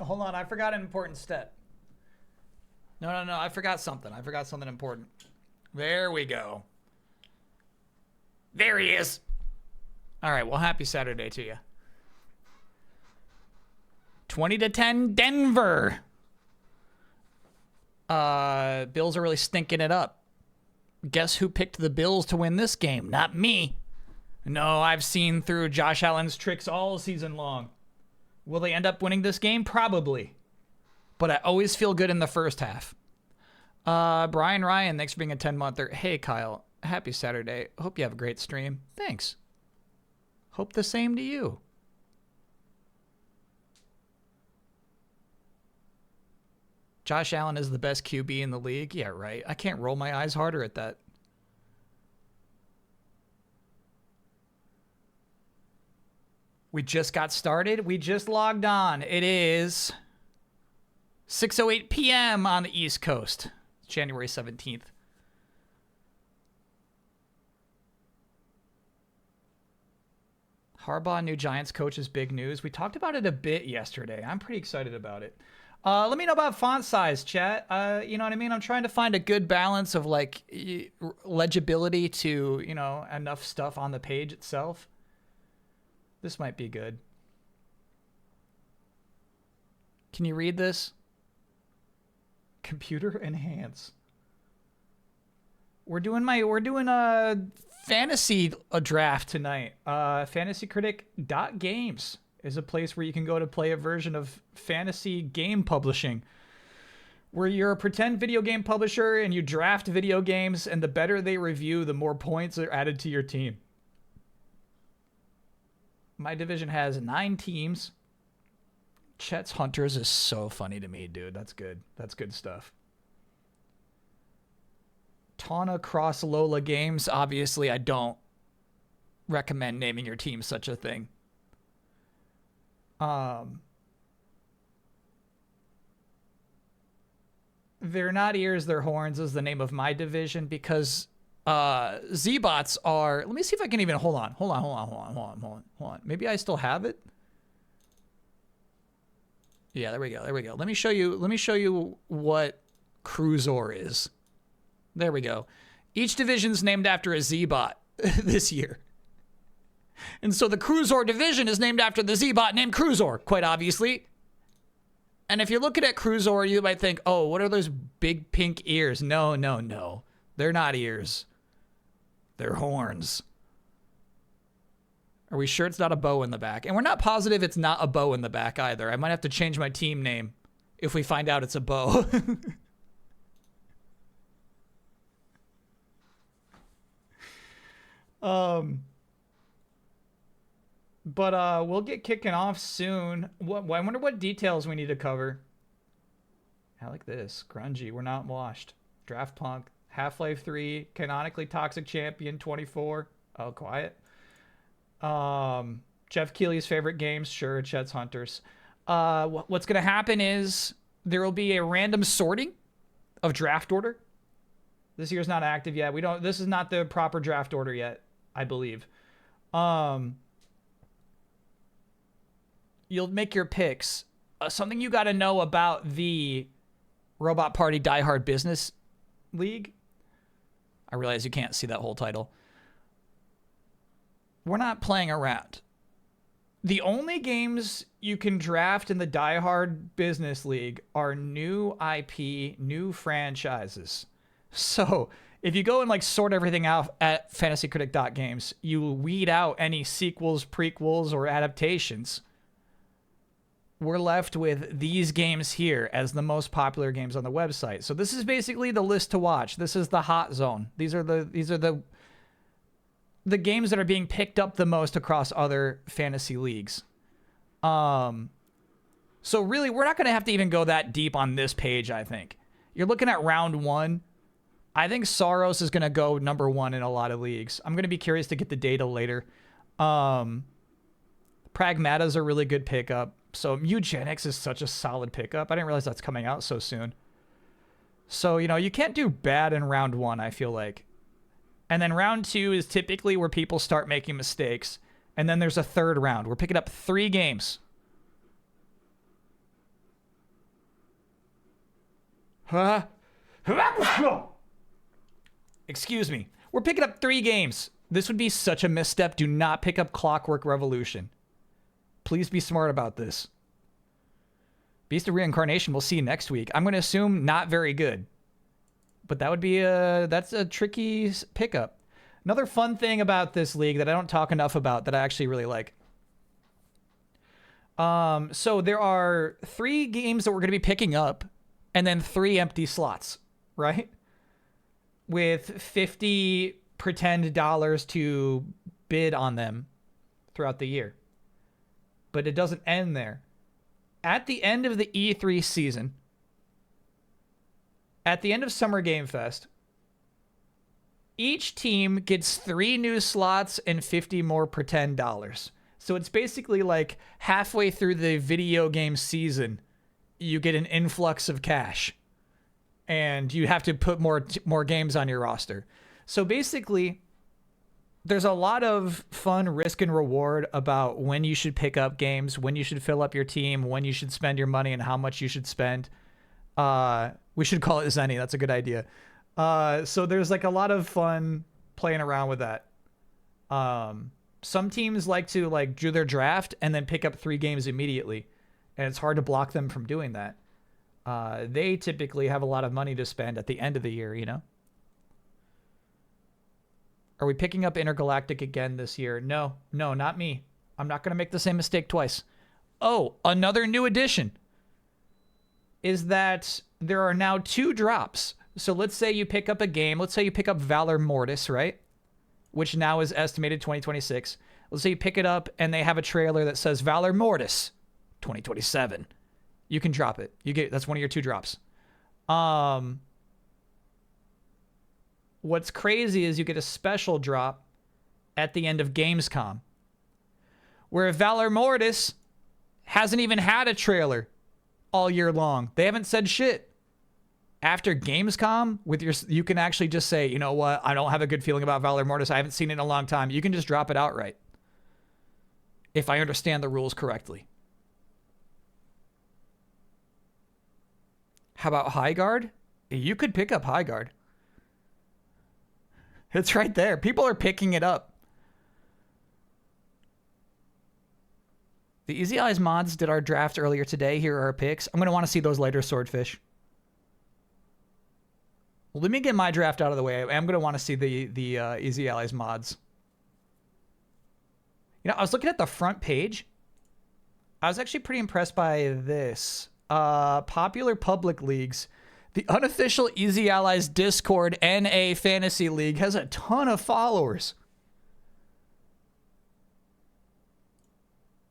Hold on, I forgot an important step. No, I forgot something. I forgot something important. There we go. There he is. All right, well, happy Saturday to you. 20-10 Denver. Bills are really stinking it up. Guess who picked the Bills to win this game? Not me. No, I've seen through Josh Allen's tricks all season long. Will they end up winning this game? Probably. But I always feel good in the first half. Brian Ryan, thanks for being a 10-monther. Hey, Kyle. Happy Saturday. Hope you have a great stream. Thanks. Hope the same to you. Josh Allen is the best QB in the league? Yeah, right. I can't roll my eyes harder at that. We just got started. We just logged on. It is 6:08 p.m. on the East Coast. January 17th. Harbaugh, new Giants coach, is big news. We talked about it a bit yesterday. I'm pretty excited about it. Let me know about font size, chat. You know what I mean? I'm trying to find a good balance of like legibility to, you know, enough stuff on the page itself. This might be good. Can you read this? Computer enhance. We're doing a fantasy draft tonight. Fantasycritic.games is a place where you can go to play a version of fantasy game publishing, where you're a pretend video game publisher and you draft video games, and the better they review, the more points are added to your team. My division has 9 teams. Chet's Hunters is so funny to me, dude. That's good. That's good stuff. Tana Cross Lola Games. Obviously, I don't recommend naming your team such a thing. They're not ears, they're horns is the name of my division, because Z-bots are... Let me see if I can even... Hold on. Maybe I still have it. Yeah, there we go. Let me show you what Cruiser is. There we go. Each division's named after a Z-bot this year. And so the Cruiser division is named after the Z-bot named Cruiser, quite obviously. And if you're looking at Cruiser, you might think, oh, what are those big pink ears? No. They're not ears. They're horns. Are we sure it's not a bow in the back? And we're not positive it's not a bow in the back either. I might have to change my team name if we find out it's a bow. But we'll get kicking off soon. I wonder what details we need to cover. I like this. Grungy. We're not washed. Draft Punk. Half-Life 3. Canonically Toxic Champion 24. Oh, quiet. Jeff Keighley's favorite games. Sure, Chet's Hunters. What's going to happen is there will be a random sorting of draft order. This year's not active yet. This is not the proper draft order yet, I believe. You'll make your picks. Something you got to know about the Robot Party Die Hard Business League. I realize you can't see that whole title. We're not playing around. The only games you can draft in the Die Hard Business League are new IP, new franchises. So if you go and like sort everything out at fantasycritic.games, you weed out any sequels, prequels, or adaptations. We're left with these games here as the most popular games on the website. So this is basically the list to watch. This is the hot zone. These are the games that are being picked up the most across other fantasy leagues. So really, we're not going to have to even go that deep on this page, I think. You're looking at round 1. I think Saros is going to go number 1 in a lot of leagues. I'm going to be curious to get the data later. Pragmata's a really good pickup. So Eugenics is such a solid pickup. I didn't realize that's coming out so soon. So, you know, you can't do bad in round 1, I feel like. And then round 2 is typically where people start making mistakes. And then there's a third round. We're picking up 3 games. Huh? Excuse me. We're picking up 3 games. This would be such a misstep. Do not pick up Clockwork Revolution. Please be smart about this. Beast of Reincarnation, we'll see next week. I'm going to assume not very good. But that would be that's a tricky pickup. Another fun thing about this league that I don't talk enough about that I actually really like. So there are 3 games that we're going to be picking up and then 3 empty slots, right? With 50 pretend dollars to bid on them throughout the year. But it doesn't end there. At the end of the E3 season, at the end of Summer Game Fest, each team gets 3 new slots and 50 more pretend dollars. So it's basically like halfway through the video game season, you get an influx of cash. And you have to put more games on your roster. So basically, there's a lot of fun risk and reward about when you should pick up games, when you should fill up your team, when you should spend your money, and how much you should spend. We should call it Zenny. That's a good idea. So there's like a lot of fun playing around with that. Some teams like to like do their draft and then pick up 3 games immediately. And it's hard to block them from doing that. They typically have a lot of money to spend at the end of the year, you know? Are we picking up Intergalactic again this year? No, not me. I'm not going to make the same mistake twice. Oh, another new addition is that there are now 2 drops. So let's say you pick up a game. Let's say you pick up Valor Mortis, right? Which now is estimated 2026. Let's say you pick it up and they have a trailer that says Valor Mortis 2027. You can drop it. That's one of your 2 drops. What's crazy is you get a special drop at the end of Gamescom, where Valor Mortis hasn't even had a trailer all year long. They haven't said shit. After Gamescom, you can actually just say, you know what, I don't have a good feeling about Valor Mortis. I haven't seen it in a long time. You can just drop it outright, if I understand the rules correctly. How about High Guard? You could pick up High Guard. It's right there. People are picking it up. The Easy Eyes mods did our draft earlier today. Here are our picks. I'm going to want to see those later, Swordfish. Well, let me get my draft out of the way. I'm going to want to see the Easy Allies mods. You know, I was looking at the front page. I was actually pretty impressed by this. Popular public leagues. The unofficial Easy Allies Discord NA Fantasy League has a ton of followers.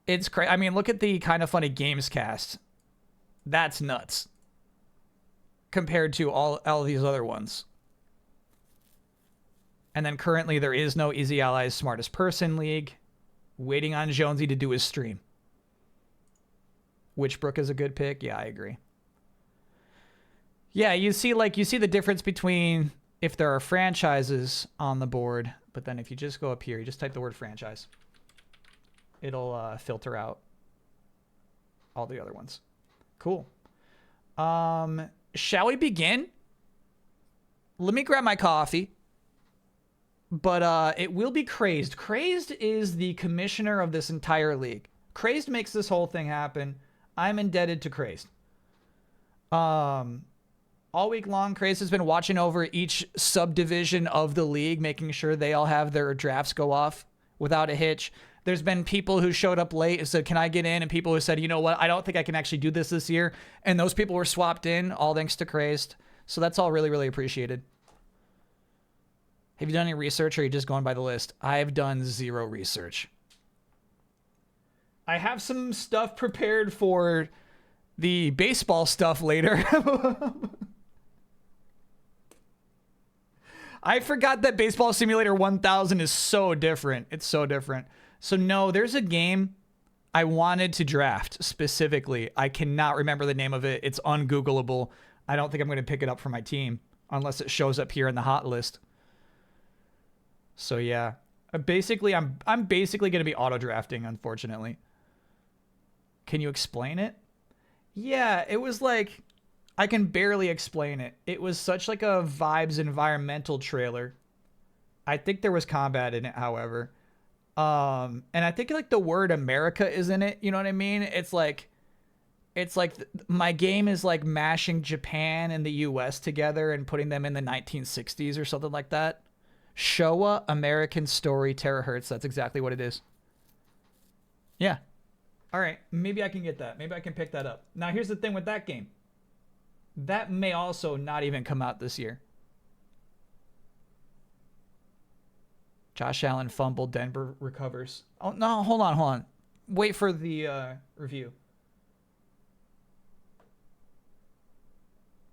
It's crazy. I mean, look at the Kind of Funny Games cast. That's nuts. Compared to all these other ones. And then currently there is no Easy Allies Smartest Person League. Waiting on Jonesy to do his stream. Witchbrook is a good pick. Yeah, I agree. Yeah, you see the difference between if there are franchises on the board, but then if you just go up here, you just type the word franchise, it'll filter out all the other ones. Cool. Shall we begin? Let me grab my coffee. But it will be Crazed. Crazed is the commissioner of this entire league. Crazed makes this whole thing happen. I'm indebted to Crazed. All week long, Crazed has been watching over each subdivision of the league, making sure they all have their drafts go off without a hitch. There's been people who showed up late and said, can I get in? And people who said, you know what, I don't think I can actually do this year. And those people were swapped in, all thanks to Crazed. So that's all really, really appreciated. Have you done any research or are you just going by the list? I've done 0 research. I have some stuff prepared for the baseball stuff later. I forgot that Baseball Simulator 1000 is so different. It's so different. So no, there's a game I wanted to draft specifically. I cannot remember the name of it. It's ungoogleable. I don't think I'm going to pick it up for my team unless it shows up here in the hot list. So yeah, I'm basically going to be auto drafting, unfortunately. Can you explain it? Yeah, it was like I can barely explain it. It was such like a vibes environmental trailer. I think there was combat in it, however. And I think like the word America is in it. You know what I mean? It's like my game is like mashing Japan and the US together and putting them in the 1960s or something like that. Showa American Story Terahertz. That's exactly what it is. Yeah. All right. Maybe I can get that. Maybe I can pick that up. Now, here's the thing with that game. That may also not even come out this year. Josh Allen fumbled. Denver recovers. Oh, no. Hold on. Wait for the review.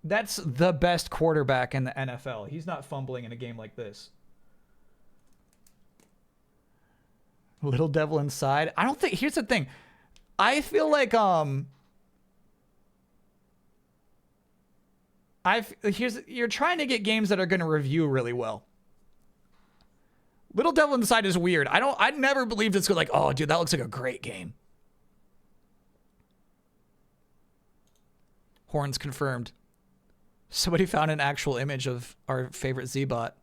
That's the best quarterback in the NFL. He's not fumbling in a game like this. Little Devil Inside. I don't think... Here's the thing. I feel like... You're trying to get games that are going to review really well. Little Devil Inside is weird. I never believed it's like, oh, dude, that looks like a great game. Horns confirmed. Somebody found an actual image of our favorite Z-Bot.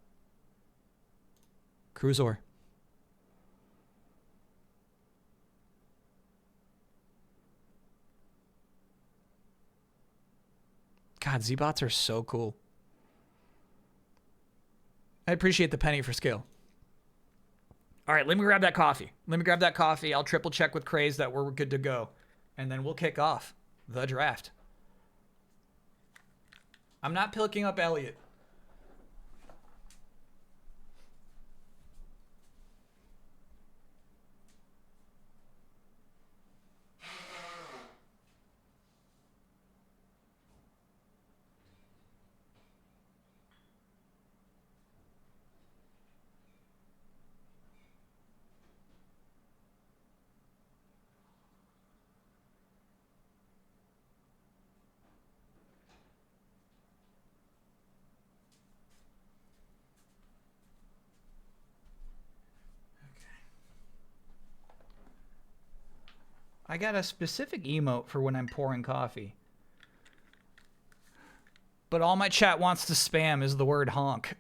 Cruzor. God, Z-Bots are so cool. I appreciate the penny for scale. All right, let me grab that coffee. I'll triple check with Craze that we're good to go. And then we'll kick off the draft. I'm not picking up Elliott. I got a specific emote for when I'm pouring coffee. But all my chat wants to spam is the word honk.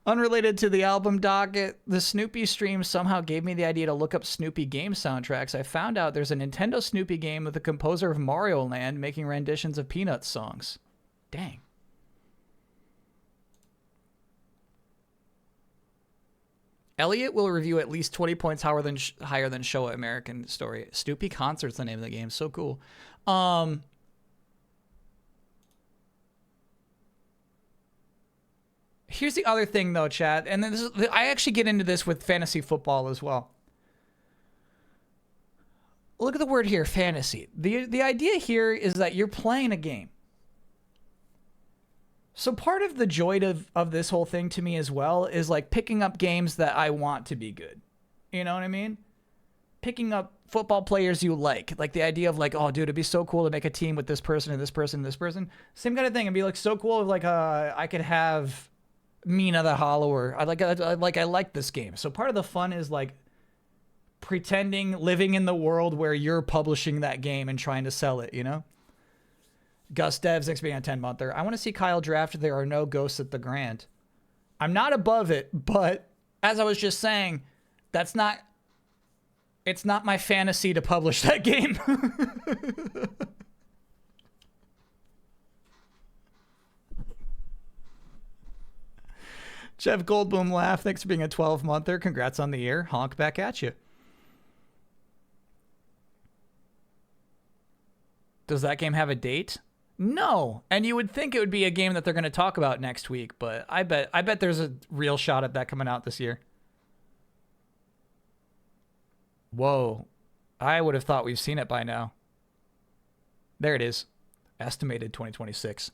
Unrelated to the album docket, the Snoopy stream somehow gave me the idea to look up Snoopy game soundtracks. I found out there's a Nintendo Snoopy game with the composer of Mario Land making renditions of Peanuts songs. Dang. Elliot will review at least 20 points higher than Showa American Story. Snoopy Concert's the name of the game. So cool. Here's the other thing, though, chat. And then I actually get into this with fantasy football as well. Look at the word here, fantasy. The idea here is that you're playing a game. So part of the joy of this whole thing to me as well is like picking up games that I want to be good. You know what I mean? Picking up football players you like. Like the idea of like, oh, dude, it'd be so cool to make a team with this person and this person and this person. Same kind of thing. It'd be like so cool if like I could have Mina the Hollower. I like this game. So part of the fun is like pretending, living in the world where you're publishing that game and trying to sell it, you know? Gus Devs, next being a 10-monther. I want to see Kyle draft. There are no ghosts at the Grand. I'm not above it, but as I was just saying, it's not my fantasy to publish that game. Jeff Goldblum laugh. Thanks for being a 12-monther. Congrats on the year. Honk back at you. Does that game have a date? No. And you would think it would be a game that they're going to talk about next week, but I bet there's a real shot at that coming out this year. Whoa. I would have thought we've seen it by now. There it is. Estimated 2026.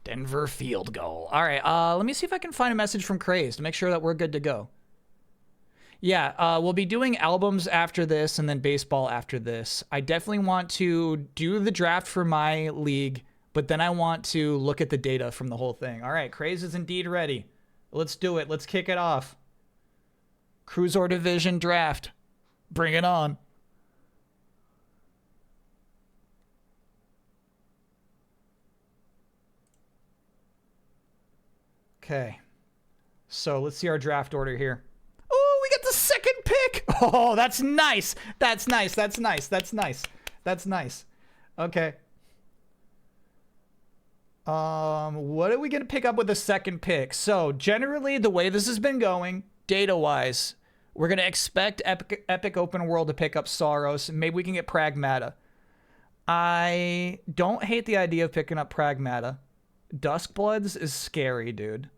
Denver field goal. All right. Let me see if I can find a message from Craze to make sure that we're good to go. Yeah, we'll be doing albums after this and then baseball after this. I definitely want to do the draft for my league, but then I want to look at the data from the whole thing. All right, Craze is indeed ready. Let's do it. Let's kick it off. Cruiser Division draft. Bring it on. Okay. So let's see our draft order here. Oh, we got the second pick. Oh, that's nice. That's nice. That's nice. That's nice. That's nice. Okay. What are we going to pick up with the second pick? So generally the way this has been going, data-wise, we're going to expect Epic Open World to pick up Saros. Maybe we can get Pragmata. I don't hate the idea of picking up Pragmata. Duskbloods is scary, dude.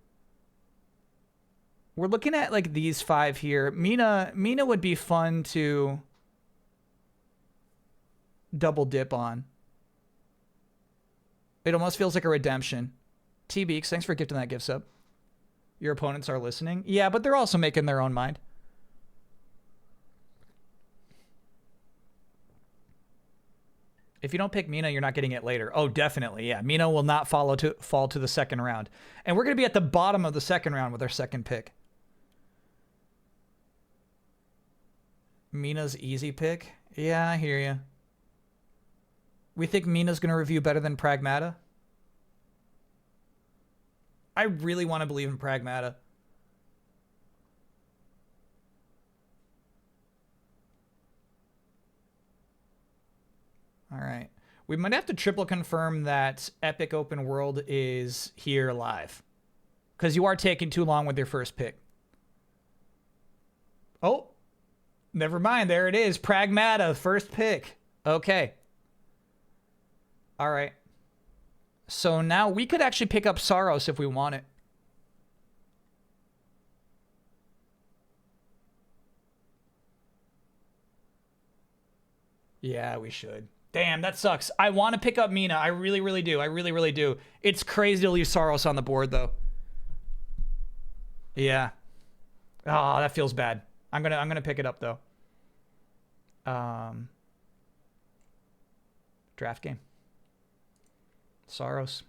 We're looking at like these 5 here. Mina would be fun to double dip on. It almost feels like a redemption. T-Beaks, thanks for gifting that gift sub. Your opponents are listening. Yeah, but they're also making their own mind. If you don't pick Mina, you're not getting it later. Oh, definitely, yeah. Mina will not fall to the second round. And we're going to be at the bottom of the second round with our second pick. Mina's easy pick? Yeah, I hear you. We think Mina's going to review better than Pragmata? I really want to believe in Pragmata. All right. We might have to triple confirm that Epic Open World is here live. Because you are taking too long with your first pick. Oh. Never mind. There it is. Pragmata, first pick. Okay. All right. So now we could actually pick up Saros if we want it. Yeah, we should. Damn, that sucks. I want to pick up Mina. I really, really do. I really, really do. It's crazy to leave Saros on the board, though. Yeah. Oh, that feels bad. I'm gonna pick it up, though. Draft game. Saros.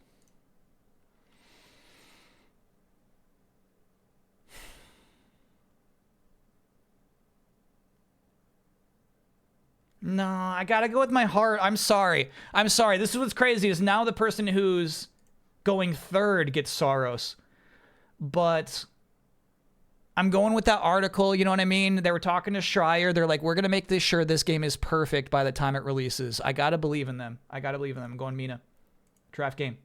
No, I gotta go with my heart. I'm sorry. I'm sorry. This is what's crazy is now the person who's going third gets Saros. But I'm going with that article, you know what I mean? They were talking to Schreier. They're like, we're going to make this sure this game is perfect by the time it releases. I got to believe in them. I got to believe in them. I'm going Mina. Draft game.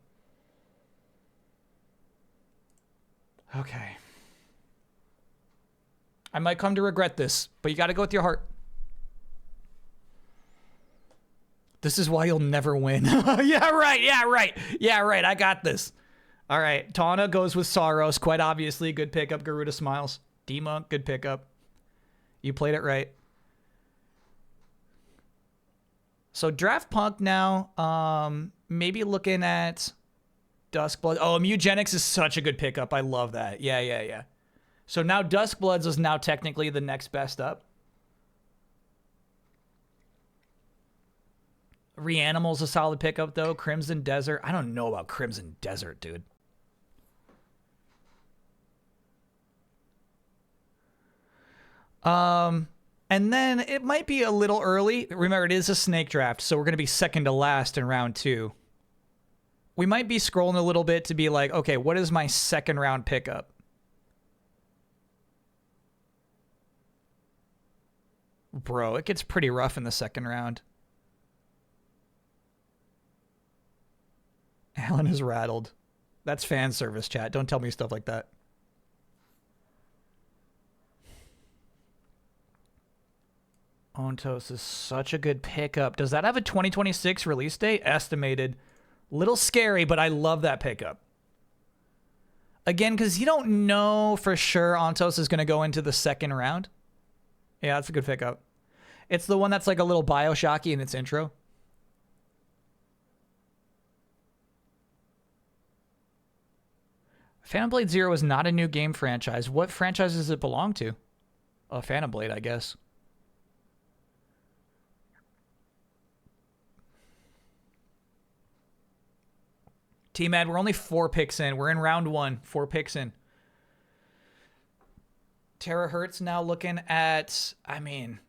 Okay. I might come to regret this, but you got to go with your heart. This is why you'll never win. Yeah, right. Yeah, right. Yeah, right. I got this. All right. Tana goes with Saros. Quite obviously. Good pickup. Garuda smiles. D-Monk. Good pickup. You played it right. So Draft Punk now. Maybe looking at Duskbloods. Oh, Mugenics is such a good pickup. I love that. Yeah, yeah, yeah. So now Duskbloods is now technically the next best up. Reanimal's a solid pickup, though. Crimson Desert. I don't know about Crimson Desert, dude. And then it might be a little early. Remember, it is a snake draft, so we're going to be second to last in round 2. We might be scrolling a little bit to be like, okay, what is my second round pickup? Bro, it gets pretty rough in the second round. Alan is rattled. That's fan service, chat. Don't tell me stuff like that. Ontos is such a good pickup. Does that have a 2026 release date? Estimated. Little scary, but I love that pickup. Again, because you don't know for sure Ontos is going to go into the second round. Yeah, that's a good pickup. It's the one that's like a little Bioshocky in its intro. Phantom Blade Zero is not a new game franchise. What franchise does it belong to? Oh, Phantom Blade, I guess. T-Mad, we're only 4 picks in. We're in round 1. 4 picks in. Terahertz now looking at, I mean,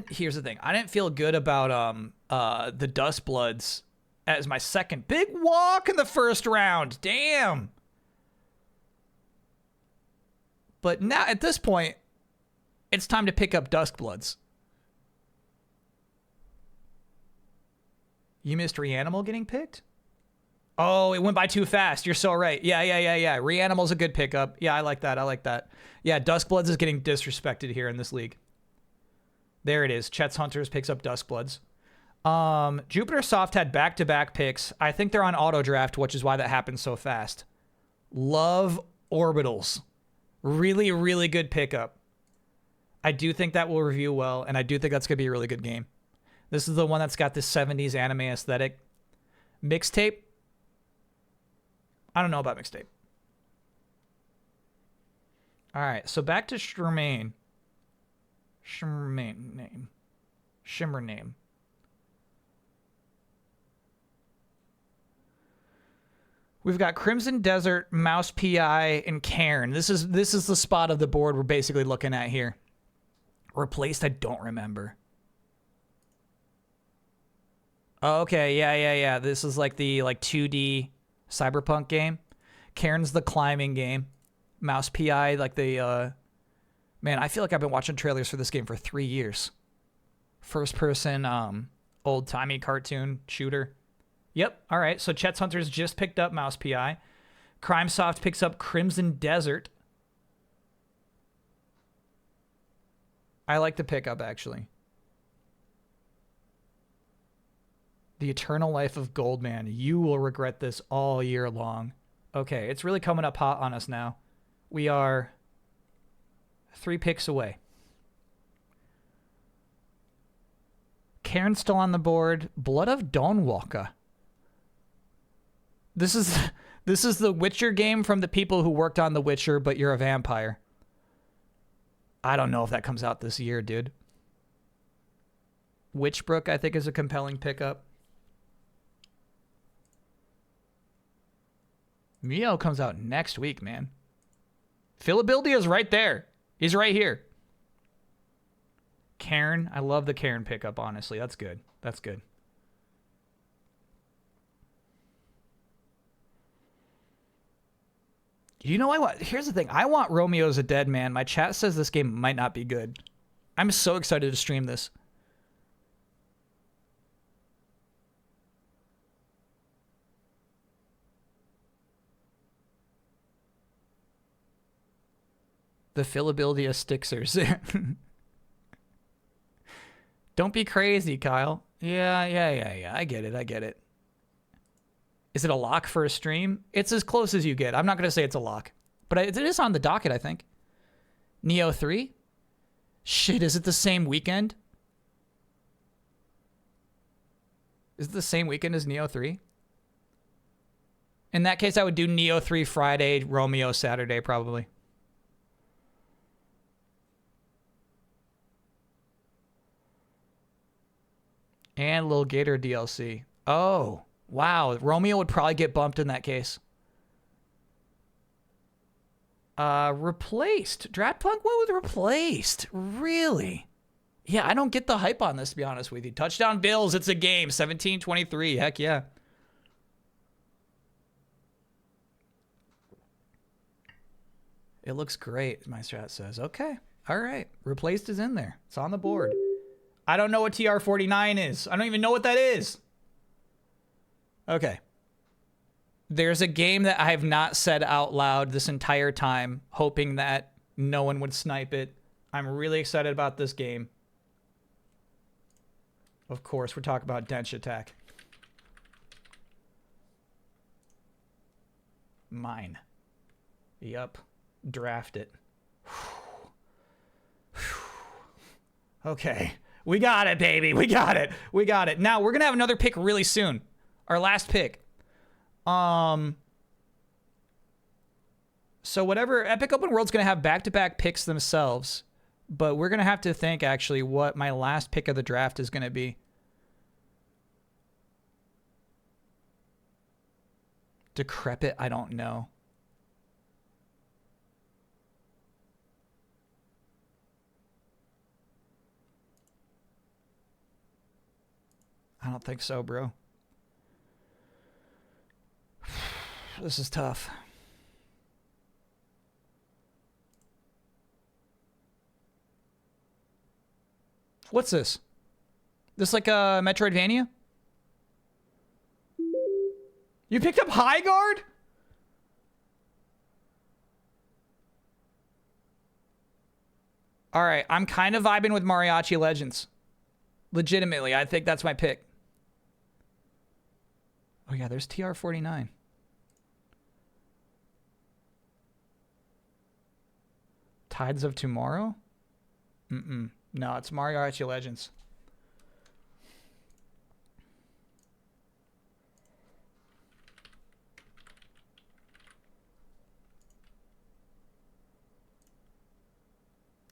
here's the thing. I didn't feel good about the Dust Bloods as my second big walk in the first round. Damn. But now at this point, it's time to pick up Dusk Bloods. You missed Reanimal getting picked? Oh, it went by too fast. You're so right. Yeah. Reanimal's a good pickup. Yeah, I like that. Yeah, Duskbloods is getting disrespected here in this league. There it is. Chet's Hunters picks up Duskbloods. Jupiter Soft had back-to-back picks. I think they're on auto draft, which is why that happened so fast. Love Orbitals. Really, really good pickup. I do think that will review well, and I do think that's going to be a really good game. This is the one that's got this 70s anime aesthetic. Mixtape. I don't know about mixtape. All right, so back to Shimmer name. We've got Crimson Desert, Mouse PI, and Cairn. This is the spot of the board we're basically looking at here. Replaced, I don't remember. Oh, okay, yeah. This is like the 2D Cyberpunk game. Cairn's the climbing game. Mouse PI, like the man, I feel like I've been watching trailers for this game for 3 years. First person old-timey cartoon shooter. Yep, all right. So Chet's Hunters just picked up Mouse PI. Crimesoft picks up Crimson Desert. I like the pickup, actually. The Eternal Life of Goldman. You will regret this all year long. Okay, it's really coming up hot on us now. We are 3 picks away. Cairn's still on the board. Blood of Dawnwalker. This is the Witcher game from the people who worked on The Witcher, but you're a vampire. I don't know if that comes out this year, dude. Witchbrook, I think, is a compelling pickup. Mio comes out next week, man. Philabildia is right there. He's right here. Cairn. I love the Cairn pickup, honestly. That's good. That's good. You know, here's the thing. I want Romeo's a Dead Man. My chat says this game might not be good. I'm so excited to stream this. The Philabildia Stixers. Don't be crazy, Kyle. Yeah. I get it. Is it a lock for a stream? It's as close as you get. I'm not going to say it's a lock. But it is on the docket, I think. Neo 3? Shit, is it the same weekend? Is it the same weekend as Neo 3? In that case, I would do Neo 3 Friday, Romeo Saturday, probably. And Lil Gator DLC. Oh, wow. Romeo would probably get bumped in that case. Replaced. Dratpunk went with replaced. Really? Yeah, I don't get the hype on this, to be honest with you. Touchdown Bills, it's a game. 17-23. Heck yeah. It looks great, my strat says. Okay. All right. Replaced is in there. It's on the board. I don't know what TR49 is. I don't even know what that is. Okay. There's a game that I have not said out loud this entire time, hoping that no one would snipe it. I'm really excited about this game. Of course, we're talking about Dench Attack. Mine. Yup. Draft it. Okay. We got it, baby. We got it. Now, we're going to have another pick really soon. Our last pick. So whatever, Epic Open World's going to have back-to-back picks themselves, but we're going to have to think, actually, what my last pick of the draft is going to be. Decrepit, I don't know. I don't think so, bro. This is tough. What's this? This like a Metroidvania? You picked up High Guard? All right, I'm kind of vibing with Mariachi Legends. Legitimately, I think that's my pick. Oh yeah, there's TR49. Tides of Tomorrow? No, it's Mariachi Legends.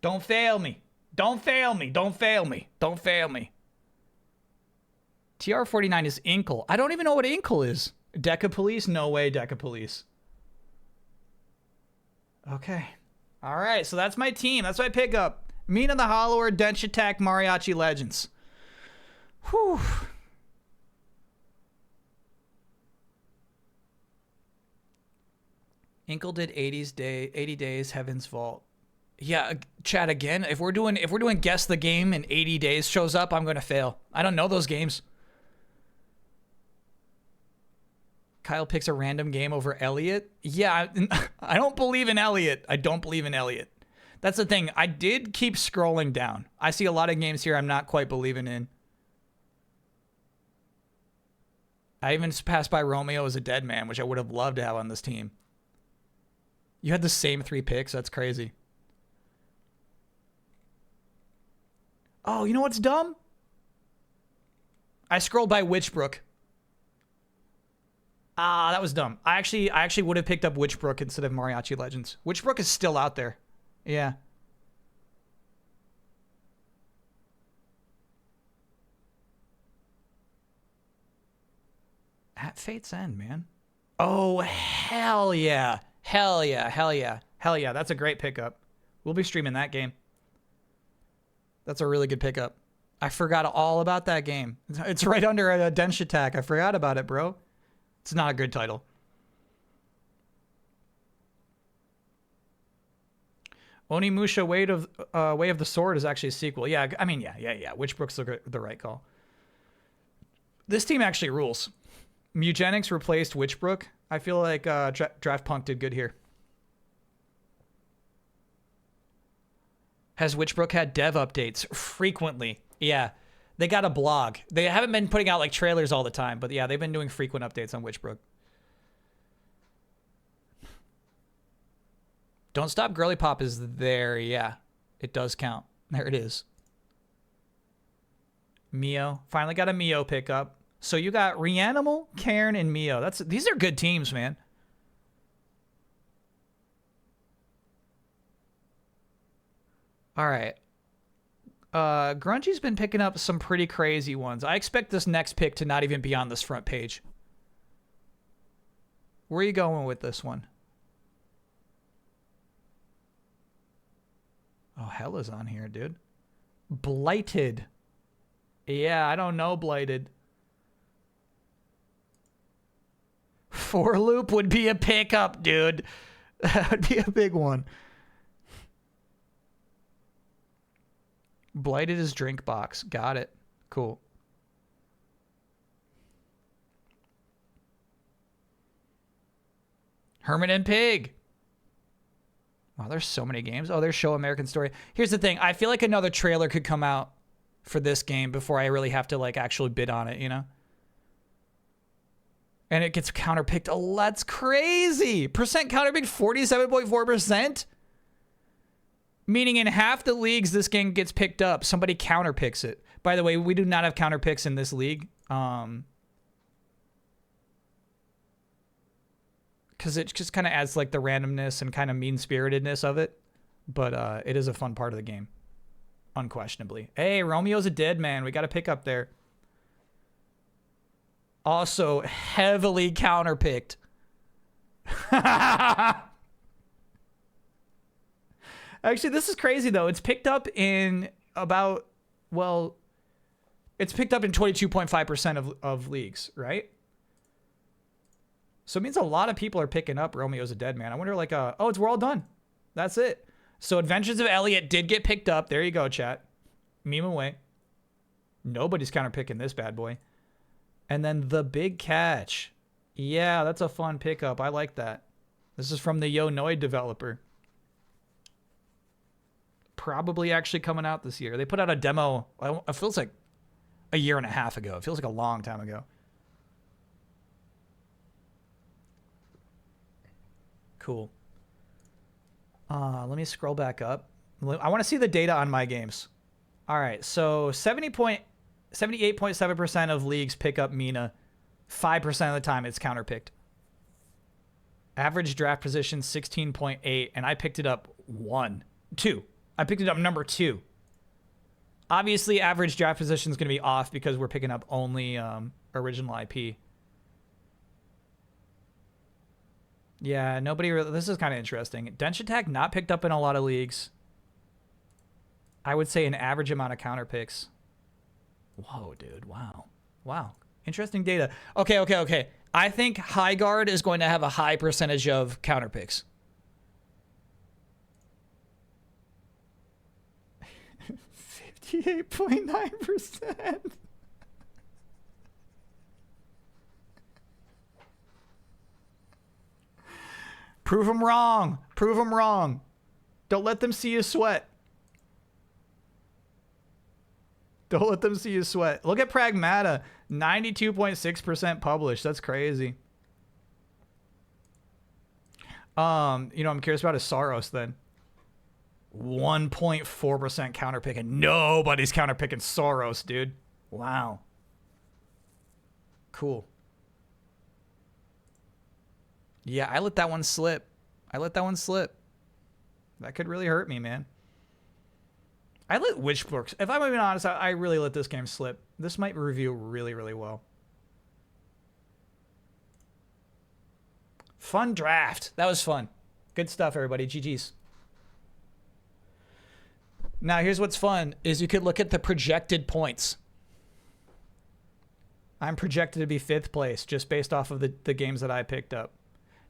Don't fail me. Don't fail me. Don't fail me. Don't fail me. TR49 is Inkle. I don't even know what Inkle is. Deca Police? No way, Deca Police. Okay. All right, so that's my team. That's my pickup. Mina the Hollower, Dench Attack, Mariachi Legends. Whew. Inkle did 80 days, Heaven's Vault. Yeah, chat again. If we're doing guess the game and 80 days shows up, I'm gonna fail. I don't know those games. Kyle picks a random game over Elliot. Yeah, I don't believe in Elliot. I don't believe in Elliot. That's the thing. I did keep scrolling down. I see a lot of games here I'm not quite believing in. I even passed by Romeo as a dead man, which I would have loved to have on this team. You had the same 3 picks. That's crazy. Oh, you know what's dumb? I scrolled by Witchbrook. Ah, that was dumb. I actually would have picked up Witchbrook instead of Mariachi Legends. Witchbrook is still out there. Yeah. At Fate's End, man. Oh, hell yeah. Hell yeah. Hell yeah. Hell yeah. That's a great pickup. We'll be streaming that game. That's a really good pickup. I forgot all about that game. It's right under a Dench Attack. I forgot about it, bro. It's not a good title. Onimusha Way of the Sword is actually a sequel. Yeah, I mean, yeah. Witchbrook's the right call. This team actually rules. Mugenics replaced Witchbrook. I feel like Draft Punk did good here. Has Witchbrook had dev updates? Frequently. Yeah. They got a blog. They haven't been putting out like trailers all the time, but yeah, they've been doing frequent updates on Witchbrook. Don't Stop Girly Pop is there. Yeah, it does count. There it is. Mio. Finally got a Mio pickup. So you got Reanimal, Cairn, and Mio. These are good teams, man. All right. Grungy's been picking up some pretty crazy ones. I expect this next pick to not even be on this front page. Where are you going with this one? Oh, hell is on here, dude. Blighted. Yeah, I don't know Blighted. For Loop would be a pickup, dude. That would be a big one. Blighted is Drink Box. Got it. Cool. Hermit and Pig. Wow, there's so many games. Oh, there's Show American Story. Here's the thing. I feel like another trailer could come out for this game before I really have to like actually bid on it, you know? And it gets counterpicked. Oh, that's crazy. Percent counterpicked 47.4%? Meaning in half the leagues this game gets picked up, somebody counterpicks it. By the way, we do not have counterpicks in this league. Because it just kind of adds like the randomness and kind of mean-spiritedness of it. But it is a fun part of the game. Unquestionably. Hey, Romeo's a dead man. We got to pick up there. Also heavily counterpicked. Actually, this is crazy, though. It's picked up in about, well, It's picked up in 22.5% of leagues, right? So it means a lot of people are picking up Romeo's a Dead Man. I wonder, like, oh, we're all done. That's it. So Adventures of Elliot did get picked up. There you go, chat. Meme away. Nobody's counterpicking this bad boy. And then The Big Catch. Yeah, that's a fun pickup. I like that. This is from the Yo Noid developer. Probably actually coming out this year. They put out a demo, it feels like a year and a half ago. It feels like a long time ago. Cool. Let me scroll back up. I want to see the data on my games. All right, so 78.7% of leagues pick up Mina. 5% of the time it's counterpicked. Average draft position 16.8, and I picked it up 2. I picked it up number 2. Obviously, average draft position is going to be off because we're picking up only original IP. Yeah, this is kind of interesting. Dench Attack not picked up in a lot of leagues. I would say an average amount of counter picks. Whoa, dude. Wow. Interesting data. Okay. I think High Guard is going to have a high percentage of counter picks. 58.9%. Prove them wrong. Don't let them see you sweat. Look at Pragmata. 92.6% published. That's crazy. I'm curious about his Soros then. 1.4% counterpicking. Nobody's counterpicking Soros, dude. Wow. Cool. Yeah, I let that one slip. That could really hurt me, man. I let Witchbooks. If I'm being honest, I really let this game slip. This might review really, really well. Fun draft. That was fun. Good stuff, everybody. GG's. Now, here's what's fun, is you could look at the projected points. I'm projected to be 5th place just based off of the games that I picked up.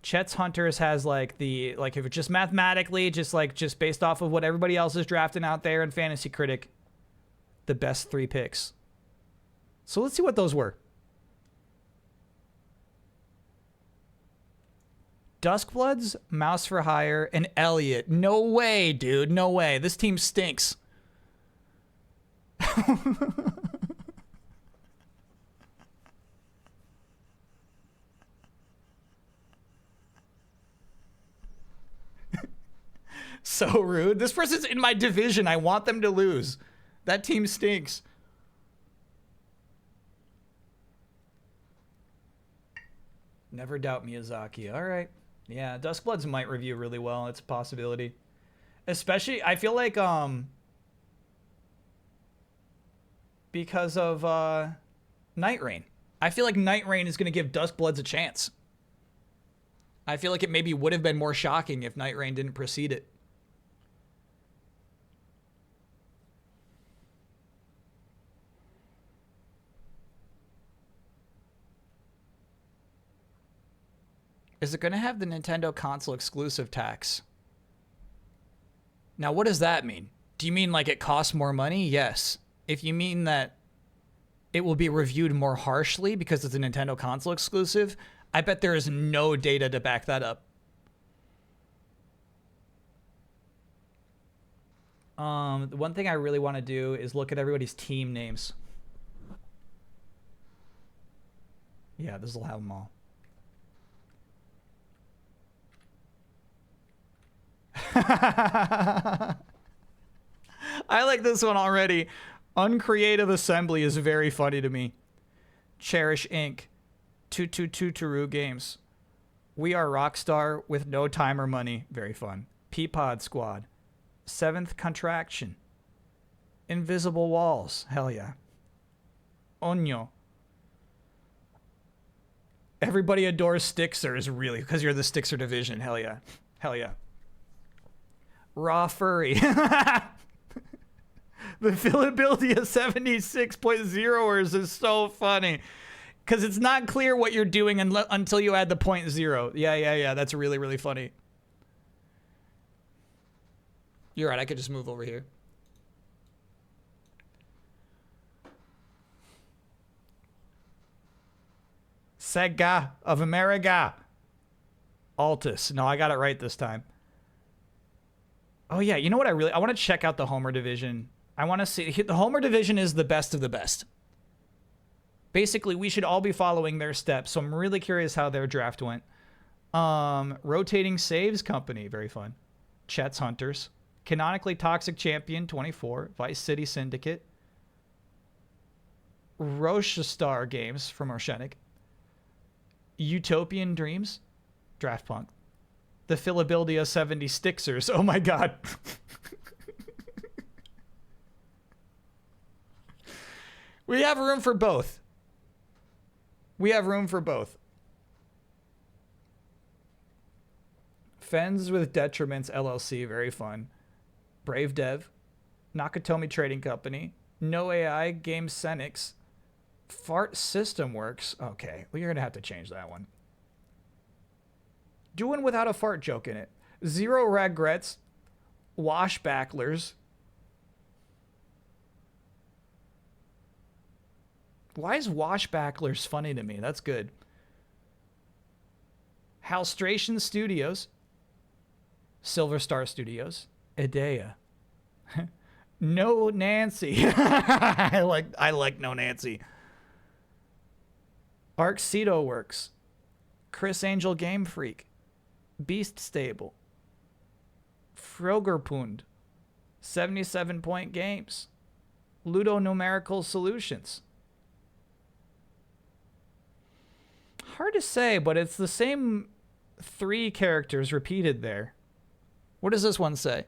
Chet's Hunters has if it's just mathematically, just based off of what everybody else is drafting out there in Fantasy Critic, the best 3 picks. So let's see what those were. Duskbloods, Mouse for Hire, and Elliot. No way, dude. No way. This team stinks. So rude. This person's in my division. I want them to lose. That team stinks. Never doubt Miyazaki. All right. Yeah, Duskbloods might review really well. It's a possibility. Especially, I feel like, because of Night Rain. I feel like Night Rain is going to give Duskbloods a chance. I feel like it maybe would have been more shocking if Night Rain didn't precede it. Is it going to have the Nintendo console exclusive tax? Now, what does that mean? Do you mean like it costs more money? Yes. If you mean that it will be reviewed more harshly because it's a Nintendo console exclusive, I bet there is no data to back that up. The one thing I really want to do is look at everybody's team names. Yeah, this will have them all. I like this one already. Uncreative Assembly is very funny to me. Cherish Inc. 222 Taru Games. We Are Rockstar with No Time or Money. Very fun. Peapod Squad. 7th Contraction. Invisible Walls. Hell yeah. Onyo. Everybody Adores Stixer is really, because you're the Stixer division. Hell yeah. Hell yeah. Raw Furry. The Philadelphia 76.0ers is so funny. Because it's not clear what you're doing until you add the 0.0. Yeah. That's really, really funny. You're right. I could just move over here. Sega of America. Altus. No, I got it right this time. Oh, yeah. You know what I want to check out the Homer division. I want to see. The Homer division is the best of the best. Basically, we should all be following their steps. So I'm really curious how their draft went. Rotating Saves Company. Very fun. Chet's Hunters. Canonically Toxic Champion 24. Vice City Syndicate. Rochestar Games from Orshenik. Utopian Dreams. Draft Punk. The Philadelphia 70 Stixers. Oh my god. We have room for both. We have room for both. Fens with Detriments LLC, very fun. Brave Dev. Nakatomi Trading Company. No AI Game Senix. Fart System Works. Okay, well, you're going to have to change that one. Doing without a fart joke in it. Zero Regrets. Washbacklers. Why is Washbacklers funny to me? That's good. Halstration Studios. Silver Star Studios. Idea. No Nancy. I like No Nancy. Arccedo Works. Chris Angel Game Freak. Beast Stable. Frogerpund. 77 Point Games. Ludo Numerical Solutions. Hard to say, but it's the same 3 characters repeated there. What does this one say?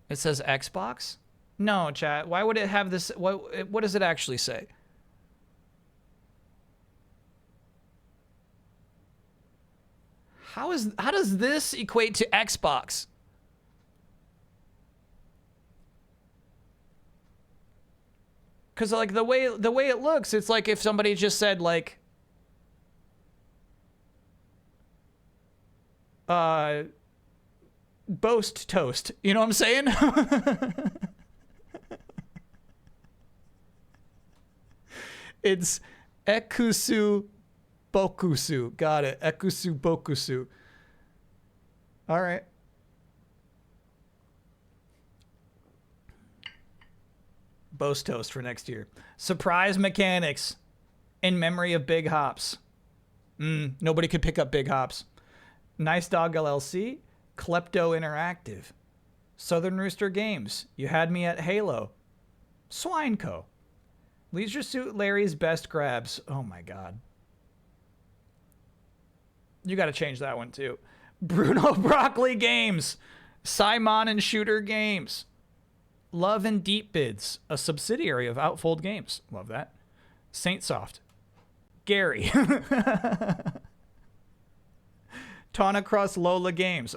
It says Xbox? No, chat. Why would it have this? What does it actually say? How does this equate to Xbox? Because like the way it looks, it's like if somebody just said like Boast Toast. You know what I'm saying? It's Ekusu Bokusu. Got it. Ekusu Bokusu. All right. Boast Toast for next year. Surprise Mechanics. In memory of Big Hops. Nobody could pick up Big Hops. Nice Dog LLC. Klepto Interactive. Southern Rooster Games. You Had Me at Halo. Swine Co. Leisure Suit Larry's Best Grabs. Oh my god. You got to change that one too. Bruno Broccoli Games. Simon and Shooter Games. Love and Deep Bids, a subsidiary of Outfold Games. Love that. Saint Soft. Gary. Taunacross Lola Games.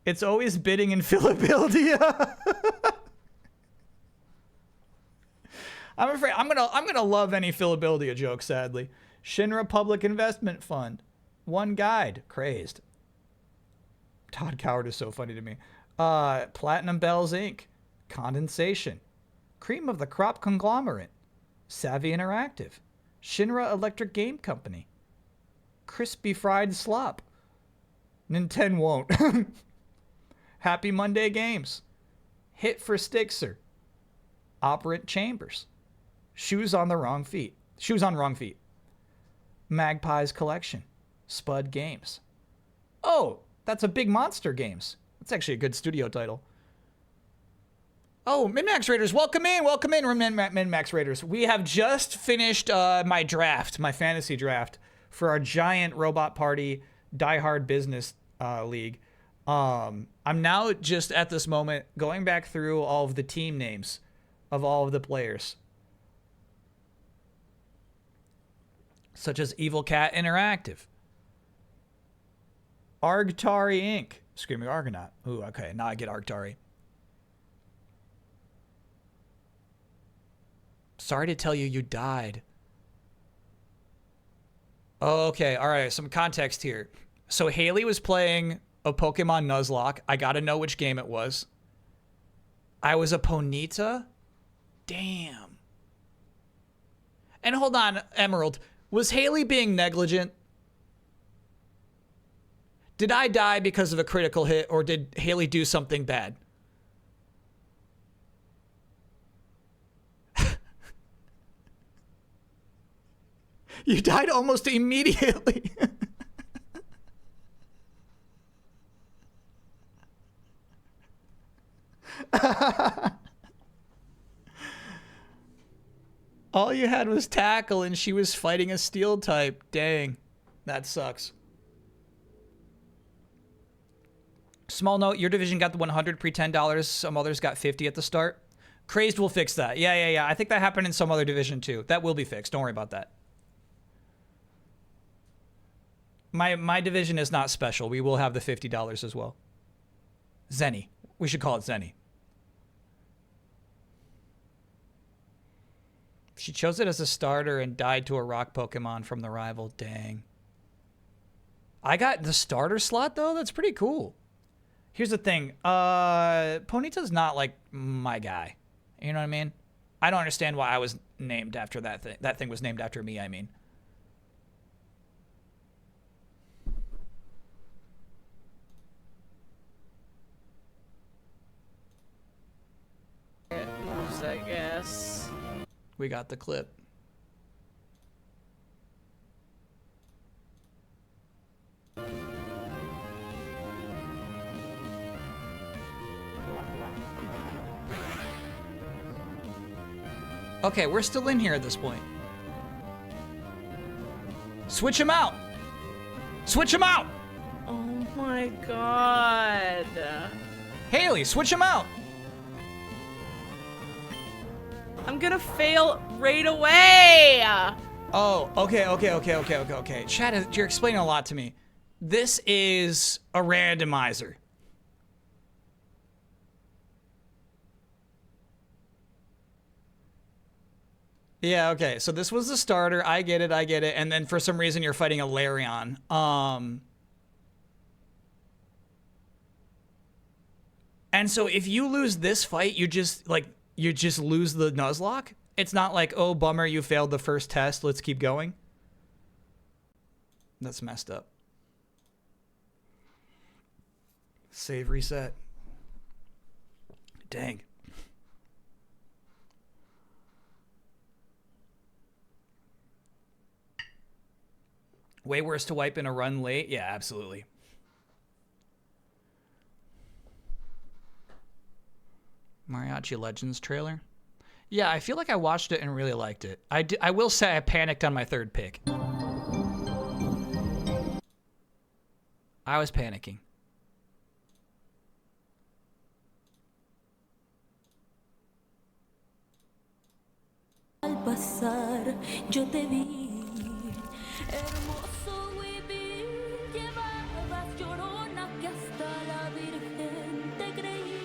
It's always bidding in Philadelphia. I'm afraid I'm gonna love any Philadelphia joke, sadly. Shinra Public Investment Fund. One Guide. Crazed. Todd Coward is so funny to me. Platinum Bells Inc. Condensation. Cream of the Crop Conglomerate. Savvy Interactive. Shinra Electric Game Company. Crispy Fried Slop. Nintendo won't. Happy Monday Games. Hit for Stixer. Operant Chambers. Shoes on Wrong Feet. Magpie's Collection. Spud Games. Oh, that's a Big Monster Games. That's actually a good studio title. Oh, Min-Max Raiders, welcome in, Min-Max Raiders. We have just finished my fantasy draft for our giant Robot Party Die Hard Business League. I'm now just at this moment going back through all of the team names of all of the players. Such as Evil Cat Interactive. Argtari Inc. Screaming Argonaut. Ooh, okay. Now I get Argtari. Sorry to tell you, you died. Oh, okay. All right. Some context here. So Haley was playing a Pokemon Nuzlocke. I got to know which game it was. I was a Ponyta? Damn. And hold on, Emerald. Was Haley being negligent? Did I die because of a critical hit, or did Haley do something bad? You died almost immediately. All you had was tackle and she was fighting a steel type. Dang. That sucks. Small note, your division got the 100 pre $10. Some others got 50 at the start. Crazed will fix that. Yeah. I think that happened in some other division too. That will be fixed. Don't worry about that. My division is not special. We will have the $50 as well. Zenny. We should call it Zenny. She chose it as a starter and died to a rock Pokemon from the rival. Dang. I got the starter slot though? That's pretty cool. Here's the thing. Ponyta's not like my guy. You know what I mean? I don't understand why I was named after that thing. That thing was named after me, I mean. I guess. We got the clip. Okay, we're still in here at this point. Switch him out! Switch him out! Oh my god. Haley, switch him out! I'm gonna fail right away! Oh, okay. Chad, you're explaining a lot to me. This is a randomizer. Yeah, okay. So this was the starter. I get it. And then for some reason you're fighting a Larion. And so if you lose this fight, you just lose the Nuzlocke? It's not like, oh, bummer, you failed the first test. Let's keep going. That's messed up. Save, reset. Dang. Way worse to wipe in a run late? Yeah, absolutely. Mariachi Legends trailer? Yeah, I feel like I watched it and really liked it. I will say I panicked on my third pick. I was panicking. Al pasar, yo te vi, hermoso vivir, llevabas llorona que hasta la Virgen te creí.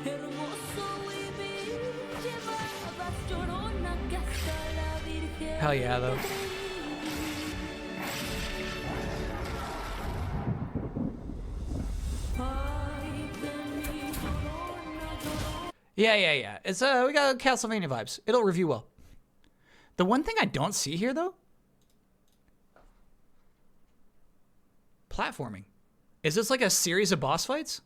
Hermoso vivir, llevabas llorona que hasta la Virgen. Hell yeah, though. Yeah. It's we got Castlevania vibes. It'll review well. The one thing I don't see here though, platforming. Is this like a series of boss fights?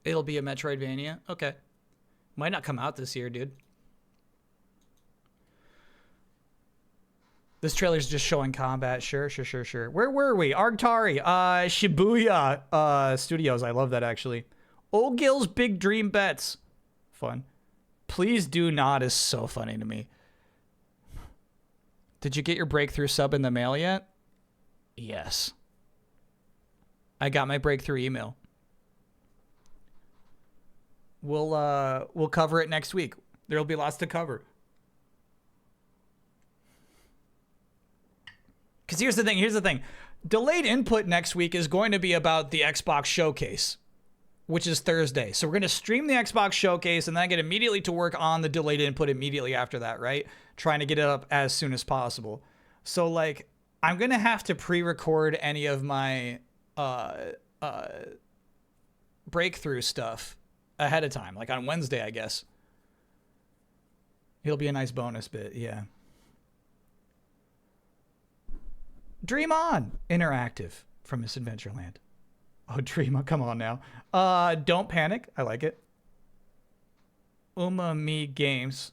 It'll be a Metroidvania. Okay. Might not come out this year, dude. This trailer's just showing combat. Sure. Where were we? Argtari. Shibuya Studios. I love that, actually. Old Gil's Big Dream Bets. Fun. Please Do Not is so funny to me. Did you get your breakthrough sub in the mail yet? Yes. I got my breakthrough email. We'll cover it next week. There'll be lots to cover. Because here's the thing. Delayed input next week is going to be about the Xbox Showcase, which is Thursday. So we're going to stream the Xbox Showcase and then get immediately to work on the delayed input immediately after that, right? Trying to get it up as soon as possible. So, like, I'm going to have to pre-record any of my breakthrough stuff ahead of time, like on Wednesday, I guess. It'll be a nice bonus bit, yeah. Dream On Interactive from Miss Adventureland. Oh, Dream On, come on now. Don't Panic, I like it. Me Games.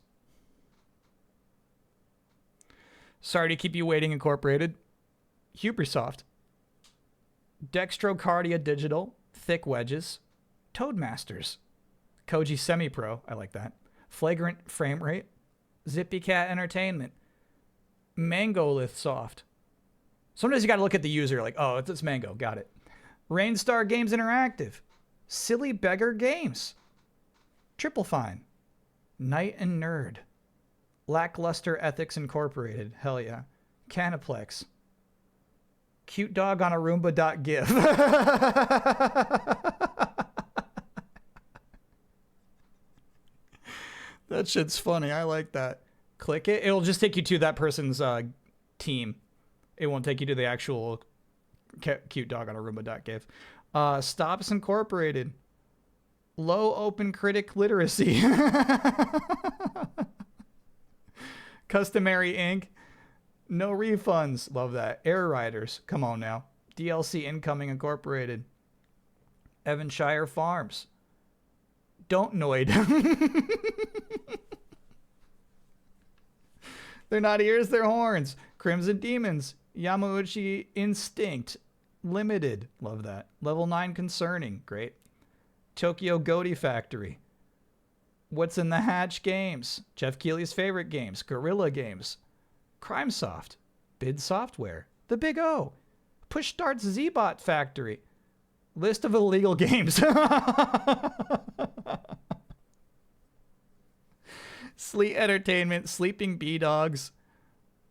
Sorry to Keep You Waiting Incorporated. Ubisoft. Dextrocardia Digital. Thick Wedges. Toadmasters. Koji Semi-Pro, I like that. Flagrant Frame Rate. Zippy Cat Entertainment. Mangolith Soft. Sometimes you gotta look at the user like, oh, it's Mango, got it. Rainstar Games Interactive. Silly Beggar Games. Triple Fine. Knight and Nerd. Lackluster Ethics Incorporated. Hell yeah. Canaplex. Cute Dog on a Roomba.gif. That shit's funny. I like that. Click it. It'll just take you to that person's team. It won't take you to the actual cute dog on a Roomba.gif. Stops Incorporated. Low Open Critic Literacy. Customary Inc. No Refunds. Love that. Air Riders. Come on now. DLC Incoming Incorporated. Evanshire Farms. Don't Noid. They're not ears, they're horns. Crimson Demons. Yamauchi Instinct. Limited. Love that. Level 9 Concerning. Great. Tokyo Goaty Factory. What's in the Hatch Games. Jeff Keighley's favorite games. Guerrilla Games. Crimesoft. Bid Software. The Big O. Push Start's Z-Bot Factory. List of illegal games. Sleet Entertainment. Sleeping Bee Dogs.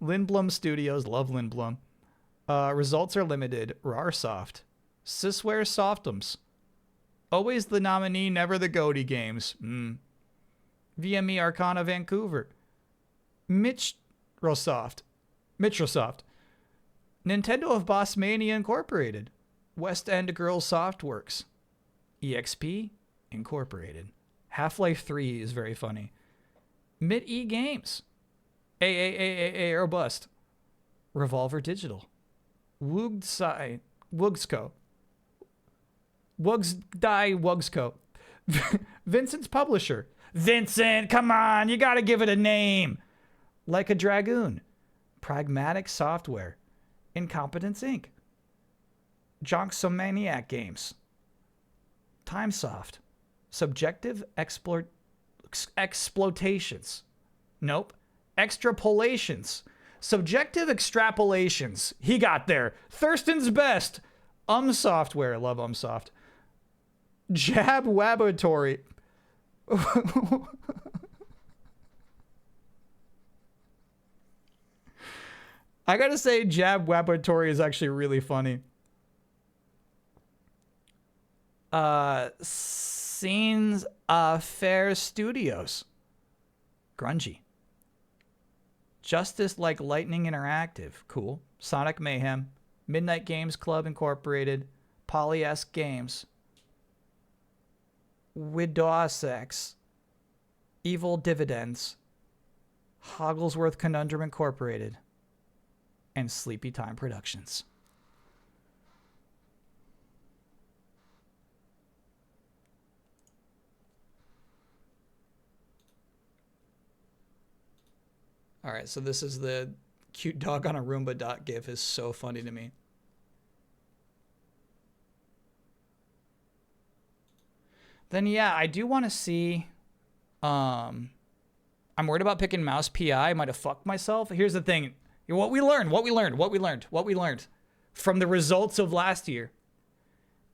Lindblom Studios. Love Lindblom. Results Are Limited. Rarsoft. Sysware Softums. Always the nominee, never the Goaty Games. VME Arcana Vancouver. Mitrosoft. Nintendo of Bossmania Incorporated. West End Girls Softworks. EXP Incorporated. Half-Life 3 is very funny. Mid-E Games. AAAAA or Bust. Revolver Digital. Wugsco. Wugsco. Vincent's Publisher. Vincent, come on, you gotta give it a name. Like a Dragoon. Pragmatic Software. Incompetence Inc. Jonksomaniac Games. Timesoft. Subjective Exploitations. Nope. Extrapolations. Subjective Extrapolations. He got there. Thurston's Best. Software. Love Soft. Jab Laboratory. I gotta say, Jab Laboratory is actually really funny. Scenes Fair Studios. Grungy. Justice Like Lightning Interactive. Cool. Sonic Mayhem. Midnight Games Club Incorporated. Polyesque Games. Widowsex. Evil Dividends. Hogglesworth Conundrum Incorporated. And Sleepy Time Productions. All right, so this is the cute dog on a Roomba.gif is so funny to me. Then yeah, I do want to see. I'm worried about picking Mouse PI. I might have fucked myself. Here's the thing. What we learned from the results of last year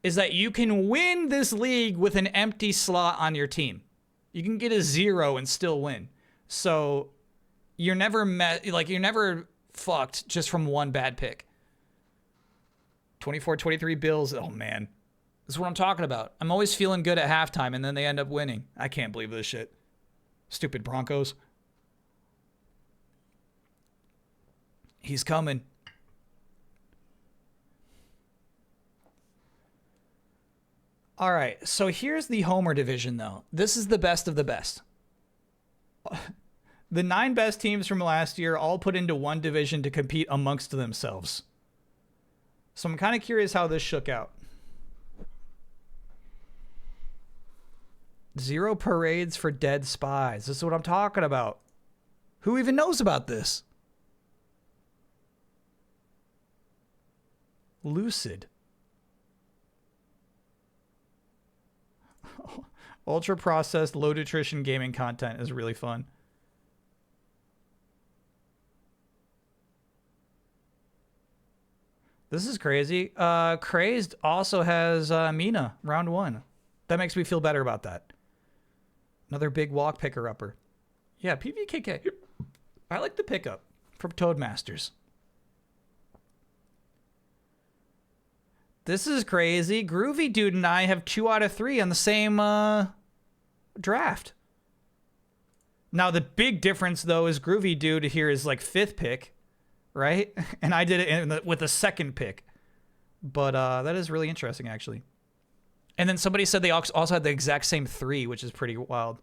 is that you can win this league with an empty slot on your team. You can get a 0 and still win. So you're never you're never fucked just from one bad pick. 24-23 Bills. Oh man. This is what I'm talking about. I'm always feeling good at halftime and then they end up winning. I can't believe this shit. Stupid Broncos. He's coming. All right, so here's the Homer division, though. This is the best of the best. The 9 best teams from last year all put into one division to compete amongst themselves. So I'm kind of curious how this shook out. 0 parades for dead spies. This is what I'm talking about. Who even knows about this? Lucid. Ultra processed, low nutrition gaming content is really fun. This is crazy. Crazed also has Mina, round 1. That makes me feel better about that. Another big walk picker-upper. Yeah, PVKK. I like the pickup from Toadmasters. This is crazy. Groovy Dude and I have 2 out of 3 on the same draft. Now, the big difference, though, is Groovy Dude here is like 5th pick, right? And I did it with the 2nd pick. But that is really interesting, actually. And then somebody said they also had the exact same 3, which is pretty wild.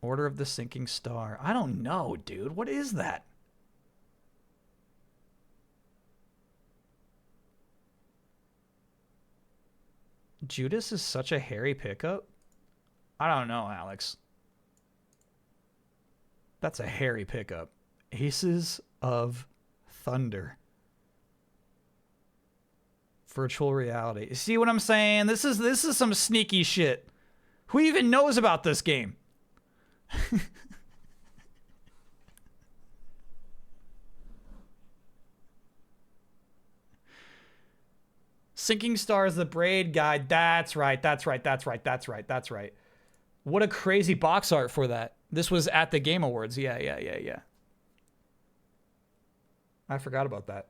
Order of the Sinking Star. I don't know, dude. What is that? Judas is such a hairy pickup. I don't know, Alex. That's a hairy pickup. Aces of Thunder. Virtual reality. You see what I'm saying? This is some sneaky shit. Who even knows about this game? Sinking Stars, the Braid Guide. That's right. What a crazy box art for that. This was at the Game Awards. Yeah. I forgot about that.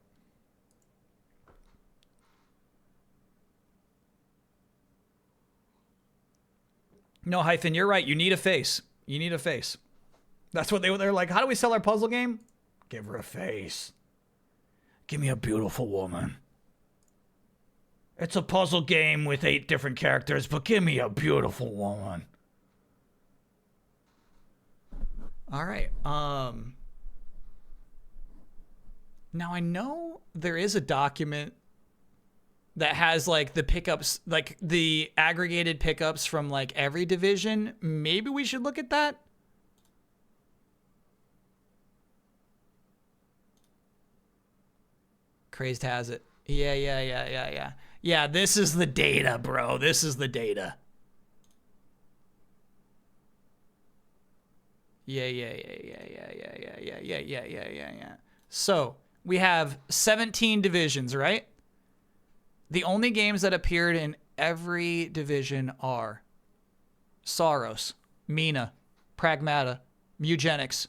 No, Hyphen, you're right. You need a face. That's what they're like. How do we sell our puzzle game? Give her a face. Give me a beautiful woman. It's a puzzle game with 8 different characters, but give me a beautiful woman. All right. Now I know there is a document that has like the pickups, like the aggregated pickups from like every division. Maybe we should look at that. Crazed has it. Yeah. Yeah, this is the data, bro. This is the data. Yeah. So, we have 17 divisions, right? The only games that appeared in every division are Saros, Mina, Pragmata, Mugenics,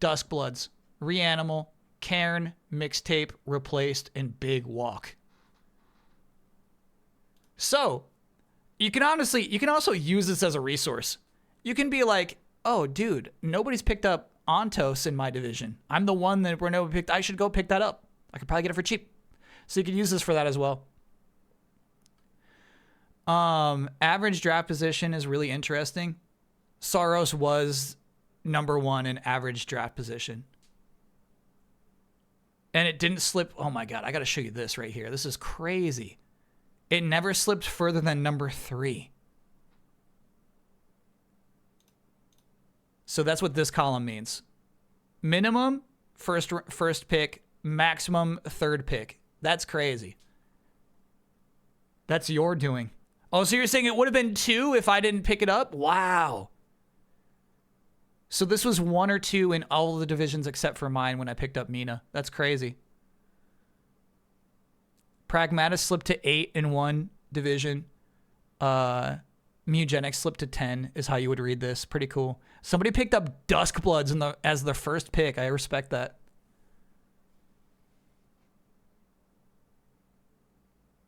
Duskbloods, Reanimal, Cairn, Mixtape, Replaced, and Big Walk. So, you can also use this as a resource. You can be like, oh, dude, nobody's picked up Ontos in my division. I'm the one that where nobody picked. I should go pick that up. I could probably get it for cheap. So you could use this for that as well. Average draft position is really interesting. Saros was number 1 in average draft position. And it didn't slip. Oh my God, I got to show you this right here. This is crazy. It never slipped further than number 3. So that's what this column means. Minimum first pick, maximum 3rd pick. That's crazy. That's your doing. Oh, so you're saying it would have been 2 if I didn't pick it up? Wow. So this was 1 or 2 in all of the divisions except for mine when I picked up Mina. That's crazy. Pragmata slipped to 8 in one division. Mugenics slipped to 10 is how you would read this. Pretty cool. Somebody picked up Duskbloods as the first pick. I respect that.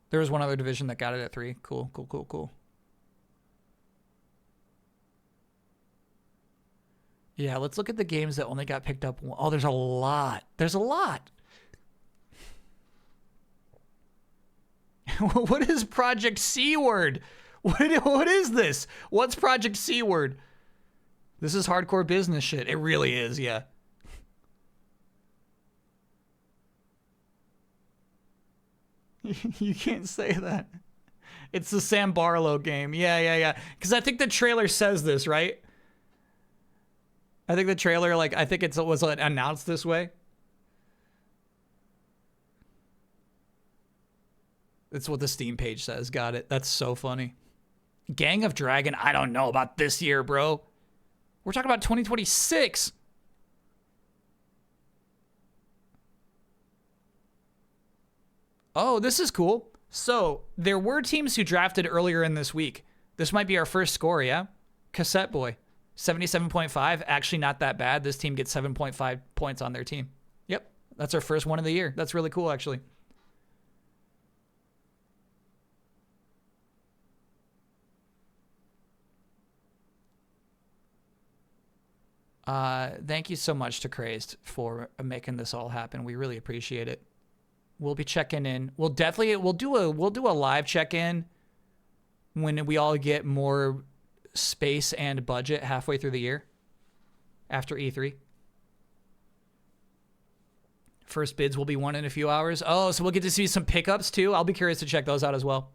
There was one other division that got it at 3. Cool, cool, cool, cool. Yeah, let's look at the games that only got picked up. Oh, there's a lot. There's a lot. What is Project C-Word? What is this? What's Project C-Word? This is hardcore business shit. It really is, yeah. You can't say that. It's the Sam Barlow game. Yeah. Because I think the trailer says this, right? I think the trailer, like, I think it was announced this way. It's what the Steam page says. Got it. That's so funny. Gang of Dragon. I don't know about this year, bro. We're talking about 2026. Oh, this is cool. So there were teams who drafted earlier in this week. This might be our first score, yeah? Cassette Boy. 77.5. Actually not that bad. This team gets 7.5 points on their team. Yep. That's our first one of the year. That's really cool, actually. Thank you so much to Crazed for making this all happen. We really appreciate it. We'll be checking in. We'll do a live check-in when we all get more space and budget halfway through the year after E3. First bids will be won in a few hours. Oh, so we'll get to see some pickups too. I'll be curious to check those out as well.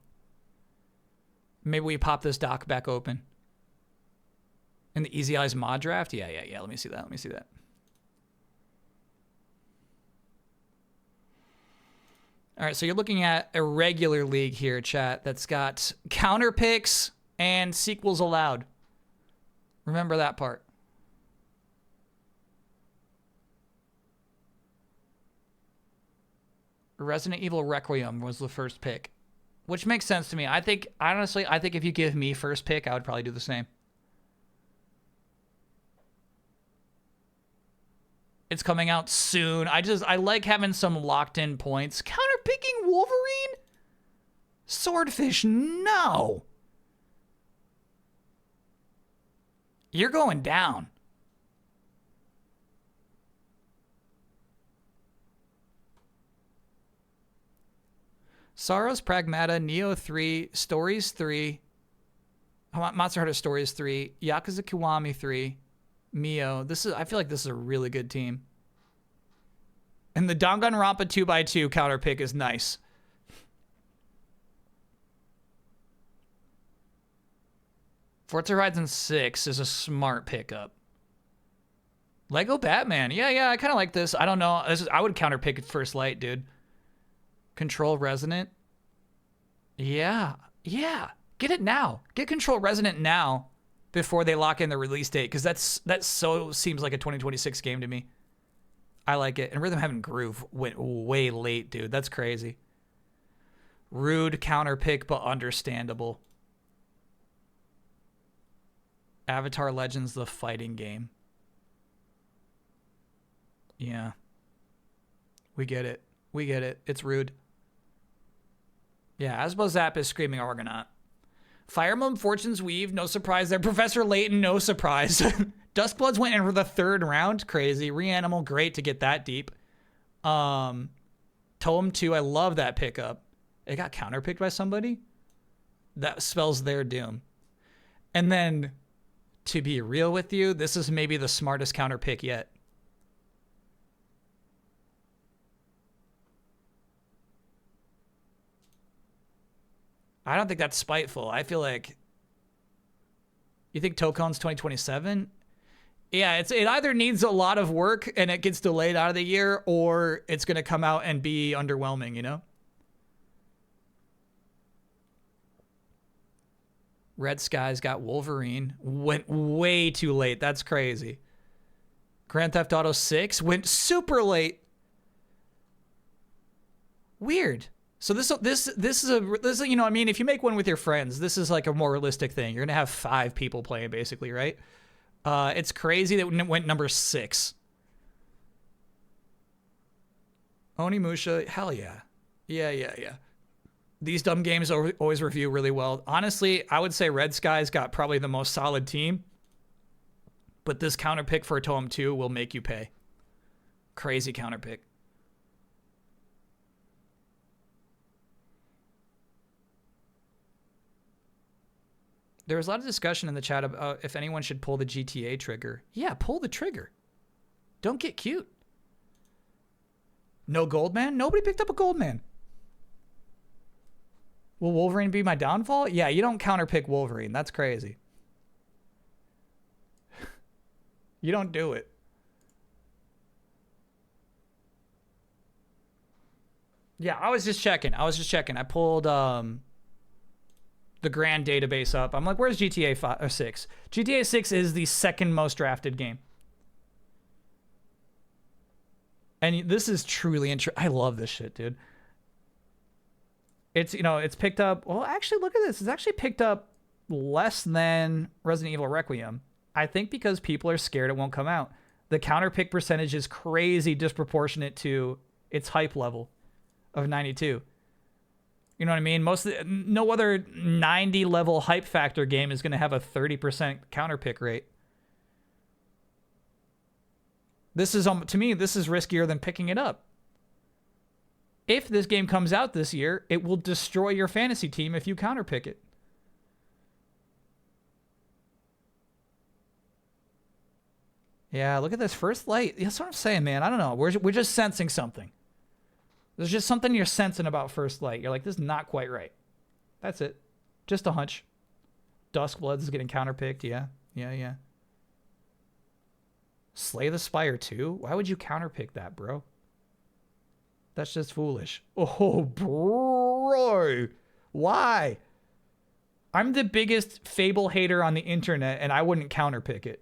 Maybe we pop this doc back open. In the Easy Eyes mod draft? Yeah. Let me see that. All right, so you're looking at a regular league here, chat, that's got counter picks and sequels allowed. Remember that part. Resident Evil Requiem was the first pick, which makes sense to me. Honestly, I think if you give me first pick, I would probably do the same. It's coming out soon. I like having some locked in points. Counterpicking Wolverine? Swordfish, no. You're going down. Sorrows, Pragmata, Neo 3, Stories 3, Monster Hunter Stories 3, Yakuza Kiwami 3, Mio. I feel like this is a really good team. And the Danganronpa 2x2 counter pick is nice. Forza Horizon 6 is a smart pickup. Lego Batman. Yeah, I kind of like this. I don't know. I would counter pick at First Light, dude. Control Resonant. Yeah. Get it now. Get Control Resonant now before they lock in the release date, because that so seems like a 2026 game to me. I like it. And Rhythm Heaven Groove went way late, dude. That's crazy. Rude counter pick, but understandable. Avatar Legends, the fighting game. Yeah. We get it. It's rude. Yeah, Asbo Zap is screaming Argonaut. Fire Emblem Fortune's Weave, no surprise there. Professor Layton, no surprise. Duskbloods went in for the 3rd round. Crazy. Reanimal, great to get that deep. Tome 2, I love that pickup. It got counterpicked by somebody. That spells their doom. And then, to be real with you, this is maybe the smartest counter pick yet. I don't think that's spiteful. I feel like... You think Tokon's 2027? Yeah, it either needs a lot of work and it gets delayed out of the year, or it's going to come out and be underwhelming, you know? Red Sky's got Wolverine. Went way too late. That's crazy. Grand Theft Auto 6 went super late. Weird. So this is you know what I mean, if you make one with your friends, this is like a more realistic thing. You're gonna have 5 people playing basically, right? It's crazy that it went number 6. Onimusha, hell yeah. Yeah. These dumb games always review really well. Honestly, I would say Red Sky's got probably the most solid team, but this counter pick for Toem 2 will make you pay. Crazy counter pick. There was a lot of discussion in the chat about if anyone should pull the GTA trigger. Yeah, pull the trigger. Don't get cute. No Goldman? Nobody picked up a Goldman. Will Wolverine be my downfall? Yeah, you don't counterpick Wolverine. That's crazy. You don't do it. Yeah, I was just checking. I pulled the grand database up. I'm like, where's GTA 5 or 6? GTA 6 is the second most drafted game. And this is truly interesting. I love this shit, dude. It's, you know, it's picked up. Well, actually, look at this. It's actually picked up less than Resident Evil Requiem. I think because people are scared it won't come out. The counterpick percentage is crazy disproportionate to its hype level of 92. You know what I mean? No other 90 level hype factor game is going to have a 30% counterpick rate. This is, to me, this is riskier than picking it up. If this game comes out this year, it will destroy your fantasy team if you counterpick it. Yeah, look at this first light. That's what I'm saying, man. I don't know. We're just sensing something. There's just something you're sensing about first light. You're like, this is not quite right. That's it. Just a hunch. Duskbloods is getting counterpicked. Yeah. Slay the Spire 2? Why would you counterpick that, bro? That's just foolish. Oh, bro. Why? I'm the biggest Fable hater on the internet, and I wouldn't counterpick it.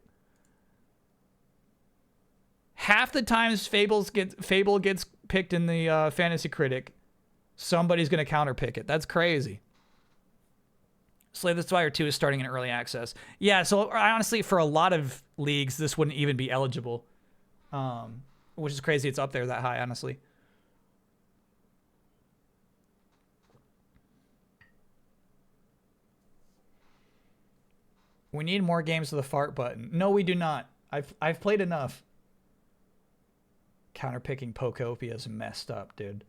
Half the times Fable gets picked in the Fantasy Critic, somebody's going to counterpick it. That's crazy. Slay the Spire 2 is starting in early access. Yeah, so honestly, for a lot of leagues, this wouldn't even be eligible. Which is crazy. It's up there that high, honestly. We need more games with a fart button. No, we do not. I've played enough. Counterpicking Pokopia is messed up, dude.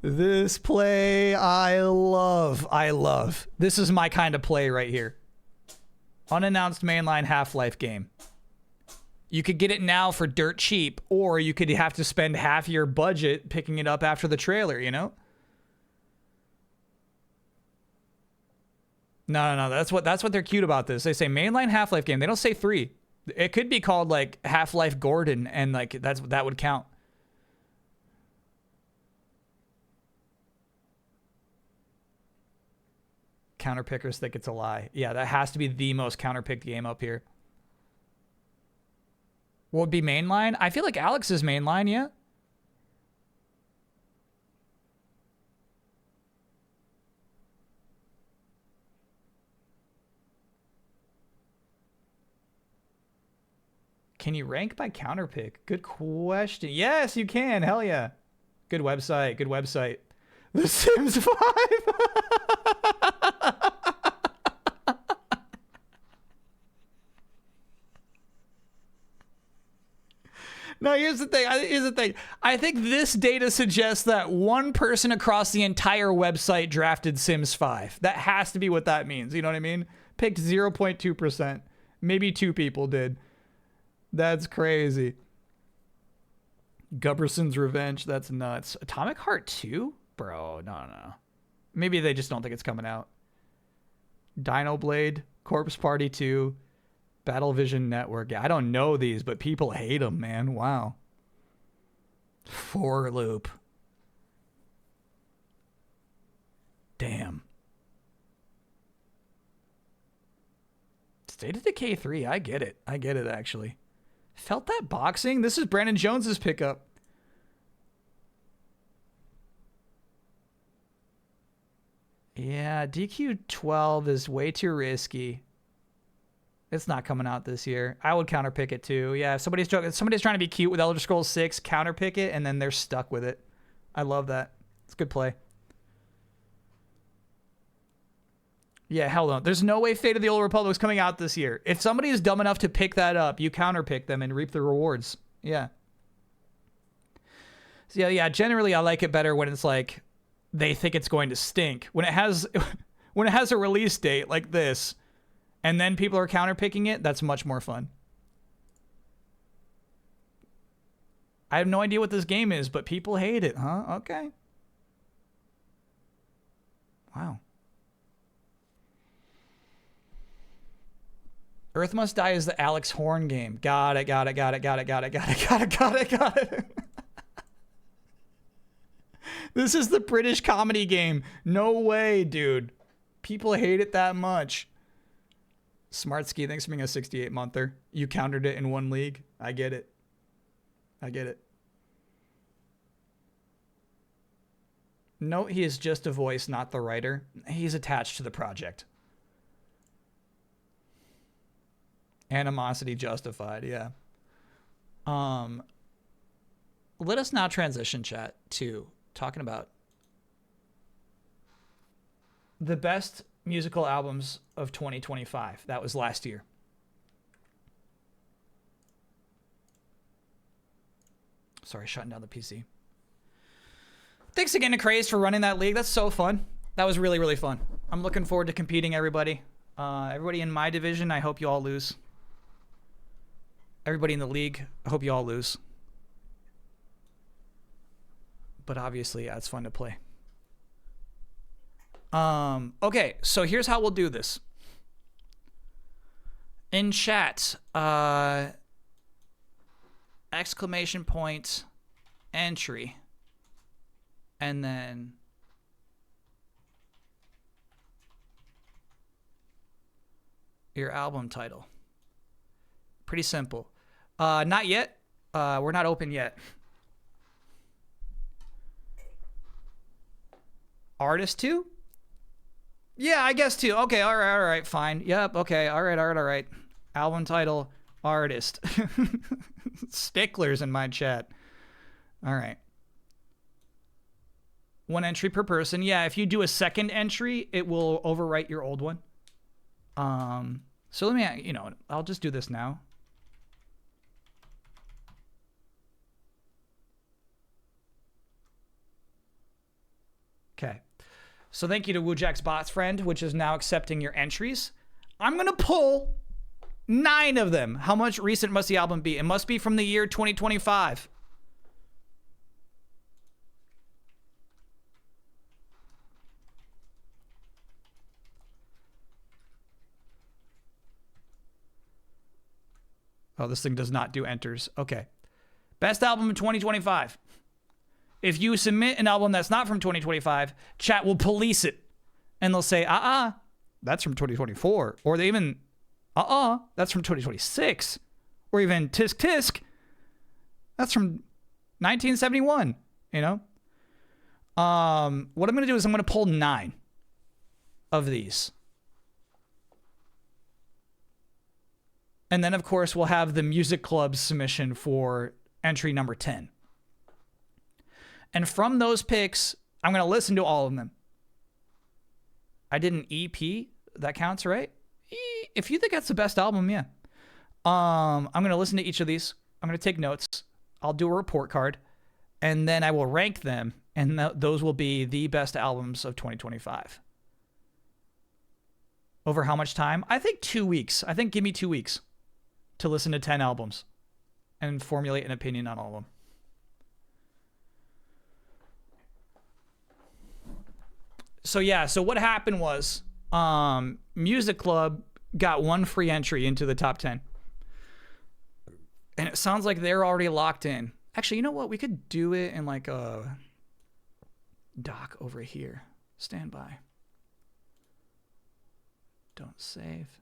This play I love. This is my kind of play right here. Unannounced mainline Half-Life game. You could get it now for dirt cheap, or you could have to spend half your budget picking it up after the trailer, you know? No. That's what they're cute about this. They say mainline Half-Life game. They don't say 3. It could be called like Half-Life Gordon, and like that would count. Counterpickers think it's a lie. Yeah, that has to be the most counterpicked game up here. What would be mainline? I feel like Alex is mainline, yeah. Can you rank by counterpick? Good question. Yes, you can. Hell yeah. Good website. Good website. The Sims 5. No, here's the thing. I think this data suggests that one person across the entire website drafted Sims 5. That has to be what that means. You know what I mean? Picked 0.2%. Maybe 2 people did. That's crazy. Gubberson's Revenge. That's nuts. Atomic Heart 2? Bro, no. Maybe they just don't think it's coming out. Dino Blade. Corpse Party 2. Battle Vision Network. Yeah, I don't know these, but people hate them, man. Wow. For Loop. Damn. State of Decay 3. I get it, actually. Felt that boxing? This is Brandon Jones's pickup. Yeah, DQ12 is way too risky. It's not coming out this year. I would counterpick it too. Yeah, if somebody's trying to be cute with Elder Scrolls 6, counterpick it, and then they're stuck with it. I love that. It's a good play. Yeah, hell no. There's no way Fate of the Old Republic's coming out this year. If somebody is dumb enough to pick that up, you counterpick them and reap the rewards. Yeah. So yeah, generally I like it better when it's like they think it's going to stink. When it has a release date like this, and then people are counterpicking it, that's much more fun. I have no idea what this game is, but people hate it, huh? Okay. Wow. Earth Must Die is the Alex Horn game. Got it. This is the British comedy game. No way, dude. People hate it that much. Smart Ski, thanks for being a 68-monther. You countered it in one league. I get it. Note he is just a voice, not the writer. He's attached to the project. Animosity justified, yeah. Let us now transition, chat, to talking about the best musical albums of 2025. That was last year. Sorry, shutting down the PC. Thanks again to Craze for running that league. That's so fun. That was really, really fun. I'm looking forward to competing, everybody. Everybody in my division, I hope you all lose. Everybody in the league, I hope you all lose. But obviously, yeah, it's fun to play. Okay, so here's how we'll do this. In chat, exclamation point, entry, and then your album title. Pretty simple. Not yet. We're not open yet. Artist too? Yeah, I guess too. Okay, all right, fine. Yep, okay, all right. Album title, artist. Sticklers in my chat. All right. One entry per person. Yeah, if you do a second entry, it will overwrite your old one. So let me, I'll just do this now. Okay. So thank you to Woojack's Bots friend, which is now accepting your entries. I'm going to pull 9 of them. How much recent must the album be? It must be from the year 2025. Oh, this thing does not do enters. Okay. Best album in 2025. If you submit an album that's not from 2025, chat will police it. And they'll say, that's from 2024. Or they even, that's from 2026. Or even tisk tisk, that's from 1971, What I'm going to do is I'm going to pull 9 of these. And then, of course, we'll have the Music Club submission for entry number 10. And from those picks, I'm going to listen to all of them. I did an EP. That counts, right? If you think that's the best album, yeah. I'm going to listen to each of these. I'm going to take notes. I'll do a report card. And then I will rank them. And those will be the best albums of 2025. Over how much time? I think 2 weeks. Give me 2 weeks to listen to 10 albums and formulate an opinion on all of them. So yeah, so what happened was Music Club got 1 free entry into the top 10. And it sounds like they're already locked in. Actually, you know what? We could do it in like a doc over here. Stand by. Don't save.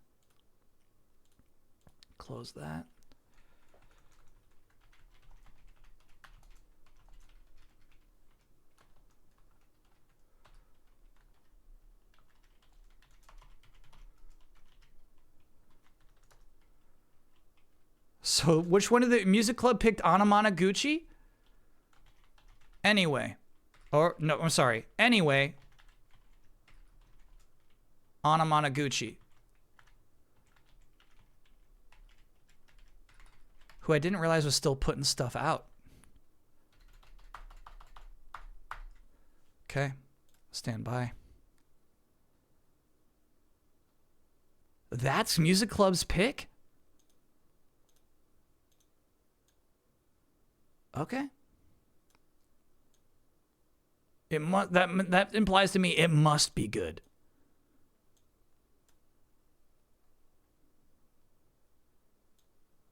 Close that. So which one of the Music Club picked Anamanaguchi? Anyway. Or, no, I'm sorry. Anyway. Anamanaguchi. Who I didn't realize was still putting stuff out. Okay. Stand by. That's Music Club's pick? Okay. It must that implies to me it must be good.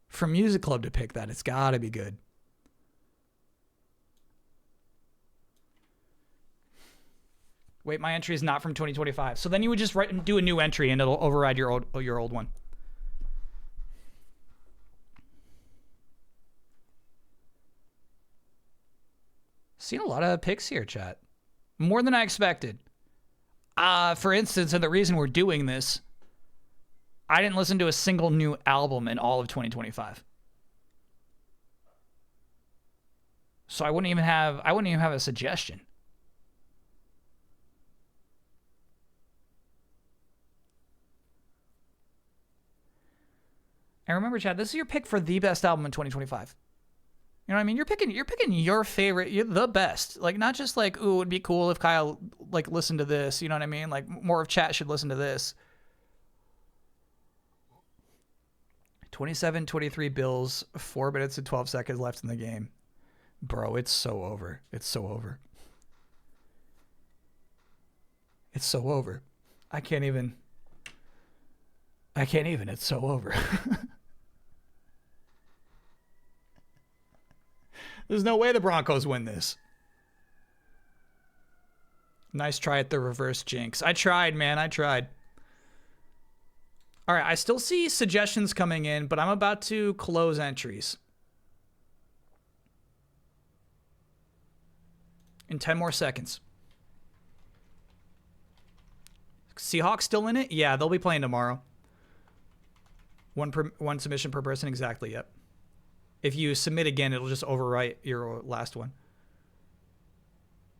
For Music Club to pick that, it's got to be good. Wait, my entry is not from 2025. So then you would just do a new entry and it'll override your old one. Seen a lot of picks here, chat. More than I expected. For instance, and the reason we're doing this, I didn't listen to a single new album in all of 2025. So I wouldn't even have a suggestion. And remember, Chad, this is your pick for the best album in 2025. You know what I mean? You're picking your favorite, the best. Like, not just like, ooh, it'd be cool if Kyle like listened to this. You know what I mean? Like, more of chat should listen to this. 27-23 Bills, 4 minutes and 12 seconds left in the game. Bro, it's so over. It's so over. It's so over. I can't even. It's so over. There's no way the Broncos win this. Nice try at the reverse jinx. I tried, man. I tried. All right, I still see suggestions coming in, but I'm about to close entries. In 10 more seconds. Seahawks still in it? Yeah, they'll be playing tomorrow. One submission per person, exactly, yep. If you submit again, it'll just overwrite your last one.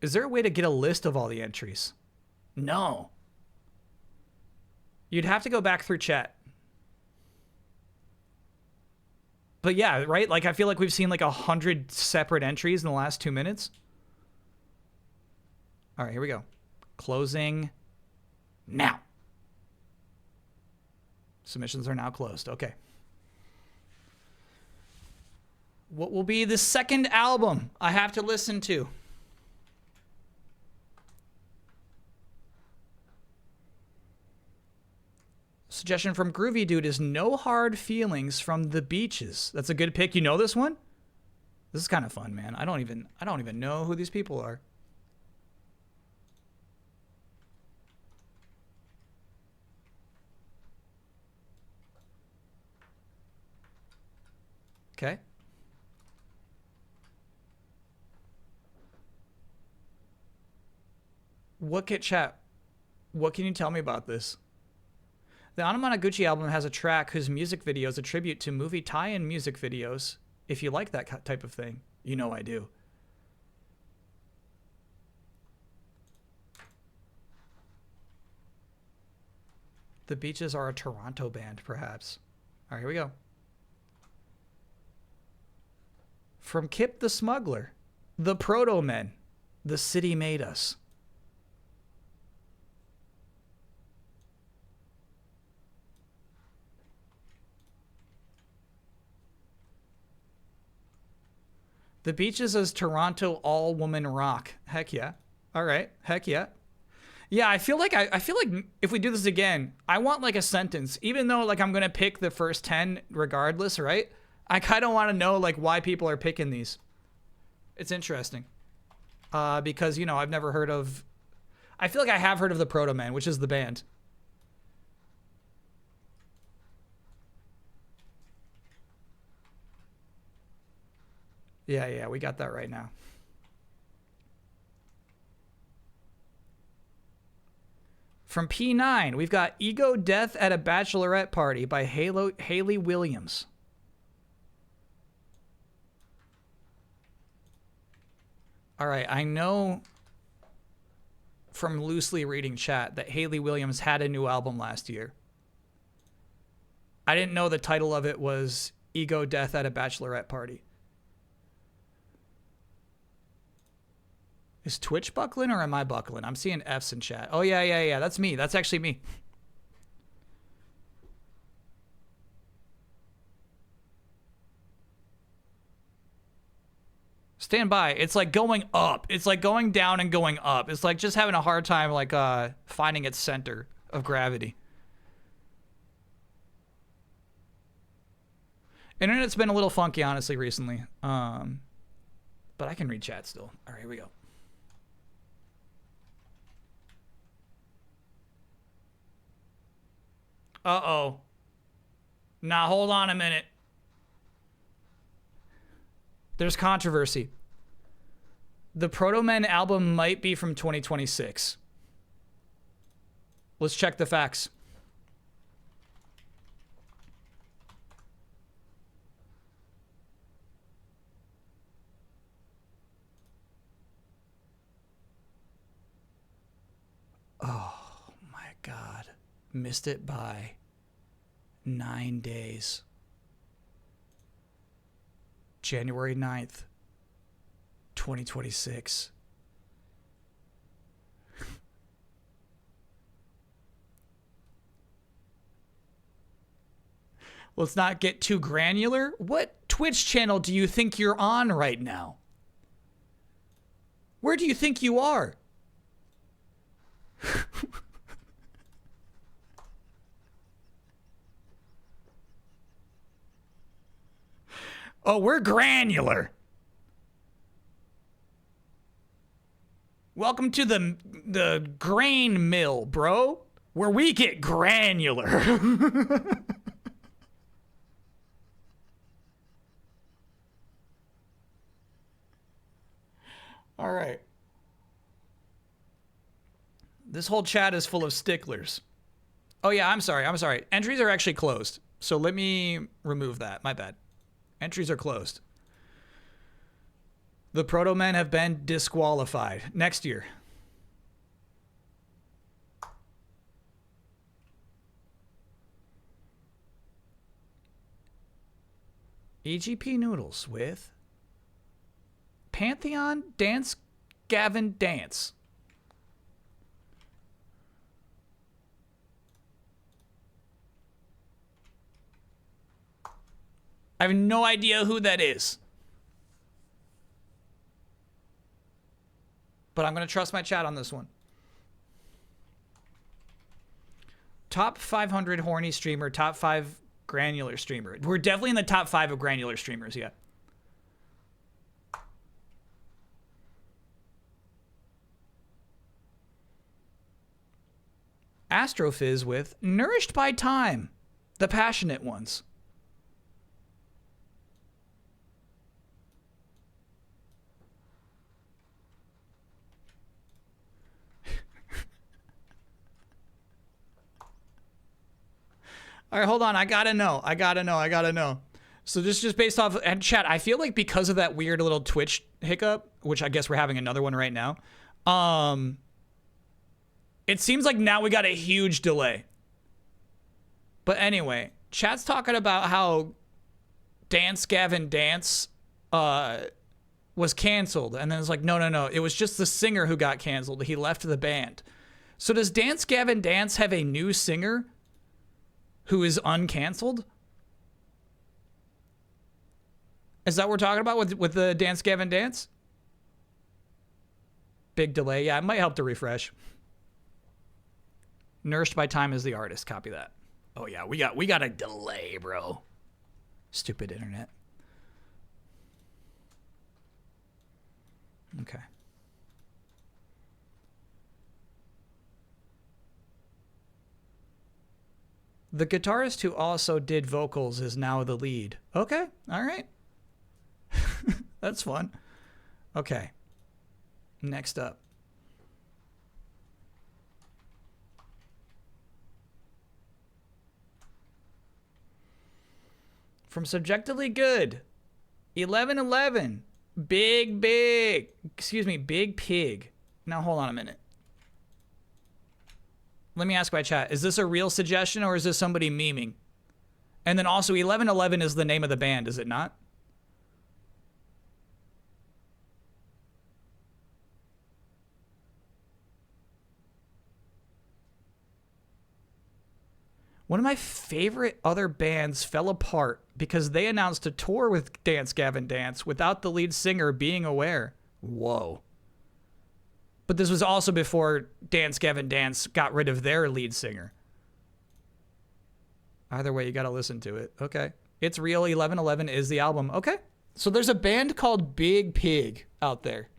Is there a way to get a list of all the entries? No. You'd have to go back through chat. But yeah, right? Like, I feel like we've seen like 100 separate entries in the last 2 minutes. All right, here we go. Closing now. Submissions are now closed. Okay. What will be the second album I have to listen to? Suggestion from Groovy Dude is No Hard Feelings from The Beaches. That's a good pick. You know this one? This is kind of fun, man. I don't even know who these people are. Okay. What can you tell me about this? The Anamanaguchi album has a track whose music video is a tribute to movie tie-in music videos. If you like that type of thing, you know I do. The Beaches are a Toronto band, perhaps. All right, here we go. From Kip the Smuggler, The Proto Men, The City Made Us. The Beaches is Toronto all-woman rock. Heck yeah. All right. Heck yeah. Yeah, I feel like if we do this again, I want like a sentence. Even though like I'm gonna pick the first 10 regardless, right? I kind of want to know like why people are picking these. It's interesting. Because you know I've never heard of. I feel like I have heard of the Proto Men, which is the band. Yeah, we got that right now. From P9, we've got Ego Death at a Bachelorette Party by Hayley Williams. All right, I know from loosely reading chat that Hayley Williams had a new album last year. I didn't know the title of it was Ego Death at a Bachelorette Party. Is Twitch buckling or am I buckling? I'm seeing F's in chat. Oh, yeah. That's me. That's actually me. Stand by. It's like going up. It's like going down and going up. It's like just having a hard time like finding its center of gravity. Internet's been a little funky, honestly, recently. But I can read chat still. All right, here we go. Uh-oh. Now, hold on a minute. There's controversy. The Proto Men album might be from 2026. Let's check the facts. Oh my God. Missed it by 9 days. January 9th, 2026. Let's not get too granular. What Twitch channel do you think you're on right now? Where do you think you are? Oh, we're granular. Welcome to the grain mill, bro, where we get granular. All right. This whole chat is full of sticklers. Oh yeah, I'm sorry. Entries are actually closed. So let me remove that. My bad. Entries are closed. The Proto Men have been disqualified. Next year. EGP Noodles with Pantheon Dance Gavin Dance. I have no idea who that is. But I'm going to trust my chat on this one. Top 500 horny streamer, top 5 granular streamer. We're definitely in the top 5 of granular streamers, yeah. Astrophiz with Nourished by Time, the passionate ones. All right, hold on. I gotta know. So this is just based off, and chat, I feel like because of that weird little Twitch hiccup, which I guess we're having another one right now, it seems like now we got a huge delay. But anyway, chat's talking about how Dance Gavin Dance was canceled. And then it's like, no. It was just the singer who got canceled. He left the band. So does Dance Gavin Dance have a new singer who is uncanceled? Is that what we're talking about with the Dance Gavin Dance? Big delay. Yeah, it might help to refresh. Nourished by Time is the artist. Copy that. Oh yeah, we got a delay, bro. Stupid internet. Okay. The guitarist who also did vocals is now the lead. Okay, all right. That's fun. Okay. Next up. From Subjectively Good, 1111. Big Pig. Now hold on a minute. Let me ask my chat. Is this a real suggestion or is this somebody memeing? And then also 1111 is the name of the band, is it not? One of my favorite other bands fell apart because they announced a tour with Dance Gavin Dance without the lead singer being aware. Whoa. But this was also before Dance Gavin Dance got rid of their lead singer. Either way, you got to listen to it. Okay. It's real. 1111 is the album. Okay. So there's a band called Big Pig out there.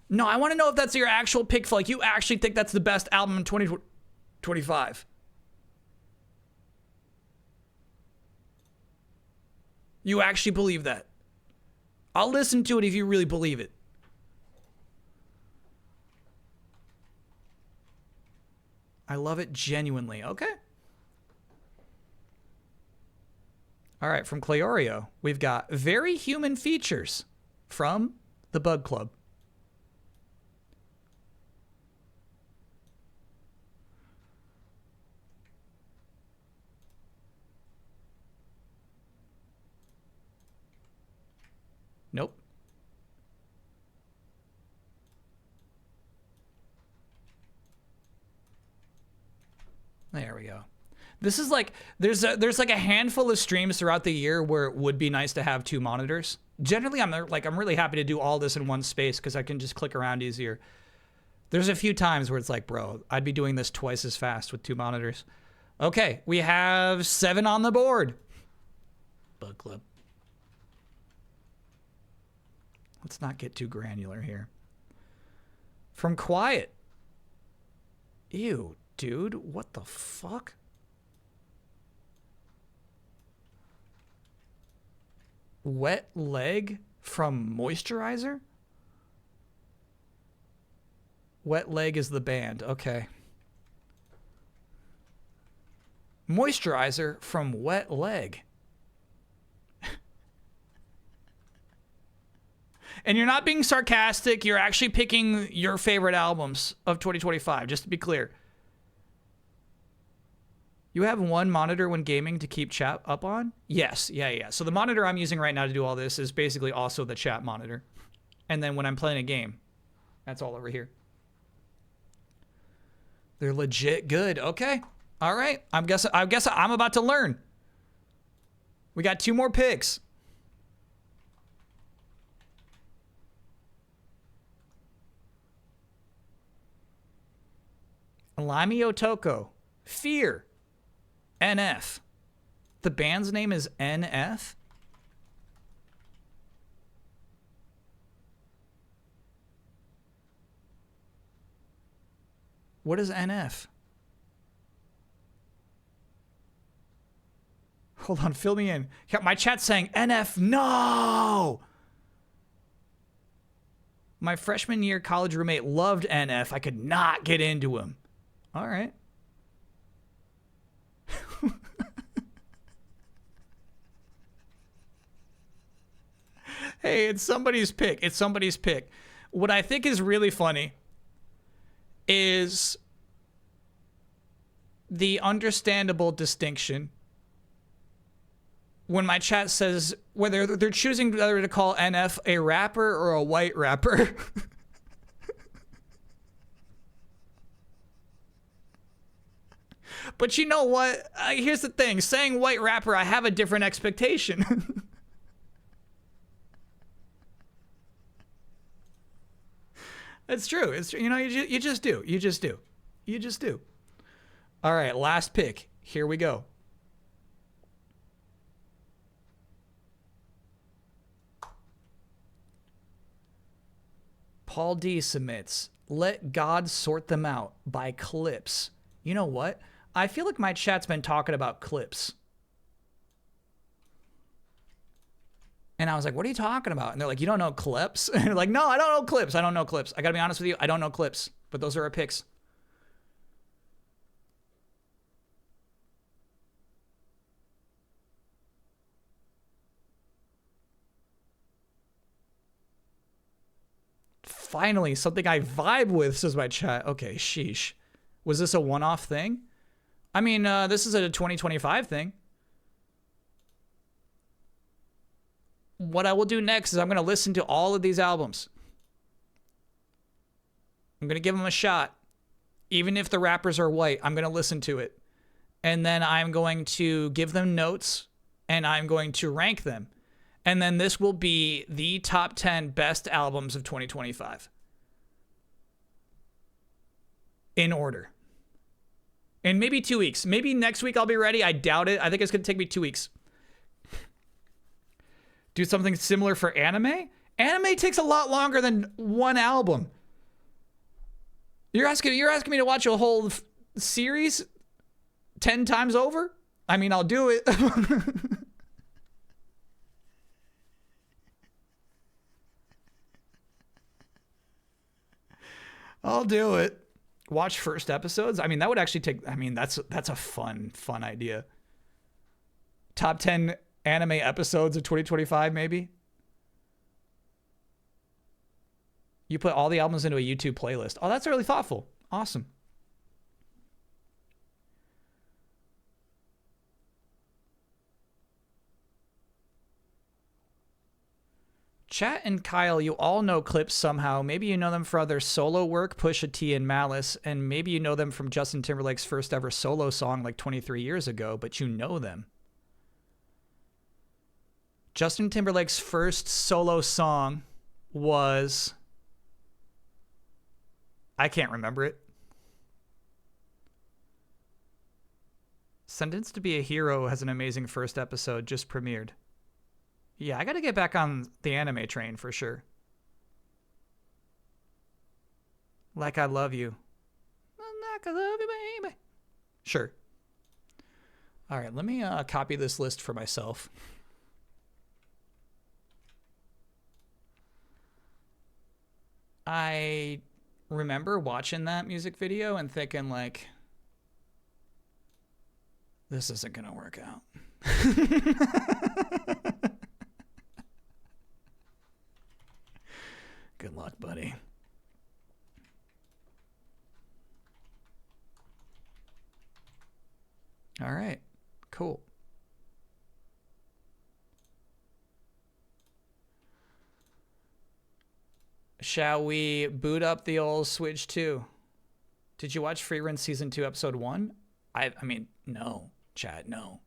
No, I want to know if that's your actual pick. Like, you actually think that's the best album in 2025. You actually believe that? I'll listen to it if you really believe it. I love it genuinely. Okay. All right, from Cleorio, we've got Very Human Features from the Bug Club. Nope. There we go. This is like, there's like a handful of streams throughout the year where it would be nice to have two monitors. Generally, I'm really happy to do all this in one space because I can just click around easier. There's a few times where it's like, bro, I'd be doing this twice as fast with two monitors. Okay, we have 7 on the board. Bug Club. Let's not get too granular here. From Quiet. Ew, dude, what the fuck? Wet Leg from Moisturizer? Wet Leg is the band, okay. Moisturizer from Wet Leg. And you're not being sarcastic. You're actually picking your favorite albums of 2025, just to be clear. You have one monitor when gaming to keep chat up on? Yes, yeah. So the monitor I'm using right now to do all this is basically also the chat monitor. And then when I'm playing a game, that's all over here. They're legit good. Okay. All right. I guess I'm about to learn. We got 2 more picks. Lami Otoko. Fear. NF. The band's name is NF? What is NF? Hold on, fill me in. Yeah, my chat's saying NF, no! My freshman year college roommate loved NF. I could not get into him. All right. Hey, it's somebody's pick. It's somebody's pick. What I think is really funny is the understandable distinction when my chat says whether they're choosing whether to call NF a rapper or a white rapper. But you know what? Here's the thing. Saying white rapper, I have a different expectation. It's true. It's true. You know, you just do. You just do. You just do. All right, last pick. Here we go. Paul D submits, Let God Sort Them Out by Clips. You know what? I feel like my chat's been talking about Clips. And I was like, what are you talking about? And they're like, you don't know Clips? And they're like, no, I don't know Clips. I don't know Clips. I got to be honest with you. I don't know Clips. But those are our picks. finally, something I vibe with, says my chat. Okay, sheesh. Was this a one-off thing? I mean, this is a 2025 thing. What I will do next is I'm going to listen to all of these albums. I'm going to give them a shot. Even if the rappers are white, I'm going to listen to it. And then I'm going to give them notes, and I'm going to rank them. And then this will be the top 10 best albums of 2025. In order. In maybe 2 weeks. Maybe next week I'll be ready. I doubt it. I think it's going to take me 2 weeks. Do something similar for anime? Anime takes a lot longer than one album. You're asking me to watch a whole series 10 times over? I mean, I'll do it. I'll do it. Watch first episodes? I mean, that would actually take... I mean, that's a fun idea. Top 10 anime episodes of 2025, maybe? You put all the albums into a YouTube playlist. Oh, that's really thoughtful. Awesome. Chat and Kyle, you all know Clips somehow. Maybe you know them for other solo work, Pusha T and Malice, and maybe you know them from Justin Timberlake's first ever solo song like 23 years ago, but you know them. Justin Timberlake's first solo song was... I can't remember it. Sentenced to be a Hero has an amazing first episode, just premiered. Yeah, I gotta get back on the anime train for sure. Like I Love You. Like I Love You, baby. Sure. All right, let me copy this list for myself. I remember watching that music video and thinking like, this isn't gonna work out. Good luck, buddy. All right, cool. Shall we boot up the old Switch 2? Did you watch Free Run Season 2, Episode 1? I mean, no, chat, no.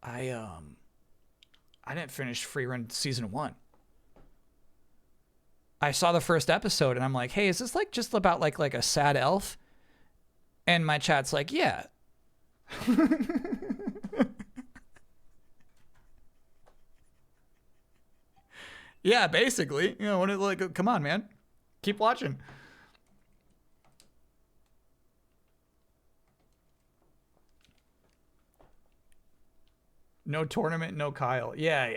I didn't finish Free Run Season 1. I saw the first episode and I'm like, hey, is this like just about like a sad elf? And my chat's like, yeah. Yeah, basically. You know, what like, come on, man. Keep watching. No tournament, no Kyle. Yeah.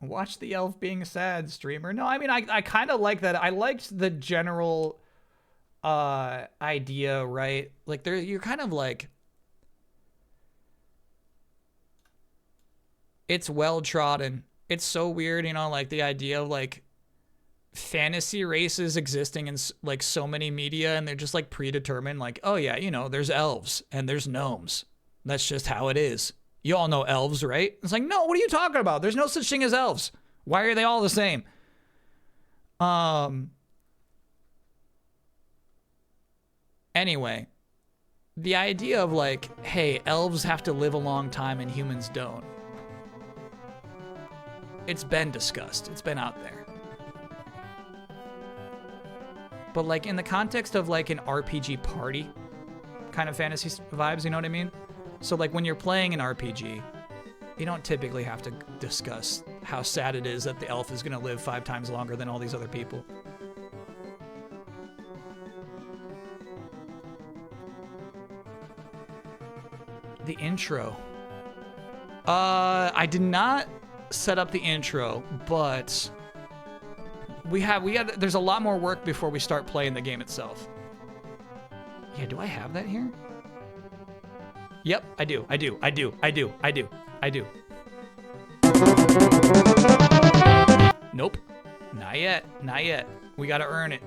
Watch the elf being sad, streamer. No, I mean, I kind of like that. I liked the general idea, right? Like, you're kind of like... It's well-trodden. It's so weird, you know, like the idea of like fantasy races existing in like so many media and they're just like predetermined. Like, oh yeah, you know, there's elves and there's gnomes. That's just how it is. You all know elves, right? It's like, no, what are you talking about? There's no such thing as elves. Why are they all the same? Anyway, the idea of like, hey, elves have to live a long time and humans don't. It's been discussed. It's been out there. But like in the context of like an RPG party kind of fantasy vibes, you know what I mean? So like when you're playing an RPG, you don't typically have to discuss how sad it is that the elf is going to live 5 times longer than all these other people. The intro. I did not set up the intro, but there's a lot more work before we start playing the game itself. Yeah, do I have that here? Yep, I do. Nope. Not yet. Not yet. We gotta earn it.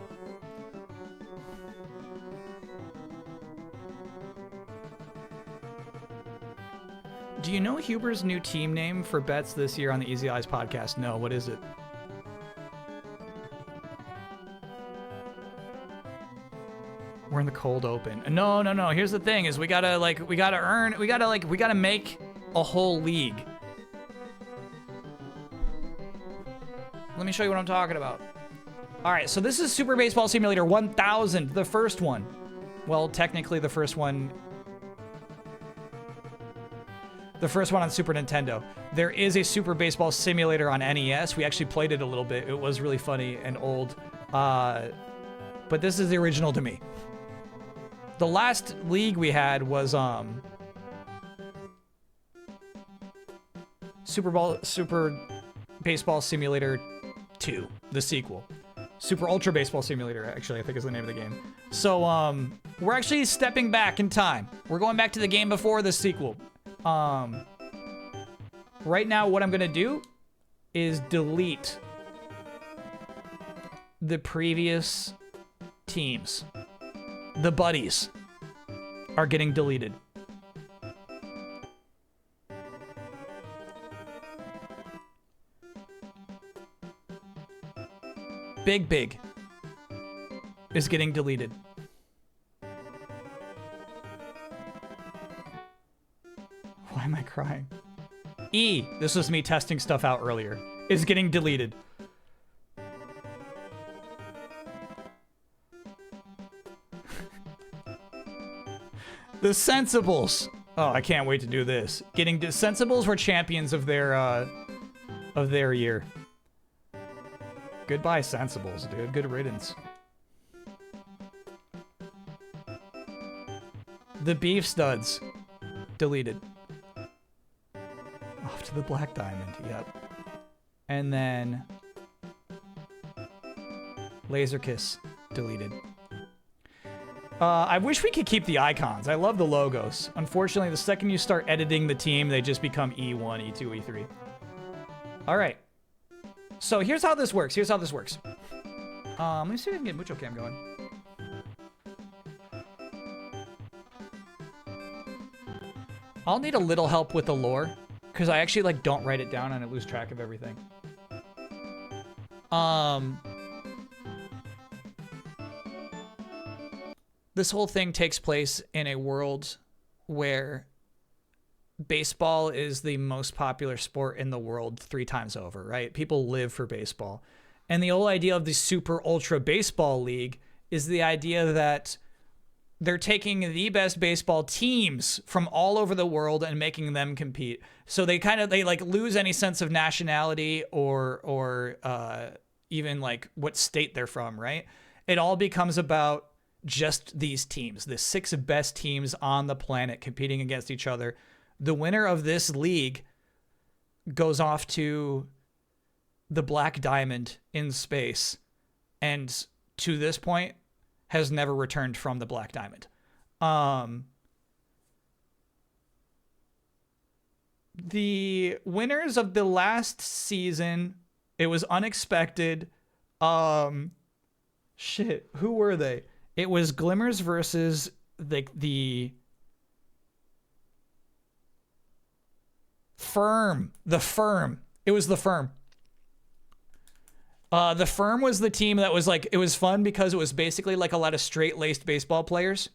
Do you know Huber's new team name for bets this year on the Easy Eyes podcast? No, what is it? We're in the cold open. No. Here's the thing: is we gotta make a whole league. Let me show you what I'm talking about. All right, so this is Super Baseball Simulator 1000, the first one. Well, technically the first one on Super Nintendo. There is a Super Baseball Simulator on NES. We actually played it a little bit. It was really funny and old. But this is the original to me. The last league we had was Super Baseball Simulator 2, the sequel. Super Ultra Baseball Simulator, actually, I think is the name of the game. So, we're actually stepping back in time. We're going back to the game before the sequel. Right now, what I'm gonna do is delete the previous teams. The buddies are getting deleted. Big is getting deleted. Why am I crying? E, this was me testing stuff out earlier, is getting deleted. The Sensibles. Oh, I can't wait to do this. Sensibles were champions of their year. Goodbye, Sensibles, dude. Good riddance. The Beef Studs. Deleted. Off to the Black Diamond. Yep. And then Laser Kiss. Deleted. I wish we could keep the icons. I love the logos. Unfortunately, the second you start editing the team, they just become E1, E2, E3. All right. So here's how this works. Let me see if I can get Mucho Cam going. I'll need a little help with the lore, because I actually don't write it down and I lose track of everything. This whole thing takes place in a world where baseball is the most popular sport in the world 3 times over, right? People live for baseball. And the whole idea of the Super Ultra Baseball League is the idea that they're taking the best baseball teams from all over the world and making them compete. So they lose any sense of nationality or even what state they're from, right? It all becomes about just these teams, the 6 best teams on the planet competing against each other. The winner of this league goes off to the Black Diamond in space, and to this point has never returned from the Black Diamond. The winners of the last season, it was unexpected. Shit, who were they? It was Glimmers versus the Firm. The Firm. It was the Firm. The Firm was the team that was it was fun because it was basically a lot of straight-laced baseball players.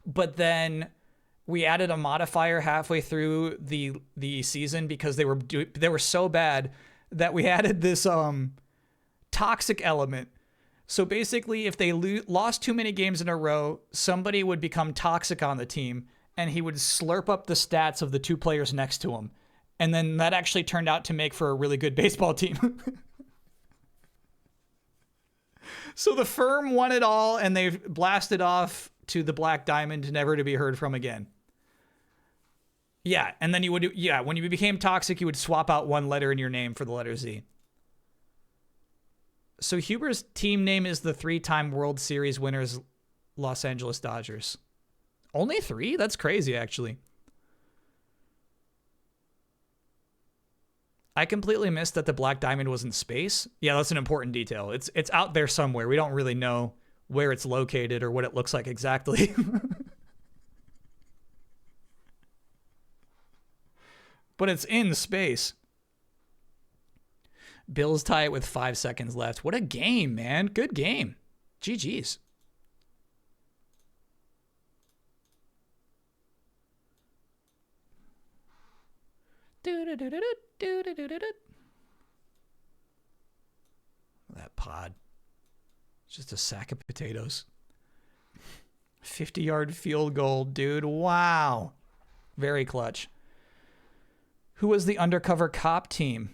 But then we added a modifier halfway through the season because they were so bad that we added this toxic element. So basically, if they lost too many games in a row, somebody would become toxic on the team, and he would slurp up the stats of the 2 players next to him. And then that actually turned out to make for a really good baseball team. So the Firm won it all, and they blasted off to the Black Diamond, never to be heard from again. Yeah, and then when you became toxic, you would swap out 1 letter in your name for the letter Z. So Huber's team name is the 3-time World Series winners, Los Angeles Dodgers. Only 3? That's crazy, actually. I completely missed that the Black Diamond was in space. Yeah, that's an important detail. It's out there somewhere. We don't really know where it's located or what it looks like exactly. But it's in space. Bills tie it with 5 seconds left. What a game, man. Good game. GG's. That pod. It's just a sack of potatoes. 50-yard field goal, dude. Wow. Very clutch. Who was the undercover cop team?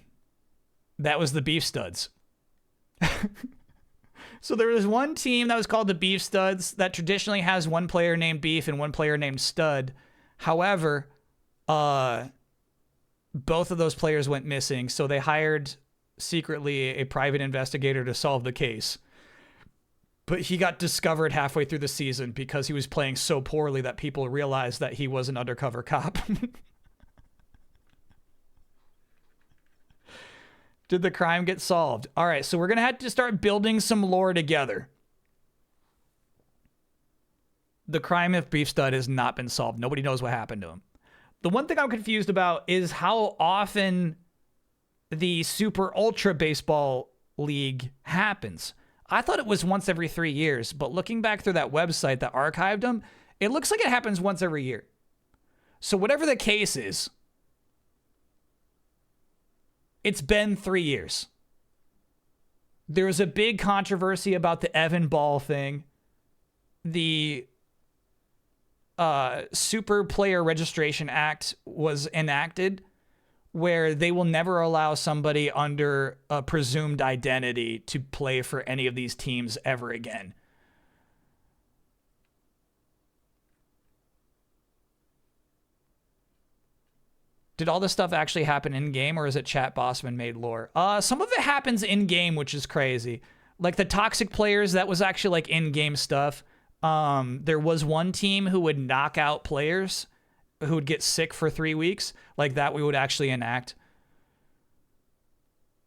That was the Beef Studs. So there was one team that was called the Beef Studs that traditionally has one player named Beef and one player named Stud. However, both of those players went missing, so they hired secretly a private investigator to solve the case. But he got discovered halfway through the season because he was playing so poorly that people realized that he was an undercover cop. Did the crime get solved? All right, so we're going to have to start building some lore together. The crime of Beef Stud has not been solved. Nobody knows what happened to him. The one thing I'm confused about is how often the Super Ultra Baseball League happens. I thought it was once every 3 years, but looking back through that website that archived them, it looks like it happens once every year. So whatever the case is, it's been 3 years. There was a big controversy about the Evan Ball thing. The Super Player Registration Act was enacted, where they will never allow somebody under a presumed identity to play for any of these teams ever again. Did all this stuff actually happen in-game, or is it Chat Bossman made lore? Some of it happens in-game, which is crazy. Like the toxic players, that was actually like in-game stuff. There was one team who would knock out players who would get sick for 3 weeks. Like that we would actually enact.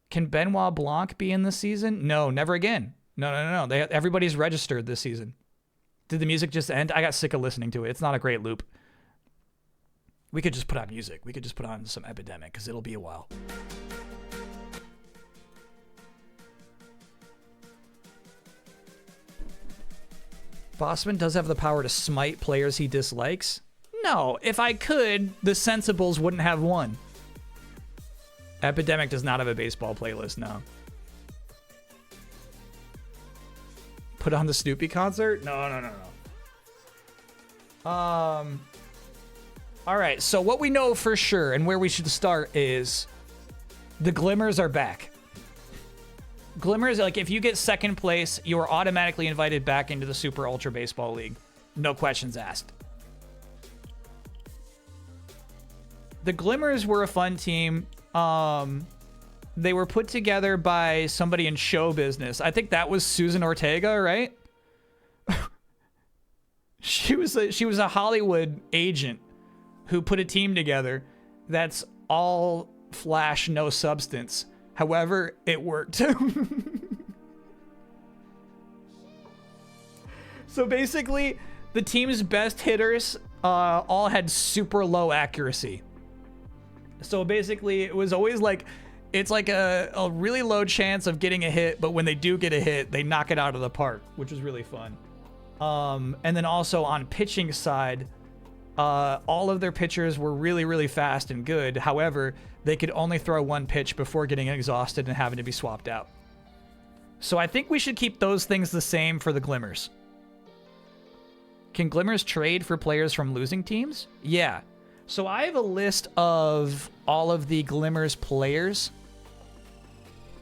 Can Benoit Blanc be in this season? No, never again. No. Everybody's registered this season. Did the music just end? I got sick of listening to it. It's not a great loop. We could just put on music. We could just put on some Epidemic, because it'll be a while. Bossman does have the power to smite players he dislikes? No, if I could, the Sensibles wouldn't have won. Epidemic does not have a baseball playlist, no. Put on the Snoopy concert? No. All right, so what we know for sure and where we should start is the Glimmers are back. Glimmers, like if you get second place, you are automatically invited back into the Super Ultra Baseball League. No questions asked. The Glimmers were a fun team. They were put together by somebody in show business. I think that was Susan Ortega, right? She was a Hollywood agent who put a team together that's all flash, no substance. However, it worked. So basically, the team's best hitters all had super low accuracy. So basically, it was always like, it's like a really low chance of getting a hit, but when they do get a hit, they knock it out of the park, which was really fun. And then also on pitching side, all of their pitchers were really, really fast and good. However, they could only throw one pitch before getting exhausted and having to be swapped out. So I think we should keep those things the same for the Glimmers. Can Glimmers trade for players from losing teams? Yeah. So I have a list of all of the Glimmers players,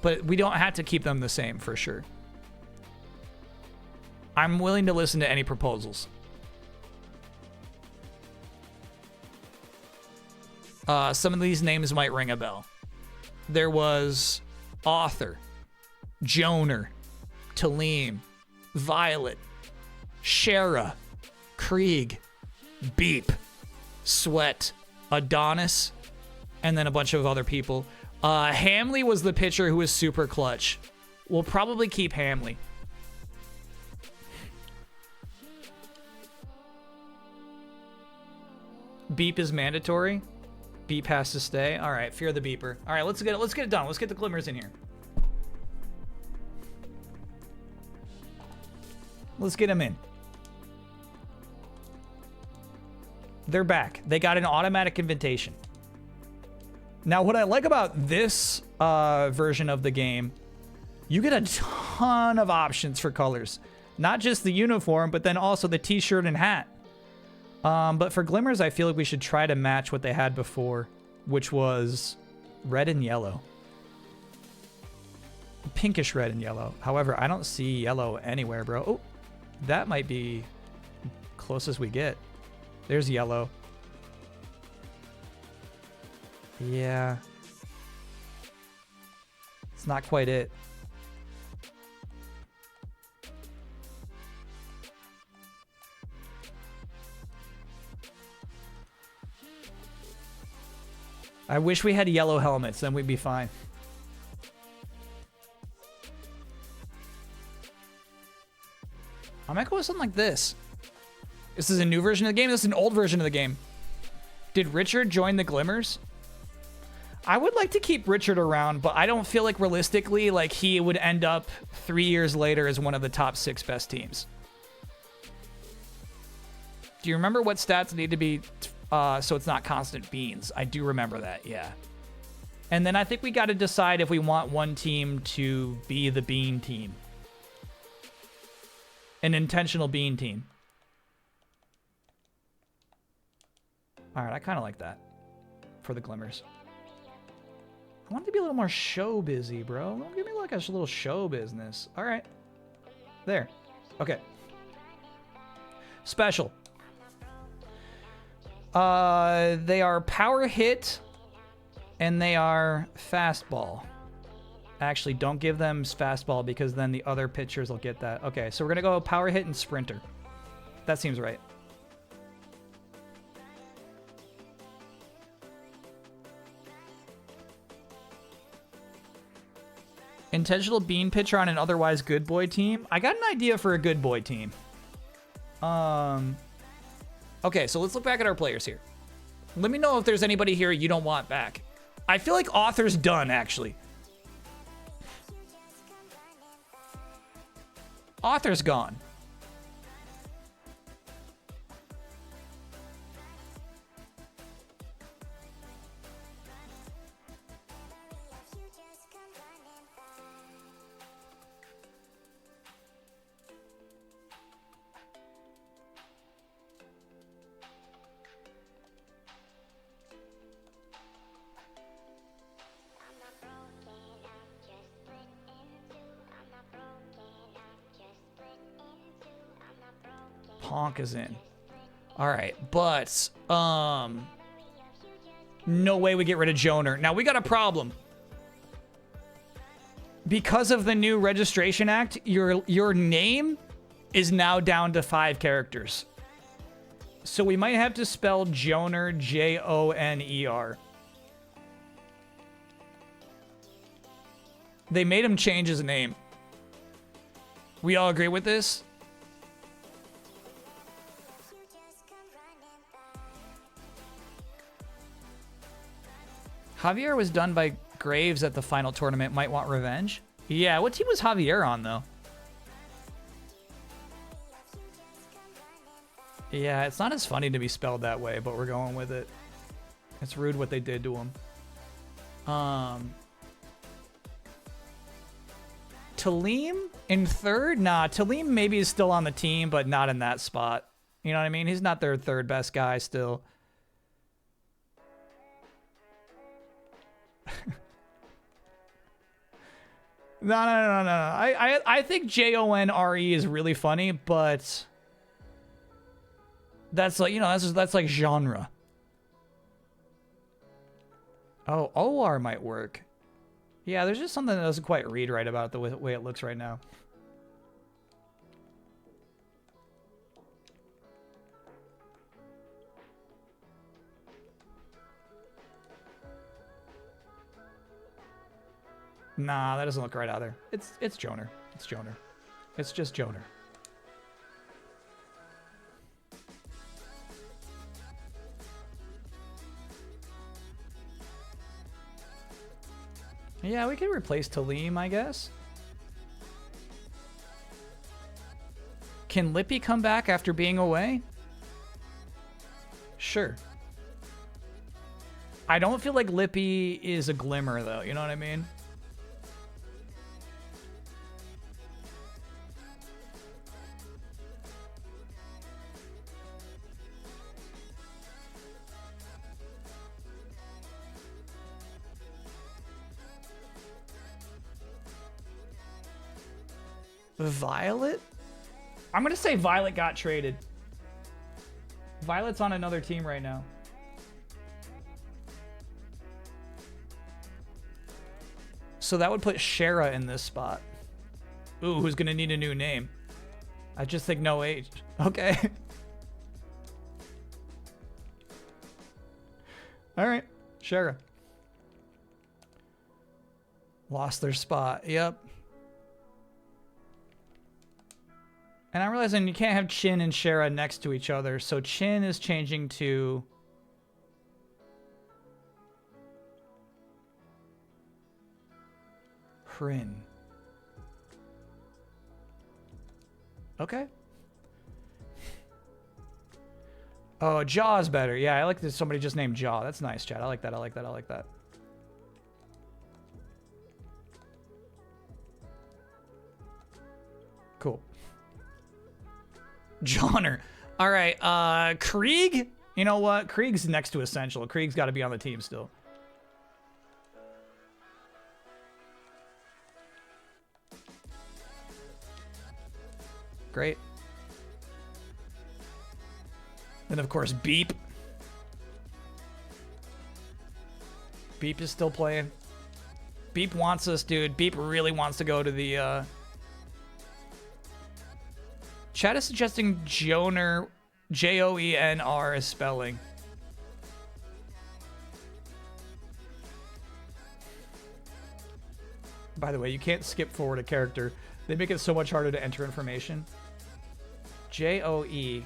but we don't have to keep them the same for sure. I'm willing to listen to any proposals. Some of these names might ring a bell. There was Author, Joner, Talim, Violet, Shara, Krieg, Beep, Sweat, Adonis, and then a bunch of other people. Hamley was the pitcher who was super clutch. We'll probably keep Hamley. Beep is mandatory. Beep has to stay. All right, fear the beeper. All right, let's get it done. Let's get the Glimmers in here. Let's get them in. They're back. They got an automatic invitation. Now, what I like about this version of the game, you get a ton of options for colors. Not just the uniform, but then also the t-shirt and hat. But for Glimmers, I feel like we should try to match what they had before, which was red and yellow. Pinkish red and yellow. However, I don't see yellow anywhere, bro. Oh, that might be closest we get. There's yellow. Yeah. It's not quite it. I wish we had yellow helmets, then we'd be fine. I might go with something like this. This is a new version of the game. This is an old version of the game. Did Richard join the Glimmers? I would like to keep Richard around, but I don't feel like realistically, like he would end up 3 years later as one of the top 6 best teams. Do you remember what stats need to be so it's not constant beans? I do remember that, yeah. And then I think we got to decide if we want one team to be the bean team. An intentional bean team. All right, I kind of like that for the Glimmers. I want it to be a little more show busy, bro. Don't give me like a little show business. All right. There. Okay. Special. They are power hit and they are fastball. Actually, don't give them fastball because then the other pitchers will get that. Okay, so we're going to go power hit and sprinter. That seems right. Intentional bean pitcher on an otherwise good boy team. I got an idea for a good boy team. Okay, so let's look back at our players here. Let me know if there's anybody here you don't want back. I feel like Author's done, actually. Author's gone. Honk is in. All right, but no way we get rid of Joner. Now we got a problem. Because of the new Registration Act, your name is now down to 5 characters. So we might have to spell Joner Joner. They made him change his name. We all agree with this? Javier was done by Graves at the final tournament. Might want revenge. Yeah, what team was Javier on, though? Yeah, it's not as funny to be spelled that way, but we're going with it. It's rude what they did to him. Talim in 3rd? Nah, Talim maybe is still on the team, but not in that spot. You know what I mean? He's not their 3rd best guy still. No. I think Jonre is really funny, but that's like, you know, that's like genre. Oh, OR might work. Yeah, there's just something that doesn't quite read right about the way it looks right now. Nah, that doesn't look right either. It's Joner. It's Joner. It's just Joner. Yeah, we could replace Talim, I guess. Can Lippy come back after being away? Sure. I don't feel like Lippy is a glimmer, though. You know what I mean? Violet? I'm going to say Violet got traded. Violet's on another team right now. So that would put Shara in this spot. Ooh, who's going to need a new name? I just think no age. Okay. All right. Shara. Lost their spot. Yep. And I'm realizing you can't have Chin and Shara next to each other. So Chin is changing to... Prin. Okay. Oh, Jaw's better. Yeah, I like that somebody just named Jaw. That's nice, Chad. I like that. I like that. I like that. Cool. Johnner. All right. Krieg? You know what? Krieg's next to Essential. Krieg's got to be on the team still. Great. And of course, Beep. Beep is still playing. Beep wants us, dude. Beep really wants to go to the... Chat is suggesting Joner, Joenr is spelling. By the way, you can't skip forward a character. They make it so much harder to enter information. Joenr.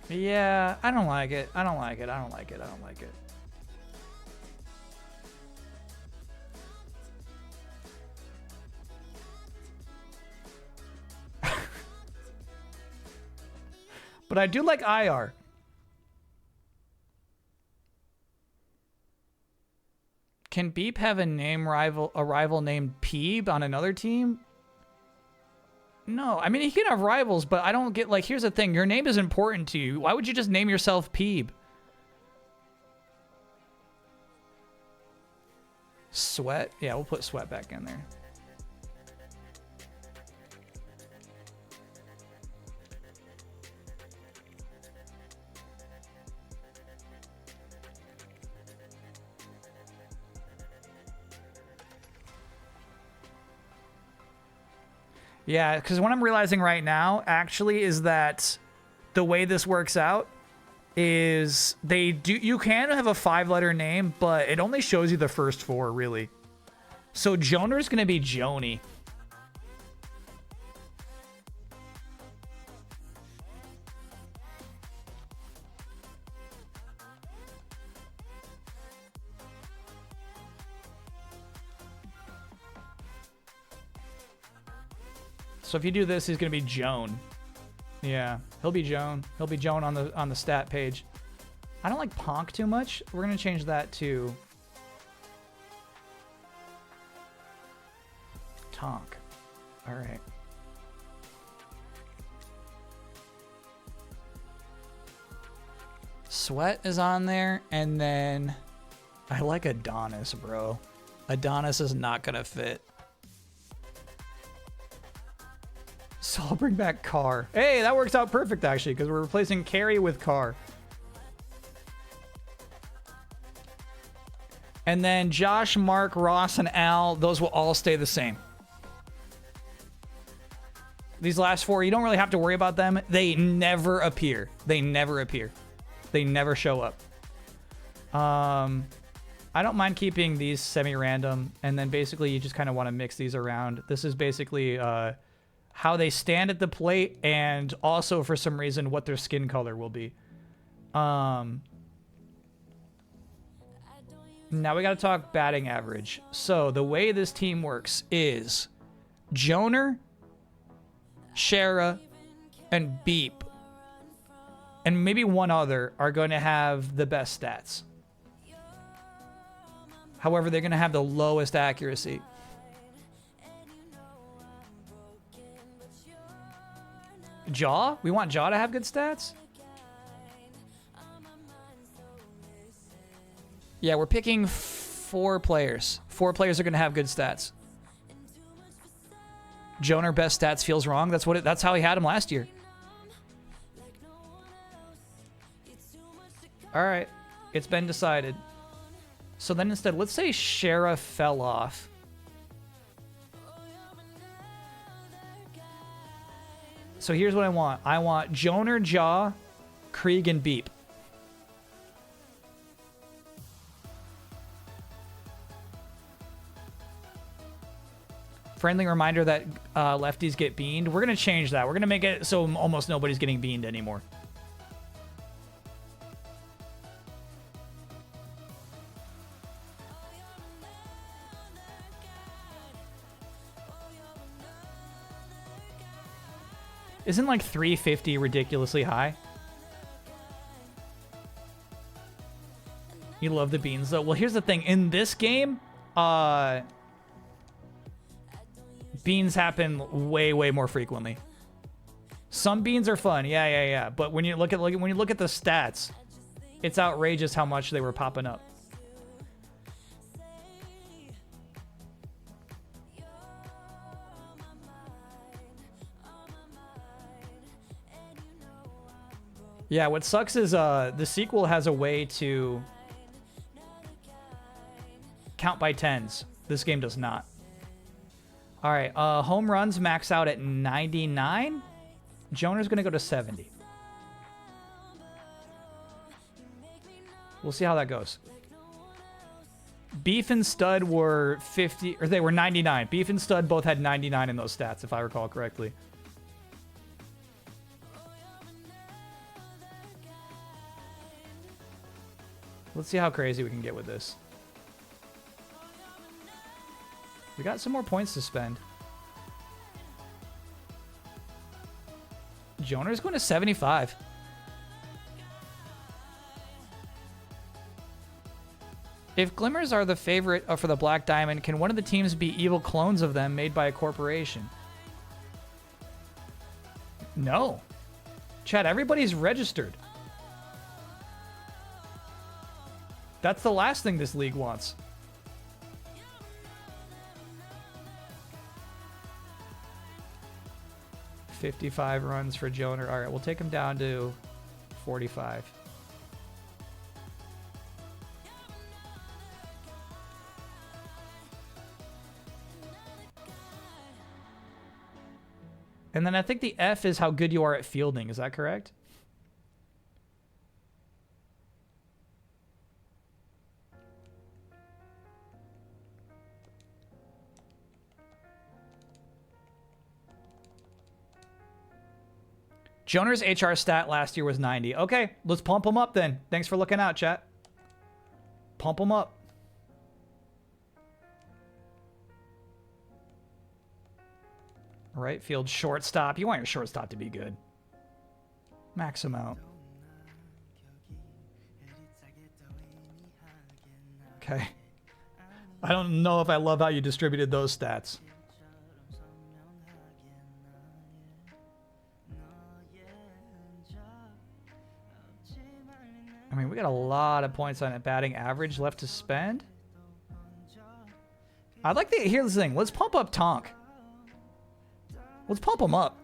Yeah, I don't like it. I don't like it. I don't like it. I don't like it. But I do like IR. Can Beep have a rival named Peeb on another team? No, I mean, he can have rivals, but I don't get, like, here's the thing. Your name is important to you. Why would you just name yourself Peeb? Sweat? Yeah, we'll put Sweat back in there. Yeah, because what I'm realizing right now, actually, is that the way this works out is you can have a 5-letter name, but it only shows you the first 4, really. So Joner's going to be Joni. So if you do this, he's gonna be Joan. Yeah, he'll be Joan. He'll be Joan on the stat page. I don't like Ponk too much. We're gonna change that to Tonk. All right. Sweat is on there, and then I like Adonis, bro. Adonis is not gonna fit. So I'll bring back Carr. Hey, that works out perfect, actually, because we're replacing Carrie with Carr. And then Josh, Mark, Ross, and Al, those will all stay the same. These last 4, you don't really have to worry about them. They never appear. They never appear. They never show up. I don't mind keeping these semi-random, and then basically you just kind of want to mix these around. This is basically how they stand at the plate, and also for some reason what their skin color will be. Now we got to talk batting average. So the way this team works is Joner, Shara, and Beep, and maybe one other are going to have the best stats. However, they're going to have the lowest accuracy. Jaw? We want Jaw to have good stats? Yeah, we're picking 4 players. 4 players are going to have good stats. Joner best stats feels wrong. That's how he had him last year. All right. It's been decided. So then instead, let's say Shara fell off. So here's what I want. I want Joner, Jaw, Krieg, and Beep. Friendly reminder that lefties get beaned. We're going to change that. We're going to make it so almost nobody's getting beaned anymore. Isn't like 350 ridiculously high? You love the beans though. Well, here's the thing. In this game, beans happen way more frequently. Some beans are fun. Yeah. But when you look at the stats, it's outrageous how much they were popping up. Yeah, what sucks is the sequel has a way to count by tens. This game does not. All right, home runs max out at 99. Joner's going to go to 70. We'll see how that goes. Beef and Stud were 50, or they were 99. Beef and Stud both had 99 in those stats, if I recall correctly. Let's see how crazy we can get with this. We got some more points to spend. Joner's going to 75. If Glimmers are the favorite for the Black Diamond, can one of the teams be evil clones of them made by a corporation? No. Chad, everybody's registered. That's the last thing this league wants. $55 runs for Joner. All right, we'll take him down to 45. And then I think the F is how good you are at fielding. Is that correct? Joner's HR stat last year was 90. Okay, let's pump him up then. Thanks for looking out, chat. Pump him up. Right field shortstop. You want your shortstop to be good. Max him out. Okay. I don't know if I love how you distributed those stats. I mean, we got a lot of points on a batting average left to spend. I'd like to hear this thing. Let's pump up Tonk. Let's pump him up.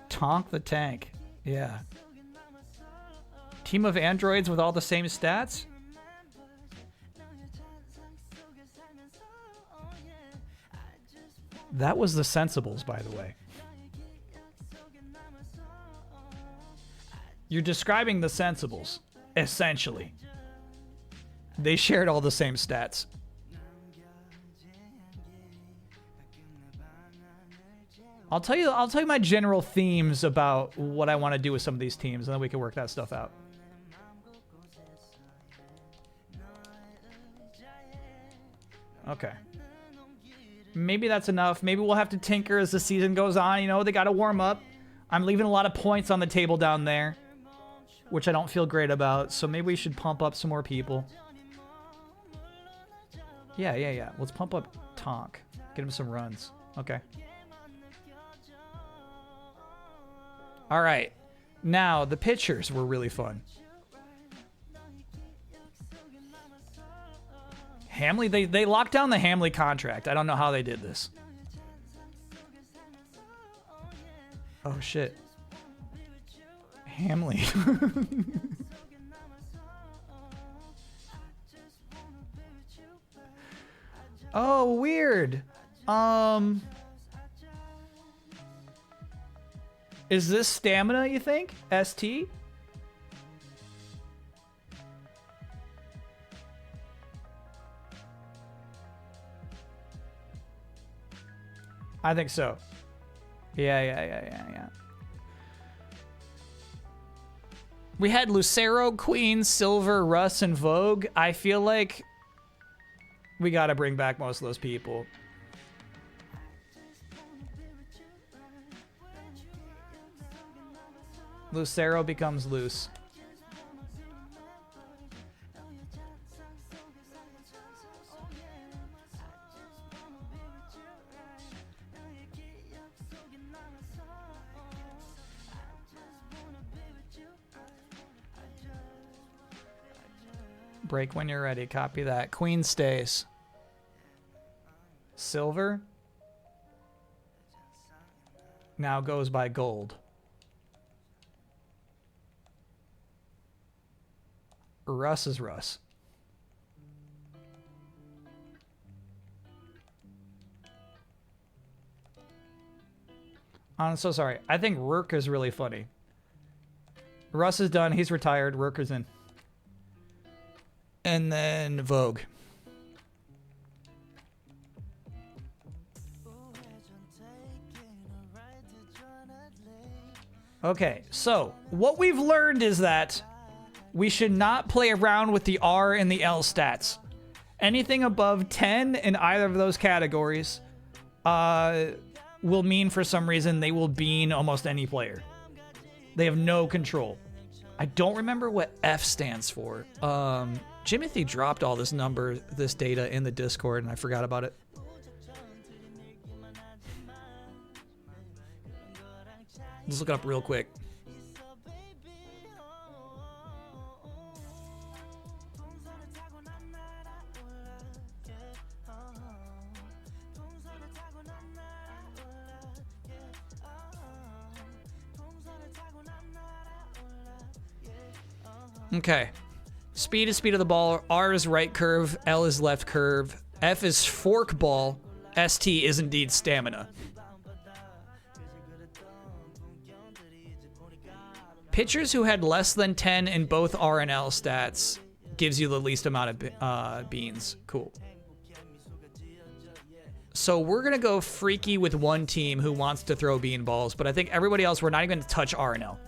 Tonk the Tank. Yeah. Team of androids with all the same stats? That was the Sensibles, by the way. You're describing the Sensibles, essentially. They shared all the same stats. I'll tell you my general themes about what I want to do with some of these teams, and then we can work that stuff out. Okay. Maybe that's enough. Maybe we'll have to tinker as the season goes on. You know, they got to warm up. I'm leaving a lot of points on the table down there, which I don't feel great about. So maybe we should pump up some more people. Yeah. Let's pump up Tonk. Get him some runs. Okay. All right. Now, the pitchers were really fun. Hamley, they locked down the Hamley contract. I don't know how they did this. Oh, shit. Hamley. Oh, weird. Is this stamina, you think? ST? I think so. Yeah. We had Lucero, Queen, Silver, Russ, and Vogue. I feel like we gotta bring back most of those people. Lucero becomes loose. Break when you're ready. Copy that. Queen stays. Silver now goes by gold. Russ is Russ. I'm so sorry. I think Rourke is really funny. Russ is done. He's retired. Rourke is in. And then Vogue. Okay, so what we've learned is that we should not play around with the R and the L stats. Anything above 10 in either of those categories will mean for some reason they will bean almost any player. They have no control. I don't remember what F stands for. Jimothy dropped all this data in the Discord, and I forgot about it. Let's look it up real quick. Okay. Speed is speed of the ball. R is right curve. L is left curve. F is fork ball. ST is indeed stamina. Pitchers who had less than 10 in both R and L stats gives you the least amount of beans. Cool. So we're going to go freaky with one team who wants to throw bean balls, but I think everybody else, we're not even going to touch R and L.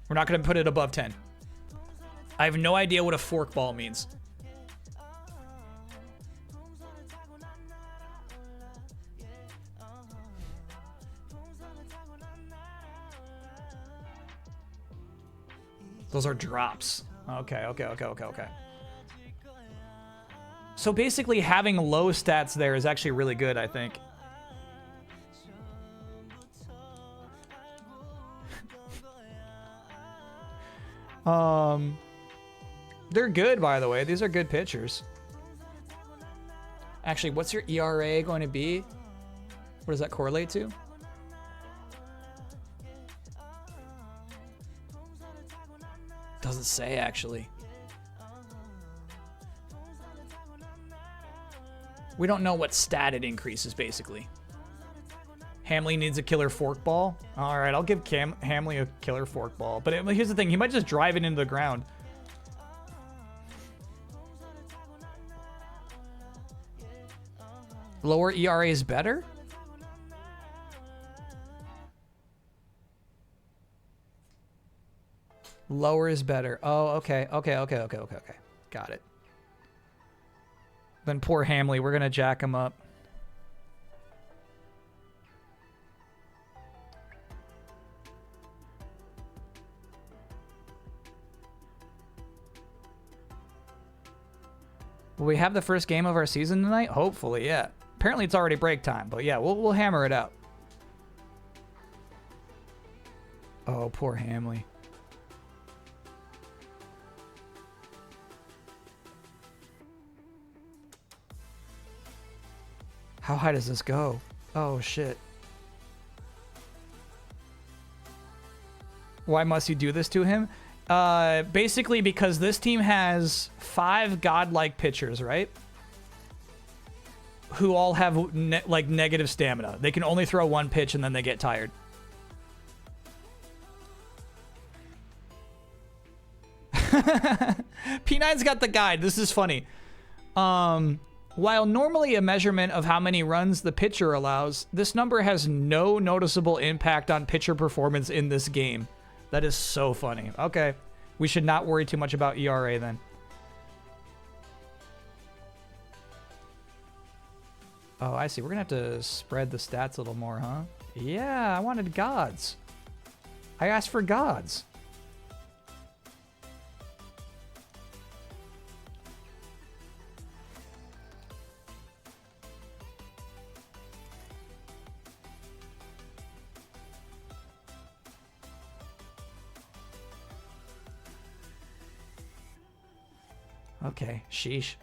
We're not going to put it above 10. I have no idea what a fork ball means. Those are drops. Okay. So basically having low stats there is actually really good, I think. They're good, by the way. These are good pitchers. Actually, what's your ERA going to be? What does that correlate to? Doesn't say, actually. We don't know what stat it increases, basically. Hamley needs a killer forkball. All right, I'll give Hamley a killer forkball. But here's the thing. He might just drive it into the ground. Lower ERA is better? Lower is better. Oh, okay. Okay. Got it. Then poor Hamley. We're going to jack him up. Will we have the first game of our season tonight? Hopefully, yeah. Apparently it's already break time, but yeah, we'll hammer it out. Oh, poor Hamley. How high does this go? Oh, shit. Why must you do this to him? Basically because this team has 5 godlike pitchers, right? Who all have negative stamina. They can only throw 1 pitch and then they get tired. P9's got the guide. This is funny. While normally a measurement of how many runs the pitcher allows, this number has no noticeable impact on pitcher performance in this game. That is so funny. Okay. We should not worry too much about ERA then. Oh, I see. We're going to have to spread the stats a little more, huh? Yeah, I wanted gods. I asked for gods. Okay, sheesh.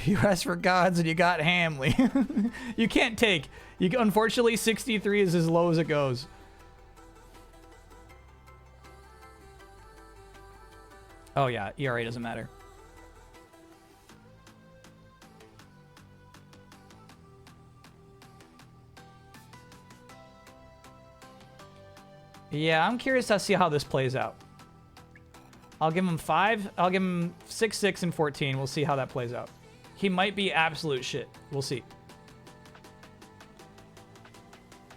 You asked for gods and you got Hamley. You can't take. Unfortunately, 63 is as low as it goes. Oh yeah, ERA doesn't matter. Yeah, I'm curious to see how this plays out. I'll give him 5. I'll give him 6, 6, and 14. We'll see how that plays out. He might be absolute shit. We'll see.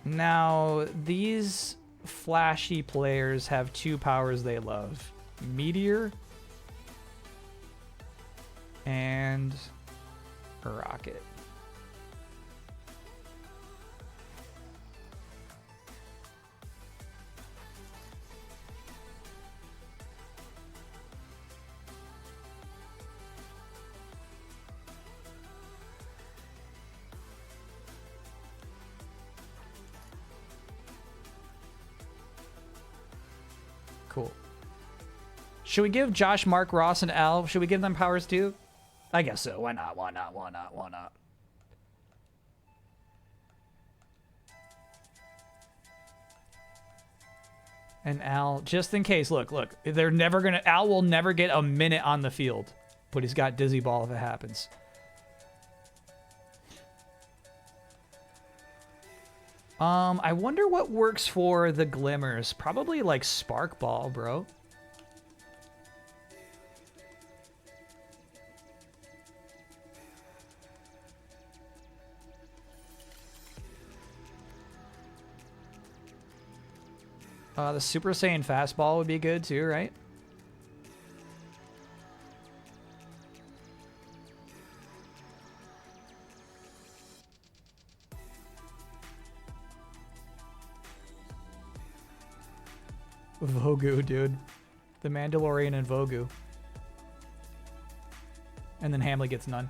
Now, these flashy players have 2 powers they love. Meteor and a rocket. Cool. Should we give Josh, Mark, Ross, and Al, should we give them powers too? I guess so. Why not? Why not? Why not? Why not? And Al, just in case, look, they're never gonna, Al will never get a minute on the field, but he's got Dizzy Ball if it happens. I wonder what works for the Glimmers. Probably like Spark Ball, bro. The Super Saiyan Fastball would be good too, right? Vogu, dude. The Mandalorian and Vogu. And then Hamley gets none.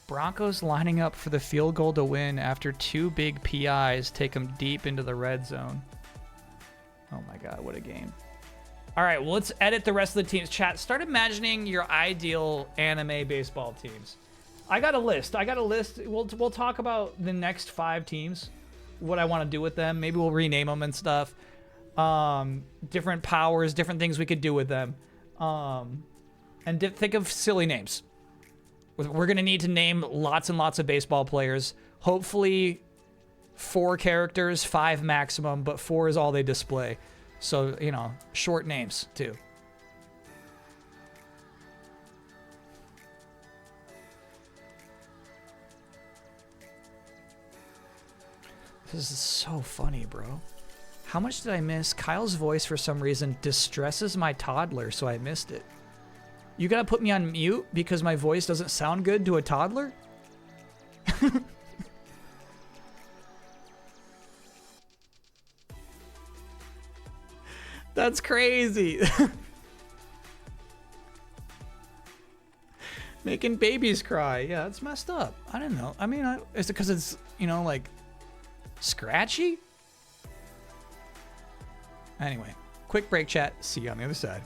Broncos lining up for the field goal to win after 2 big PIs take them deep into the red zone. Oh my god, what a game. All right, well, let's edit the rest of the teams. Chat, start imagining your ideal anime baseball teams. I got a list. We'll talk about the next 5 teams, what I want to do with them. Maybe we'll rename them and stuff. Different powers, different things we could do with them. And think of silly names. We're going to need to name lots and lots of baseball players. Hopefully 4 characters, 5 maximum, but 4 is all they display. So, you know, short names too. This is so funny, bro. How much did I miss? Kyle's voice, for some reason, distresses my toddler, so I missed it. You gotta put me on mute because my voice doesn't sound good to a toddler? That's crazy. Making babies cry. Yeah, it's messed up. I don't know. I mean, is it because it's, you know, like, scratchy? Anyway, quick break chat. See you on the other side.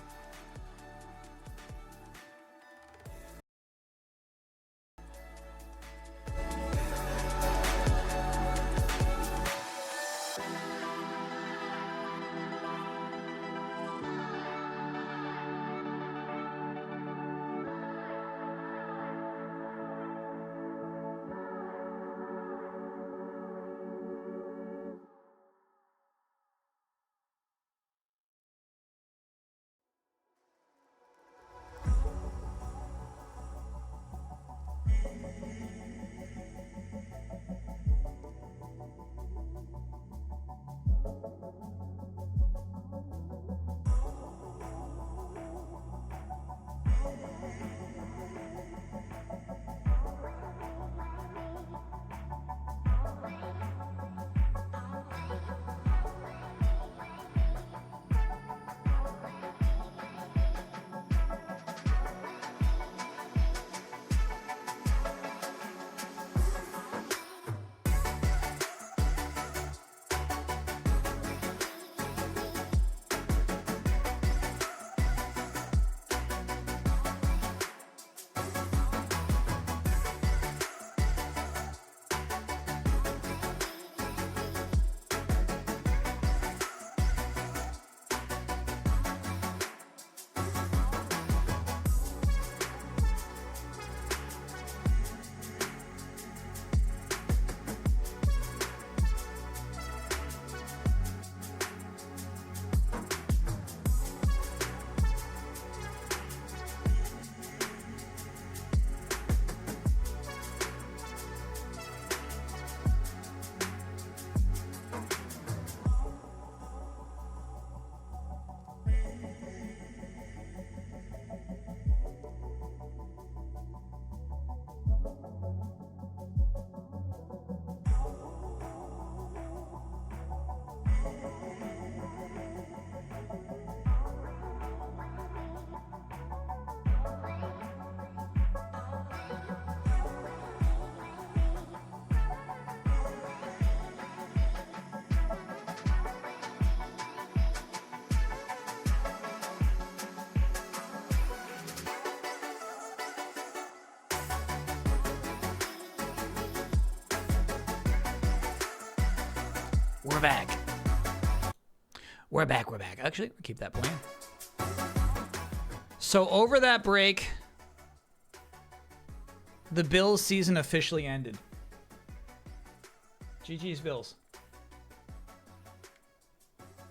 We're back. We're back. Actually, we'll keep that playing. So over that break, the Bills season officially ended. GG's Bills.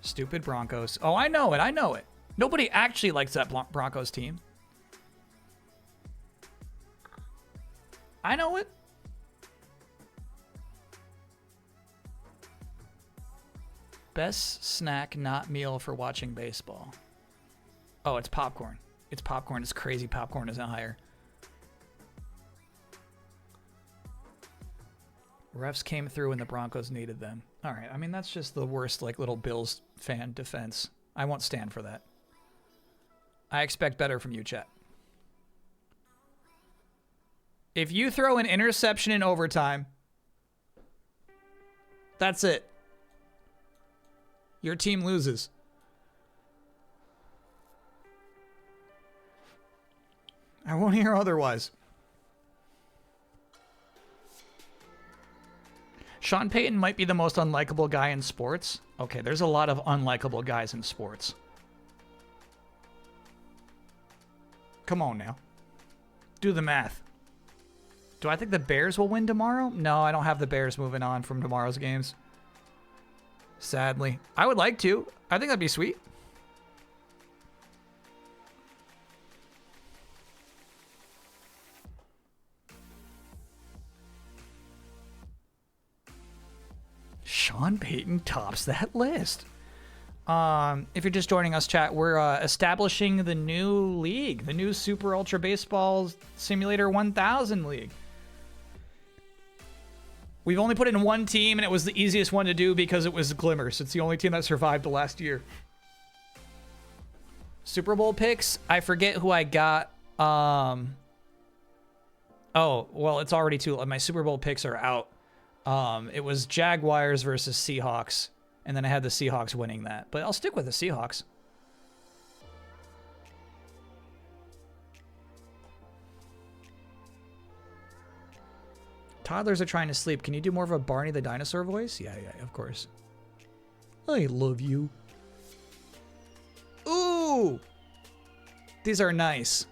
Stupid Broncos. Oh, I know it. Nobody actually likes that Broncos team. I know it. Best snack, not meal for watching baseball. Oh, it's popcorn. It's popcorn. It's crazy. Popcorn isn't higher. Refs came through when the Broncos needed them. All right. I mean, that's just the worst, like, little Bills fan defense. I won't stand for that. I expect better from you, chat. If you throw an interception in overtime, that's it. Your team loses. I won't hear otherwise. Sean Payton might be the most unlikable guy in sports. Okay, there's a lot of unlikable guys in sports. Come on now. Do the math. Do I think the Bears will win tomorrow? No, I don't have the Bears moving on from tomorrow's games. Sadly. I would like to. I think that'd be sweet. Sean Payton tops that list. If you're just joining us, chat, we're establishing the new league, the new Super Ultra Baseball Simulator 1000 League. We've only put in one team, and it was the easiest one to do because it was Glimmers. It's the only team that survived the last year. Super Bowl picks, I forget who I got. Oh, well, it's already too late. My Super Bowl picks are out. It was Jaguars versus Seahawks, and then I had the Seahawks winning that. But I'll stick with the Seahawks. Toddlers are trying to sleep. Can you do more of a Barney the Dinosaur voice? Yeah, of course. I love you. Ooh! These are nice.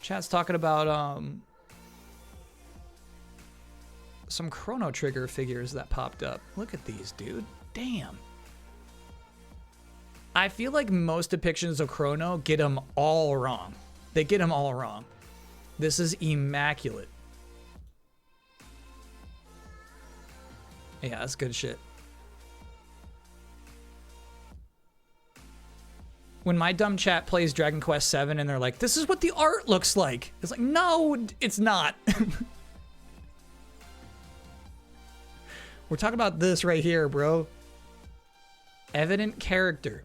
Chat's talking about some Chrono Trigger figures that popped up. Look at these, dude. Damn. I feel like most depictions of Chrono get them all wrong. They get them all wrong. This is immaculate. Yeah, that's good shit. When my dumb chat plays Dragon Quest VII and they're like, this is what the art looks like. It's like, no, it's not. We're talking about this right here, bro. Evident character.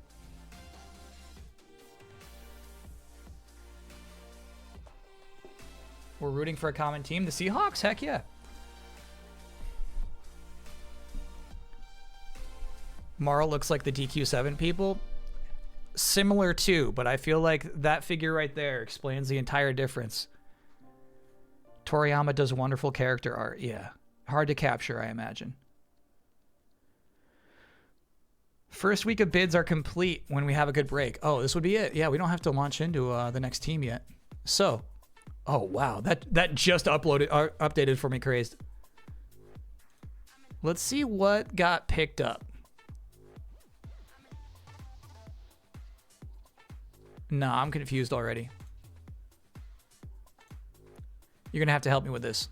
We're rooting for a common team. The Seahawks? Heck yeah. Mara looks like the DQ7 people. Similar too, but I feel like that figure right there explains the entire difference. Toriyama does wonderful character art. Yeah. Hard to capture, I imagine. First week of bids are complete when we have a good break. Oh, this would be it. Yeah, we don't have to launch into the next team yet. So, oh wow, that just updated for me, crazed. Let's see what got picked up. No, I'm confused already. You're gonna have to help me with this.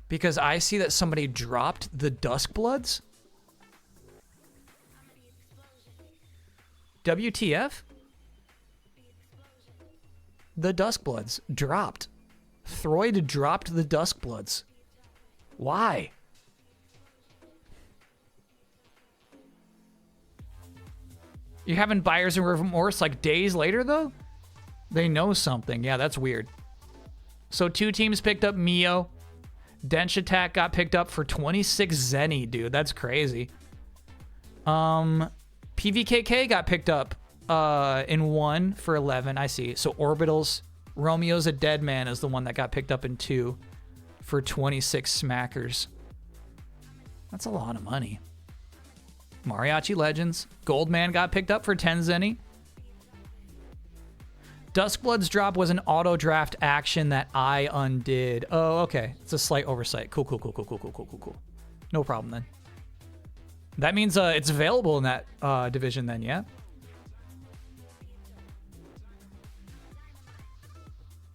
Because I see that somebody dropped the Duskbloods. WTF? The Duskbloods dropped. Throid dropped the Duskbloods. Why? You having buyer's remorse like days later, though? They know something. Yeah, that's weird. So 2 teams picked up Mio. Dench Attack got picked up for 26 Zenny, dude. That's crazy. PVKK got picked up in 1 for 11. I see. So Orbitals. Romeo's a Dead Man is the one that got picked up in 2 for 26 smackers. That's a lot of money. Mariachi Legends. Goldman got picked up for 10 Zenny. Duskblood's drop was an auto draft action that I undid. Oh, okay. It's a slight oversight. Cool. No problem then. That means it's available in that division then, yeah?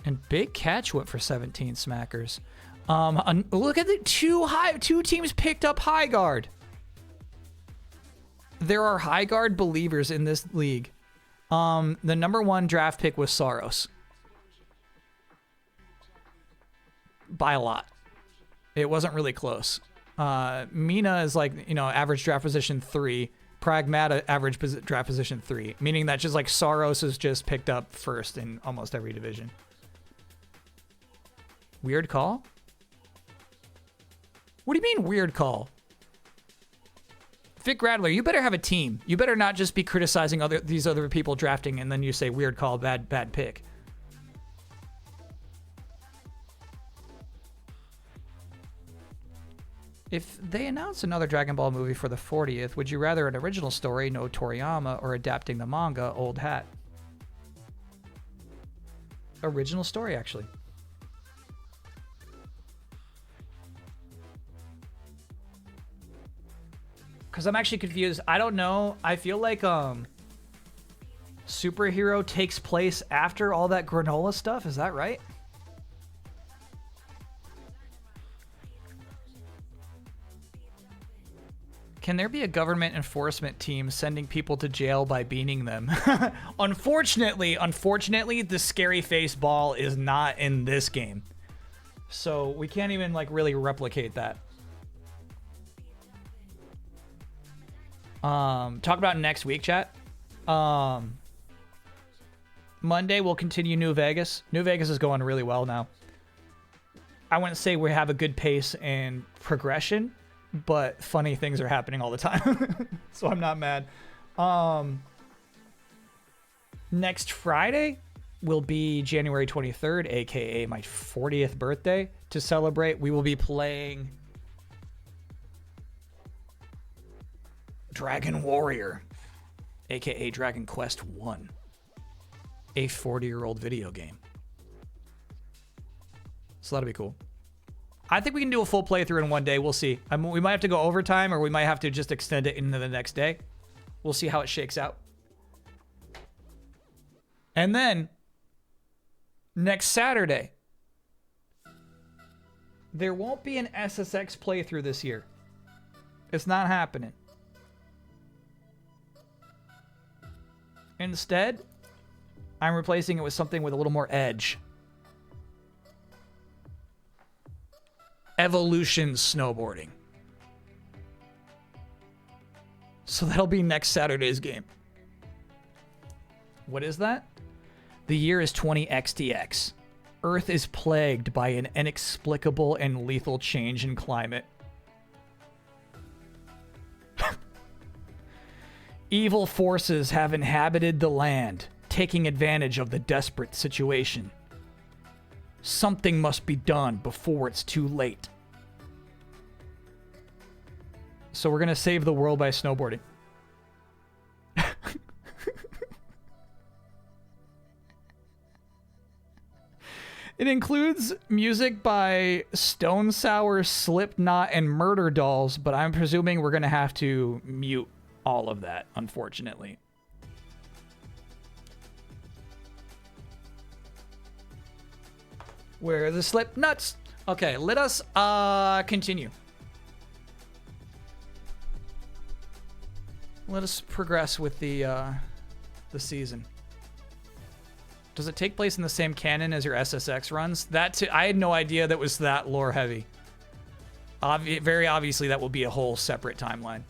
And Big Catch went for 17 smackers. Look at the two teams picked up High Guard. There are High Guard believers in this league. The number 1 draft pick was Saros. By a lot. It wasn't really close. Mina is like, average draft position 3. Pragmata average draft position 3. Meaning that just like Saros is just picked up first in almost every division. Weird call? What do you mean weird call? Vic Radler, you better have a team. You better not just be criticizing these other people drafting and then you say weird call, bad pick. If they announce another Dragon Ball movie for the 40th, would you rather an original story, no Toriyama, or adapting the manga, old hat? Original story, actually. Because I'm actually confused. I don't know. I feel like Superhero takes place after all that granola stuff. Is that right? Can there be a government enforcement team sending people to jail by beaning them? Unfortunately, the scary face ball is not in this game. So we can't even like really replicate that. Talk about next week, chat. Monday we'll continue New Vegas. New Vegas is going really well now. I wouldn't say we have a good pace and progression, but funny things are happening all the time. So I'm not mad. Next Friday will be January 23rd, aka my 40th birthday. To celebrate, we will be playing Dragon Warrior, aka Dragon Quest 1, a 40-year-old video game. So that'll be cool. I think we can do a full playthrough in one day. We'll see. We might have to go overtime, or we might have to just extend it into the next day. We'll see how it shakes out. And then, next Saturday, there won't be an SSX playthrough this year. It's not happening. Instead, I'm replacing it with something with a little more edge. Evolution snowboarding. So that'll be next Saturday's game. What is that? The year is 20XTX. Earth is plagued by an inexplicable and lethal change in climate. Evil forces have inhabited the land, taking advantage of the desperate situation. Something must be done before it's too late. So we're gonna save the world by snowboarding. It includes music by Stone Sour, Slipknot, and Murder Dolls, but I'm presuming we're gonna have to mute all of that, unfortunately. Where are the Slipknots? Okay, let us continue. Let us progress with the season. Does it take place in the same canon as your SSX runs? I had no idea that was that lore heavy. Very obviously, that will be a whole separate timeline.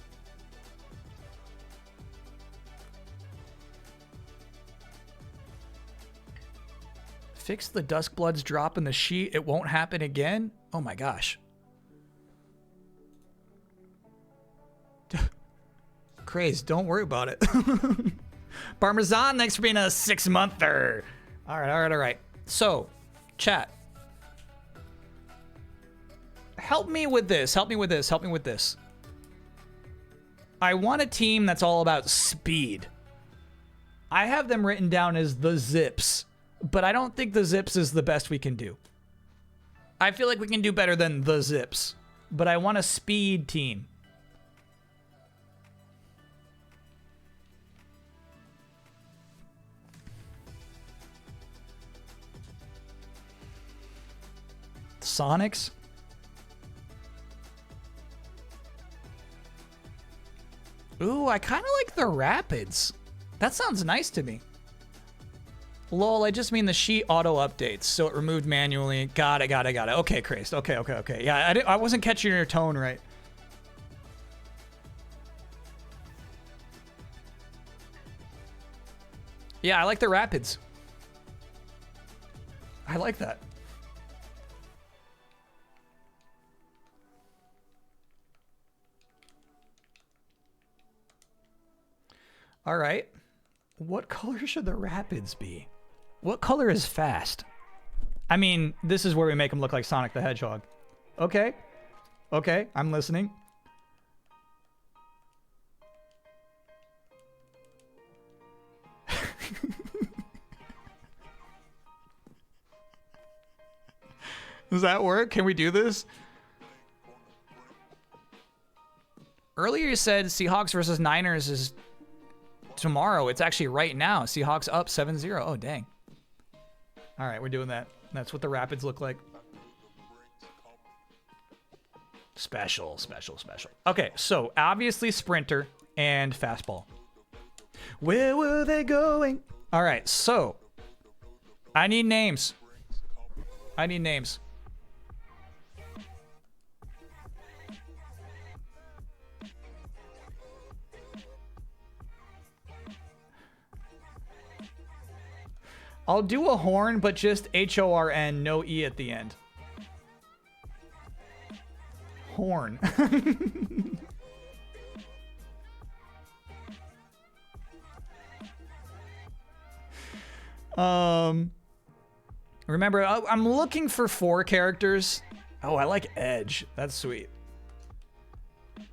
Fix the Duskbloods drop in the sheet. It won't happen again? Oh my gosh. Craze, don't worry about it. Parmesan, thanks for being a 6-monther. All right. So, chat. Help me with this. I want a team that's all about speed. I have them written down as the Zips, but I don't think the Zips is the best we can do. I feel like we can do better than the Zips, but I want a speed team. Sonics? Ooh, I kind of like the Rapids. That sounds nice to me. Lol, I just mean the sheet auto updates, so it removed manually. Got it. Okay, Christ. Okay. Yeah, I wasn't catching your tone right. Yeah, I like the Rapids. I like that. All right. What color should the rapids be? What color is fast? I mean, this is where we make him look like Sonic the Hedgehog. Okay. Okay, I'm listening. Does that work? Can we do this? Earlier you said Seahawks versus Niners is tomorrow. It's actually right now. Seahawks up 7-0. Oh, dang. All right, we're doing that. That's what the Rapids look like. Special, special, special. Okay, so obviously sprinter and fastball. Where were they going? All right, so I need names. I need names. I'll do a horn, but just H-O-R-N, no E at the end. Horn. Remember, I'm looking for 4 characters. Oh, I like Edge. That's sweet.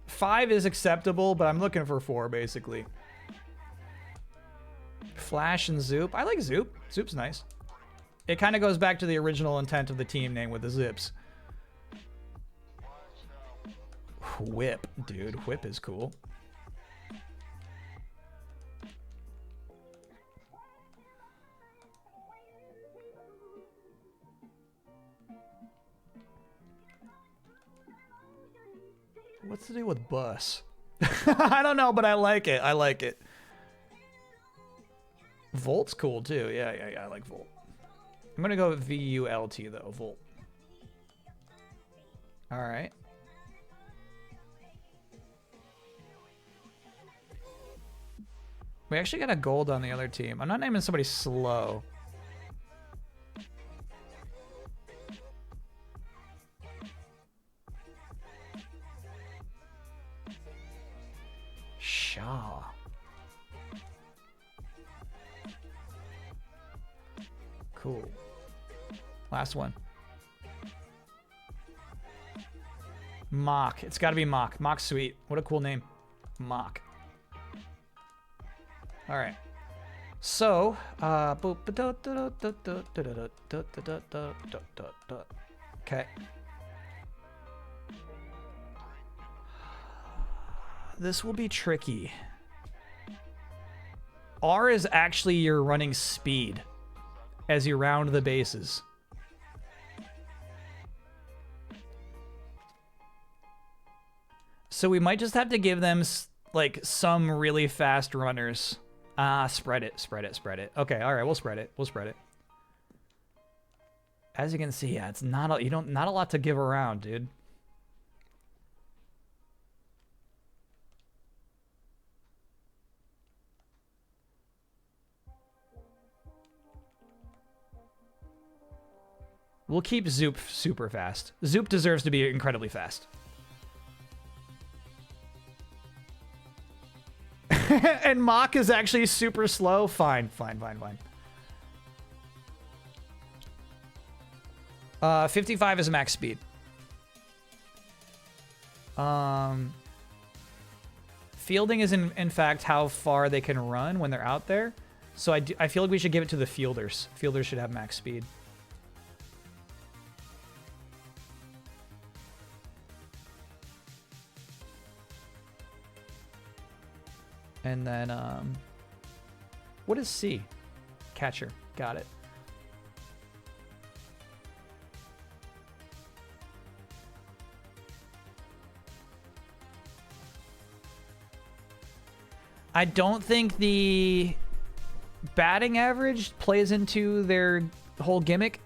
5 is acceptable, but I'm looking for 4, basically. Flash and Zoop. I like Zoop. Zoop's nice. It kind of goes back to the original intent of the team name with the Zips. Whip, dude. Whip is cool. What's the deal with bus? I don't know, but I like it. I like it. Volt's cool too. Yeah. I like Volt. I'm gonna go V-U-L-T though. Volt. All right. We actually got a gold on the other team. I'm not naming somebody slow. Shaw. Cool. Last one. Mock. It's got to be Mock. Mock's sweet. What a cool name. Mock. All right. So, okay. This will be tricky. R is actually your running speed as you round the bases. So we might just have to give them like some really fast runners. Spread it. Okay, all right, we'll spread it. As you can see, yeah, it's not a lot to give around, dude. We'll keep Zoop super fast. Zoop deserves to be incredibly fast. And Mach is actually super slow. Fine. 55 is max speed. Fielding is in fact how far they can run when they're out there. So I feel like we should give it to the fielders. Fielders should have max speed. And then, what is C? Catcher. Got it. I don't think the batting average plays into their whole gimmick.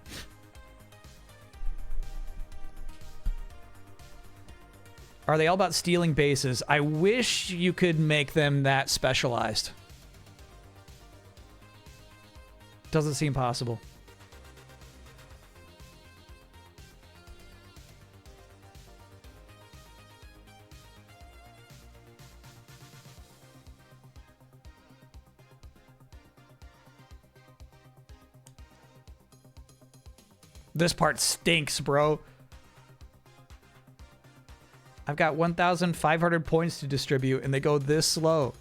Are they all about stealing bases? I wish you could make them that specialized. Doesn't seem possible. This part stinks, bro. I've got 1,500 points to distribute, and they go this slow.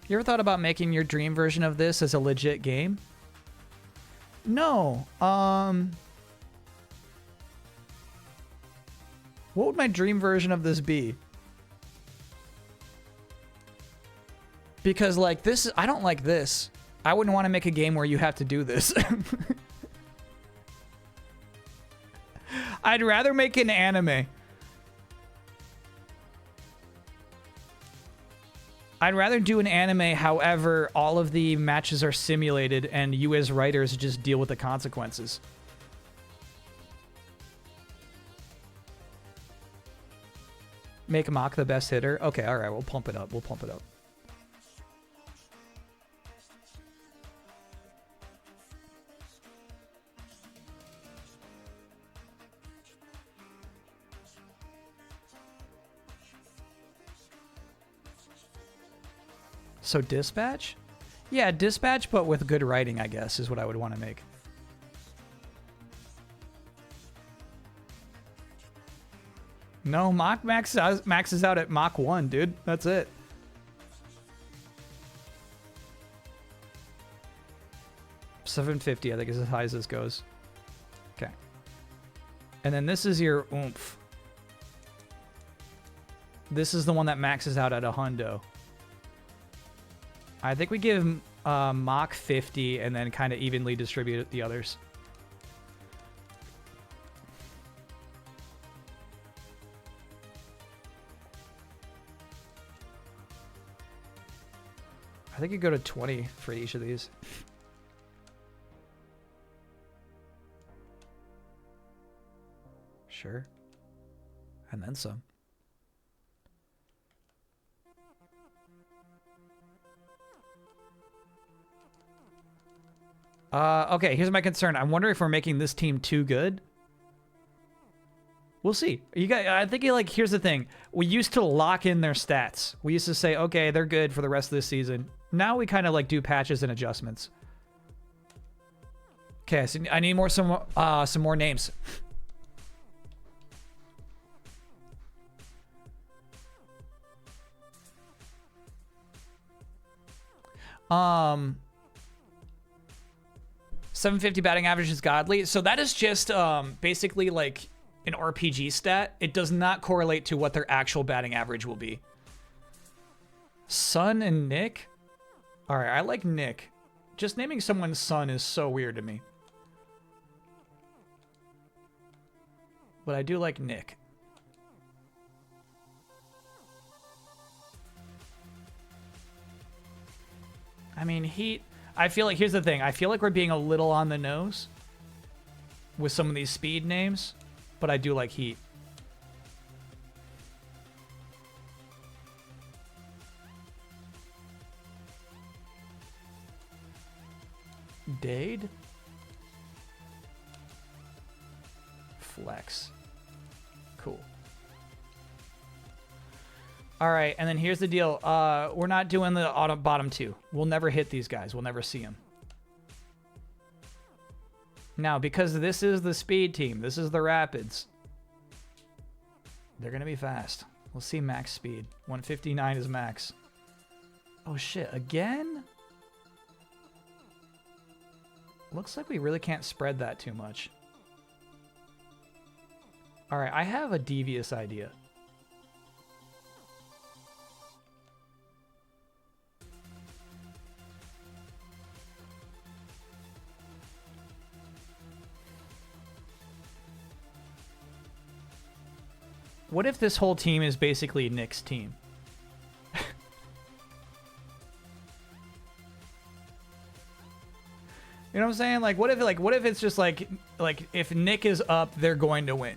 You ever thought about making your dream version of this as a legit game? No. What would my dream version of this be? Because, like, this, I don't like this. I wouldn't want to make a game where you have to do this. I'd rather make an anime. I'd rather do an anime, however, all of the matches are simulated and you as writers just deal with the consequences. Make Mach the best hitter? Okay, alright, we'll pump it up. We'll pump it up. So Dispatch? Yeah, Dispatch, but with good writing, I guess, is what I would want to make. No, Mach maxes out at Mach 1, dude. That's it. $750, I think, is as high as this goes. Okay. And then this is your oomph. This is the one that maxes out at a hundo. I think we give Mach 50 and then kind of evenly distribute the others. I think you go to 20 for each of these. Sure. And then some. Okay, here's my concern. I'm wondering if we're making this team too good. We'll see. You guys, I think, like, here's the thing. We used to lock in their stats. We used to say, okay, they're good for the rest of this season. Now we kind of like do patches and adjustments. Okay, so I need some more names. $750 batting average is godly. So that is just basically like an RPG stat. It does not correlate to what their actual batting average will be. Son and Nick? All right, I like Nick. Just naming someone Son is so weird to me. But I do like Nick. I mean, I feel like, here's the thing. I feel like we're being a little on the nose with some of these speed names, but I do like Heat. Dade? Flex. Cool. All right, and then here's the deal. We're not doing the bottom two. We'll never hit these guys. We'll never see them. Now, because this is the speed team, this is the Rapids, they're going to be fast. We'll see max speed. 159 is max. Oh, shit. Again? Looks like we really can't spread that too much. All right, I have a devious idea. What if this whole team is basically Nick's team? You know what I'm saying? Like, what if it's just like if Nick is up, they're going to win.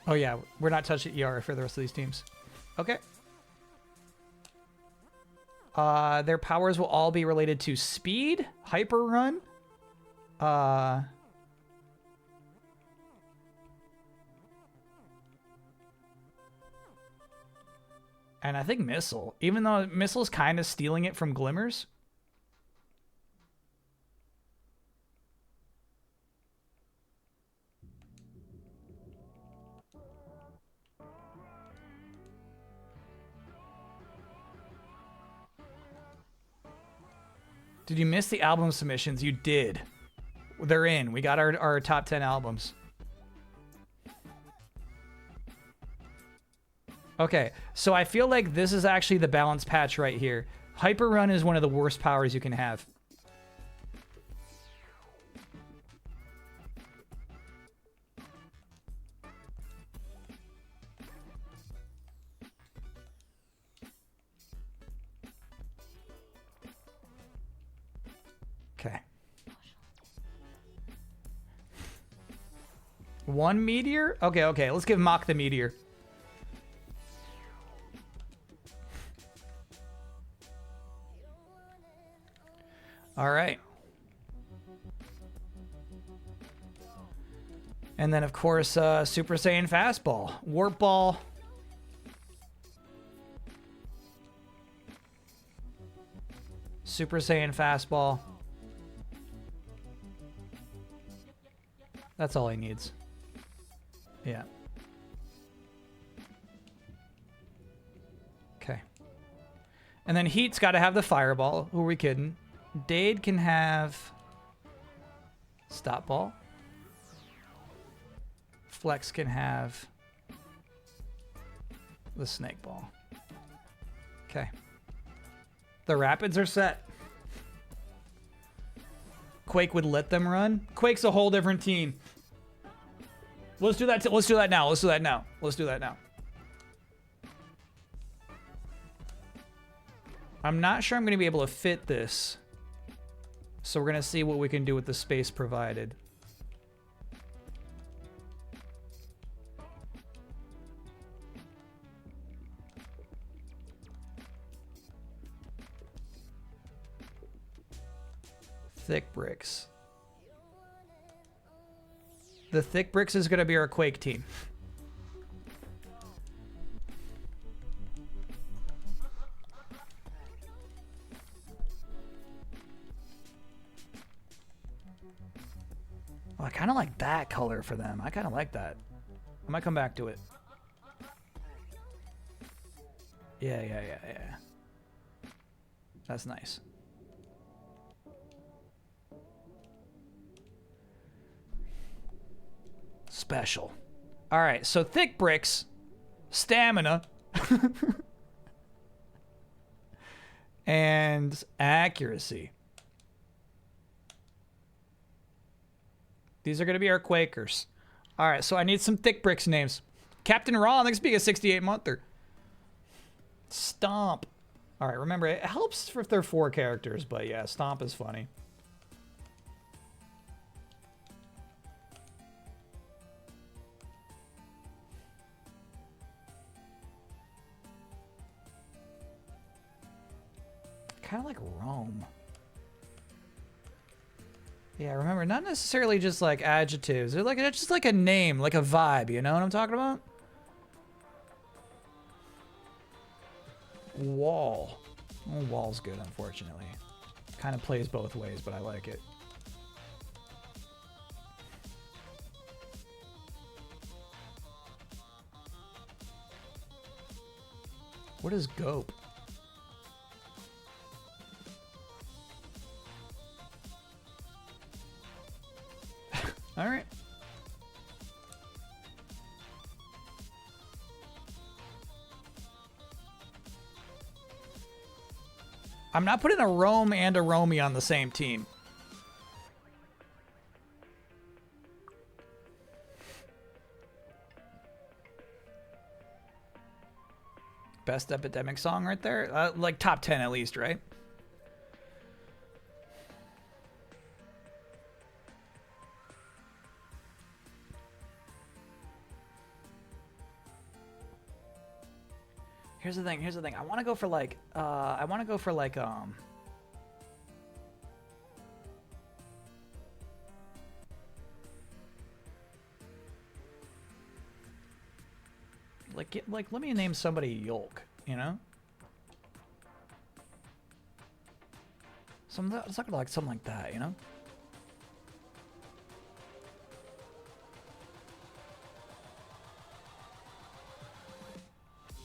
Oh yeah, we're not touching ER for the rest of these teams. Okay. Their powers will all be related to speed, hyper run, and I think missile. Even though missile's kind of stealing it from glimmers. Did you miss the album submissions? You did. They're in. We got our top 10 albums. Okay, so I feel like this is actually the balance patch right here. Hyper Run is one of the worst powers you can have. Okay. One meteor? Okay. Let's give Mach the meteor. All right. And then, of course, Super Saiyan Fastball. Warp Ball. Super Saiyan Fastball. That's all he needs. Yeah. Okay. And then Heat's got to have the Fireball. Who are we kidding? Dade can have Stop Ball. Flex can have the Snake Ball. Okay. The Rapids are set. Quake would let them run. Quake's a whole different team. Let's do that. Let's do that now. Let's do that now. Let's do that now. I'm not sure I'm going to be able to fit this. So we're going to see what we can do with the space provided. Thick Bricks. The Thick Bricks is going to be our Quake team. Oh, I kind of like that color for them. I kind of like that. I might come back to it. Yeah. That's nice. Special. All right, so Thick Bricks, stamina, and accuracy. These are going to be our Quakers. All right, so I need some Thick Bricks names. Captain Ron, that's being a 68-monther. Stomp. All right, remember, it helps if they're 4 characters, but yeah, Stomp is funny. Kind of like Rome. Yeah, remember, not necessarily just like adjectives. They're like just like a name, like a vibe. You know what I'm talking about? Wall. Oh, Wall's good, unfortunately. Kind of plays both ways, but I like it. What is Gope? All right. I'm not putting a Rome and a Romy on the same team. Best Epidemic song right there? Like top 10 at least, right? Here's the thing. Here's the thing. I want to go for like let me name somebody Yolk, you know? Something like that, you know?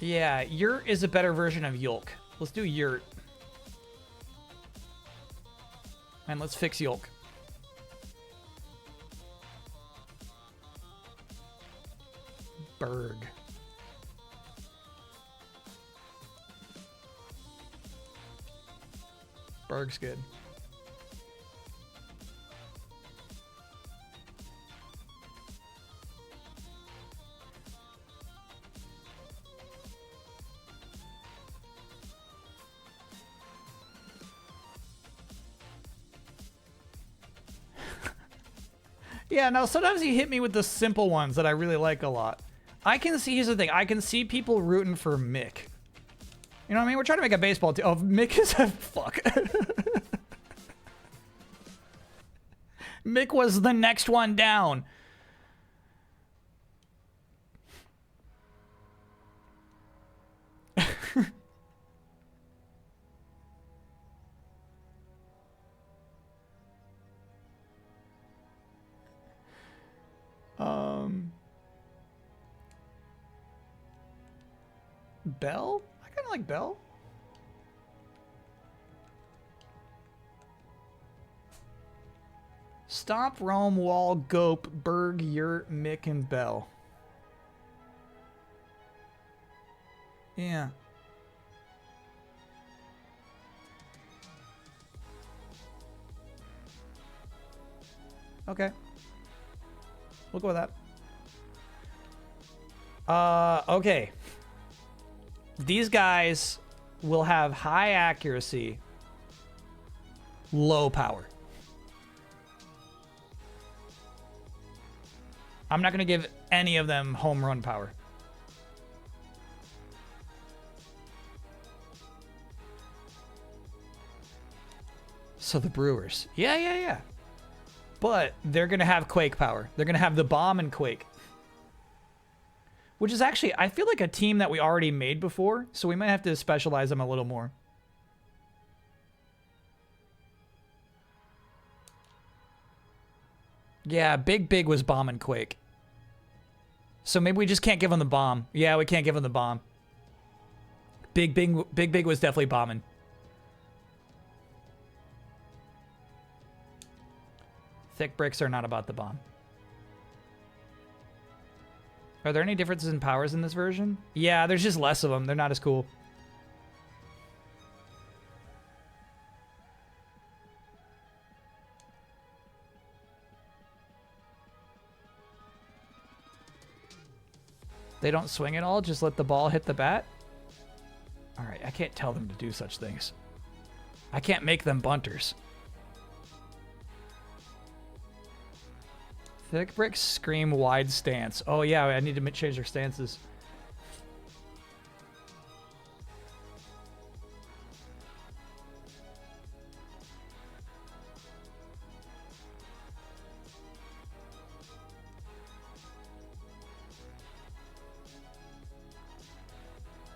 Yeah, Yurt is a better version of Yolk. Let's do Yurt. And let's fix Yolk. Berg. Berg's good. Yeah, no, sometimes he hit me with the simple ones that I really like a lot. I can see, here's the thing, I can see people rooting for Mick. You know what I mean? We're trying to make a baseball team. Oh, Mick is a fuck. Mick was the next one down. Bell? I kind of like Bell. Stomp, Rome, Wall, Gope, Berg, Yurt, Mick, and Bell. Yeah. Okay. We'll go with that. Okay. These guys will have high accuracy, low power. I'm not going to give any of them home run power. So the Brewers. Yeah. But they're going to have Quake power. They're going to have the Bomb and Quake. Which is actually, I feel like a team that we already made before, so we might have to specialize them a little more. Yeah, Big was Bomb and Quake. So maybe we just can't give him the Bomb. Yeah, we can't give him the Bomb. Big was definitely bombing. Thick bricks are not about the bomb. Are there any differences in powers in this version? Yeah, there's just less of them. They're not as cool. They don't swing at all, just let the ball hit the bat? Alright, I can't tell them to do such things. I can't make them bunters. Thick bricks scream wide stance. Oh yeah, I need to change their stances.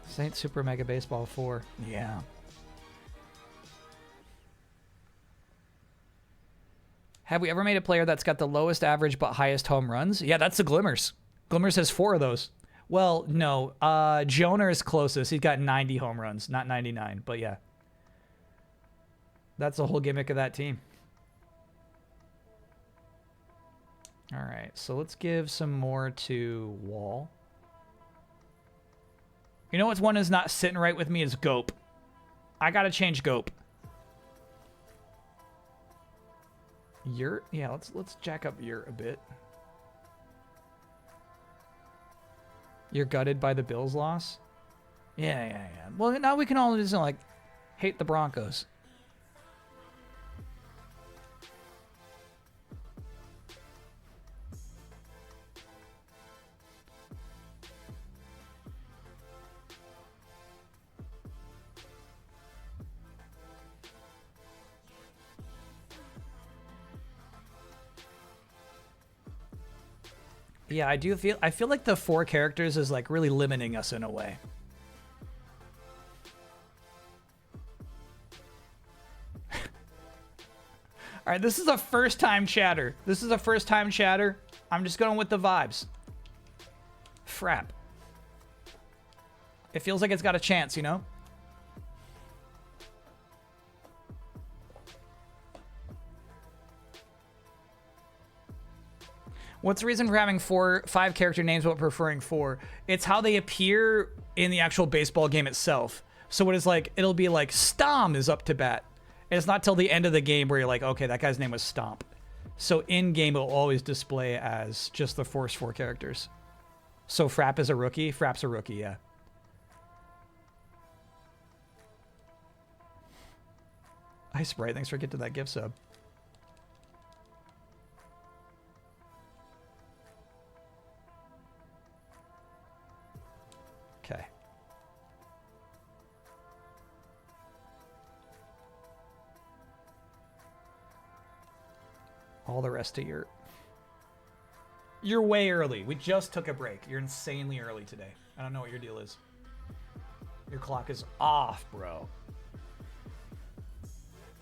Saint Super Mega Baseball 4. Yeah. Have we ever made a player that's got the lowest average but highest home runs? Yeah, that's the Glimmers. Glimmers has 4 of those. Well, no. Joner is closest. He's got 90 home runs, not 99. But yeah. That's the whole gimmick of that team. All right, so let's give some more to Wall. You know what's one is not sitting right with me is Gope. I gotta change Gope. Yurt? Yeah, let's jack up Yurt a bit. You're gutted by the Bills' loss? Yeah. Well, now we can all just, like, hate the Broncos. Yeah, I feel like the 4 characters is like really limiting us in a way. All right, this is a first time chatter. I'm just going with the vibes. Frap. It feels like it's got a chance, you know? What's the reason for having 5 character names but preferring 4? It's how they appear in the actual baseball game itself. So it is like, it'll be like Stom is up to bat. And it's not till the end of the game where you're like, okay, that guy's name was Stomp. So in game, it'll always display as just the first 4 characters. So Frap is a rookie. Frap's a rookie, yeah. Hi, Sprite. Thanks for getting that gift sub. Okay. All the rest of you're way early. We just took a break. You're insanely early today. I don't know what your deal is. Your clock is off, bro.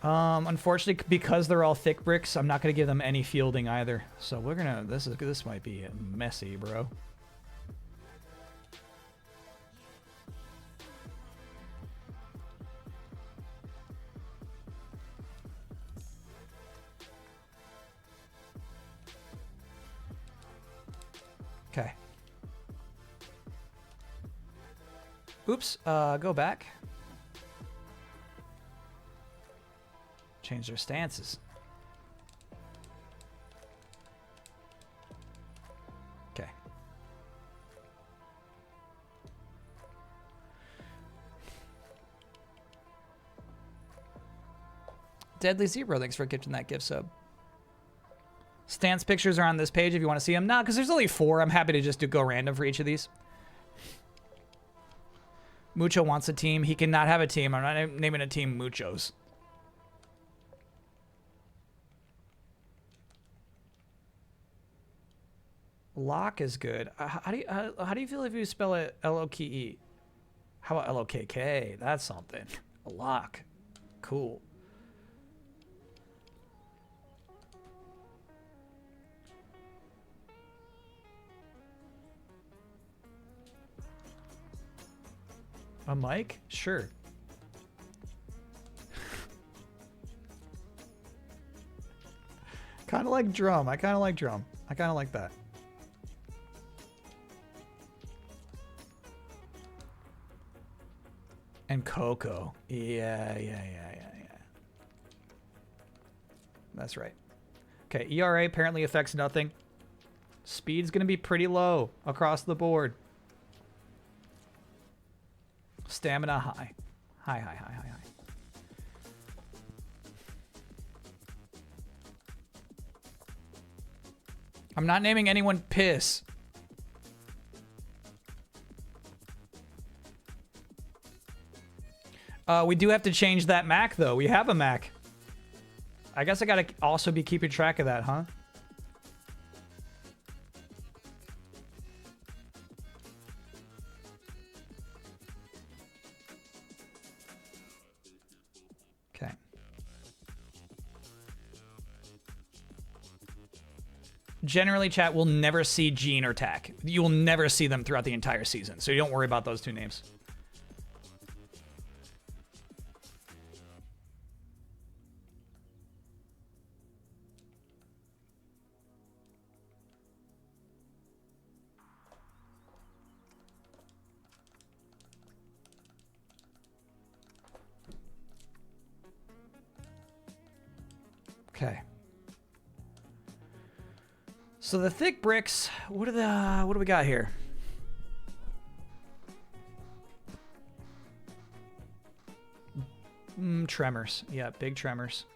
Unfortunately, because they're all thick bricks, I'm not gonna give them any fielding either. So we're gonna. This might be messy, bro. Okay. Oops. Go back. Change their stances. Okay. Deadly Zebra, thanks for gifting that gift sub. Stance pictures are on this page if you want to see them. Nah, because there's only 4. I'm happy to just go random for each of these. Mucho wants a team. He cannot have a team. I'm not naming a team Muchos. Lock is good. How do you feel if you spell it L-O-K-E? How about L-O-K-K? That's something. A lock. Cool. A mic? Sure. Kind of like drum. I kind of like drum. I kind of like that. And Coco. Yeah. That's right. Okay, ERA apparently affects nothing. Speed's going to be pretty low across the board. Stamina high. High. I'm not naming anyone Piss. We do have to change that Mac, though. We have a Mac. I guess I gotta also be keeping track of that, huh? Okay. Generally, chat will never see Gene or Tack. You will never see them throughout the entire season, so you don't worry about those 2 names. Okay. So the thick bricks, what do we got here? Tremors. Yeah, big tremors.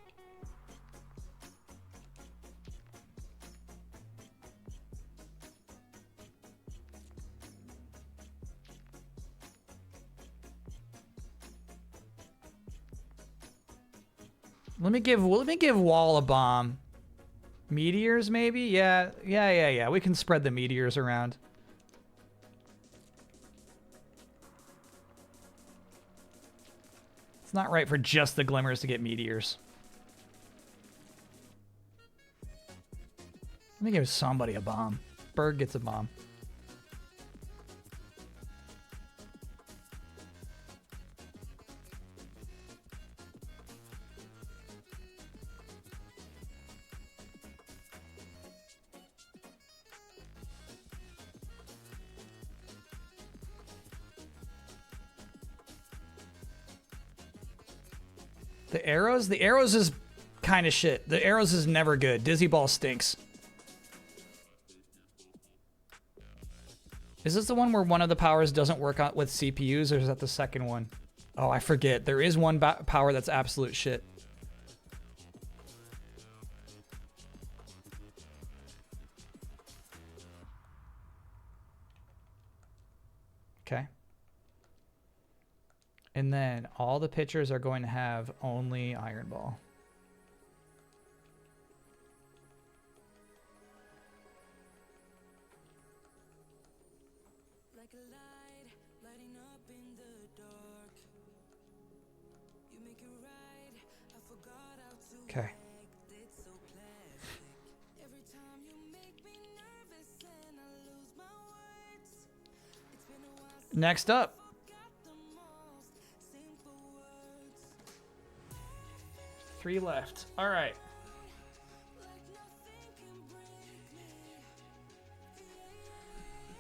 Let me give Wall a bomb. Meteors, maybe? Yeah. We can spread the meteors around. It's not right for just the glimmers to get meteors. Let me give somebody a bomb. Berg gets a bomb. The arrows is kind of shit. The arrows is never good. Dizzy ball stinks. Is this the one where one of the powers doesn't work out with CPUs, or is that the second one? Oh, I forget. There is one power that's absolute shit. Okay. And then all the pitchers are going to have only Iron Ball. Like a light lighting up in the dark. You make it right. I forgot how to Okay. act. It's so plastic. Every time you make me nervous and I lose my words. It's been a while since Next up. I got the most simple words. 3 left. All right. Like nothing can break me.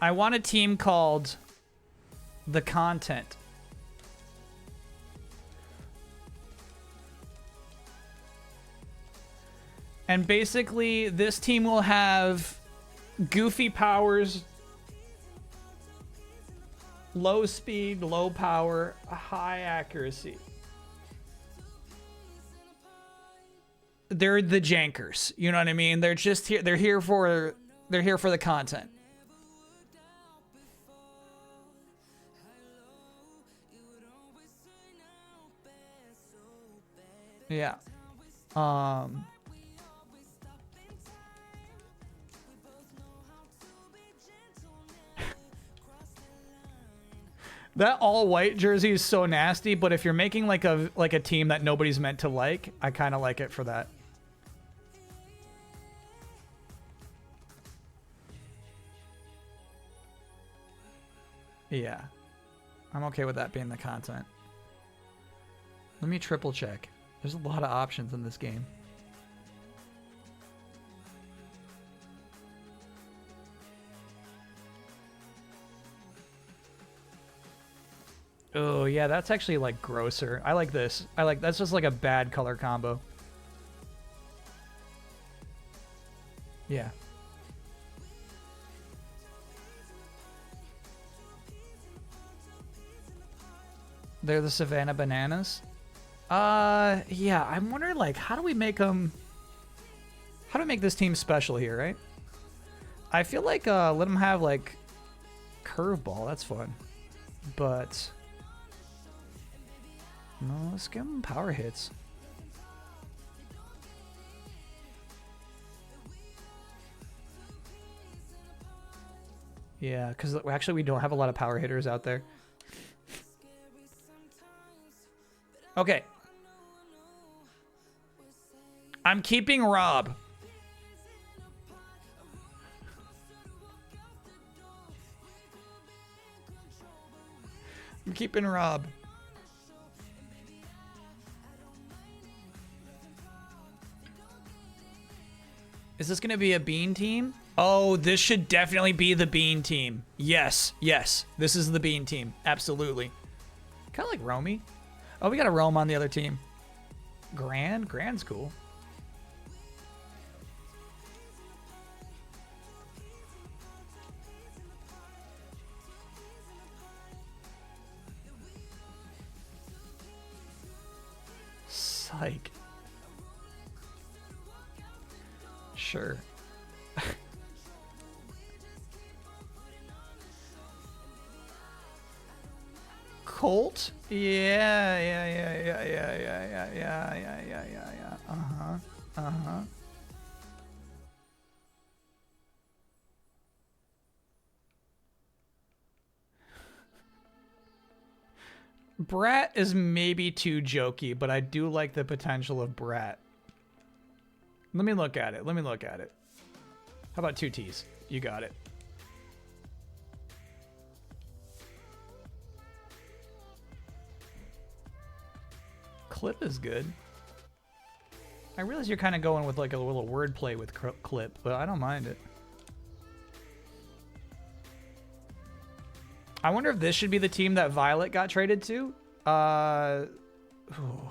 I want a team called The Content. And basically, this team will have goofy powers, low speed, low power, high accuracy. They're the jankers. You know what I mean? They're just here. They're here for the content. Yeah. That all white jersey is so nasty, but if you're making like a team that nobody's meant to like, I kind of like it for that. Yeah. I'm okay with that being the content. Let me triple check. There's a lot of options in this game. Oh, yeah, that's actually like grosser. I like this. That's just like a bad color combo. Yeah. They're the Savannah Bananas. Yeah, I'm wondering like how do we make this team special here, right? I feel like let them have like curveball. That's fun. But no, let's give them power hits. Yeah, because actually we don't have a lot of power hitters out there. Okay. I'm keeping Rob. I'm keeping Rob. Is this going to be a bean team? Oh, this should definitely be the bean team. Yes, yes. This is the bean team. Absolutely. Kind of like Romy. Oh, we got a Rome on the other team. Grand's cool. Psych. Sure. Colt? Yeah. Brat is maybe too jokey, but I do like the potential of Brat. Let me look at it. Let me look at it. How about 2 T's? You got it. Clip is good. I realize you're kind of going with like a little wordplay with clip, but I don't mind it. I wonder if this should be the team that Violet got traded to. Ooh.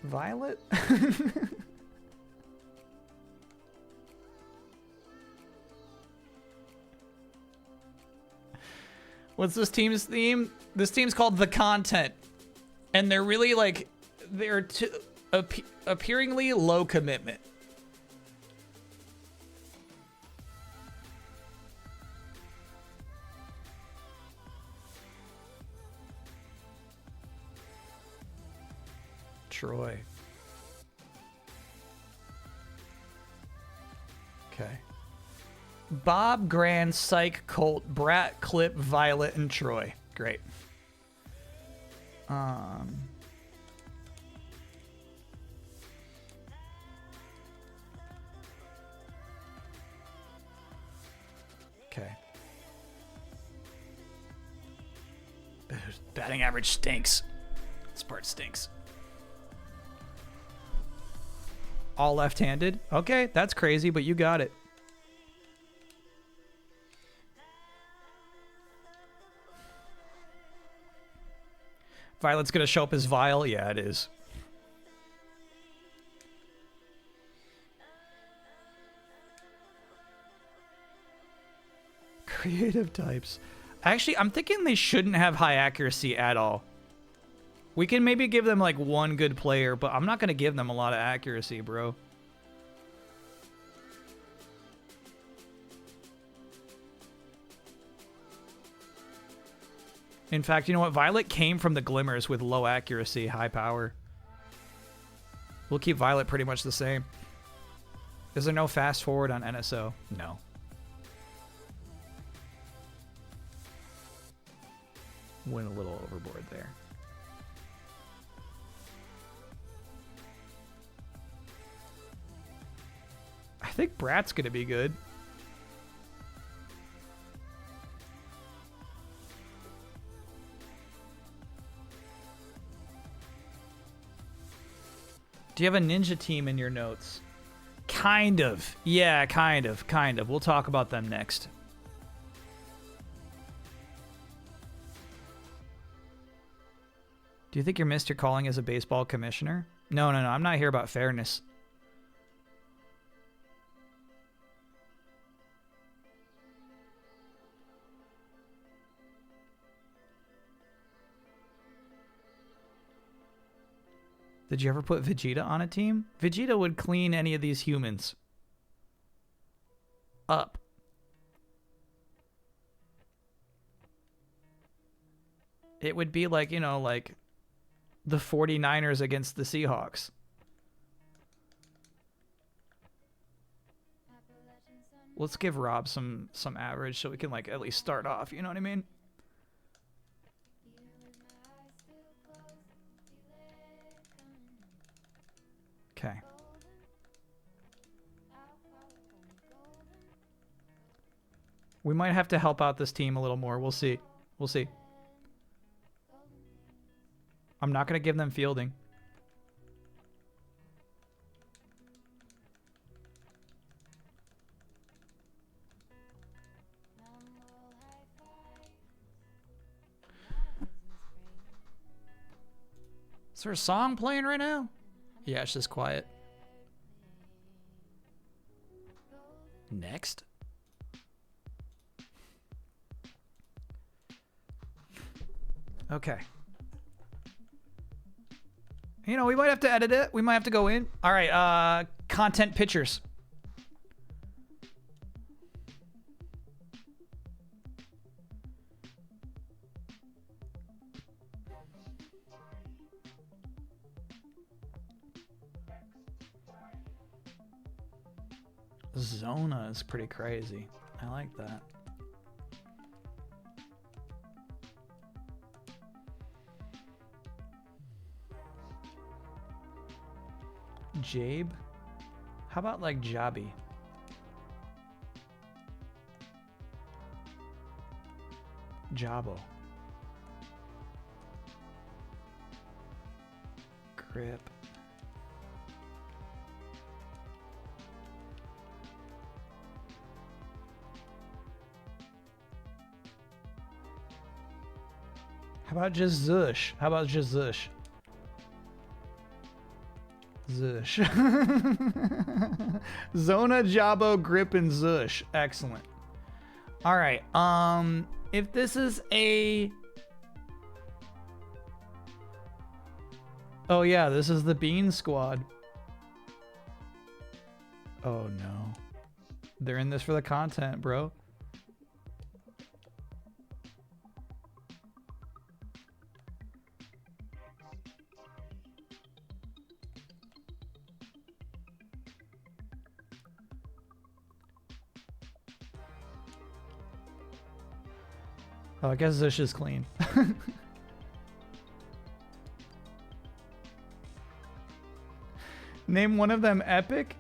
Violet? What's this team's theme? This team's called The Content. And they're really like, they're appearingly low commitment. Troy. Okay. Bob, Grand, Psych, Colt, Brat, Clip, Violet, and Troy. Great. Okay. Batting average stinks. This part stinks. All left-handed? Okay, that's crazy, but you got it. Violet's gonna show up as Vile? Yeah, it is. Creative types. Actually, I'm thinking they shouldn't have high accuracy at all. We can maybe give them like one good player, but I'm not gonna give them a lot of accuracy, bro. In fact, you know what? Violet came from the Glimmers with low accuracy, high power. We'll keep Violet pretty much the same. Is there no fast forward on NSO? No. Went a little overboard there. I think Brat's gonna be good. Do you have a ninja team in your notes? Kind of. Yeah, kind of. We'll talk about them next. Do you think you're Mr. Calling as a baseball commissioner? No. I'm not here about fairness. Did you ever put Vegeta on a team? Vegeta would clean any of these humans up. It would be like, you know, like the 49ers against the Seahawks. Let's give Rob some average so we can like at least start off, you know what I mean? Okay. We might have to help out this team a little more. We'll see. We'll see. I'm not going to give them fielding. Is there a song playing right now? Yeah, it's just quiet. Next. Okay. You know, we might have to edit it. We might have to go in. All right, content pictures. Zona is pretty crazy. I like that. Jabe? How about like Jabi? Jabo. Grip. How about just Zush? How about just Zush? Zush. Zona, Jabo, Grip, and Zush. Excellent. All right. If this is a... Oh yeah, this is the Bean Squad. Oh no. They're in this for the content, bro. Oh, I guess Zush is clean. Name one of them epic.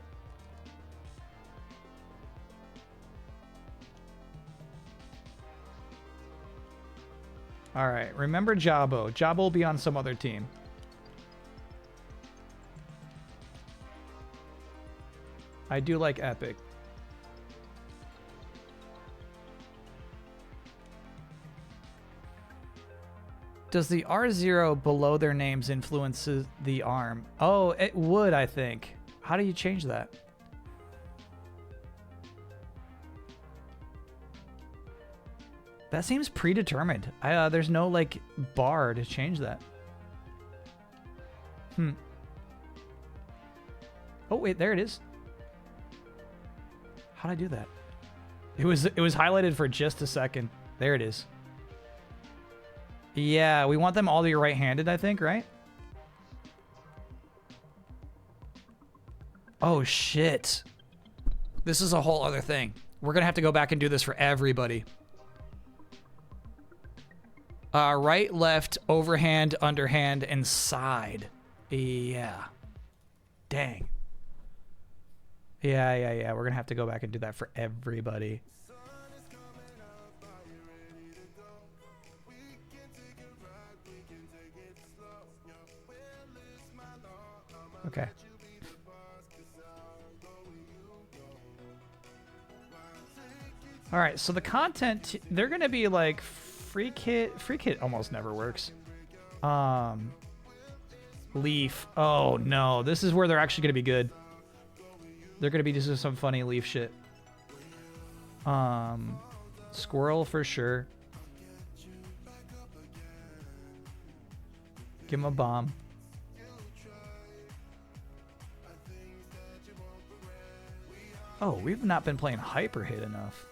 All right, remember Jabo. Jabo will be on some other team. I do like epic. Does the R0 below their names influence the arm? Oh, it would, I think. How do you change that? That seems predetermined. There's no, like, bar to change that. Oh, wait, there it is. How'd I do that? It was highlighted for just a second. There it is. Yeah, we want them all to be right-handed, I think, right? Oh, shit. This is a whole other thing. We're going to have to go back and do this for everybody. Right, left, overhand, underhand, and side. Yeah. Dang. Yeah. We're going to have to go back and do that for everybody. Okay. All right, so the content, they're going to be like free kit. Free kit almost never works. Leaf. Oh, no. This is where they're actually going to be good. They're going to be just some funny Leaf shit. Squirrel for sure. Give him a bomb. Oh, we've not been playing Hyper Hit enough.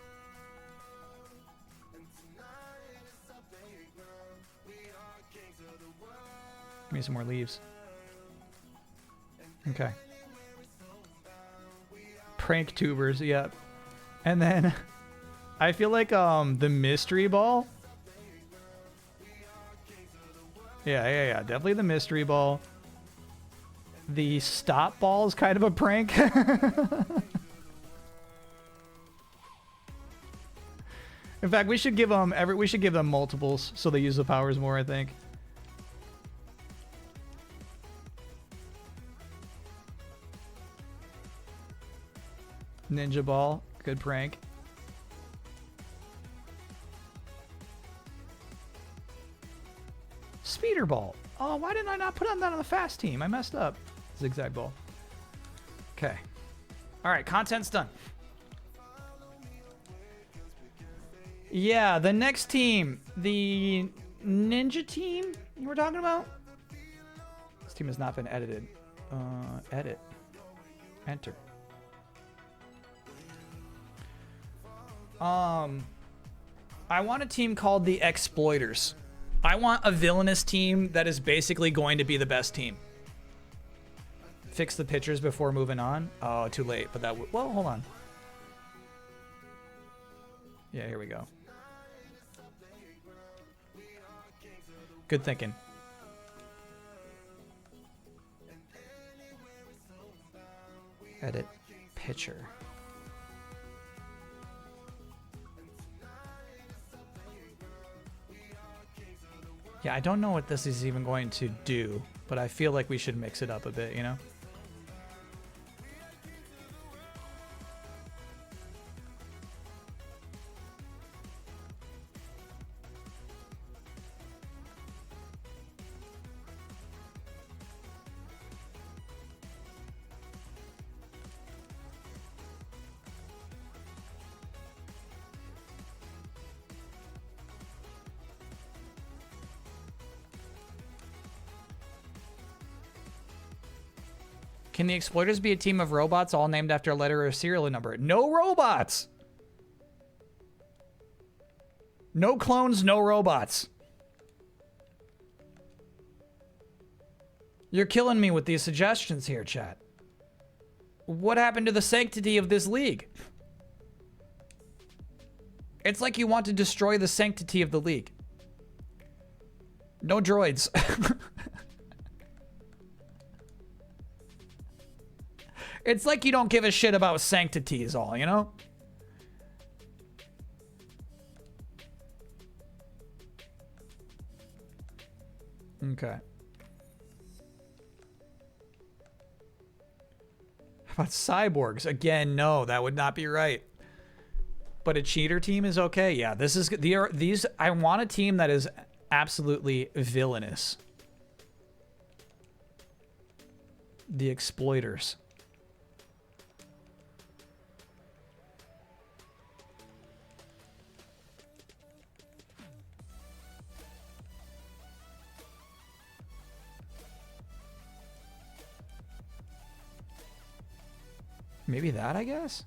Give me some more leaves. Okay. Prank tubers, yep. And then I feel like the mystery ball. Yeah. Definitely the mystery ball. The stop ball is kind of a prank. In fact, we should give them multiples so they use the powers more, I think. Ninja ball, good prank. Speeder ball. Oh, why didn't I not put on that on the fast team? I messed up. Zigzag ball. Okay. All right, content's done. Yeah, the next team, the ninja team we're talking about. This team has not been edited. Edit. Enter. I want a team called the Exploiters. I want a villainous team that is basically going to be the best team. Fix the pictures before moving on. Oh, too late. But well, hold on. Yeah, here we go. Good thinking. Edit picture. Yeah, I don't know what this is even going to do, but I feel like we should mix it up a bit, you know? Can the Exploiters be a team of robots all named after a letter or serial number? No robots! No clones, no robots. You're killing me with these suggestions here, chat. What happened to the sanctity of this league? It's like you want to destroy the sanctity of the league. No droids. It's like you don't give a shit about sanctity is all, you know? Okay. How about cyborgs? Again, no, that would not be right. But a cheater team is okay. Yeah, this is these. I want a team that is absolutely villainous. The Exploiters. Maybe that, I guess?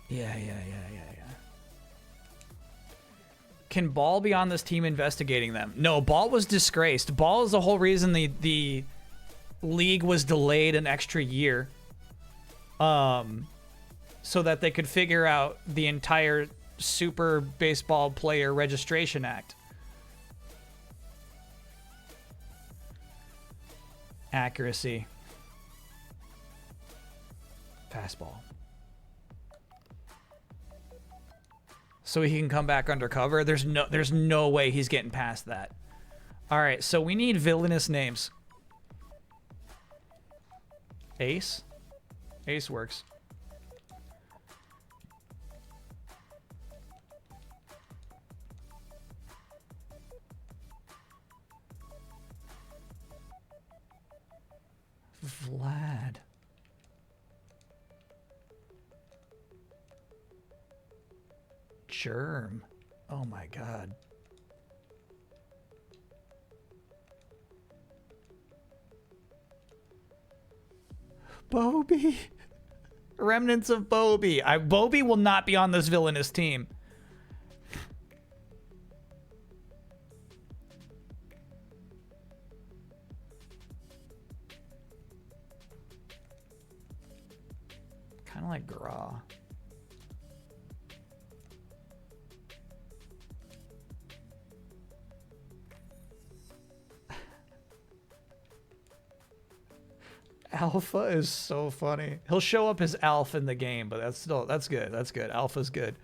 Yeah. Can Ball be on this team investigating them? No, Ball was disgraced. Ball is the whole reason the league was delayed an extra year. So that they could figure out the entire Super Baseball Player Registration Act. Accuracy. Fastball. So he can come back undercover. There's no way he's getting past that. All right, so we need villainous names. Ace. Ace works. Vlad. Germ. Oh my god. Bobby. Remnants of Bobby. Bobby will not be on this villainous team. Kind of like Gra. Alpha is so funny. He'll show up as Alpha in the game, but that's good. That's good. Alpha's good.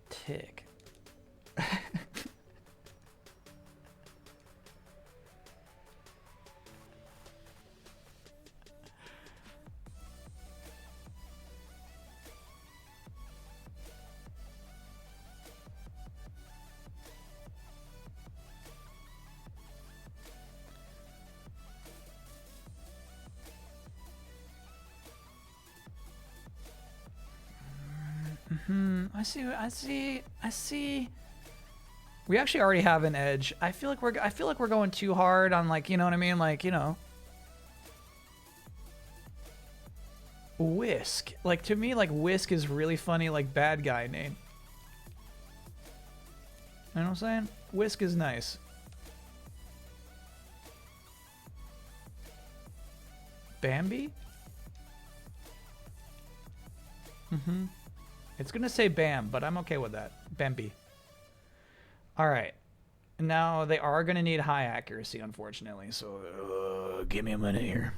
Tick. I see. We actually already have an edge. I feel like we're going too hard on, like, you know what I mean? Like, you know. Whisk. Like, to me, like, Whisk is really funny, like, bad guy name. You know what I'm saying? Whisk is nice. Bambi? Mm-hmm. It's gonna say Bam, but I'm okay with that. Bambi. Alright. Now, they are gonna need high accuracy, unfortunately, so give me a minute here.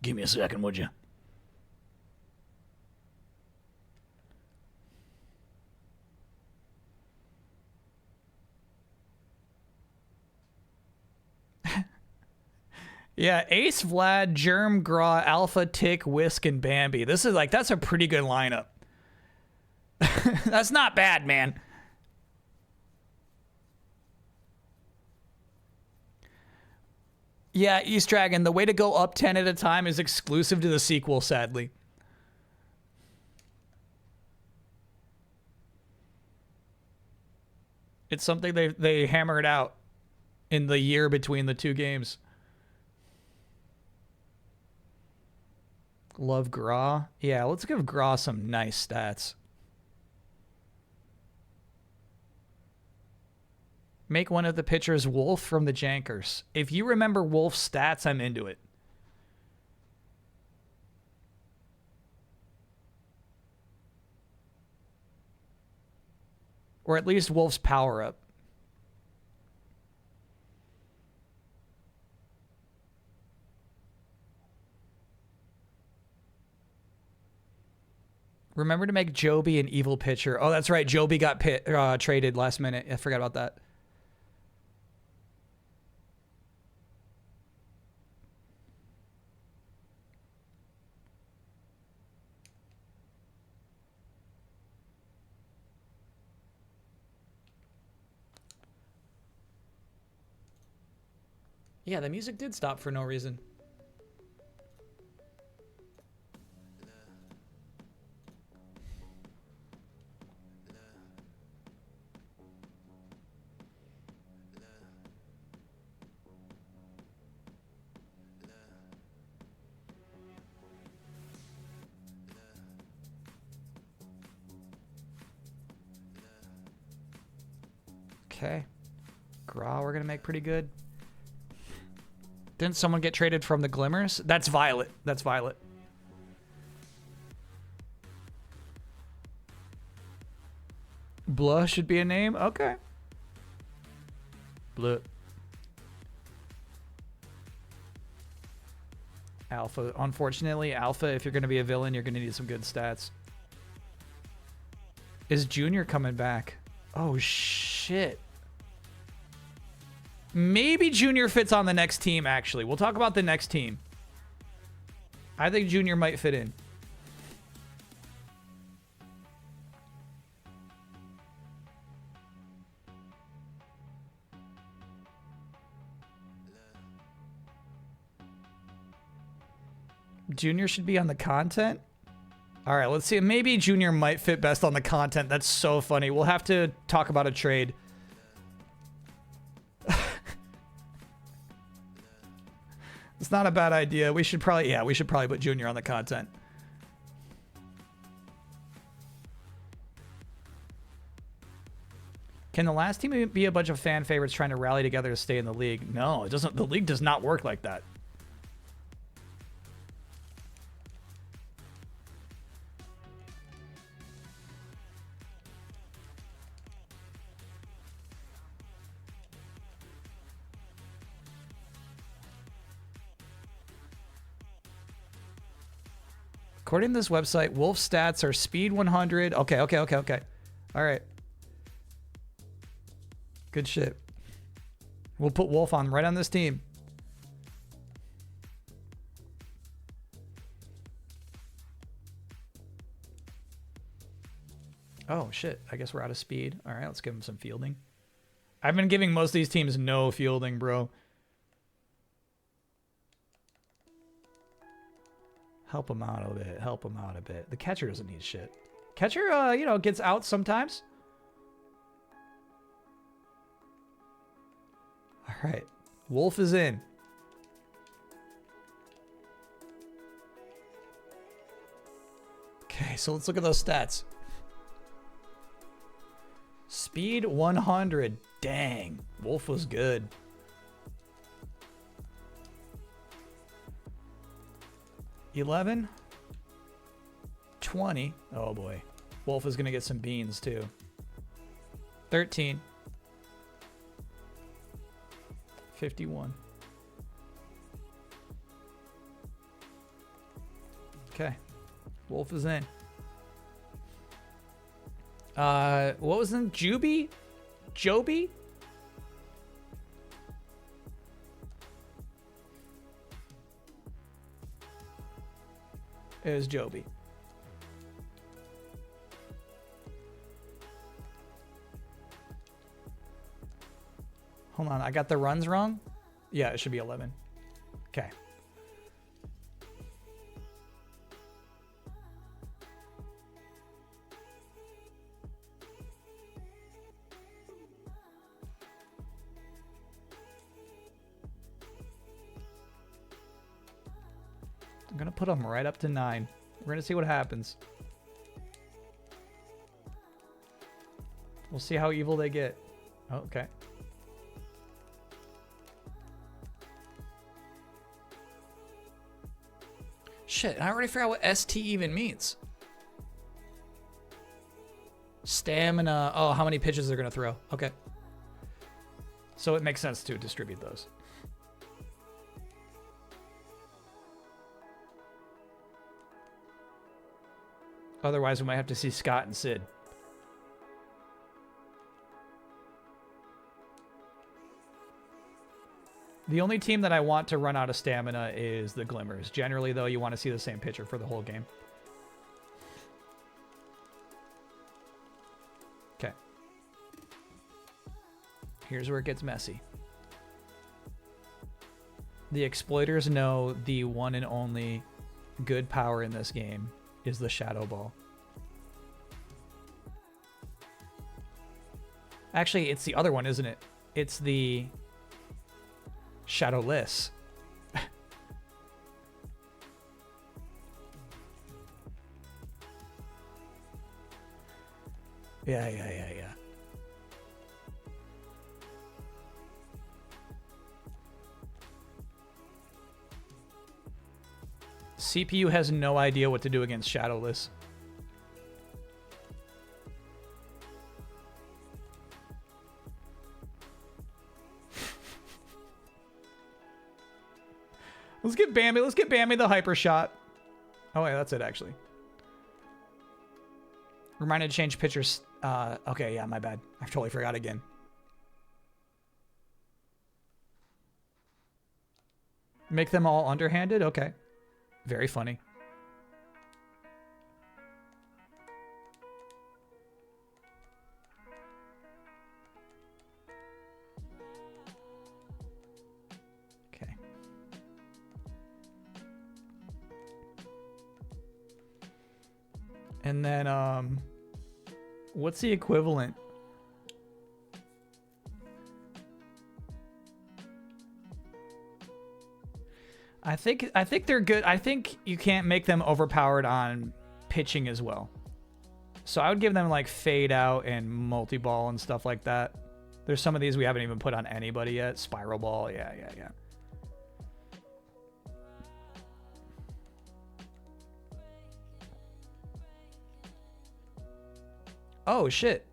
Give me a second, would you? Yeah, Ace, Vlad, Germ, Gra, Alpha, Tick, Whisk, and Bambi. This is like, that's a pretty good lineup. That's not bad, man. Yeah, East Dragon, the way to go up 10 at a time is exclusive to the sequel, sadly. It's something they hammered out in the year between the two games. Love Gra. Yeah, let's give Gra some nice stats. Make one of the pitchers Wolf from the Jankers. If you remember Wolf's stats, I'm into it. Or at least Wolf's power-up. Remember to make Joby an evil pitcher. Oh, that's right. Joby got traded last minute. I forgot about that. Yeah, the music did stop for no reason. Okay. Gra, we're going to make pretty good. Didn't someone get traded from the Glimmers? That's Violet. That's Violet. Blah should be a name? Okay. Blah. Alpha. Unfortunately, Alpha, if you're going to be a villain, you're going to need some good stats. Is Junior coming back? Oh, shit. Maybe Junior fits on the next team, actually. We'll talk about the next team. I think Junior might fit in. Junior should be on the content? All right, let's see. Maybe Junior might fit best on the content. That's so funny. We'll have to talk about a trade. It's not a bad idea. We should probably put Junior on the content. Can the last team be a bunch of fan favorites trying to rally together to stay in the league? No, it doesn't. The league does not work like that. According to this website, Wolf stats are speed 100. Okay. All right. Good shit. We'll put Wolf on right on this team. Oh, shit. I guess we're out of speed. All right, let's give him some fielding. I've been giving most of these teams no fielding, bro. Help him out a bit. Help him out a bit. The catcher doesn't need shit. Catcher, gets out sometimes. right. Wolf is in. Okay, so let's look at those stats. Speed 100. Dang. Wolf was good. $11. 20. Oh boy. Wolf is going to get some beans too. 13. 51. Okay. Wolf is in. What was in Juby? Joby? It was Joby. Hold on, I got the runs wrong? Yeah, it should be 11. Okay. I'm gonna put them right up to 9. We're gonna see what happens. We'll see how evil they get. Oh, okay. Shit, I already forgot what ST even means. Stamina. Oh, how many pitches they're gonna throw. Okay. So it makes sense to distribute those. Otherwise, we might have to see Scott and Sid. The only team that I want to run out of stamina is the Glimmers. Generally, though, you want to see the same pitcher for the whole game. Okay. Here's where it gets messy. The exploiters know the one and only good power in this game is the Shadow Ball. Actually, it's the other one, isn't it? It's the Shadowless. Yeah. CPU has no idea what to do against Shadowless. Let's get Bambi. Let's get Bambi the hyper shot. Oh, yeah, that's it, actually. Reminded to change pictures. Okay, yeah, my bad. I totally forgot again. Make them all underhanded? Okay. Very funny. Okay. And then, what's the equivalent? I think they're good. I think you can't make them overpowered on pitching as well. So I would give them like fade out and multi-ball and stuff like that. There's some of these we haven't even put on anybody yet. Spiral ball, yeah. Oh shit.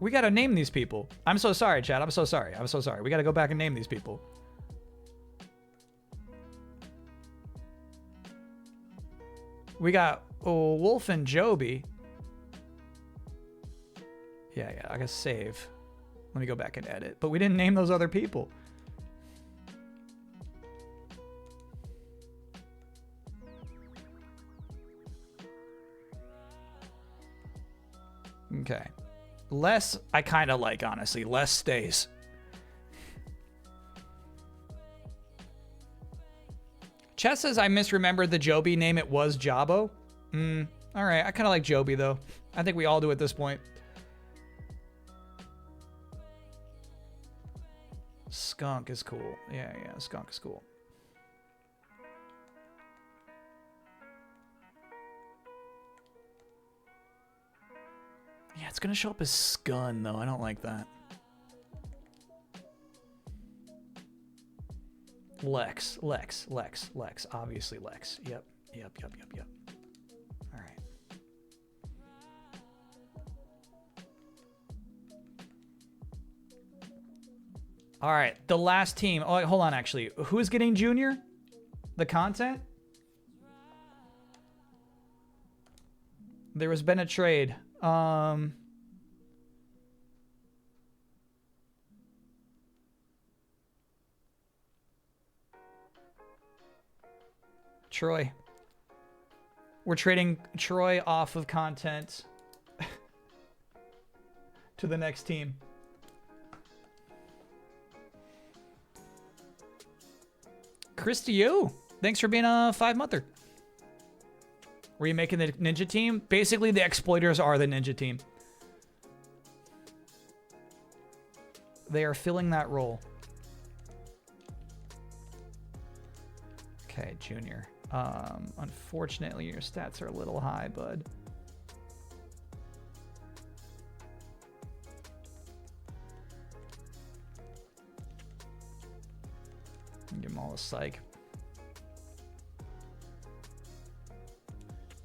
We gotta name these people. I'm so sorry, Chad. I'm so sorry. We gotta go back and name these people. We got Wolf and Joby. Yeah, I gotta save. Let me go back and edit. But we didn't name those other people. Okay. Less, I kind of like, honestly. Less stays. Chess says I misremembered the Joby name. It was Jabo. All right. I kind of like Joby, though. I think we all do at this point. Skunk is cool. Yeah, skunk is cool. Yeah, it's gonna show up as Scun though. I don't like that. Lex. Obviously Lex. Yep. All right. All right, the last team. Oh, wait, hold on, actually. Who's getting Junior? The content? There has been a trade. Troy. We're trading Troy off of content to the next team. Christy, thanks for being a 5-monther. Were you making the ninja team? Basically, the exploiters are the ninja team. They are filling that role. Okay, Junior. Unfortunately, your stats are a little high, bud. Give them all a psych.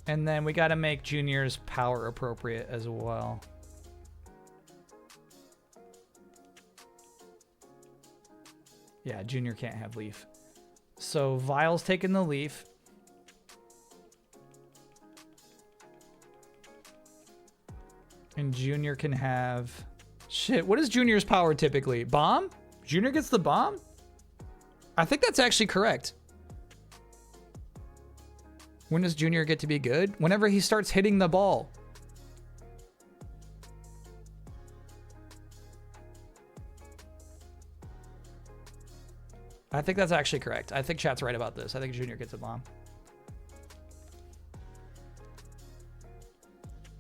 And then we got to make Junior's power appropriate as well. Yeah, Junior can't have Leaf. So Vile's taking the Leaf. And Junior can have... Shit, what is Junior's power typically? Bomb? Junior gets the bomb? I think that's actually correct. When does Junior get to be good? Whenever he starts hitting the ball. I think that's actually correct. I think chat's right about this. I think Junior gets a bomb.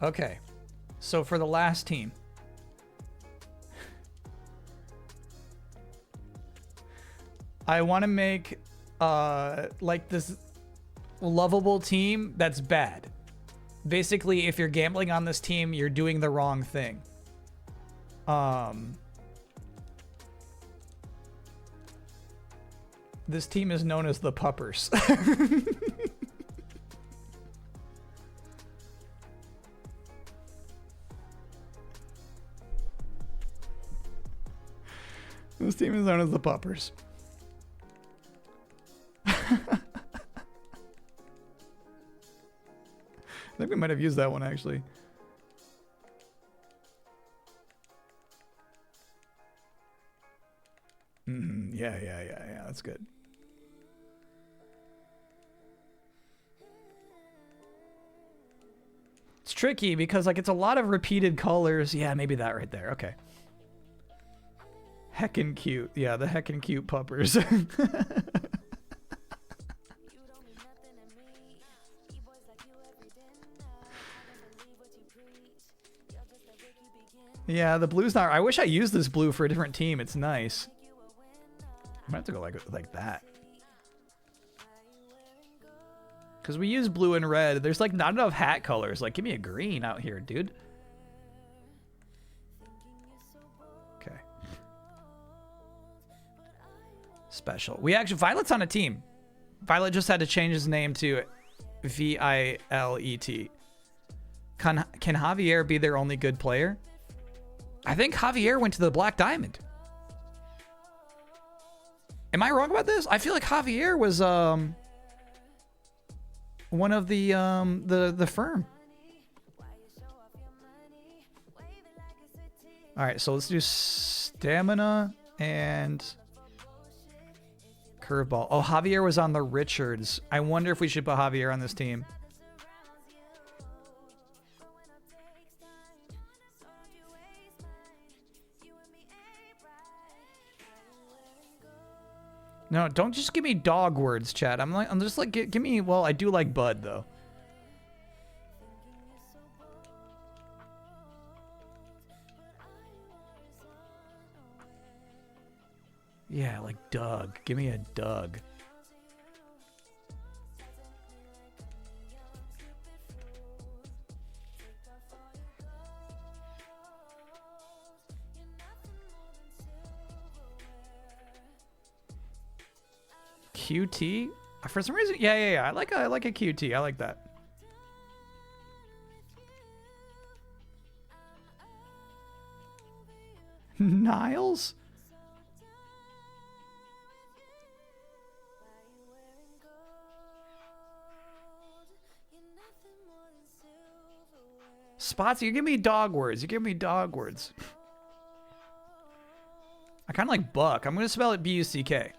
Okay. So for the last team. I want to make like this lovable team that's bad. Basically, if you're gambling on this team, you're doing the wrong thing. This team is known as the Puppers. This team is known as the Puppers. I think we might have used that one actually. Yeah. That's good. It's tricky because like it's a lot of repeated colors. Yeah, maybe that right there. Okay. Heckin' cute. Yeah, the heckin' cute Puppers. Yeah, the blue's not... I wish I used this blue for a different team. It's nice. I'm gonna have to go like that. Because we use blue and red. There's like not enough hat colors. Like, give me a green out here, dude. Okay. Special. We actually... Violet's on a team. Violet just had to change his name to Vilet. Can Javier be their only good player? I think Javier went to the Black Diamond. Am I wrong about this? I feel like Javier was one of the firm. All right, so let's do stamina and curveball. Oh, Javier was on the Richards. I wonder if we should put Javier on this team. No, don't just give me dog words, chat. I'm just like, give me, well, I do like Bud, though. Yeah, like Doug. Give me a Doug. QT? For some reason, yeah. I like a QT. I like that. Niles? Spots, you give me dog words. You give me dog words. I kind of like Buck. I'm going to spell it B-U-C-K.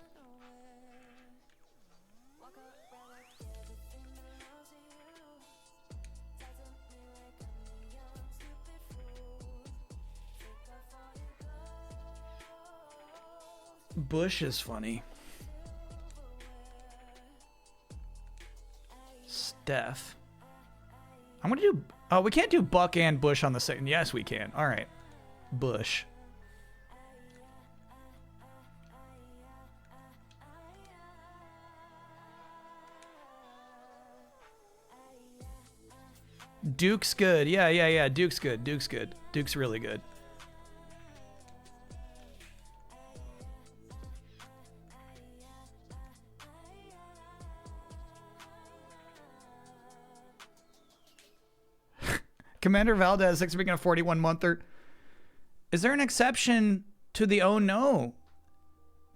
Bush is funny. Steph. I'm gonna do. Oh, we can't do Buck and Bush on the second. Yes, we can. All right, Bush. Duke's good. Yeah. Duke's good. Duke's good. Duke's really good. Commander Valdez, thanks for being a 41-monther. Is there an exception to the oh no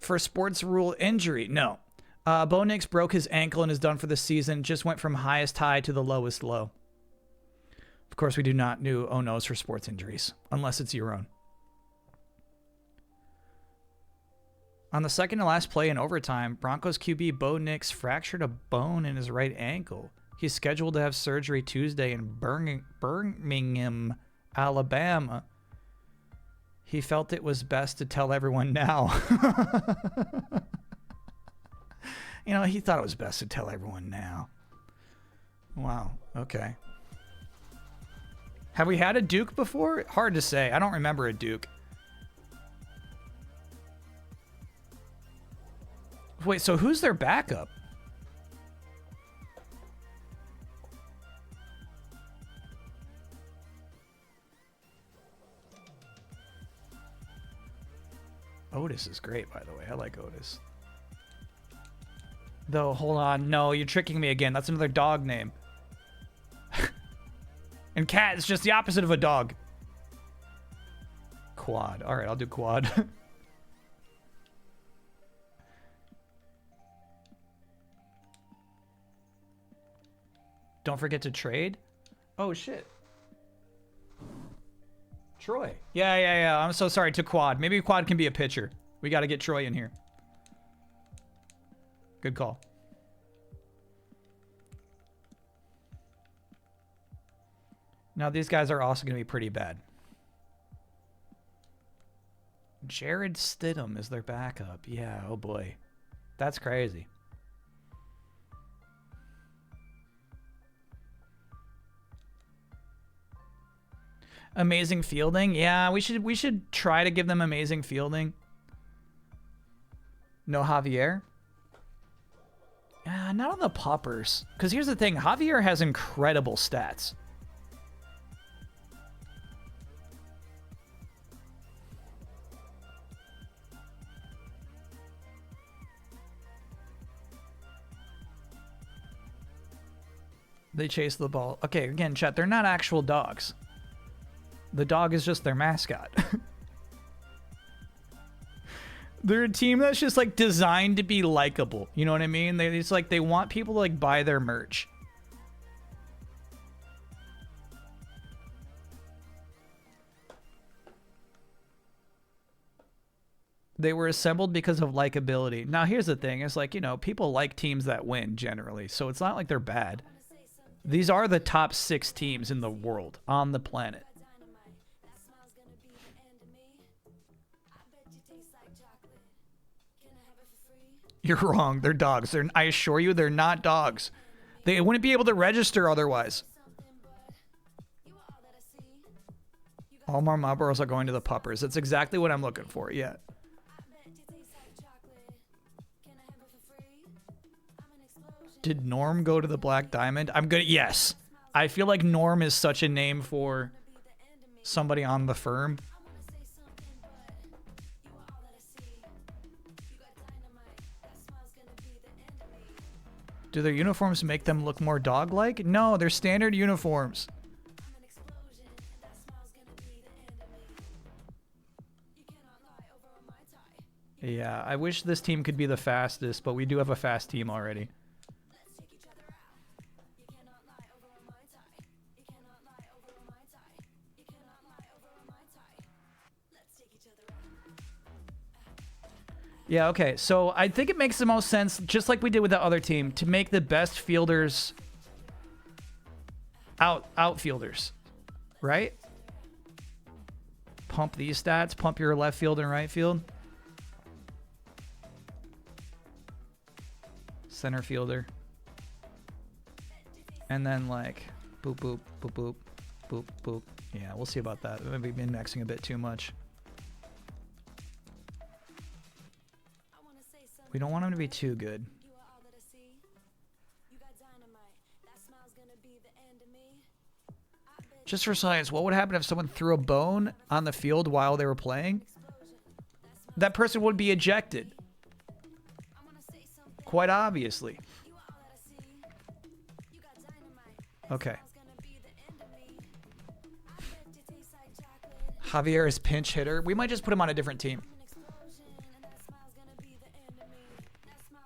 for sports rule injury? No. Bo Nix broke his ankle and is done for the season. Just went from highest high to the lowest low. Of course, we do not do oh no's for sports injuries, unless it's your own. On the second to last play in overtime, Broncos QB Bo Nix fractured a bone in his right ankle. He's scheduled to have surgery Tuesday in Birmingham, Alabama. He felt it was best to tell everyone now. You know, he thought it was best to tell everyone now. Wow, okay. Have we had a Duke before? Hard to say. I don't remember a Duke. Wait, so who's their backup? Otis is great, by the way. I like Otis. Though, hold on. No, you're tricking me again. That's another dog name. And cat is just the opposite of a dog. Quad. All right, I'll do quad. Don't forget to trade. Oh, shit. Troy. Yeah. I'm so sorry. To quad. Maybe quad can be a pitcher. We got to get Troy in here. Good call. Now, these guys are also going to be pretty bad. Jared Stidham is their backup. Yeah, oh boy. That's crazy. Amazing fielding. Yeah, we should try to give them amazing fielding. No Javier? Not on the Poppers. Because here's the thing. Javier has incredible stats. They chase the ball. Okay, again, chat, they're not actual dogs. The dog is just their mascot. They're a team that's just like designed to be likable. You know what I mean? It's like they want people to like buy their merch. They were assembled because of likability. Now, here's the thing. It's like, you know, people like teams that win generally. So it's not like they're bad. These are the top 6 teams in the world, on the planet. You're wrong. They're dogs. I assure you, they're not dogs. They wouldn't be able to register otherwise. All more Marlboros are going to the puppers. That's exactly what I'm looking for. Yeah. Did Norm go to the Black Diamond? I'm good. Yes. I feel like Norm is such a name for somebody on the firm. Do their uniforms make them look more dog-like? No, they're standard uniforms. Yeah, I wish this team could be the fastest, but we do have a fast team already. Yeah, okay. So I think it makes the most sense, just like we did with the other team, to make the best fielders outfielders, right? Pump these stats, pump your left field and right field. Center fielder. And then like boop, boop, boop, boop, boop, boop. Yeah, we'll see about that. Maybe min-maxing a bit too much. We don't want him to be too good. Just for science, what would happen if someone threw a bone on the field while they were playing? That person would be ejected. Quite obviously. Okay. Javier is pinch hitter. We might just put him on a different team.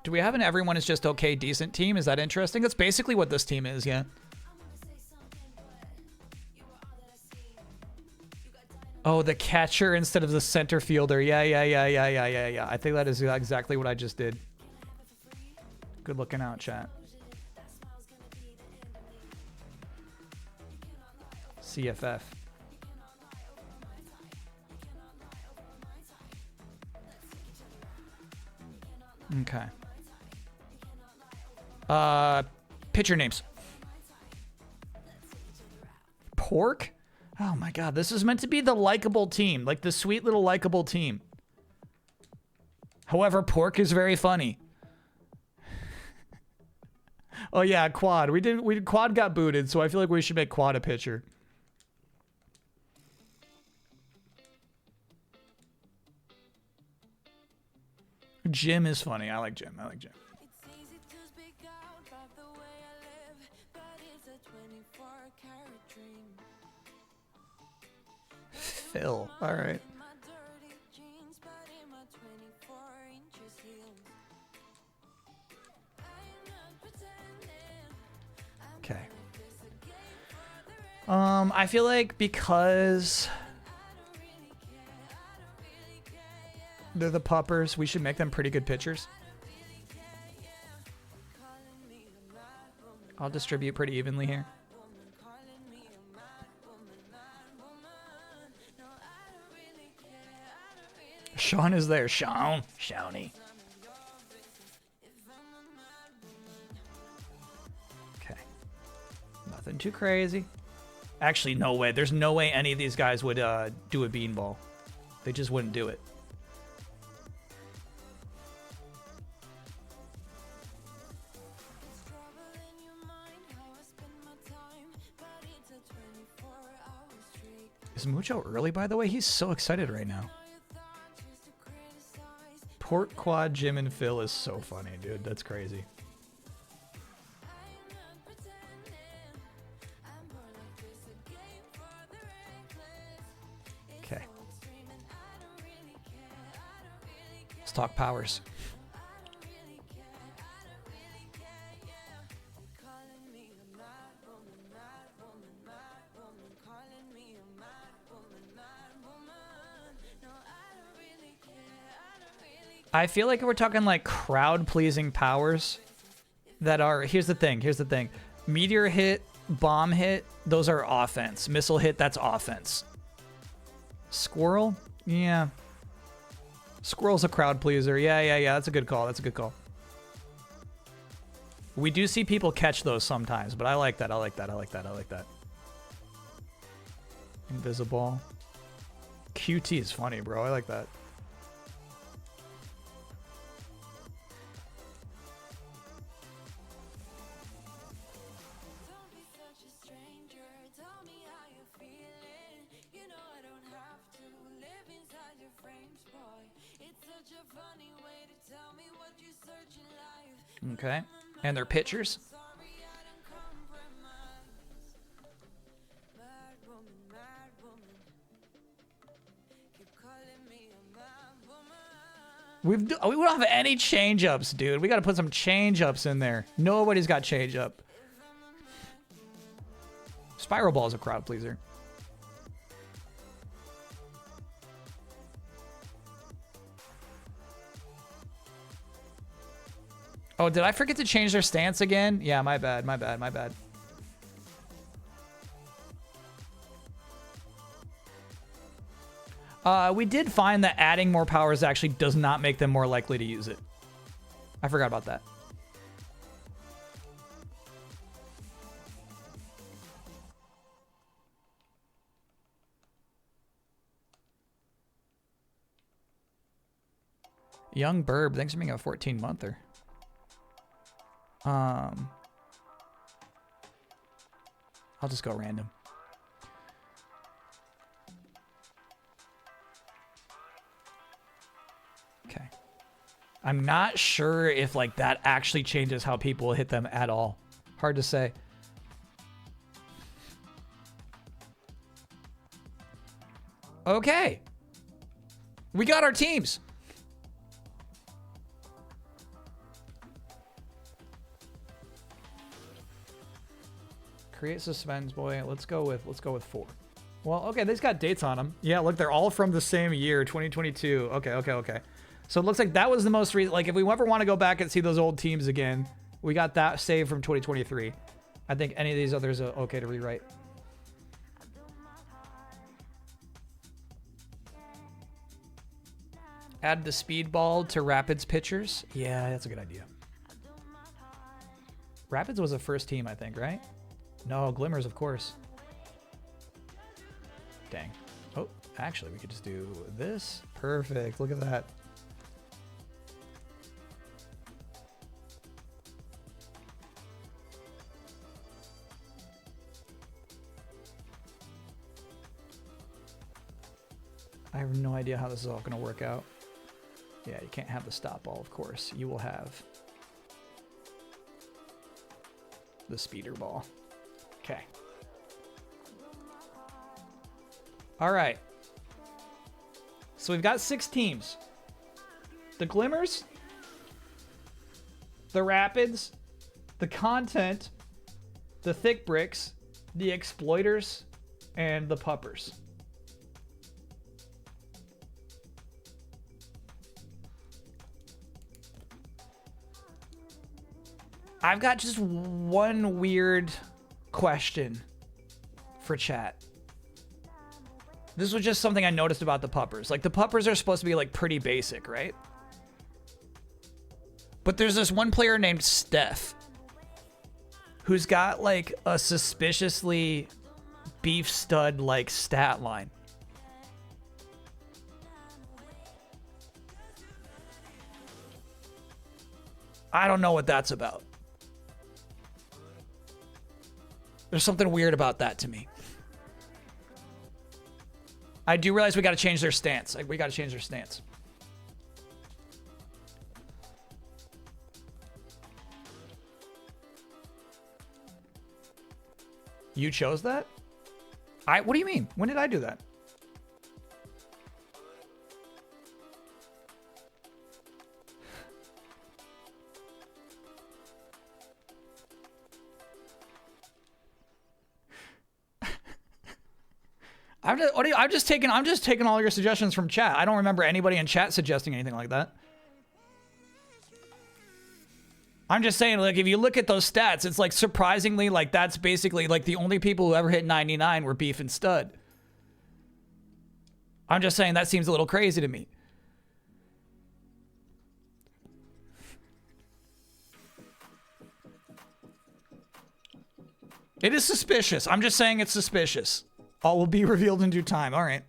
Do we have an everyone is just okay decent team? Is that interesting? That's basically what this team is, yeah. Oh, the catcher instead of the center fielder. Yeah. I think that is exactly what I just did. Good looking out, chat. CFF. Okay. Pitcher names. Pork? Oh my god, this is meant to be the likable team, like the sweet little likable team. However, Pork is very funny. Oh yeah, Quad. Quad got booted, so I feel like we should make Quad a pitcher. Jim is funny. I like Jim. Phil. All right. Okay. I feel like because they're the puppers, we should make them pretty good pitchers. I'll distribute pretty evenly here. Sean is there. Shawny. Okay. Nothing too crazy. Actually, no way. There's no way any of these guys would do a beanball. They just wouldn't do it. Is Mucho early, by the way? He's so excited right now. Port, Quad, Jim, and Phil is so funny, dude. That's crazy. Okay. Let's talk powers. I feel like we're talking like crowd-pleasing powers that are... Here's the thing. Meteor hit, bomb hit, those are offense. Missile hit, that's offense. Squirrel? Yeah. Squirrel's a crowd pleaser. Yeah. That's a good call. We do see people catch those sometimes, but I like that. Invisible. QT is funny, bro. I like that. Okay. And their pitchers. We don't have any change-ups, dude. We got to put some change-ups in there. Nobody's got change-up. Spiral Ball is a crowd pleaser. Oh, did I forget to change their stance again? Yeah, my bad, my bad, my bad. We did find that adding more powers actually does not make them more likely to use it. I forgot about that. Young Burb, thanks for being a 14-monther. I'll just go random. Okay. I'm not sure if like that actually changes how people hit them at all. Hard to say. Okay. We got our teams. Create suspense, boy. Let's go with 4. Well, okay, they've got dates on them. Yeah, look, they're all from the same year, 2022. Okay. So it looks like that was the most recent. Like, if we ever want to go back and see those old teams again, we got that saved from 2023. I think any of these others are okay to rewrite. Add the speedball to Rapids pitchers. Yeah, that's a good idea. Rapids was the first team, I think, right? No, Glimmers, of course. Dang. Oh, actually, we could just do this. Perfect. Look at that. I have no idea how this is all going to work out. Yeah, you can't have the stop ball, of course. You will have the speeder ball. Okay. All right. So we've got 6 teams. The Glimmers, the Rapids, the Content, the Thick Bricks, the Exploiters, and the Puppers. I've got just one weird question for chat. This was just something I noticed about the Puppers. Like, the Puppers are supposed to be, like, pretty basic, right? But there's this one player named Steph who's got, like, a suspiciously beef stud-like stat line. I don't know what that's about. There's something weird about that to me. I do realize we got to change their stance. Like, we got to change their stance. You chose that? What do you mean? When did I do that? I'm just taking all your suggestions from chat. I don't remember anybody in chat suggesting anything like that. I'm just saying, like, if you look at those stats, it's like surprisingly, like, that's basically like the only people who ever hit 99 were Beef and Stud. I'm just saying that seems a little crazy to me. It is suspicious. I'm just saying it's suspicious. All will be revealed in due time. All right.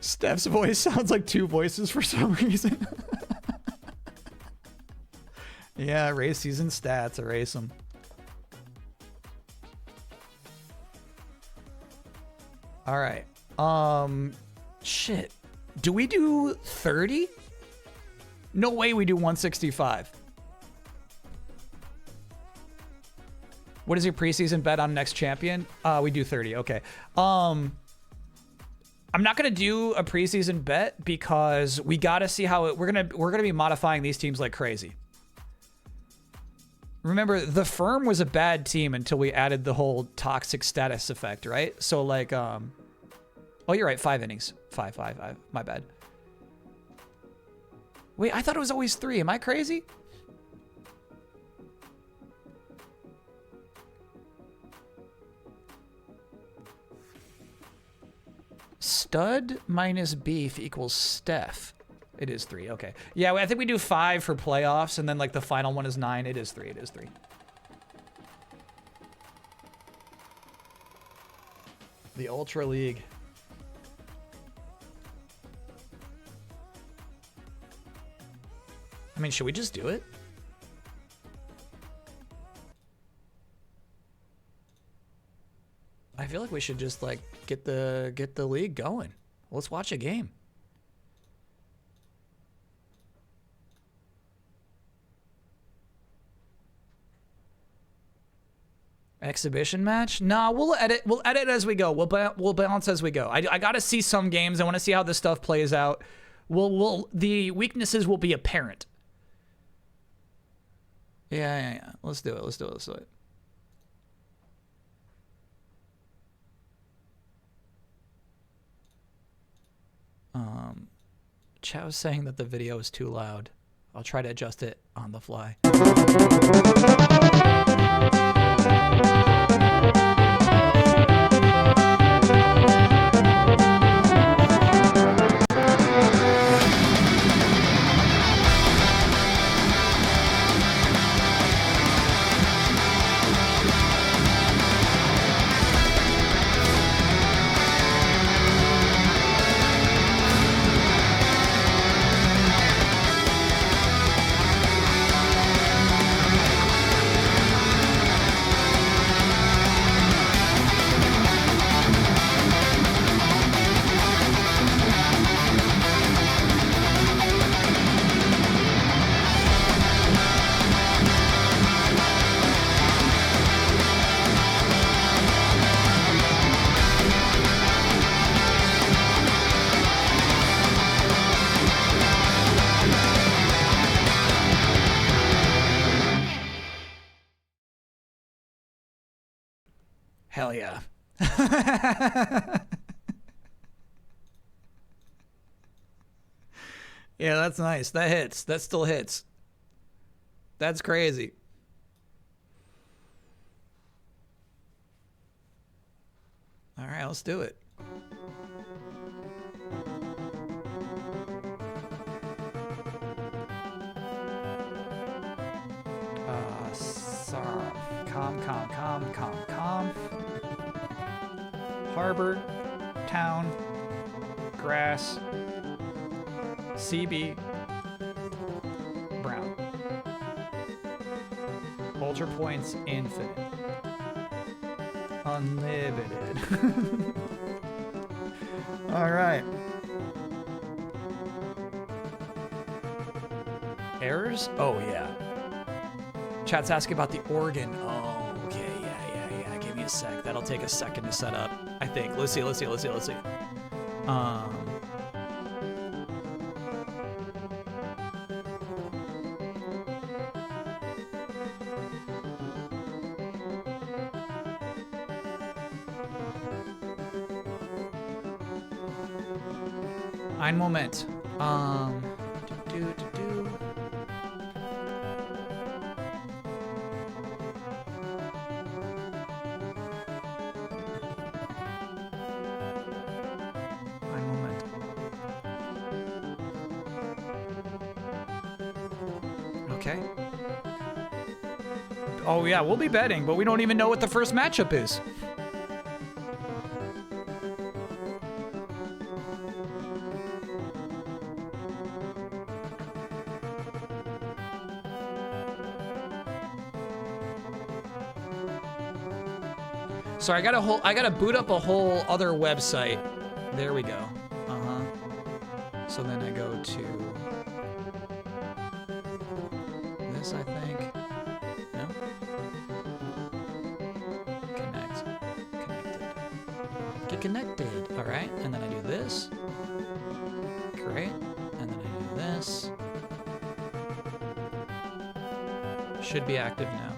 Steph's voice sounds like 2 voices for some reason. Yeah, erase season stats. Erase them. All right. Shit. Do we do 30? No way we do 165. What is your preseason bet on next champion? We do 30. Okay. I'm not gonna do a preseason bet because we gotta see how we're gonna be modifying these teams like crazy. Remember, the Firm was a bad team until we added the whole toxic status effect, right? So like, oh, you're right. 5 innings. Five. My bad. Wait, I thought it was always 3. Am I crazy? Stud minus beef equals Steph. It is 3. Okay. Yeah, I think we do 5 for playoffs, and then like the final one is 9. It is 3. It is 3. The Ultra League. I mean, should we just do it? I feel like we should just like get the league going. Let's watch a game. Exhibition match? No, we'll edit. We'll edit as we go. We'll balance as we go. I got to see some games. I want to see how this stuff plays out. The weaknesses will be apparent. Yeah. Let's do it. Chow's saying that the video is too loud. I'll try to adjust it on the fly. Hell yeah. Yeah, that's nice. That hits. That still hits. That's crazy. All right, let's do it. Calm. Harbor, town, grass, CB, brown. Ultra points infinite. Unlimited. All right. Errors? Oh, yeah. Chat's asking about the organ. Oh, okay. Yeah. Give me a sec. That'll take a second to set up, I think. Let's see. Ein Moment. Okay. Oh yeah, we'll be betting, but we don't even know what the first matchup is. Sorry, I gotta boot up a whole other website. There we go. So then I go to this, I think. No? Connect. Connected. Get connected. All right, and then I do this. Great. And then I do this. Should be active now.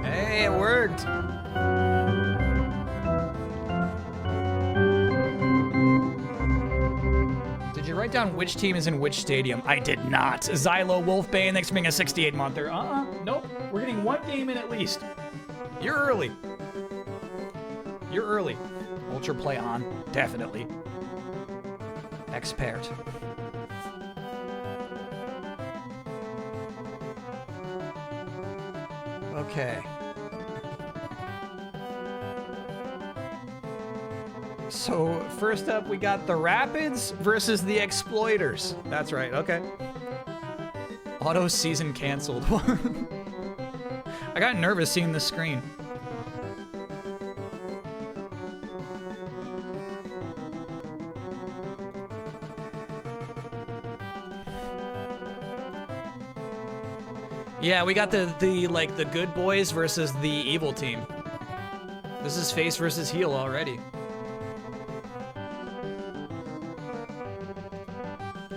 Hey, it worked. Did you write down which team is in which stadium? I did not. Xylo, Wolfbane, thanks for being a 68-monther. Nope. We're getting one game in at least. You're early. You're early. Ultra play on. Definitely. Expert. Okay. So, first up, we got the Rapids versus the Exploiters. That's right, okay. Auto season canceled. I got nervous seeing the screen. Yeah, we got the good boys versus the evil team. This is face versus heel already.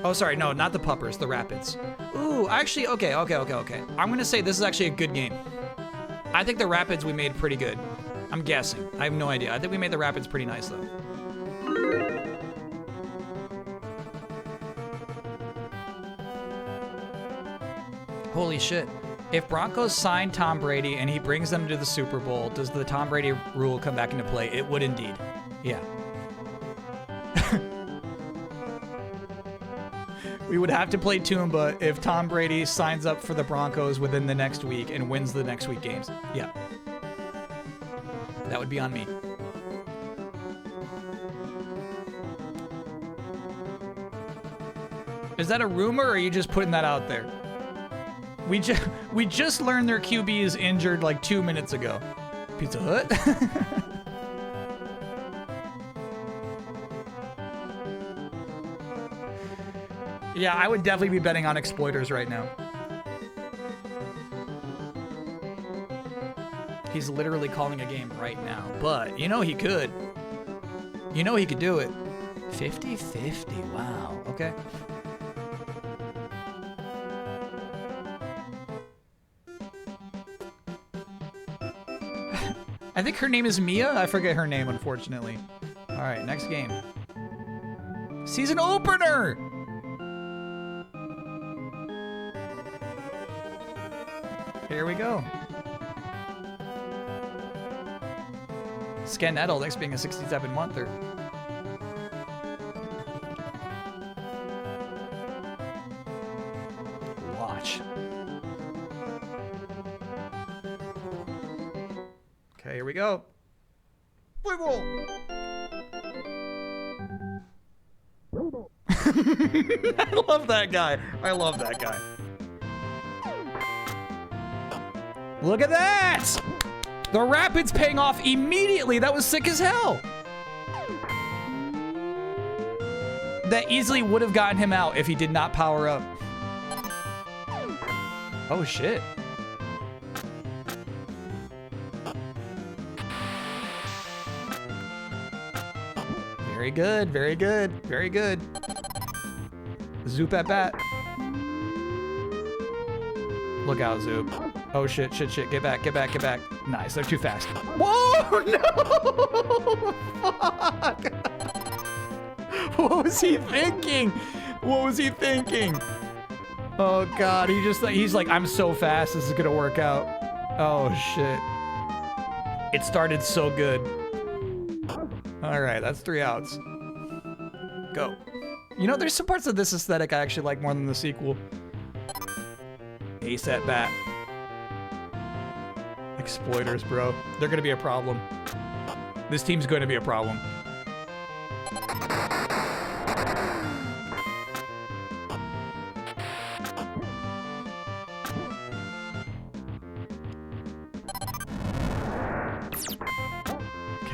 Oh, sorry, no, not the Puppers, the Rapids. Ooh, actually, okay. I'm gonna say this is actually a good game. I think the Rapids we made pretty good. I'm guessing. I have no idea. I think we made the Rapids pretty nice, though. Holy shit. If Broncos sign Tom Brady and he brings them to the Super Bowl, does the Tom Brady rule come back into play? It would indeed. Yeah. We would have to play Toomba if Tom Brady signs up for the Broncos within the next week and wins the next week games. Yeah. That would be on me. Is that a rumor or are you just putting that out there? We just learned their QB is injured like 2 minutes ago. Pizza Hut? Yeah, I would definitely be betting on Exploiters right now. He's literally calling a game right now, but you know he could. You know he could do it. 50-50, wow, okay. I think her name is Mia. I forget her name, unfortunately. All right, next game. Season opener! Here we go. Scanettle, thanks for being a 67-monther. Watch. Okay, here we go. Play ball. I love that guy. I love that guy. Look at that! The Rapids paying off immediately. That was sick as hell. That easily would have gotten him out if he did not power up. Oh, shit. Very good, very good, very good. Zoop at bat. Look out, Zoop. Oh, shit. Get back. Nice, they're too fast. Whoa, no! Fuck! What was he thinking? Oh, God, he's like, I'm so fast, this is gonna work out. Oh, shit. It started so good. All right, that's 3 outs. Go. You know, there's some parts of this aesthetic I actually like more than the sequel. Ace at bat. Exploiters, bro. They're gonna be a problem. This team's going to be a problem.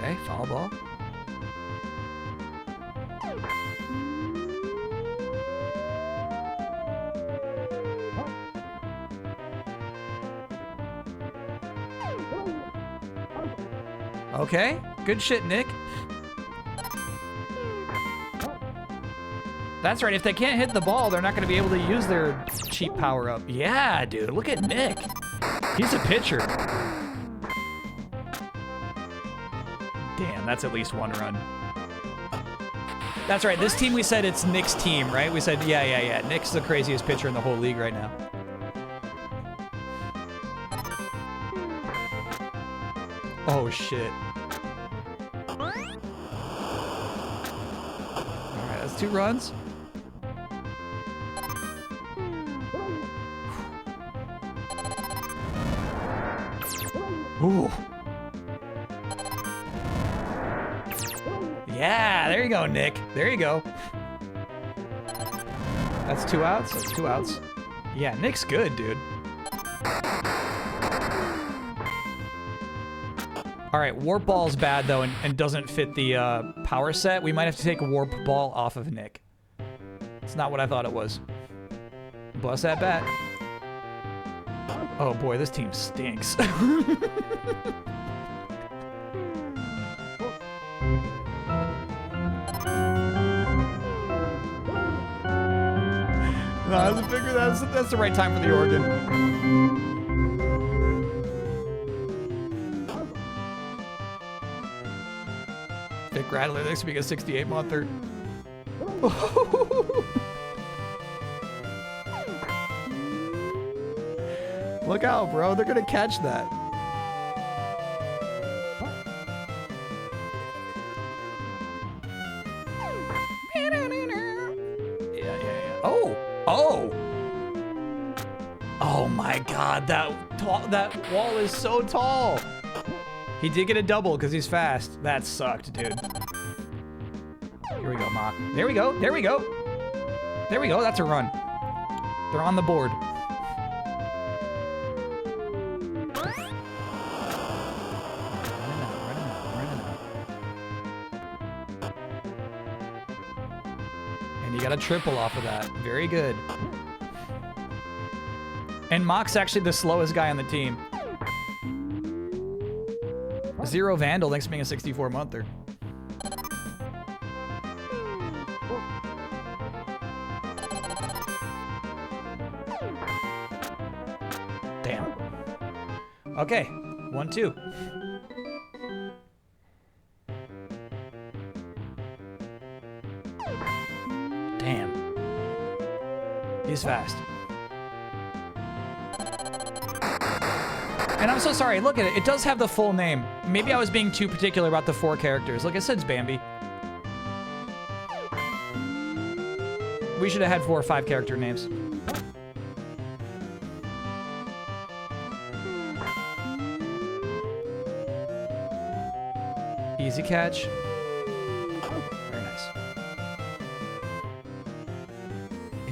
Okay, foul ball. Okay, good shit, Nick. That's right, if they can't hit the ball, they're not going to be able to use their cheap power-up. Yeah, dude, look at Nick. He's a pitcher. Damn, that's at least one run. That's right, this team, we said it's Nick's team, right? We said, yeah. Nick's the craziest pitcher in the whole league right now. Oh, shit. Alright, that's 2 runs. Ooh. Yeah, there you go, Nick. There you go. That's 2 outs. That's 2 outs. Yeah, Nick's good, dude. All right, warp ball's bad though, and doesn't fit the power set. We might have to take a warp ball off of Nick. It's not what I thought it was. Bust that bat. Oh boy, this team stinks. No, I figure that's the right time for the organ. Vic Rattler next week a 68-monther. Look out, bro. They're gonna catch that. Yeah. Oh! Oh my god, that wall is so tall. He did get a double because he's fast. That sucked, dude. Here we go, Ma. There we go. There we go. There we go. That's a run. They're on the board. And you got a triple off of that. Very good. And Mock's actually the slowest guy on the team. Zero Vandal, thanks for being a 64-monther. Damn. Okay, 1-2. Damn. He's fast. And I'm so sorry, look at it. It does have the full name. Maybe I was being too particular about the 4 characters. Look, it says Bambi. We should have had 4 or 5 character names. Easy catch. Very nice.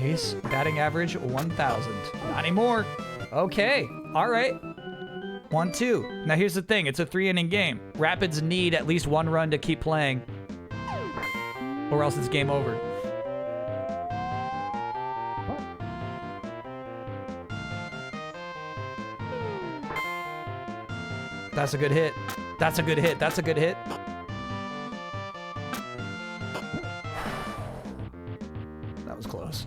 Ace, batting average 1,000. Not anymore. Okay, all right. 1-2. Now here's the thing, it's a 3-inning game. Rapids need at least 1 run to keep playing, or else it's game over. That's a good hit. That's a good hit. That's a good hit. That was close.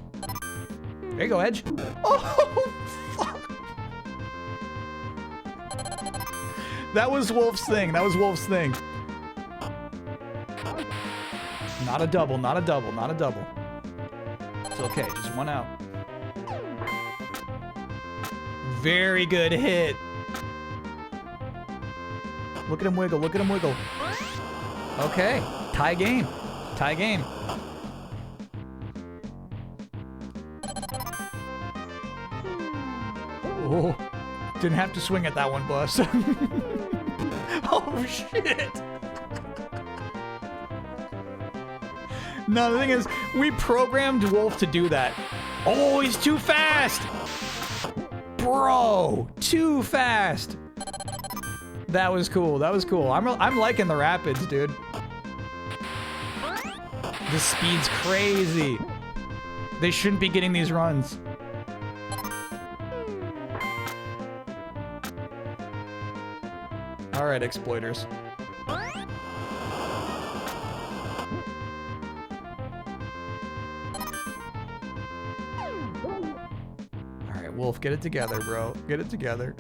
There you go, Edge. Oh, fuck. That was Wolf's thing. That was Wolf's thing. Not a double, not a double, not a double. It's okay, just 1 out. Very good hit. Look at him wiggle, look at him wiggle. Okay, tie game. Tie game. Oh, didn't have to swing at that one, Bus. Oh, shit. No, the thing is, we programmed Wolf to do that. Oh, he's too fast. Bro, too fast. That was cool. That was cool. I'm liking the rapids, dude. The speed's crazy. They shouldn't be getting these runs. All right, exploiters. All right, Wolf, get it together, bro. Get it together.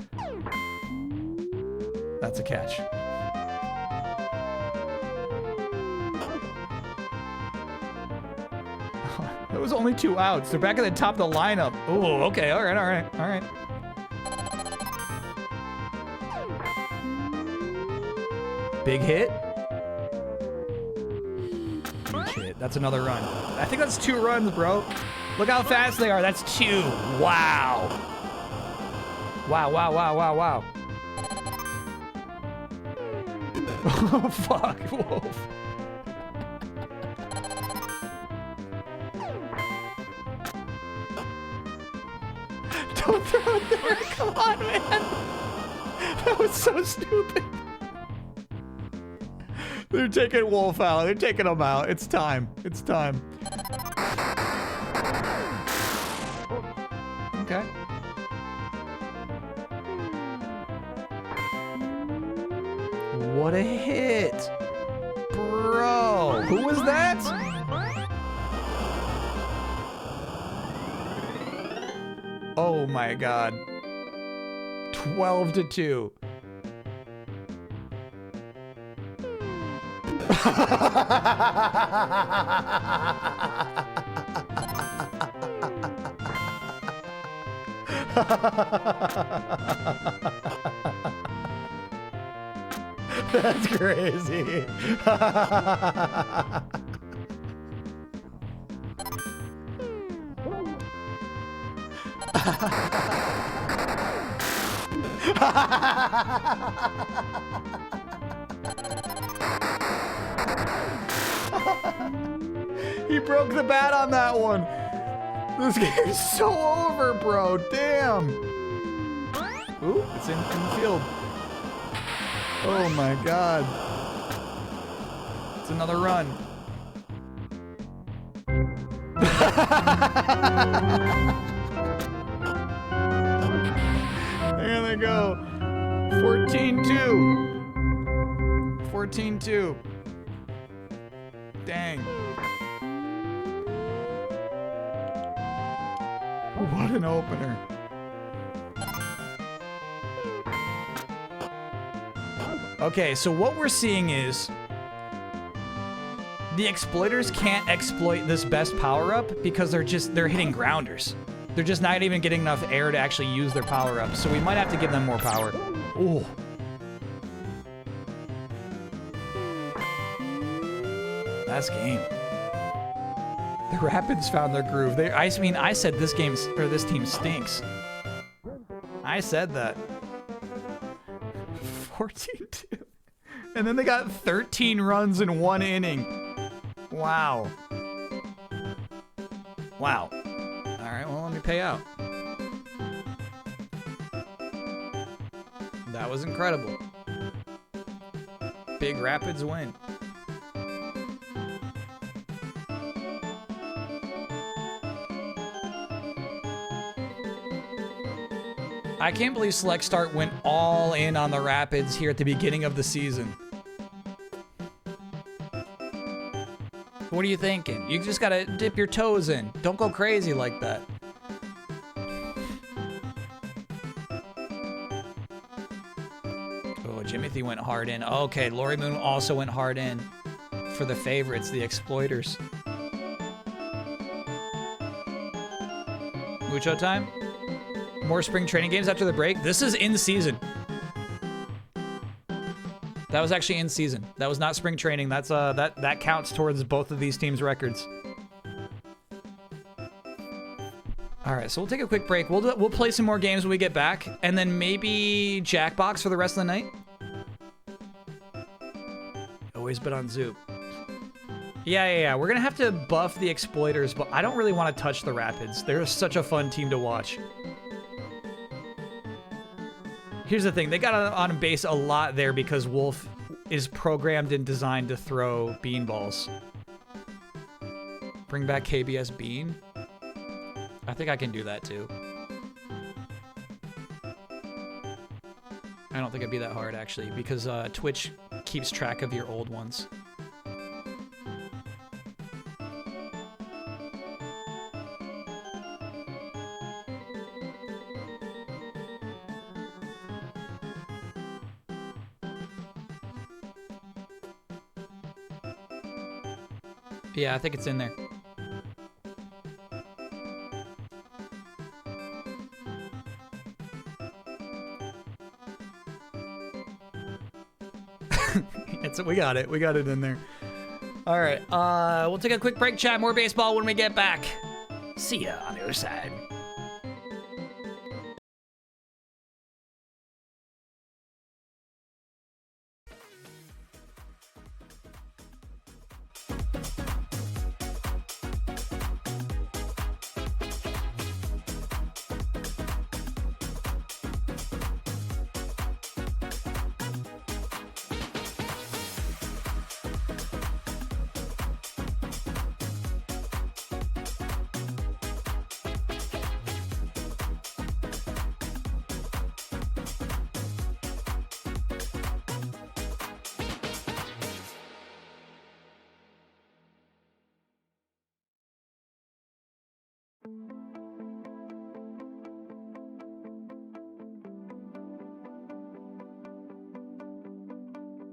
That's a catch. There was only 2 outs. They're back at the top of the lineup. Oh, okay. All right, all right, all right. Big hit. Big hit. That's another run. I think that's 2 runs, bro. Look how fast they are. That's 2. Wow. Wow, wow, wow, wow, wow. Oh, fuck, Wolf. Don't throw it there. Come on, man. That was so stupid. They're taking Wolf out. They're taking him out. It's time. It's time. Okay. What a hit. Bro. Who was that? Oh my god. 12-2. That's crazy. He broke the bat on that one. This game's so over, bro. Damn. Ooh, it's in the field. Oh my god. It's another run. There they go. 14-2. 14-2. Dang. What an opener. Okay, so what we're seeing is the exploiters can't exploit this best power-up because they're hitting grounders. They're just not even getting enough air to actually use their power-up, so we might have to give them more power. Ooh. That's game. The Rapids found their groove. I mean, I said this team stinks. I said that. 14-2. And then they got 13 runs in 1 inning. Wow. Wow. All right, well, let me pay out. That was incredible. Big Rapids win. I can't believe Select Start went all in on the Rapids here at the beginning of the season. What are you thinking? You just gotta dip your toes in. Don't go crazy like that. Oh, Jimothy went hard in. Okay, Lori Moon also went hard in for the favorites, the exploiters. Mucho time? More spring training games after the break. This is in season. That was actually in season. That was not spring training. That's that counts towards both of these teams' records. All right, so we'll take a quick break. We'll play some more games when we get back, and then maybe Jackbox for the rest of the night. Always bet on Zoop. Yeah. We're gonna have to buff the exploiters, but I don't really want to touch the Rapids. They're such a fun team to watch. Here's the thing. They got on base a lot there because Wolf is programmed and designed to throw beanballs. Bring back KBS Bean? I think I can do that too. I don't think it'd be that hard actually because Twitch keeps track of your old ones. Yeah, I think it's in there. We got it. We got it in there. All right. We'll take a quick break, chat. More baseball when we get back. See ya on the other side.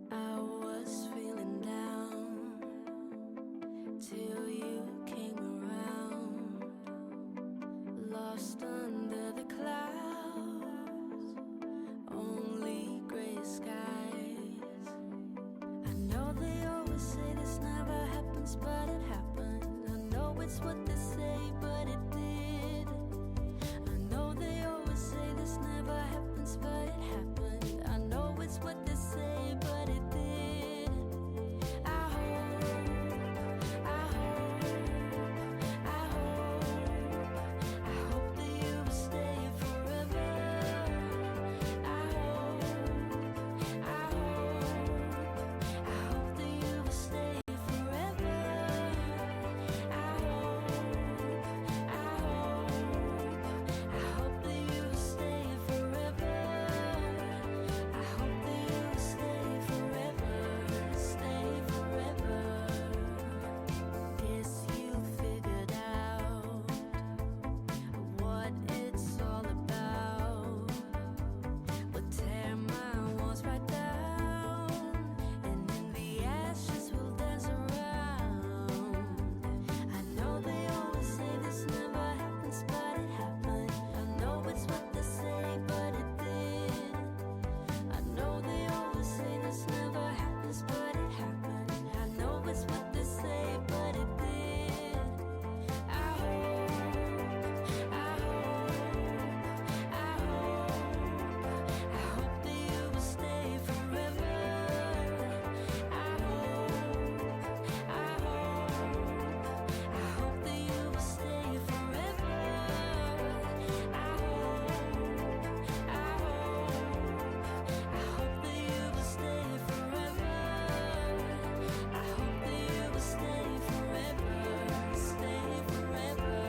I was feeling down till you came around, lost under the clouds, only gray skies. I know they always say this never happens, but it happened. I know it's what they say, but it did. I know they always say this never happens, but it happened. I know it's what they say, but it did. I hope, I hope, I hope, I hope that you will stay forever. I hope, I hope, I hope that you will stay forever. I hope, I hope, I hope that you will stay forever. I hope that you will stay forever. Guess you figured out what it's all about. We'll tear my walls right down, and in the ashes we'll dance around. I know they always say this never happens, but it happened. I know it's what they say, but it did. I know they always say this never happens, but it happened. I know it's what they say, but it did. I hope, I hope, I hope, I hope that you will stay forever. I hope, I hope, I hope that you will stay forever. I hope, I hope, I hope that you will stay forever. I hope that you will stay forever, stay forever.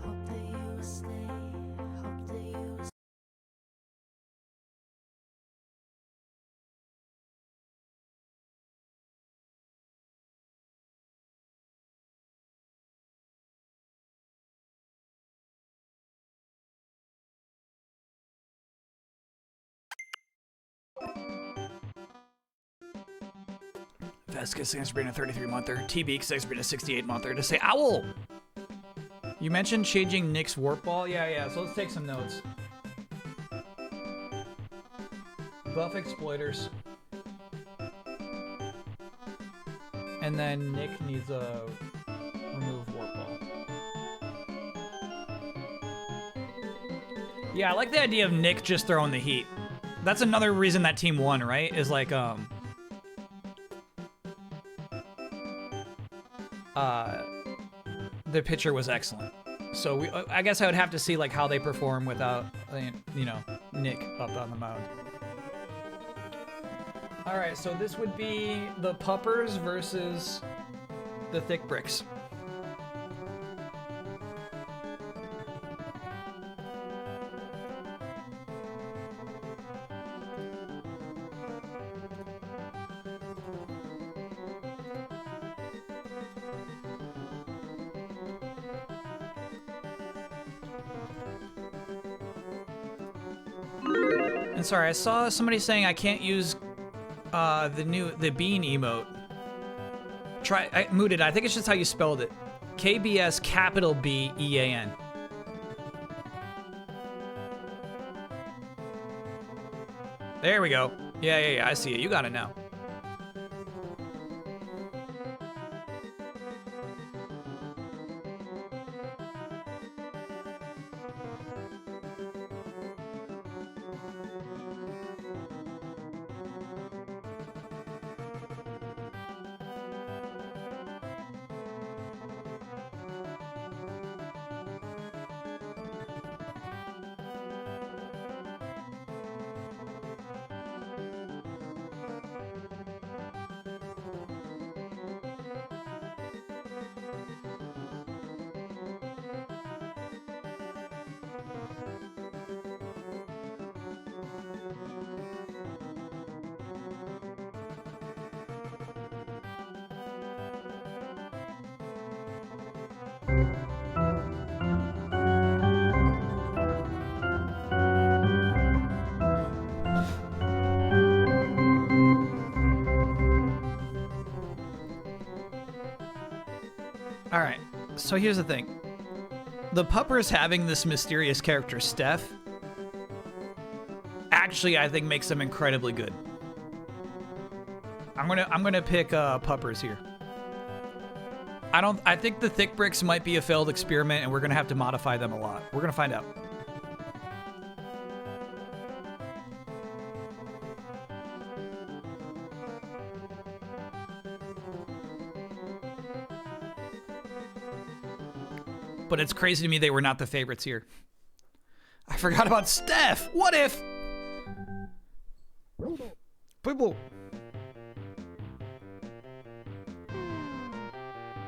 Hope that you will stay, hope that you will Vesca thanks for being a 33-monther. TB thanks for being a 68-monther. To say owl. You mentioned changing Nick's warp ball. Yeah. So let's take some notes. Buff exploiters. And then Nick needs a remove warp ball. Yeah, I like the idea of Nick just throwing the heat. That's another reason that team won, right? Is like the pitcher was excellent. So I guess I would have to see like how they perform without, you know, Nick up on the mound. All right, so this would be the Puppers versus the Thick Bricks. And sorry, I saw somebody saying I can't use the bean emote. Mooted. I think it's just how you spelled it. KBS capital B EAN. There we go. Yeah. I see it. You got it now. All right, so here's the thing. The Puppers having this mysterious character, Steph, actually I think makes them incredibly good. I'm gonna pick Puppers here. I think the Thick Bricks might be a failed experiment and we're gonna have to modify them a lot. We're gonna find out. But it's crazy to me they were not the favorites here. I forgot about Steph. What if? People.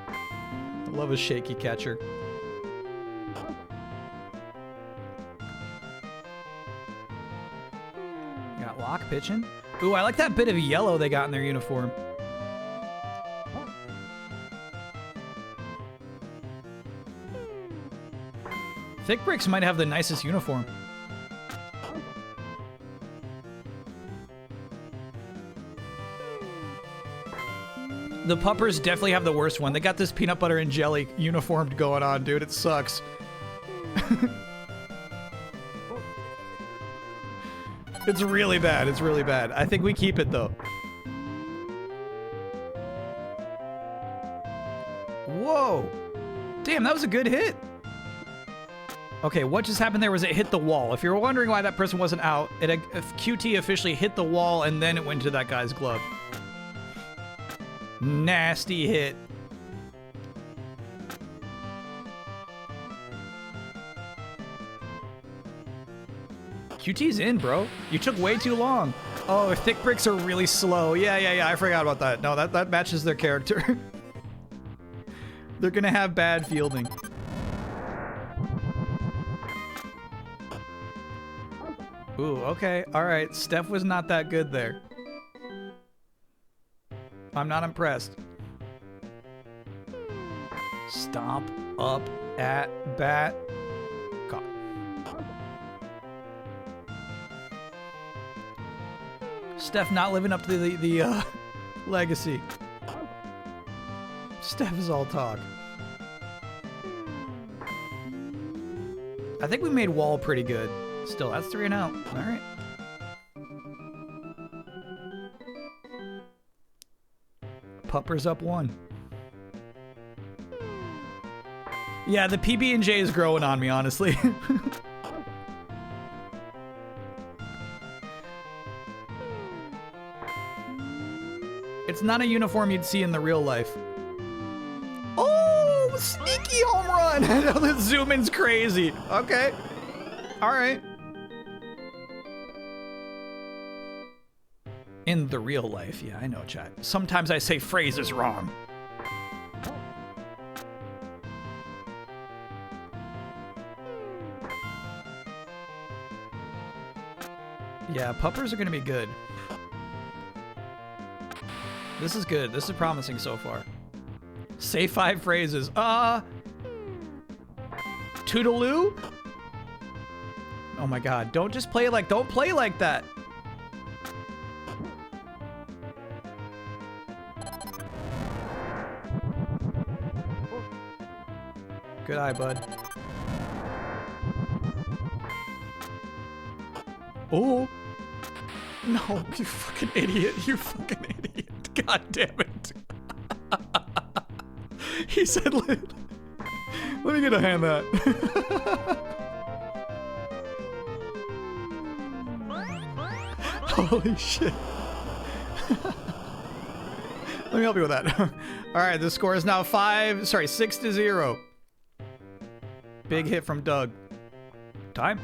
I love a shaky catcher. Got Locke pitching. Ooh, I like that bit of yellow they got in their uniform. Thick Bricks might have the nicest uniform. The Puppers definitely have the worst one. They got this peanut butter and jelly uniform going on, dude. It sucks. It's really bad. It's really bad. I think we keep it, though. Whoa. Damn, that was a good hit. Okay, what just happened there was it hit the wall. If you're wondering why that person wasn't out, QT officially hit the wall and then it went to that guy's glove. Nasty hit. QT's in, bro. You took way too long. Oh, Thick Bricks are really slow. Yeah. I forgot about that. No, that matches their character. They're gonna have bad fielding. Ooh, okay. All right. Steph was not that good there. I'm not impressed. Stomp up at bat. Caught. Steph not living up to the legacy. Steph is all talk. I think we made Wall pretty good. Still, that's 3 and out. All right. Puppers up 1. Yeah, the PB&J is growing on me, honestly. It's not a uniform you'd see in the real life. Oh, Oh, sneaky home run. I know the zoom in's crazy. Okay. All right. In the real life, yeah, I know, chat. Sometimes I say phrases wrong. Yeah, puppers are gonna be good. This is good. This is promising so far. Say 5 phrases. Toodaloo? Oh my god, don't just play like, don't play like that. Good eye, bud. Oh. No, you fucking idiot. You fucking idiot. God damn it. He said, let me get a hand that. Holy shit. Let me help you with that. All right, the score is now 6-0. Big hit from Doug. Time.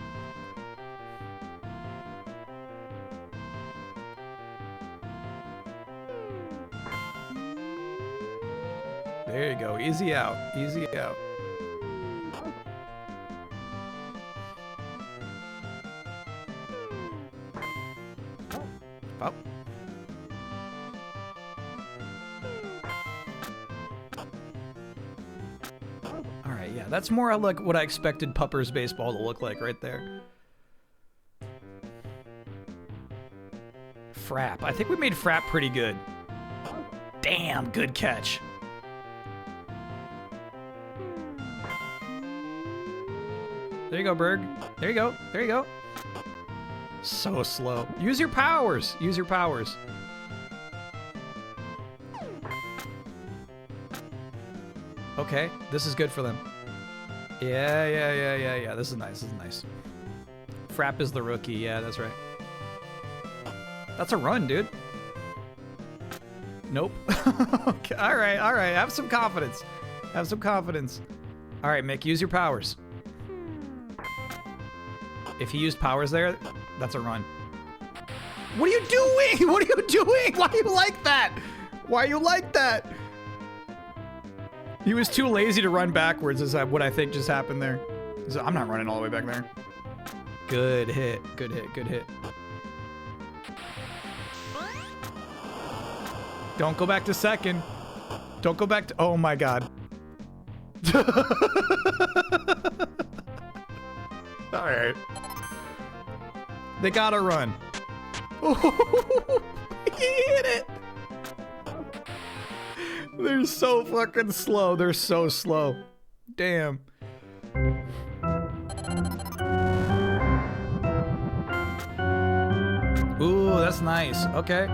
There you go. Easy out. Easy out. Up. All right, yeah, that's more like what I expected Pupper's baseball to look like right there. Frap. I think we made Frap pretty good. Damn, good catch. There you go, Berg. There you go. There you go. So slow. Use your powers. Use your powers. Okay, this is good for them. Yeah. This is nice. This is nice. Frap is the rookie. Yeah, that's right. That's a run, dude. Nope. Okay, all right. Have some confidence. Have some confidence. All right, Mick, use your powers. If he used powers there, that's a run. What are you doing? What are you doing? Why are you like that? Why are you like that? He was too lazy to run backwards, is what I think just happened there. I'm not running all the way back there. Good hit. Good hit. Good hit. Don't go back to second. Don't go back to... Oh, my God. All right. They gotta run. Oh, he hit it. They're so fucking slow. They're so slow. Damn. Ooh, that's nice. Okay.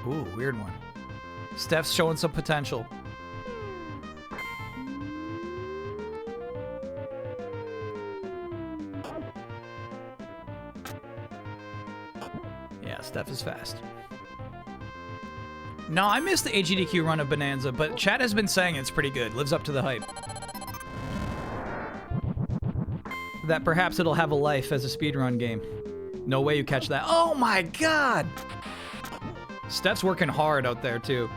Ooh, weird one. Steph's showing some potential. Yeah, Steph is fast. No, I missed the AGDQ run of Bonanza, but chat has been saying it's pretty good. Lives up to the hype. That perhaps it'll have a life as a speedrun game. No way you catch that. Oh my god! Steph's working hard out there, too.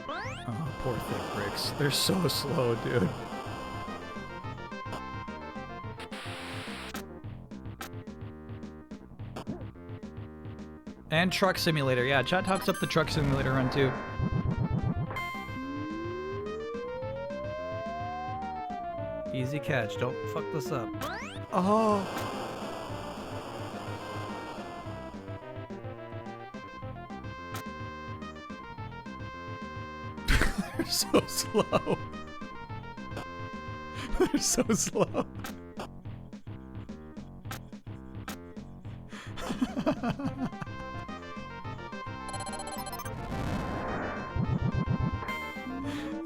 Oh, poor thick bricks. They're so slow, dude. And Truck Simulator. Yeah, chat talks up the Truck Simulator run, too. Easy catch. Don't fuck this up. Oh. They're so slow. They're so slow.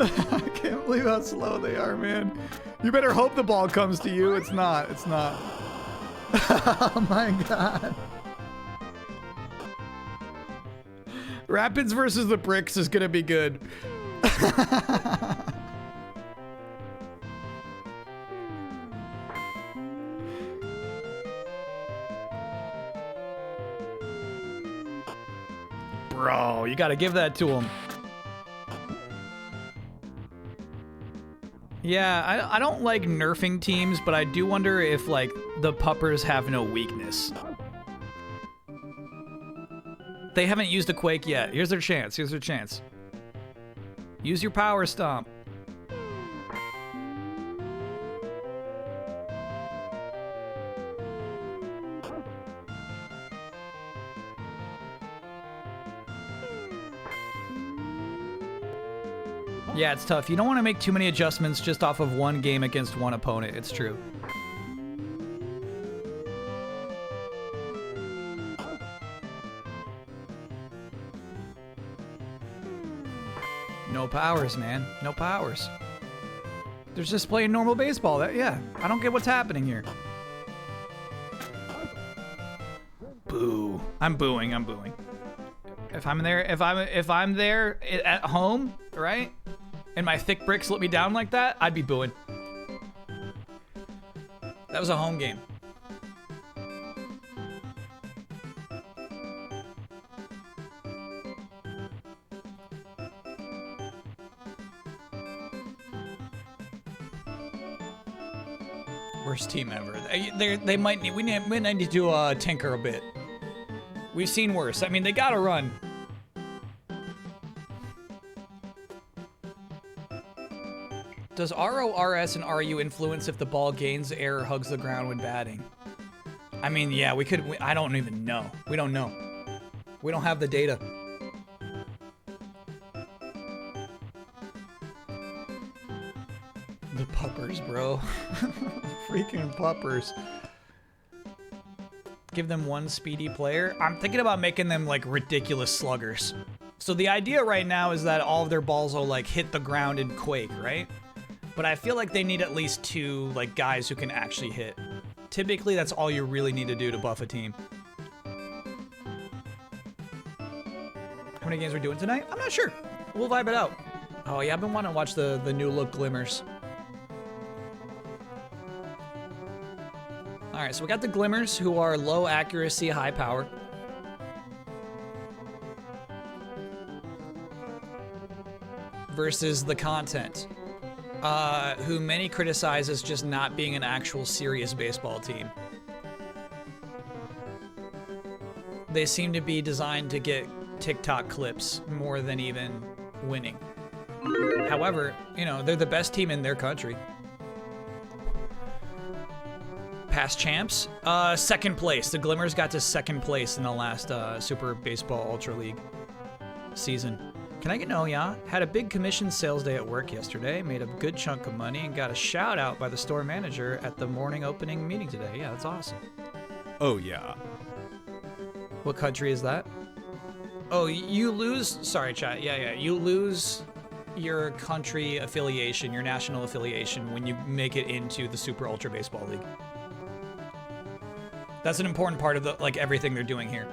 I can't believe how slow they are, man. You better hope the ball comes to you. It's not. It's not. Oh my god. Rapids versus the Bricks is gonna be good. Bro, you gotta give that to him. Yeah, I don't like nerfing teams, but I do wonder if, like, the puppers have no weakness. They haven't used a Quake yet. Here's their chance. Here's their chance. Use your power stomp. Yeah, it's tough. You don't want to make too many adjustments just off of one game against one opponent. It's true. No powers, man. No powers. They're just playing normal baseball. Yeah, I don't get what's happening here. Boo. I'm booing. I'm booing. If I'm there, if I'm there at home, right? And my thick bricks let me down like that, I'd be booing. That was a home game. Worst team ever. They might need. We need to tinker a bit. We've seen worse. I mean, they gotta run. Does RO, RS, and RU influence if the ball gains air or hugs the ground when batting? I mean, yeah, we could. I don't even know. We don't know. We don't have the data. The puppers, bro. Freaking puppers. Give them one speedy player. I'm thinking about making them like ridiculous sluggers. So the idea right now is that all of their balls will like hit the ground and quake, right? But I feel like they need at least two like guys who can actually hit. Typically, that's all you really need to do to buff a team. How many games we're doing tonight? I'm not sure. We'll vibe it out. Oh yeah, I've been wanting to watch the new look Glimmers. All right, so we got the Glimmers, who are low accuracy, high power. Versus the Content, who many criticize as just not being an actual serious baseball team. They seem to be designed to get TikTok clips more than even winning. However, you know, they're the best team in their country. Past champs? Second place. The Glimmers got to second place in the last Super Baseball Ultra League season. Can I get an oh yeah? Had a big commission sales day at work yesterday, made a good chunk of money, and got a shout out by the store manager at the morning opening meeting today. Yeah, that's awesome. Oh yeah. What country is that? Oh, you lose, sorry chat, yeah, you lose your country affiliation, your national affiliation when you make it into the Super Ultra Baseball League. That's an important part of the, like, everything they're doing here.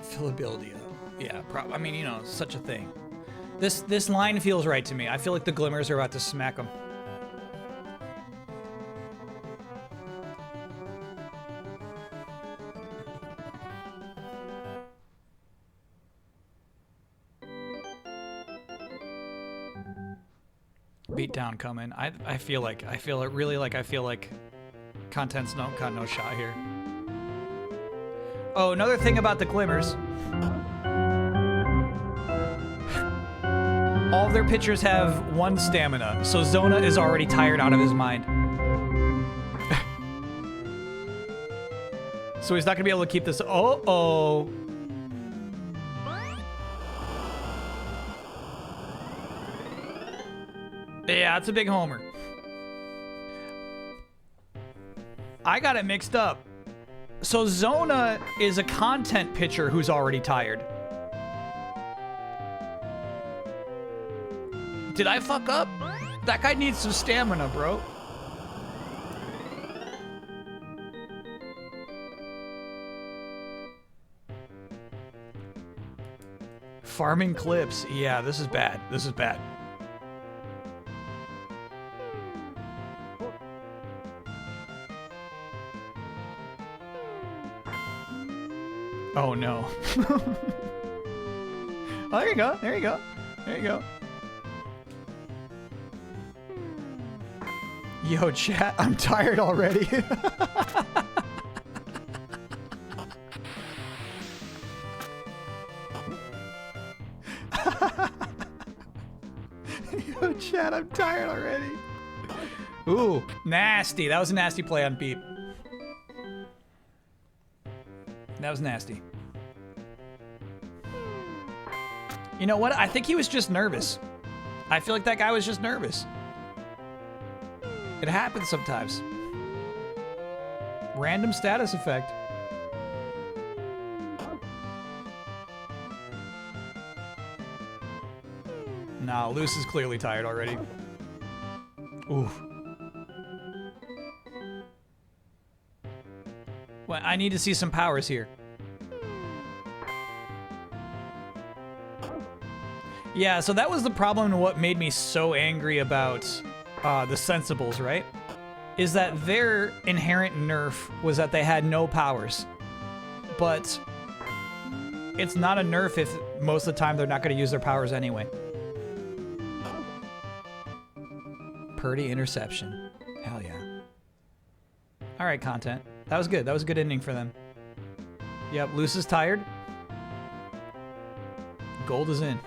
Philadelphia. Yeah, I mean, you know, such a thing. This line feels right to me. I feel like the Glimmers are about to smack them. Beatdown coming. I feel like Content's got no shot here. Oh, another thing about the Glimmers. All of their pitchers have one stamina, so Zona is already tired out of his mind. So he's not gonna be able to keep this. Oh. Yeah, it's a big homer. I got it mixed up. So Zona is a content pitcher who's already tired. Did I fuck up? That guy needs some stamina, bro. Farming clips. Yeah, this is bad. This is bad. Oh no. Oh, there you go. There you go. There you go. Yo, chat, I'm tired already. Yo, chat, I'm tired already. Ooh, nasty. That was a nasty play on Beep. That was nasty. You know what? I think he was just nervous. I feel like that guy was just nervous. It happens sometimes. Random status effect. Nah, Luce is clearly tired already. Ooh. Well, I need to see some powers here. Yeah, so that was the problem and what made me so angry about the Sensibles, right? Is that their inherent nerf was that they had no powers. But it's not a nerf if most of the time they're not going to use their powers anyway. Purdy interception. Hell yeah. All right, content. That was good. That was a good ending for them. Yep, Luce is tired. Gold is in.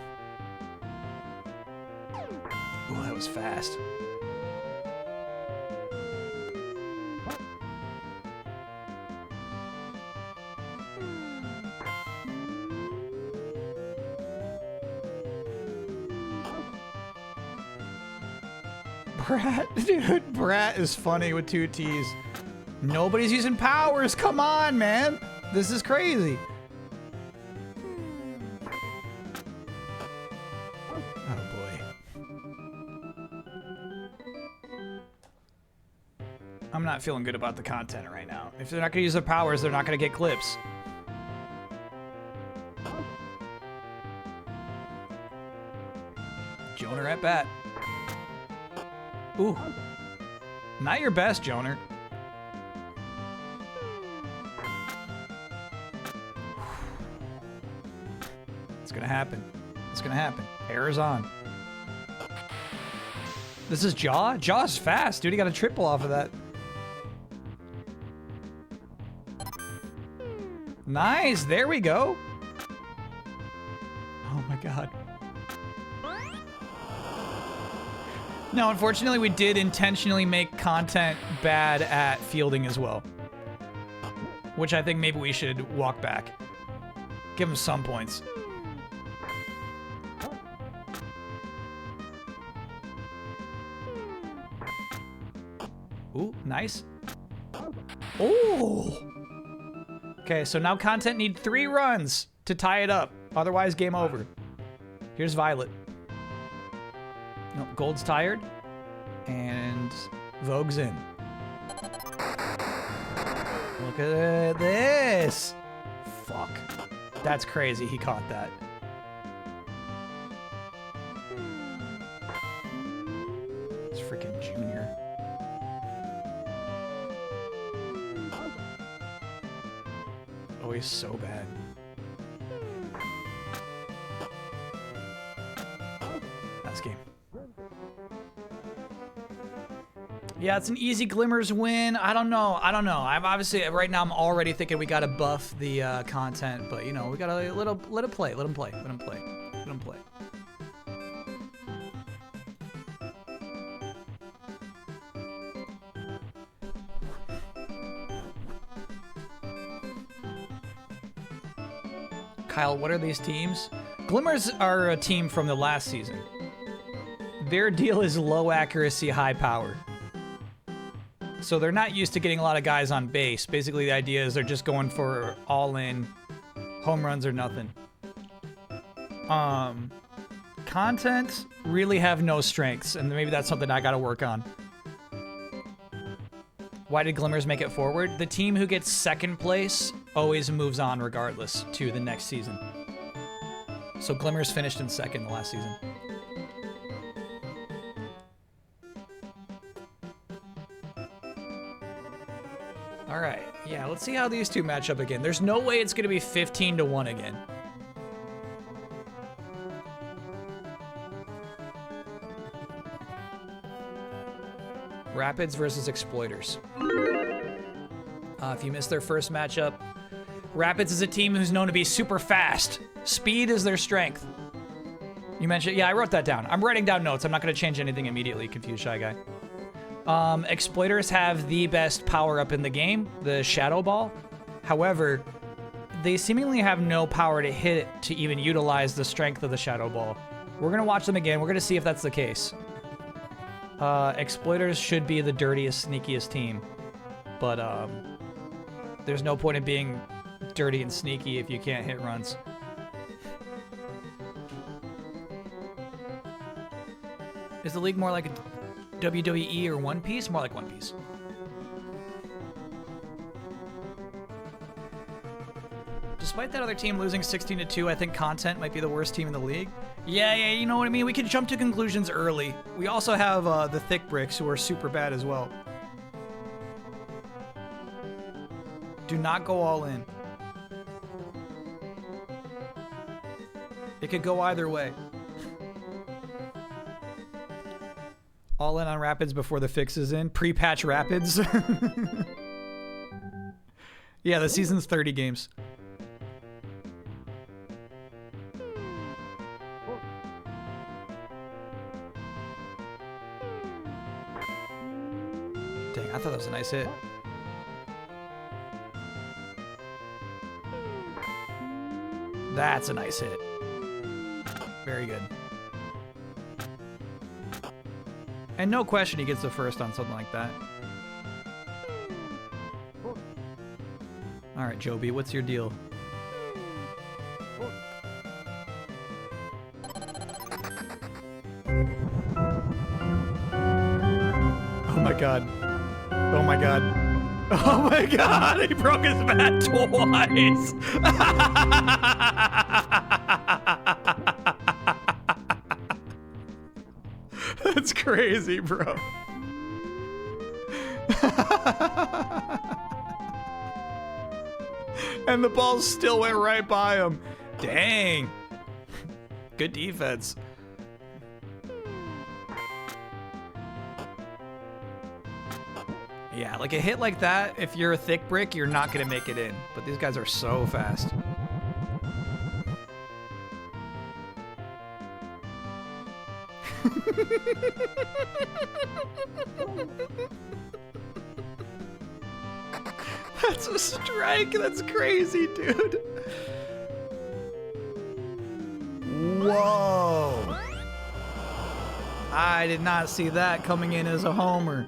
Ooh, that was fast. Brat, dude, Brat is funny with 2 T's. Nobody's using powers. Come on, man. This is crazy. Oh, boy. I'm not feeling good about the content right now. If they're not going to use their powers, they're not going to get clips. Joner at bat. Ooh. Not your best, Joner. It's gonna happen. It's gonna happen. Error's on. This is Jaw? Jaw's fast, dude. He got a triple off of that. Nice. There we go. Oh my god. No, unfortunately, we did intentionally make content bad at fielding as well. Which I think maybe we should walk back. Give him some points. Ooh, nice. Oh! Okay, so now content need 3 runs to tie it up. Otherwise, game over. Here's Violet. No, Gold's tired, and Vogue's in. Look at this. Fuck. That's crazy. He caught that. It's freaking Junior. Oh, he's so bad. Last game. Yeah, it's an easy Glimmers win. I don't know. I'm obviously right now. I'm already thinking we gotta buff the content, but you know we gotta let it play. Let him play. Let him play. Let him play. Kyle, what are these teams? Glimmers are a team from the last season. Their deal is low accuracy, high power. So they're not used to getting a lot of guys on base. Basically, the idea is they're just going for all-in home runs or nothing. Content really have no strengths, and maybe that's something I gotta work on. Why did Glimmers make it forward? The team who gets second place always moves on regardless to the next season. So Glimmers finished in second the last season. All right, yeah, let's see how these two match up again. There's no way it's gonna be 15-1 again. Rapids versus Exploiters. If you missed their first matchup, Rapids is a team who's known to be super fast. Speed is their strength. You mentioned, yeah, I wrote that down. I'm writing down notes. I'm not going to change anything immediately, Confused Shy Guy. Exploiters have the best power up in the game, the Shadow Ball. However, they seemingly have no power to hit it to even utilize the strength of the Shadow Ball. We're going to watch them again. We're going to see if that's the case. Exploiters should be the dirtiest, sneakiest team. But there's no point in being dirty and sneaky if you can't hit runs. Is the league more like a WWE or One Piece? More like One Piece. Despite that other team losing 16-2, I think Content might be the worst team in the league. Yeah, you know what I mean? We can jump to conclusions early. We also have the Thick Bricks, who are super bad as well. Do not go all in. It could go either way. All in on Rapids before the fix is in. Pre-patch Rapids. Yeah, the season's 30 games. Dang, I thought that was a nice hit. That's a nice hit. Very good. And no question he gets the first on something like that. All right, Joby, what's your deal? Oh my god. Oh my god. Oh my god, he broke his bat twice. That's crazy, bro. And the ball still went right by him. Dang. Good defense. Yeah, like a hit like that, if you're a Thick Brick, you're not going to make it in. But these guys are so fast. That's a strike. That's crazy, dude. Whoa. I did not see that coming in as a homer.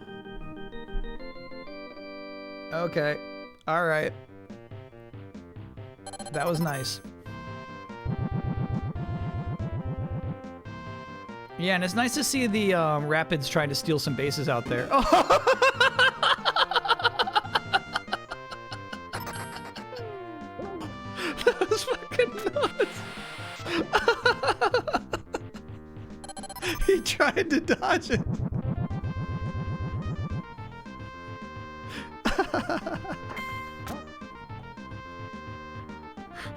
Okay. All right. That was nice. Yeah, and it's nice to see the Rapids trying to steal some bases out there. Oh. That was fucking nuts. He tried to dodge it.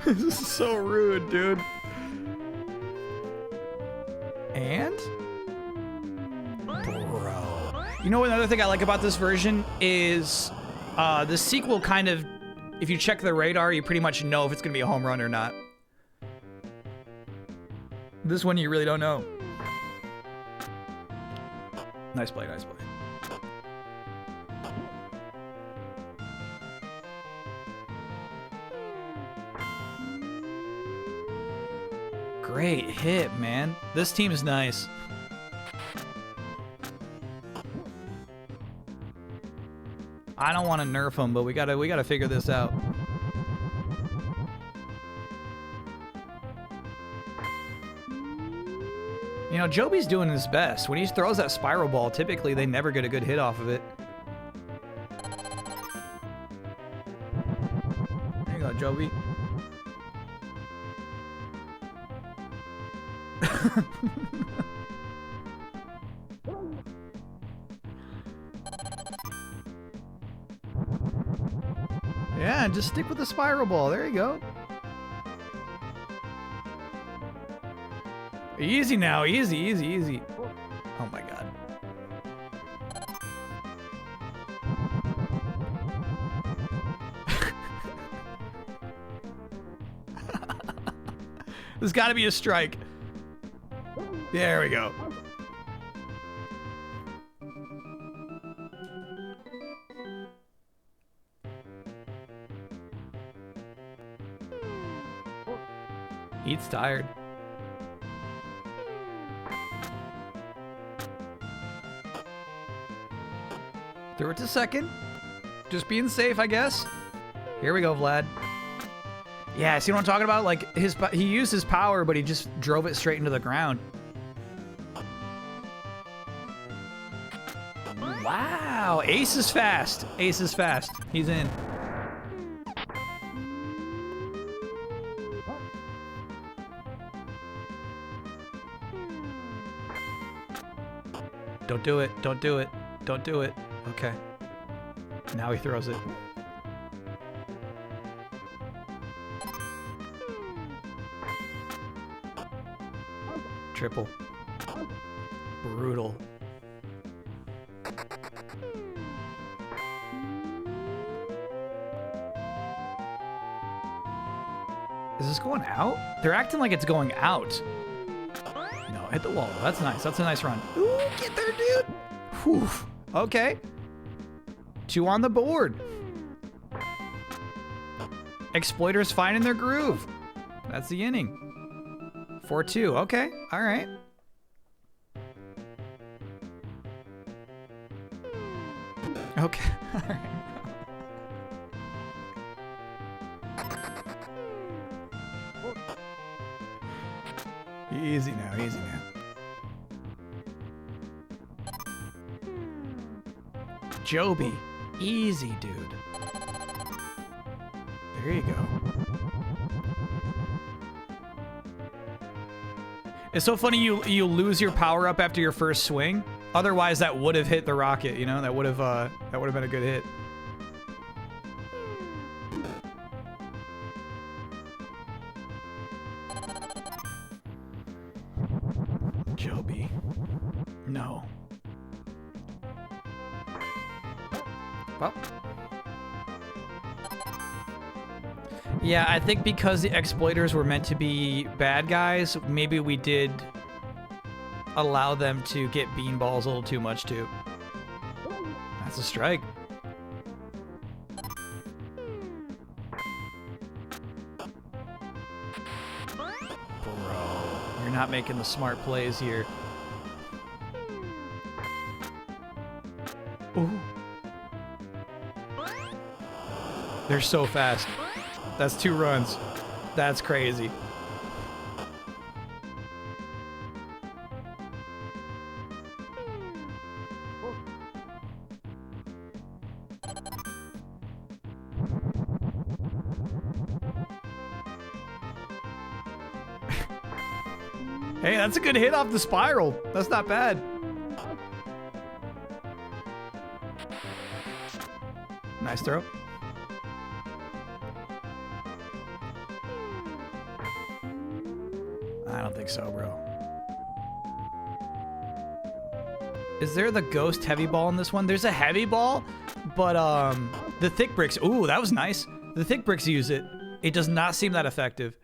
This is so rude, dude. And? Bro. You know what, another thing I like about this version is the sequel kind of, if you check the radar, you pretty much know if it's going to be a home run or not. This one you really don't know. Nice play, nice play. Great hit, man. This team is nice. I don't want to nerf him, but we gotta figure this out. You know, Joby's doing his best. When he throws that spiral ball, typically they never get a good hit off of it. There you go, Joby. Yeah, just stick with the spiral ball. There you go. Easy now. Easy, easy, easy. Oh my god. There's got to be a strike. There we go. He's tired. Threw it to second. Just being safe, I guess. Here we go, Vlad. Yeah, see what I'm talking about? Like, he used his power, but he just drove it straight into the ground. Wow, Ace is fast. Ace is fast. He's in. Don't do it. Don't do it. Don't do it. Okay. Now he throws it. Triple. Brutal. Is this going out? They're acting like it's going out. No, hit the wall. That's nice. That's a nice run. Ooh, get there, dude. Whew. Okay. 2 on the board. Exploiters finding their groove. That's the inning. 4-2. Okay. All right. Okay. All right. Easy now. Easy now. Joby. Easy, dude. There you go. It's so funny you lose your power up after your first swing. Otherwise, that would have hit the rocket. You know, that would have been a good hit. Joby. No. Well. Yeah, I think because the exploiters were meant to be bad guys, maybe we did allow them to get beanballs a little too much too. That's a strike. Bro, you're not making the smart plays here. Ooh. They're so fast. That's 2 runs. That's crazy. Hey, that's a good hit off the spiral. That's not bad. Nice throw. I don't think so, bro. Is there the ghost heavy ball in this one? There's a heavy ball, but the thick bricks. Ooh, that was nice. The thick bricks use it. It does not seem that effective.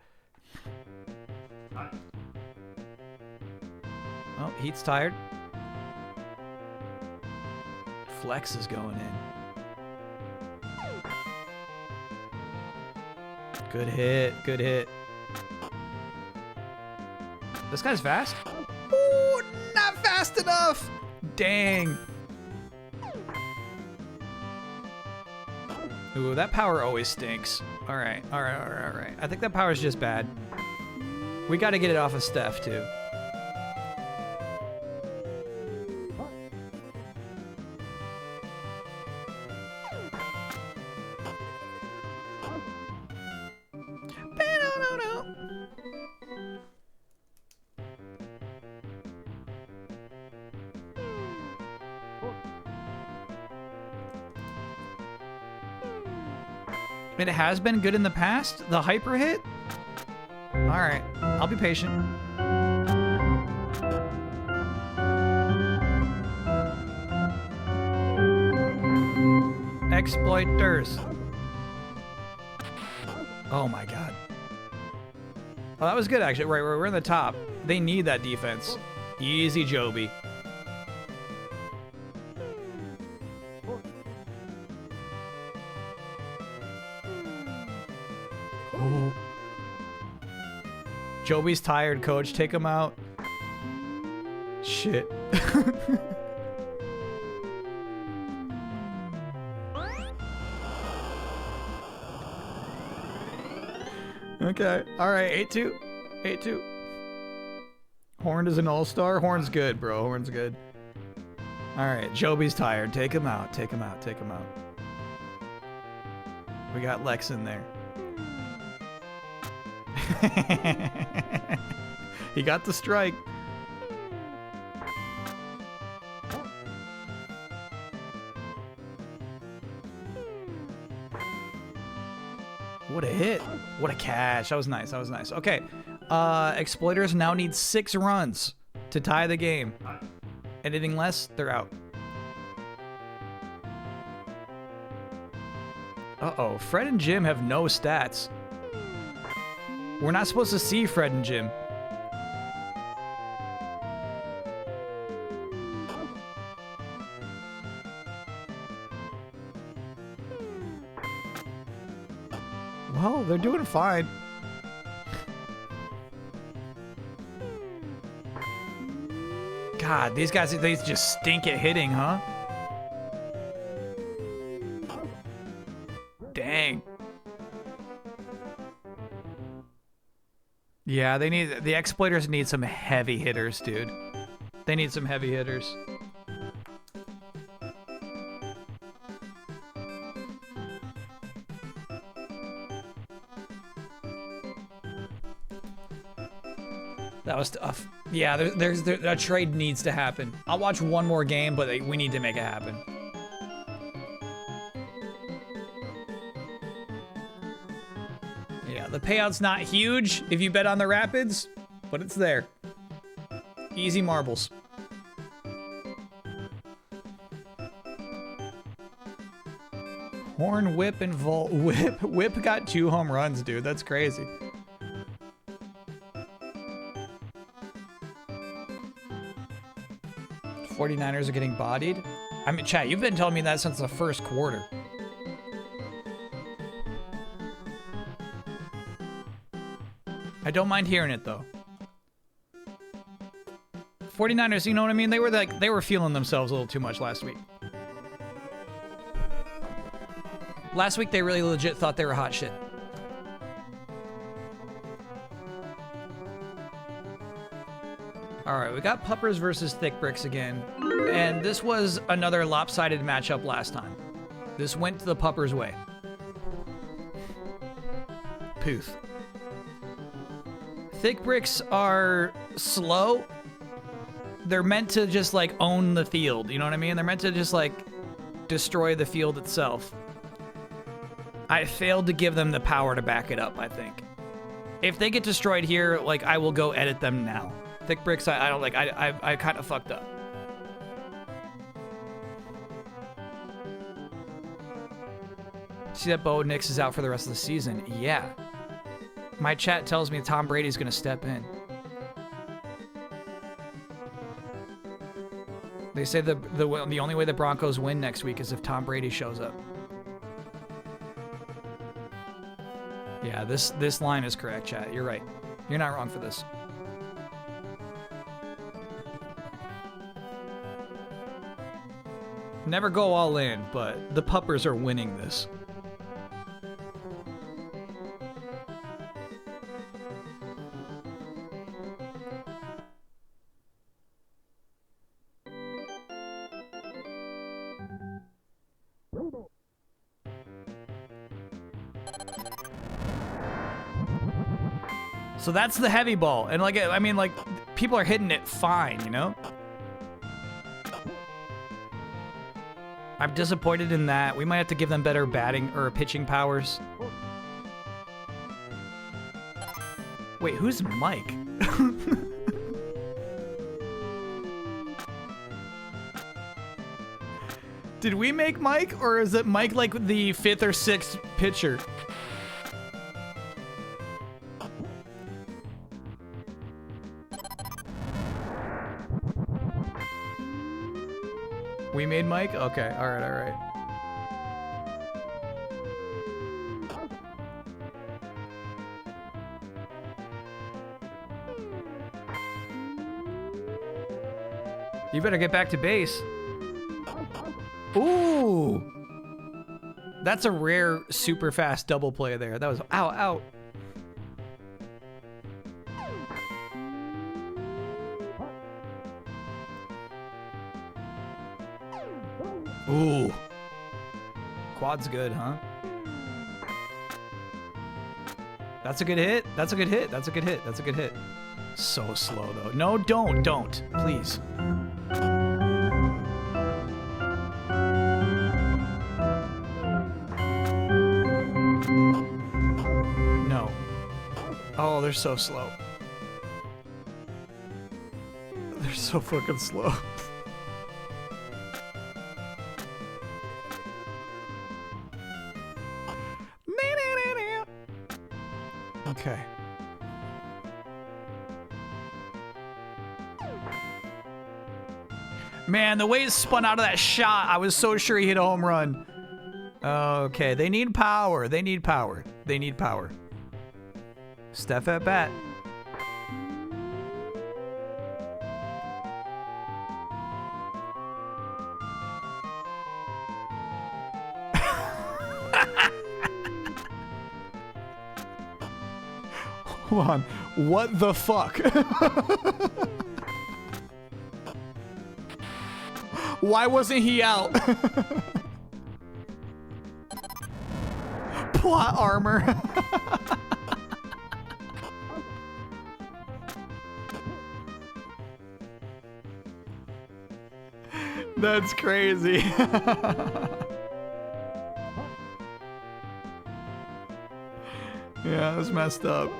Oh, Heat's tired. Flex is going in. Good hit. Good hit. This guy's fast. Ooh, not fast enough. Dang. Ooh, that power always stinks. All right. I think that power is just bad. We got to get it off of Steph, too. It has been good in the past. The hyper hit? Alright, I'll be patient. Exploiters. Oh my god. Oh, that was good actually. Right, we're in the top. They need that defense. Easy, Joby. Oh. Joby's tired, coach. Take him out. Shit. Okay. All right. 8-2. 8-2. Horn is an all-star. Horn's good, bro. Horn's good. All right. Joby's tired. Take him out. Take him out. Take him out. We got Lex in there. He got the strike. What a hit. What a catch. That was nice. That was nice. Okay. Exploiters now need 6 runs to tie the game. Anything less, they're out. Uh-oh. Fred and Jim have no stats. We're not supposed to see Fred and Jim. Well, they're doing fine. God, these guys, they just stink at hitting, huh? Dang. Yeah, the exploiters need some heavy hitters, dude. They need some heavy hitters. That was tough. Yeah, there's a trade needs to happen. I'll watch one more game, but we need to make it happen. Yeah, the payout's not huge if you bet on the Rapids, but it's there. Easy marbles. Horn, Whip, and Volt. Whip got 2 home runs, dude. That's crazy. '49ers are getting bodied. I mean, chat, you've been telling me that since the first quarter. I don't mind hearing it though. 49ers, you know what I mean? They were feeling themselves a little too much last week. Last week they really legit thought they were hot shit. All right, we got Puppers versus Thick Bricks again. And this was another lopsided matchup last time. This went to the Puppers' way. Poof. Thick Bricks are slow. They're meant to just like own the field, you know what I mean? They're meant to just like destroy the field itself. I failed to give them the power to back it up, I think. If they get destroyed here, like I will go edit them now. Thick Bricks, I don't like, I kind of fucked up. See that Bo Nix is out for the rest of the season? Yeah. My chat tells me Tom Brady's gonna step in. They say the only way the Broncos win next week is if Tom Brady shows up. Yeah, this line is correct, chat. You're right. You're not wrong for this. Never go all in, but the Puppers are winning this. So that's the heavy ball. And like, I mean, like, people are hitting it fine, you know? I'm disappointed in that. We might have to give them better batting or pitching powers. Wait, who's Mike? Did we make Mike, or is it Mike like the 5th or 6th pitcher? We made Mike? Okay, alright, alright. You better get back to base. Ooh! That's a rare super fast double play there. That was ow, ow. Ooh. Quad's good, huh? That's a good hit. That's a good hit. That's a good hit. That's a good hit. So slow though. No, don't. Please. No. Oh, they're so slow. They're so fucking slow. Okay. Man, the way it spun out of that shot, I was so sure he hit a home run. Okay, they need power. They need power. They need power. Steph at bat. Hold on. What the fuck? Why wasn't he out? Plot armor. That's crazy. Yeah, that's messed up.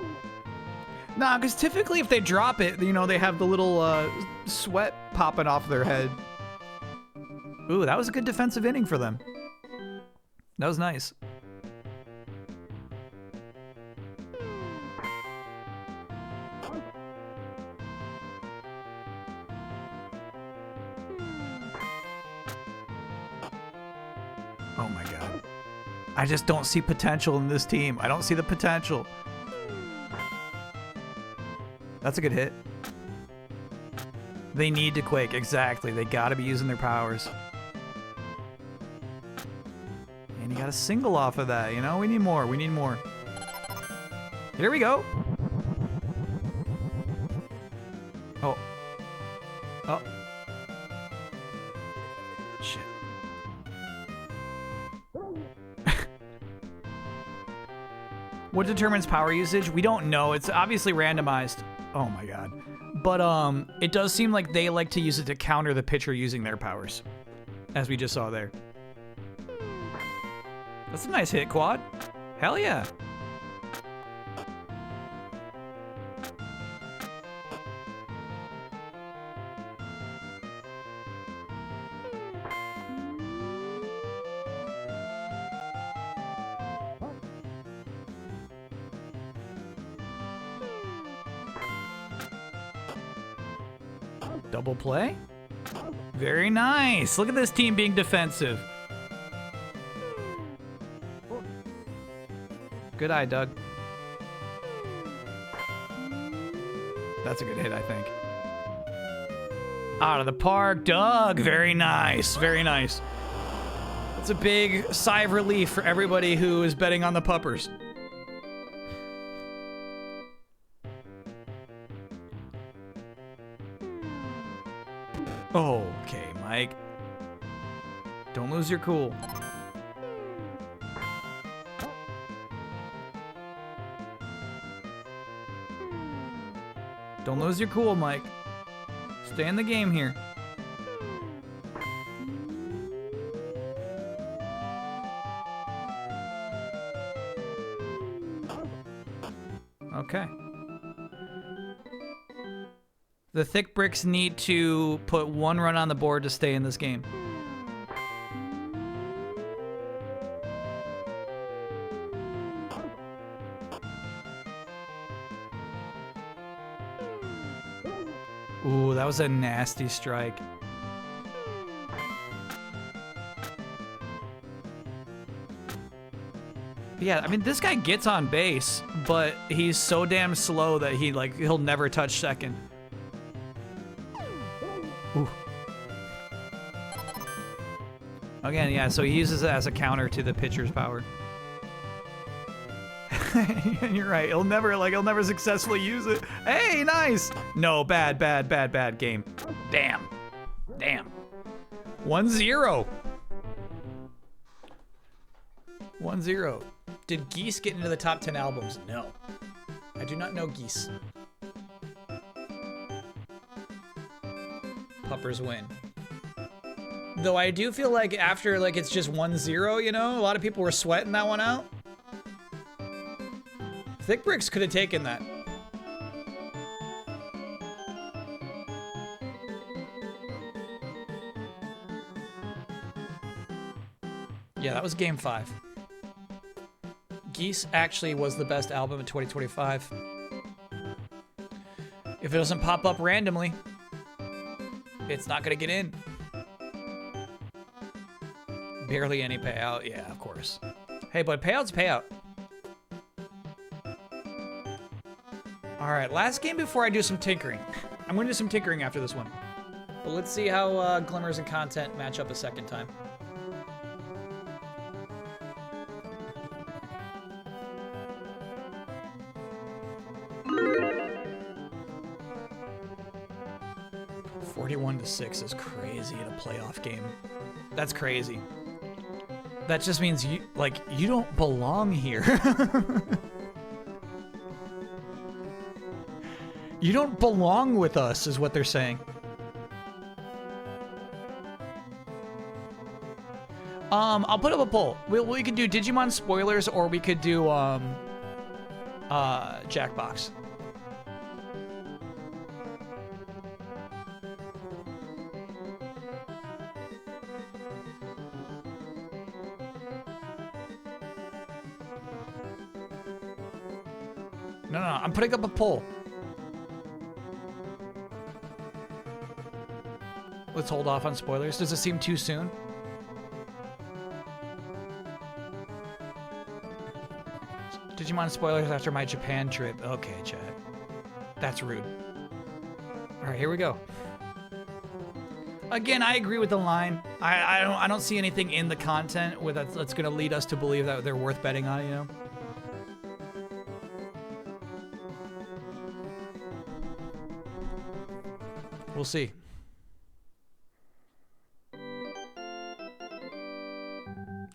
Nah, because typically if they drop it, you know, they have the little sweat popping off their head. Ooh, that was a good defensive inning for them. That was nice. Oh my God. I just don't see potential in this team. I don't see the potential. That's a good hit. They need to quake. Exactly. They got to be using their powers. And you got a single off of that, you know? We need more. We need more. Here we go. Oh. Oh. Shit. What determines power usage? We don't know. It's obviously randomized. Oh my God. But it does seem like they like to use it to counter the pitcher using their powers, as we just saw there. That's a nice hit, Quad. Hell yeah. Double play. Very nice. Look at this team being defensive. Good eye, Doug. That's a good hit, I think. Out of the park, Doug. Very nice. Very nice. That's a big sigh of relief for everybody who is betting on the Puppers. Okay, Mike. Don't lose your cool. Don't lose your cool, Mike. Stay in the game here. Okay. The thick bricks need to put 1 run on the board to stay in this game. Ooh, that was a nasty strike. Yeah, I mean, this guy gets on base, but he's so damn slow that he'll never touch second. Ooh. Again, yeah, so he uses it as a counter to the pitcher's power. You're right. He'll never successfully use it. Hey, nice. No, bad game. Damn. 1-0. 1-0. Did Geese get into the top 10 albums? No. I do not know Geese. Puppers win. Though I do feel like after it's just 1-0, you know, a lot of people were sweating that one out. Thick Bricks could have taken that. Yeah, that was game 5. Geese actually was the best album in 2025. If it doesn't pop up randomly, it's not gonna get in. Barely any payout. Yeah, of course. Hey, but payout's payout. All right, last game before I do some tinkering. I'm gonna do some tinkering after this one. But let's see how Glimmers and Content match up a second time. (41-6) is crazy in a playoff game. That's crazy. That just means you don't belong here. You don't belong with us, is what they're saying. I'll put up a poll. We could do Digimon spoilers, or we could do Jackbox. No, I'm putting up a poll. Let's hold off on spoilers. Does it seem too soon? Digimon spoilers after my Japan trip. Okay, chat. That's rude. All right, here we go. Again, I agree with the line. I don't see anything in the content that's going to lead us to believe that they're worth betting on, you know? We'll see.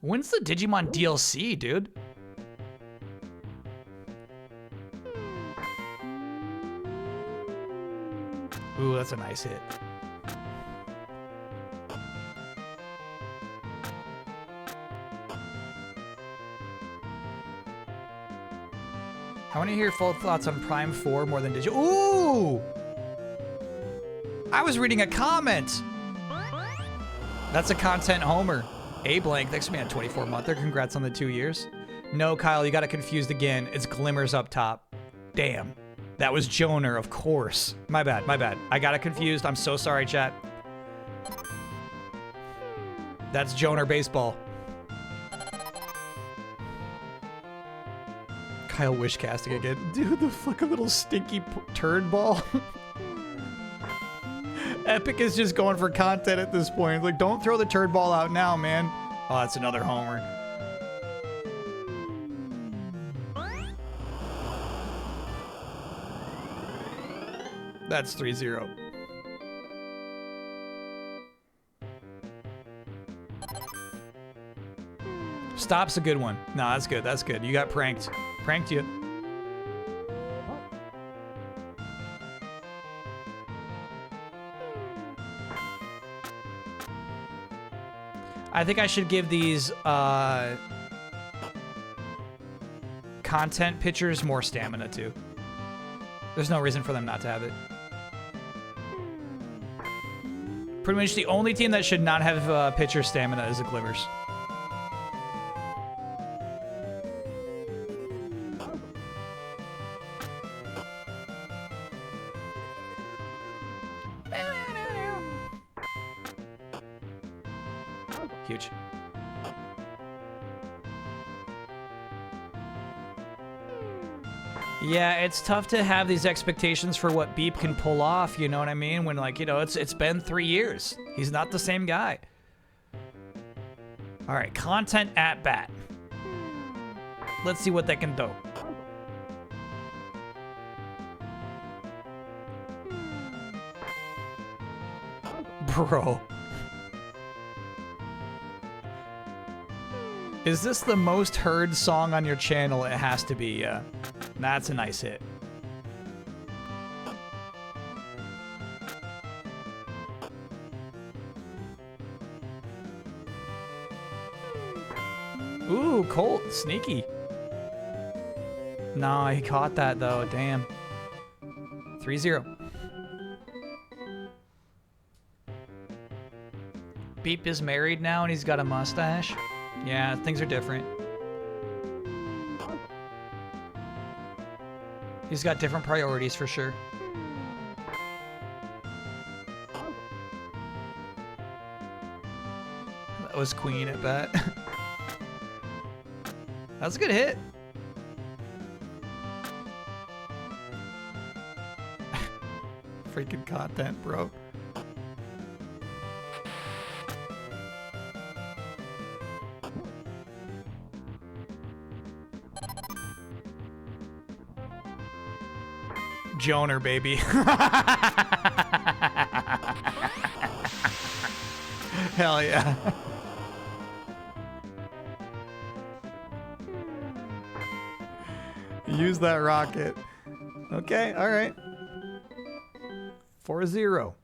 When's the Digimon DLC, dude? Ooh, that's a nice hit. I want to hear full thoughts on Prime 4 more than Digimon. Ooh! I was reading a comment. That's a content homer. A blank, thanks to me on 24-monther. Congrats on the 2 years. No, Kyle, you got it confused again. It's Glimmers up top. Damn. That was Joner, of course. My bad. I got it confused. I'm so sorry, chat. That's Joner baseball. Kyle wish casting again. Dude, the fucking little stinky turd ball. Epic is just going for content at this point. Like, don't throw the turd ball out now, man. Oh, that's another homer. That's 3-0. Stop's a good one. No, that's good. That's good. You got pranked. Pranked you. I think I should give these content pitchers more stamina too. There's no reason for them not to have it. Pretty much the only team that should not have pitcher stamina is the Clippers. Huge. Yeah, it's tough to have these expectations for what Beep can pull off, you know what I mean? When, like, you know, it's been 3 years. He's not the same guy. All right, content at bat. Let's see what they can do. Bro. Is this the most heard song on your channel? It has to be, yeah. That's a nice hit. Ooh, Colt, sneaky. No, he caught that though, damn. 3-0. Beep is married now and he's got a mustache. Yeah, things are different. He's got different priorities for sure. That was Queen at bat. That's a good hit. Freaking content, bro. Joner, baby. Hell yeah. Use that rocket. Okay, all right. 4-0.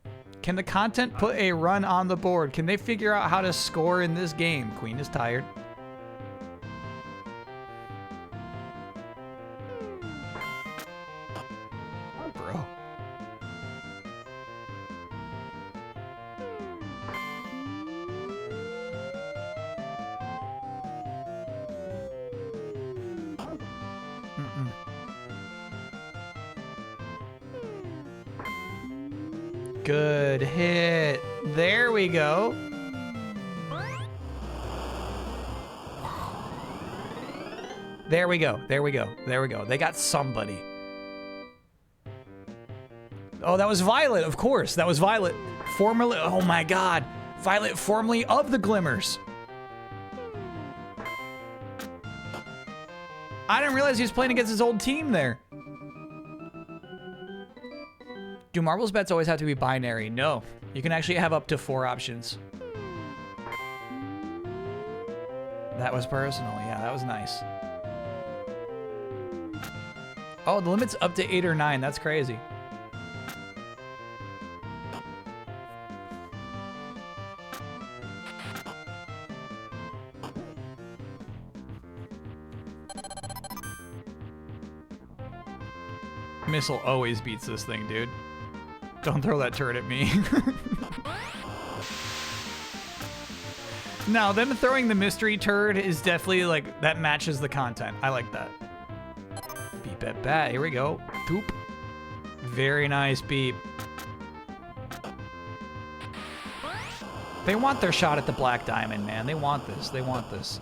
Can the content put a run on the board? Can they figure out how to score in this game? Queen is tired. Bro. Good hit. There we go. There we go. There we go. There we go. They got somebody. Oh, that was Violet, of course. That was Violet. Formerly, oh my God. Violet, formerly of the Glimmers. I didn't realize he was playing against his old team there. Do marbles bets always have to be binary? No. You can actually have up to 4 options. That was personal. Yeah, that was nice. Oh, the limit's up to 8 or 9. That's crazy. Missile always beats this thing, dude. Don't throw that turret at me. No, them throwing the mystery turret is definitely like, that matches the content. I like that. Beep at bat. Here we go. Boop. Very nice beep. They want their shot at the black diamond, man. They want this. They want this.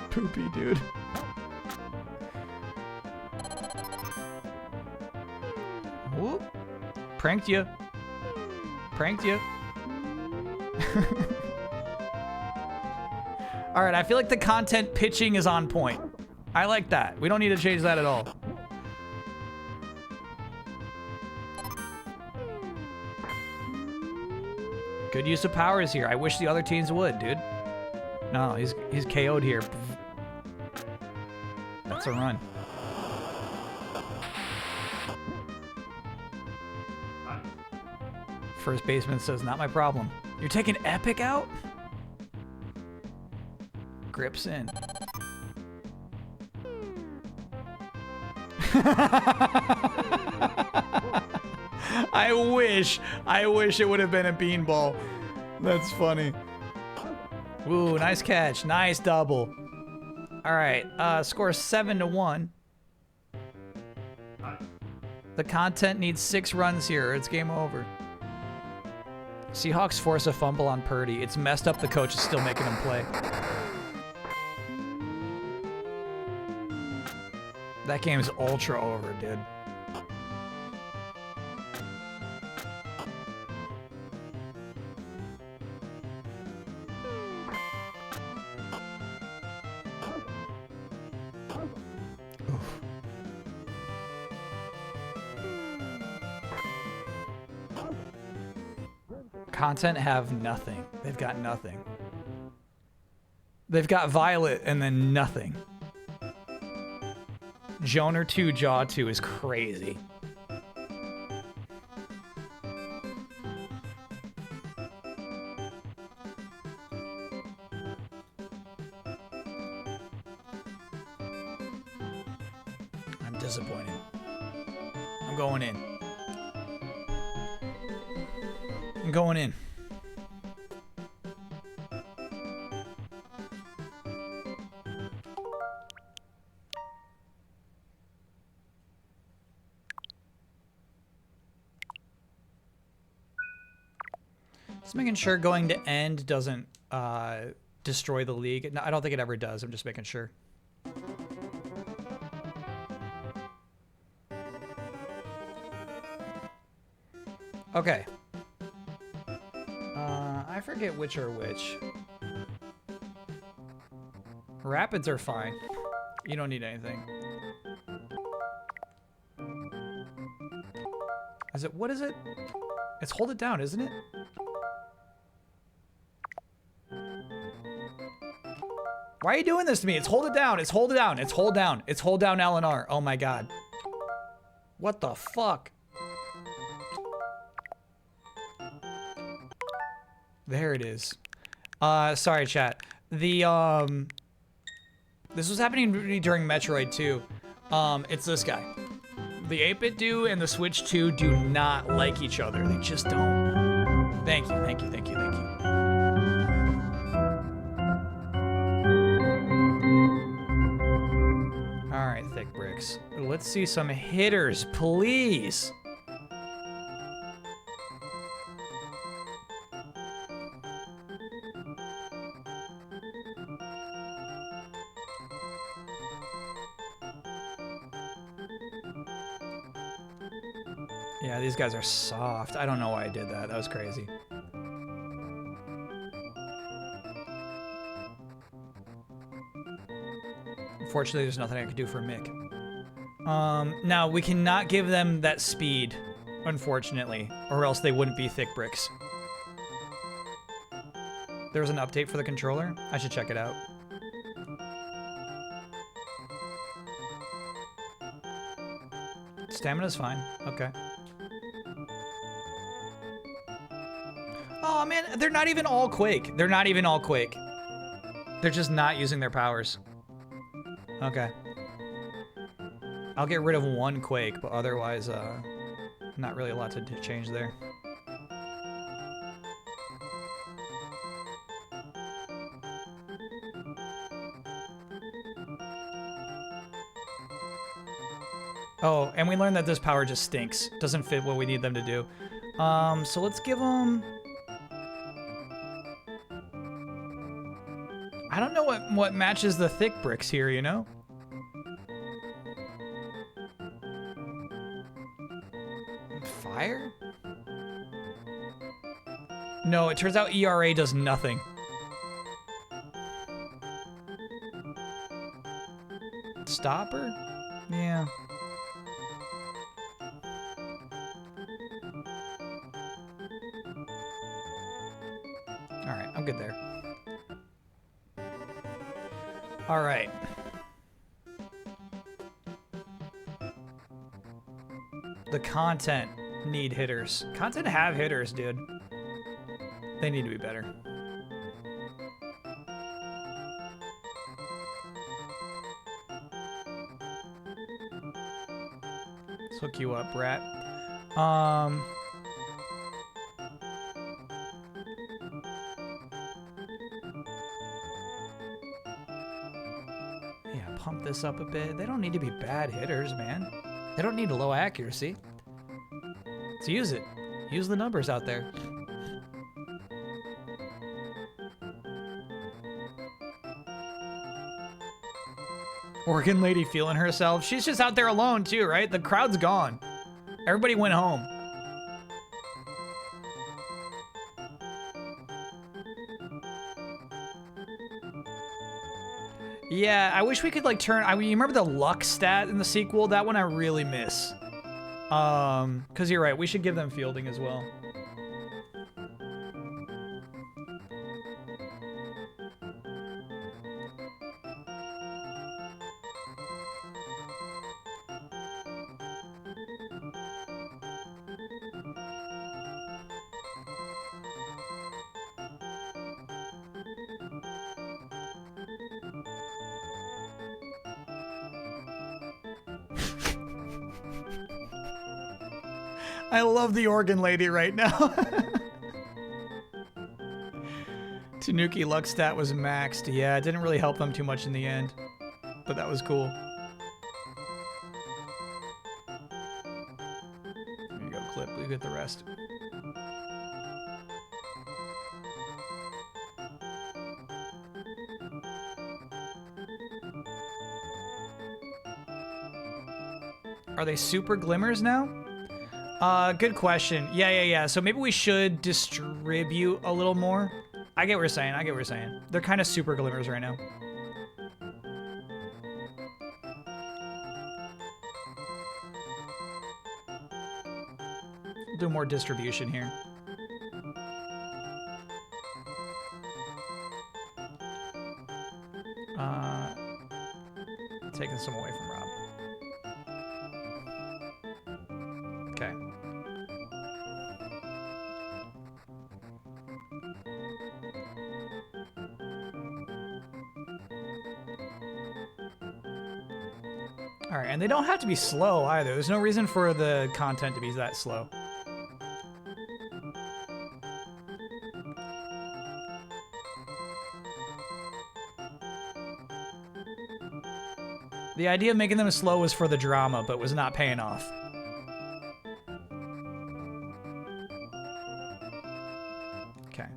Poopy, dude. Whoop. Pranked you. Pranked you. All right, I feel like the content pitching is on point. I like that. We don't need to change that at all. Good use of powers here. I wish the other teams would, dude. No, he's KO'd here. That's a run. First baseman says, not my problem. You're taking Epic out? Grips in. I wish it would have been a beanball. That's funny. Ooh, nice catch. Nice double. All right, score 7-1. The content needs 6 runs here. It's game over. Seahawks force a fumble on Purdy. It's messed up. The coach is still making him play. That game's ultra over, dude. Content have nothing. They've got nothing. They've got Violet and then nothing. Joner 2, Jaw 2 is crazy. I'm disappointed. I'm going in. I'm going in. Just making sure going to end doesn't destroy the league. No, I don't think it ever does. I'm just making sure. Okay. I forget which are which. Rapids are fine. You don't need anything. Is it, what is it? It's hold it down, isn't it? Why are you doing this to me? It's hold it down. It's hold it down. It's hold down. It's hold down L and R. Oh my god. What the fuck? There it is. Sorry, chat. The, this was happening to me during Metroid 2. It's this guy. The 8-bit do and the Switch 2 do not like each other. They just don't. Thank you, thank you, thank you, thank you. All right, thick bricks. Let's see some hitters, please. Yeah, these guys are soft. I don't know why I did that. That was crazy. Unfortunately, there's nothing I could do for Mick. Now, we cannot give them that speed, unfortunately, or else they wouldn't be thick bricks. There's an update for the controller. I should check it out. Stamina's fine. Okay. Oh man, they're not even all Quake. They're not even all Quake. They're just not using their powers. Okay. I'll get rid of one Quake, but otherwise, not really a lot to change there. Oh, and we learned that this power just stinks. Doesn't fit what we need them to do. So let's give them... I don't know what matches the thick bricks here, you know? Fire? No, it turns out ERA does nothing. Stopper? Yeah. Alright, I'm good there. Alright. The content need hitters. Content have hitters, dude. They need to be better. Let's hook you up, Brat. Yeah, pump this up a bit. They don't need to be bad hitters, man. They don't need low accuracy. Let's use it. Use the numbers out there. Oregon lady feeling herself. She's just out there alone too, right? The crowd's gone. Everybody went home. Yeah, I wish we could like turn. I mean, you remember the luck stat in the sequel? That one I really miss. Cause you're right. We should give them fielding as well. I love the organ lady right now. Tanuki luck stat was maxed. Yeah, it didn't really help them too much in the end, but that was cool. There you go, Clip. We get the rest. Are they super glimmers now? Good question. Yeah. So maybe we should distribute a little more. I get what you're saying. I get what you're saying. They're kind of super glimmers right now. Do more distribution here. Taking some away from Rob. Okay. All right, and they don't have to be slow either. There's no reason for the content to be that slow. The idea of making them slow was for the drama, but was not paying off. Okay.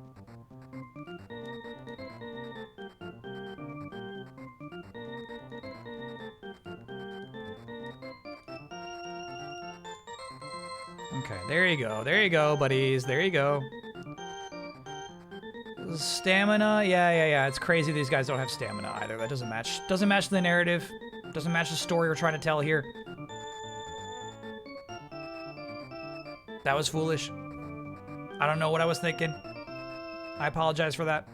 Okay, there you go. There you go, buddies. There you go. Stamina? Yeah. It's crazy these guys don't have stamina either. That doesn't match. Doesn't match the narrative. Doesn't match the story we're trying to tell here. That was foolish. I don't know what I was thinking. I apologize for that.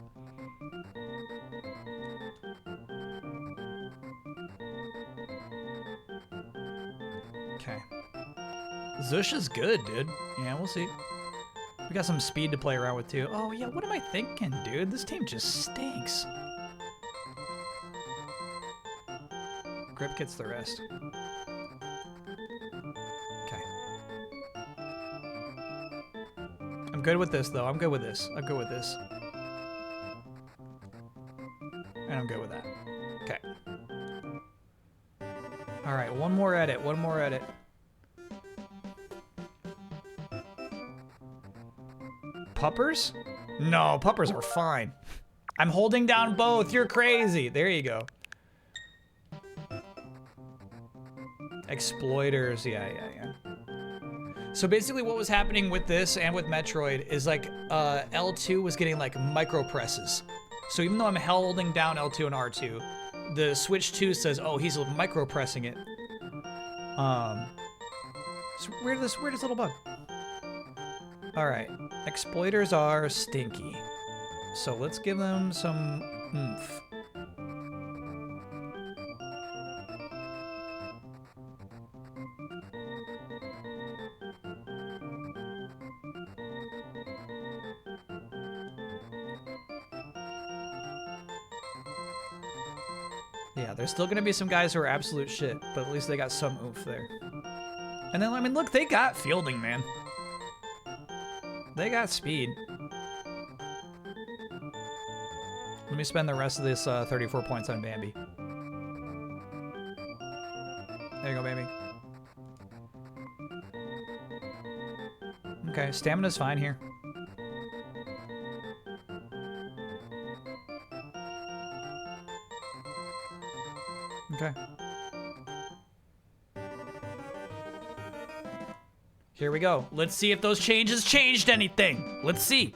Okay. Zush is good, dude. Yeah, we'll see. We got some speed to play around with, too. Oh, yeah, what am I thinking, dude? This team just stinks. Grip gets the rest. Okay. I'm good with this, though. I'm good with this. I'm good with this. And I'm good with that. Okay. All right, one more edit. One more edit. Puppers? No, puppers are fine. I'm holding down both. You're crazy. There you go. Exploiters. Yeah. So basically what was happening with this and with Metroid is like L2 was getting like micro presses. So even though I'm holding down L2 and R2, the Switch 2 says, oh, he's micro pressing it. So weirdest little bug. All right, exploiters are stinky. So let's give them some oomph. Yeah, there's still gonna be some guys who are absolute shit, but at least they got some oomph there. And then, I mean, look, they got fielding, man. They got speed. Let me spend the rest of this 34 points on Bambi. There you go, Bambi. Okay, stamina's fine here. Okay. Here we go. Let's see if those changes changed anything. Let's see.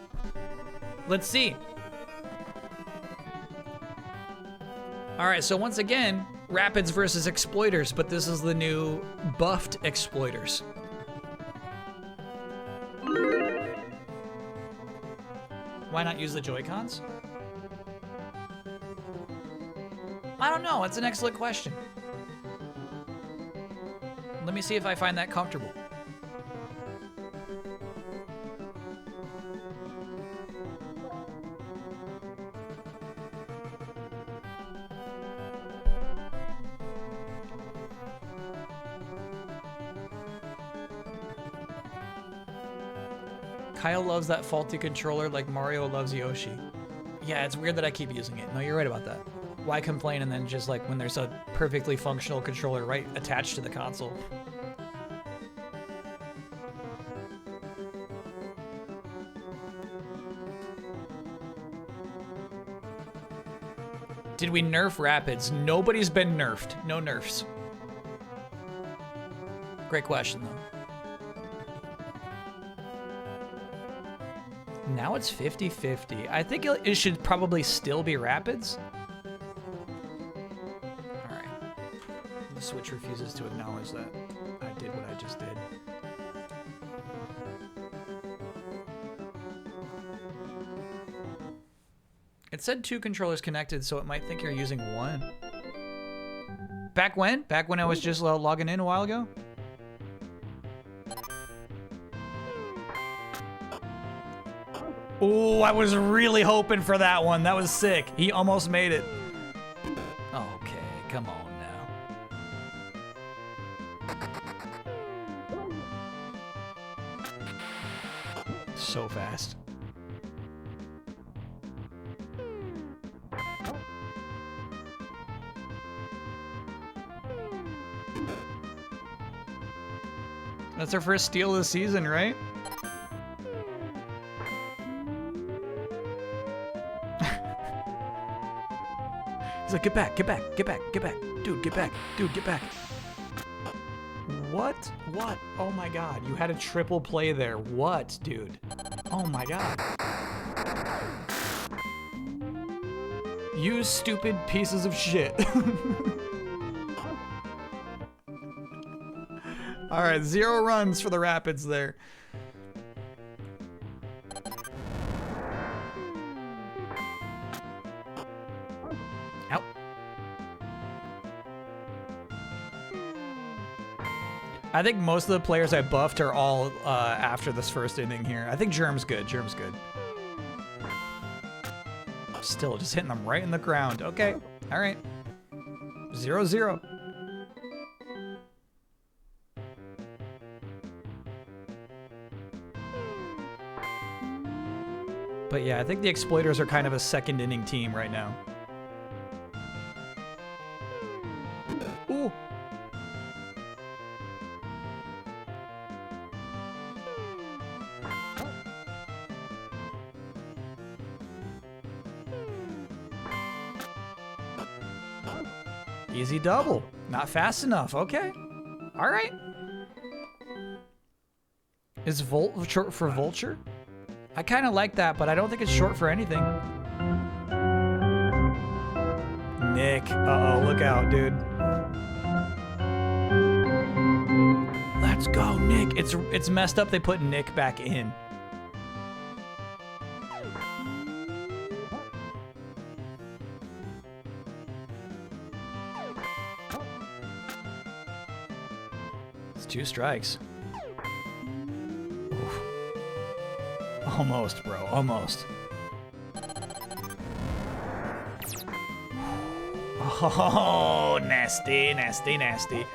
Let's see. All right, so once again, Rapids versus Exploiters, but this is the new buffed Exploiters. Why not use the Joy-Cons? I don't know. It's an excellent question. Let me see if I find that comfortable. Kyle loves that faulty controller like Mario loves Yoshi. Yeah, it's weird that I keep using it. No, you're right about that. Why complain and then just like when there's a perfectly functional controller right attached to the console? Did we nerf Rapids? Nobody's been nerfed. No nerfs. Great question, though. Now it's 50-50. I think it should probably still be Rapids. All right. The Switch refuses to acknowledge that I did what I just did. It said 2 controllers connected, so it might think you're using 1. Back when? Back when I was just logging in a while ago? Ooh, I was really hoping for that one. That was sick. He almost made it. Okay, come on now. So fast. That's our first steal of the season, right? He's like, get back, get back, get back, get back. Dude, get back. Dude, get back. What? What? Oh my god. You had a triple play there. What, dude? Oh my god. You stupid pieces of shit. All right, 0 runs for the Rapids there. Out. I think most of the players I buffed are all after this first inning here. I think Germ's good. Germ's good. Still just hitting them right in the ground. Okay. All right. 0-0. But yeah, I think the Exploiters are kind of a second inning team right now. Ooh. Easy double. Not fast enough. Okay. All right. Is Volt short for Vulture? I kind of like that, but I don't think it's short for anything. Nick. Uh-oh, look out, dude. Let's go, Nick. It's messed up they put Nick back in. It's 2 strikes. Oof. Almost, bro. Almost. Oh, Oh, nasty, nasty, nasty.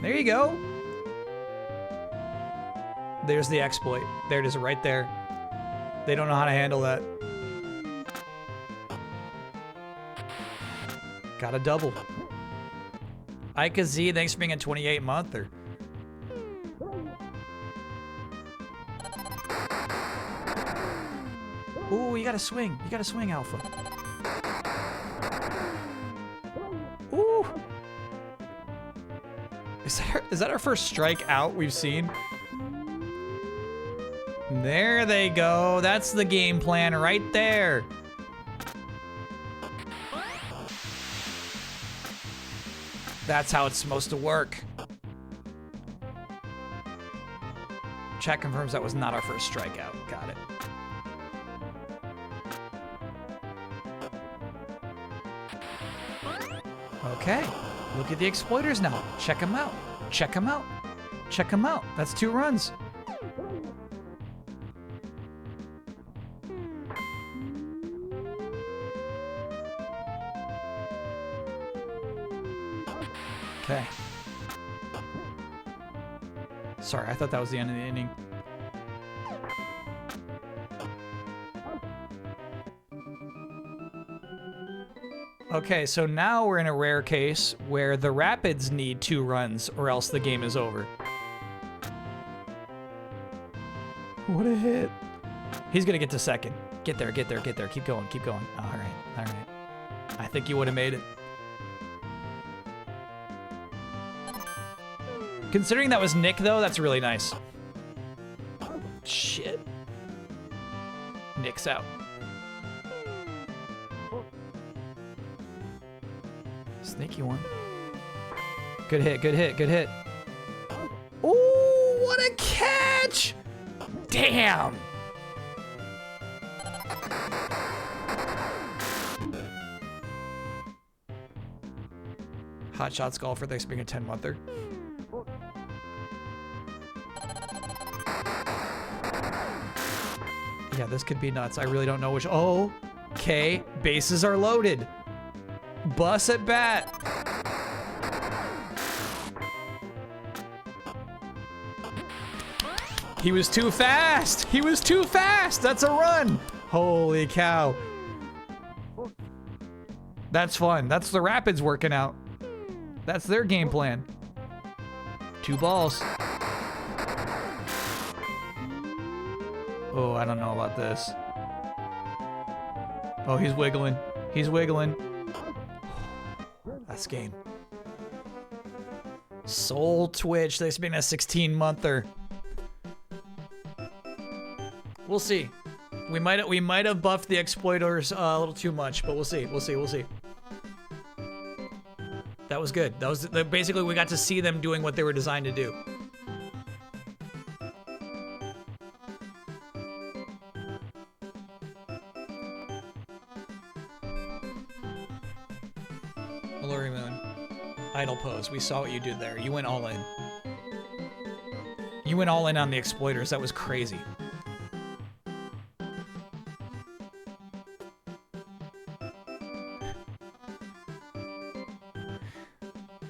There you go. There's the exploit. There it is right there. They don't know how to handle that. Got a double. Ika Z, thanks for being a 28-monther. Ooh, you gotta swing. You gotta swing, Alpha. Ooh. Is that our first strike out we've seen? There they go. That's the game plan right there. That's how it's supposed to work. Chat confirms that was not our first strikeout. Got it. Okay. Look at the exploiters now. Check them out. Check them out. Check them out. That's 2 runs. Okay. Sorry, I thought that was the end of the inning. Okay, so now we're in a rare case where the Rapids need 2 runs or else the game is over. What a hit. He's gonna get to second. Get there, get there, get there. Keep going, keep going. All right, all right. I think you would have made it. Considering that was Nick, though, that's really nice. Shit. Nick's out. Sneaky one. Good hit, good hit, good hit. Ooh, what a catch! Damn! Hot Shots golfer, thanks for being a 10-monther. Yeah, this could be nuts. I really don't know which. Oh, okay. Bases are loaded. Bus at bat. He was too fast. He was too fast. That's a run. Holy cow. That's fun. That's the Rapids working out. That's their game plan. 2 balls. Oh, I don't know about this. Oh, he's wiggling. He's wiggling. That's game. Soul Twitch. This being a 16-monther. We'll see. We might have buffed the exploiters a little too much, but we'll see. We'll see. We'll see. That was good. That was basically we got to see them doing what they were designed to do. Allure Moon. Idle pose. We saw what you did there. You went all in. You went all in on the exploiters. That was crazy.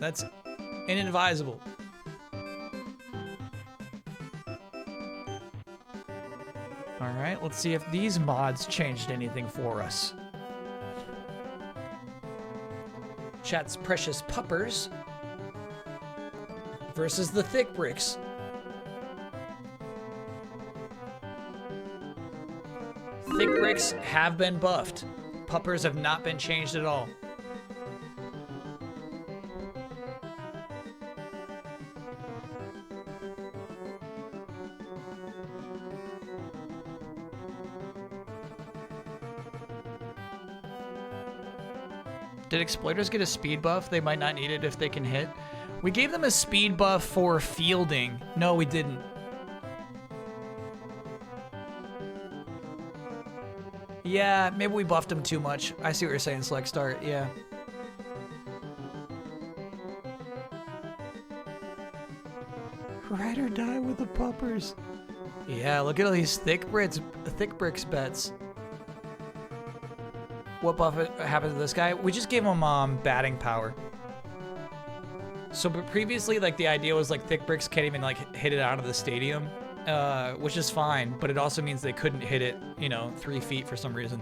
That's inadvisable. All right, let's see if these mods changed anything for us. Chat's Precious Puppers versus the Thick Bricks. Thick Bricks have been buffed. Puppers have not been changed at all. Did exploiters get a speed buff? They might not need it if they can hit. We gave them a speed buff for fielding. No, we didn't. Yeah, maybe we buffed them too much. I see what you're saying, Select Start. Yeah. Ride or die with the puppers. Yeah, look at all these thick bricks bets. What buff happened to this guy? We just gave him batting power. So, but previously, like, the idea was, like, thick bricks can't even, like, hit it out of the stadium, which is fine, but it also means they couldn't hit it, you know, 3 feet for some reason.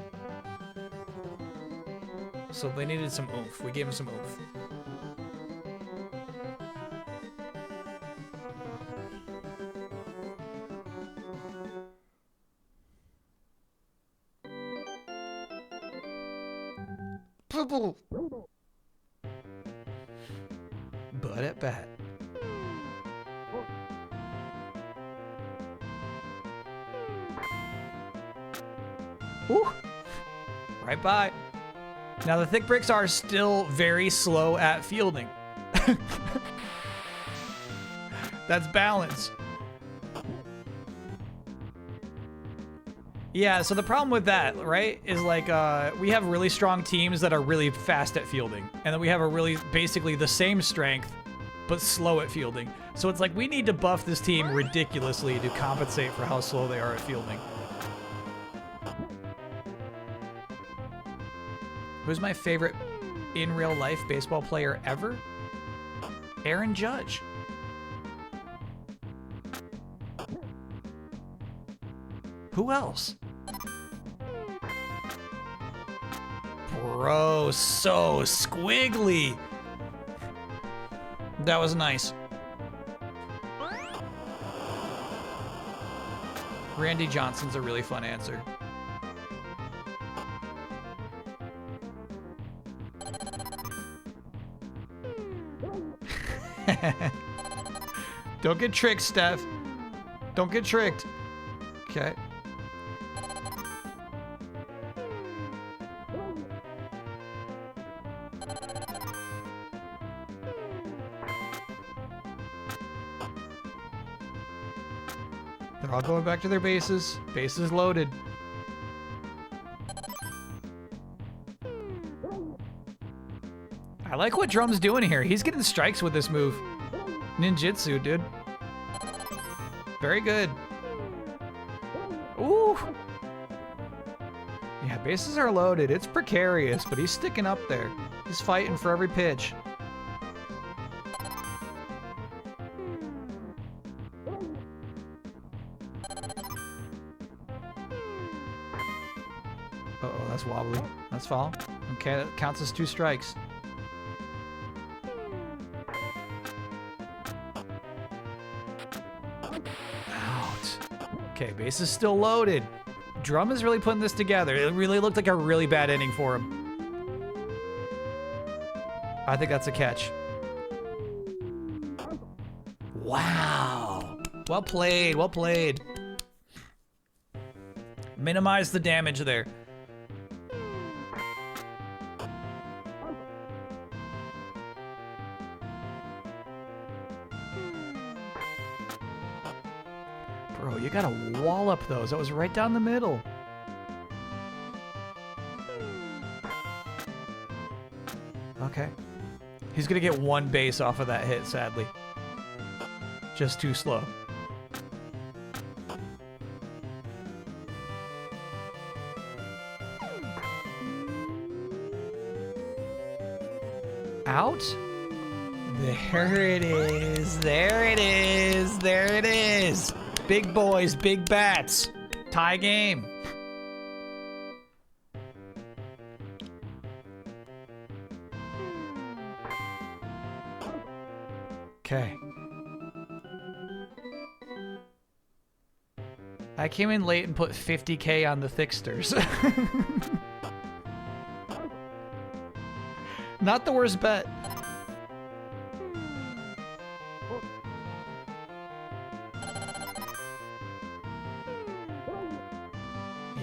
So they needed some oomph. We gave them some oomph. But at bat. Woo! Right by. Now the thick bricks are still very slow at fielding. That's balance. Yeah, so the problem with that, right, is like we have really strong teams that are really fast at fielding. And then we have a really, basically the same strength, but slow at fielding. So it's like we need to buff this team ridiculously to compensate for how slow they are at fielding. Who's my favorite in real life baseball player ever? Aaron Judge. Who else? Bro, so squiggly. That was nice. Randy Johnson's a really fun answer. Don't get tricked, Steph. Don't get tricked. Okay. They're all going back to their bases. Bases loaded. I like what Drum's doing here. He's getting strikes with this move. Ninjutsu, dude. Very good. Ooh. Yeah, bases are loaded. It's precarious, but he's sticking up there. He's fighting for every pitch. Uh-oh, that's wobbly. That's foul. Okay, that counts as 2 strikes. Okay, base is still loaded. Drum is really putting this together. It really looked like a really bad inning for him. I think that's a catch. Wow. Well played, well played. Minimize the damage there. Bro, you gotta wallop those. That was right down the middle. Okay. He's gonna get 1 base off of that hit, sadly. Just too slow. Out? There it is. There it is. There it is. Big boys, big bats. Tie game. Okay. I came in late and put 50K on the Thicksters. Not the worst bet.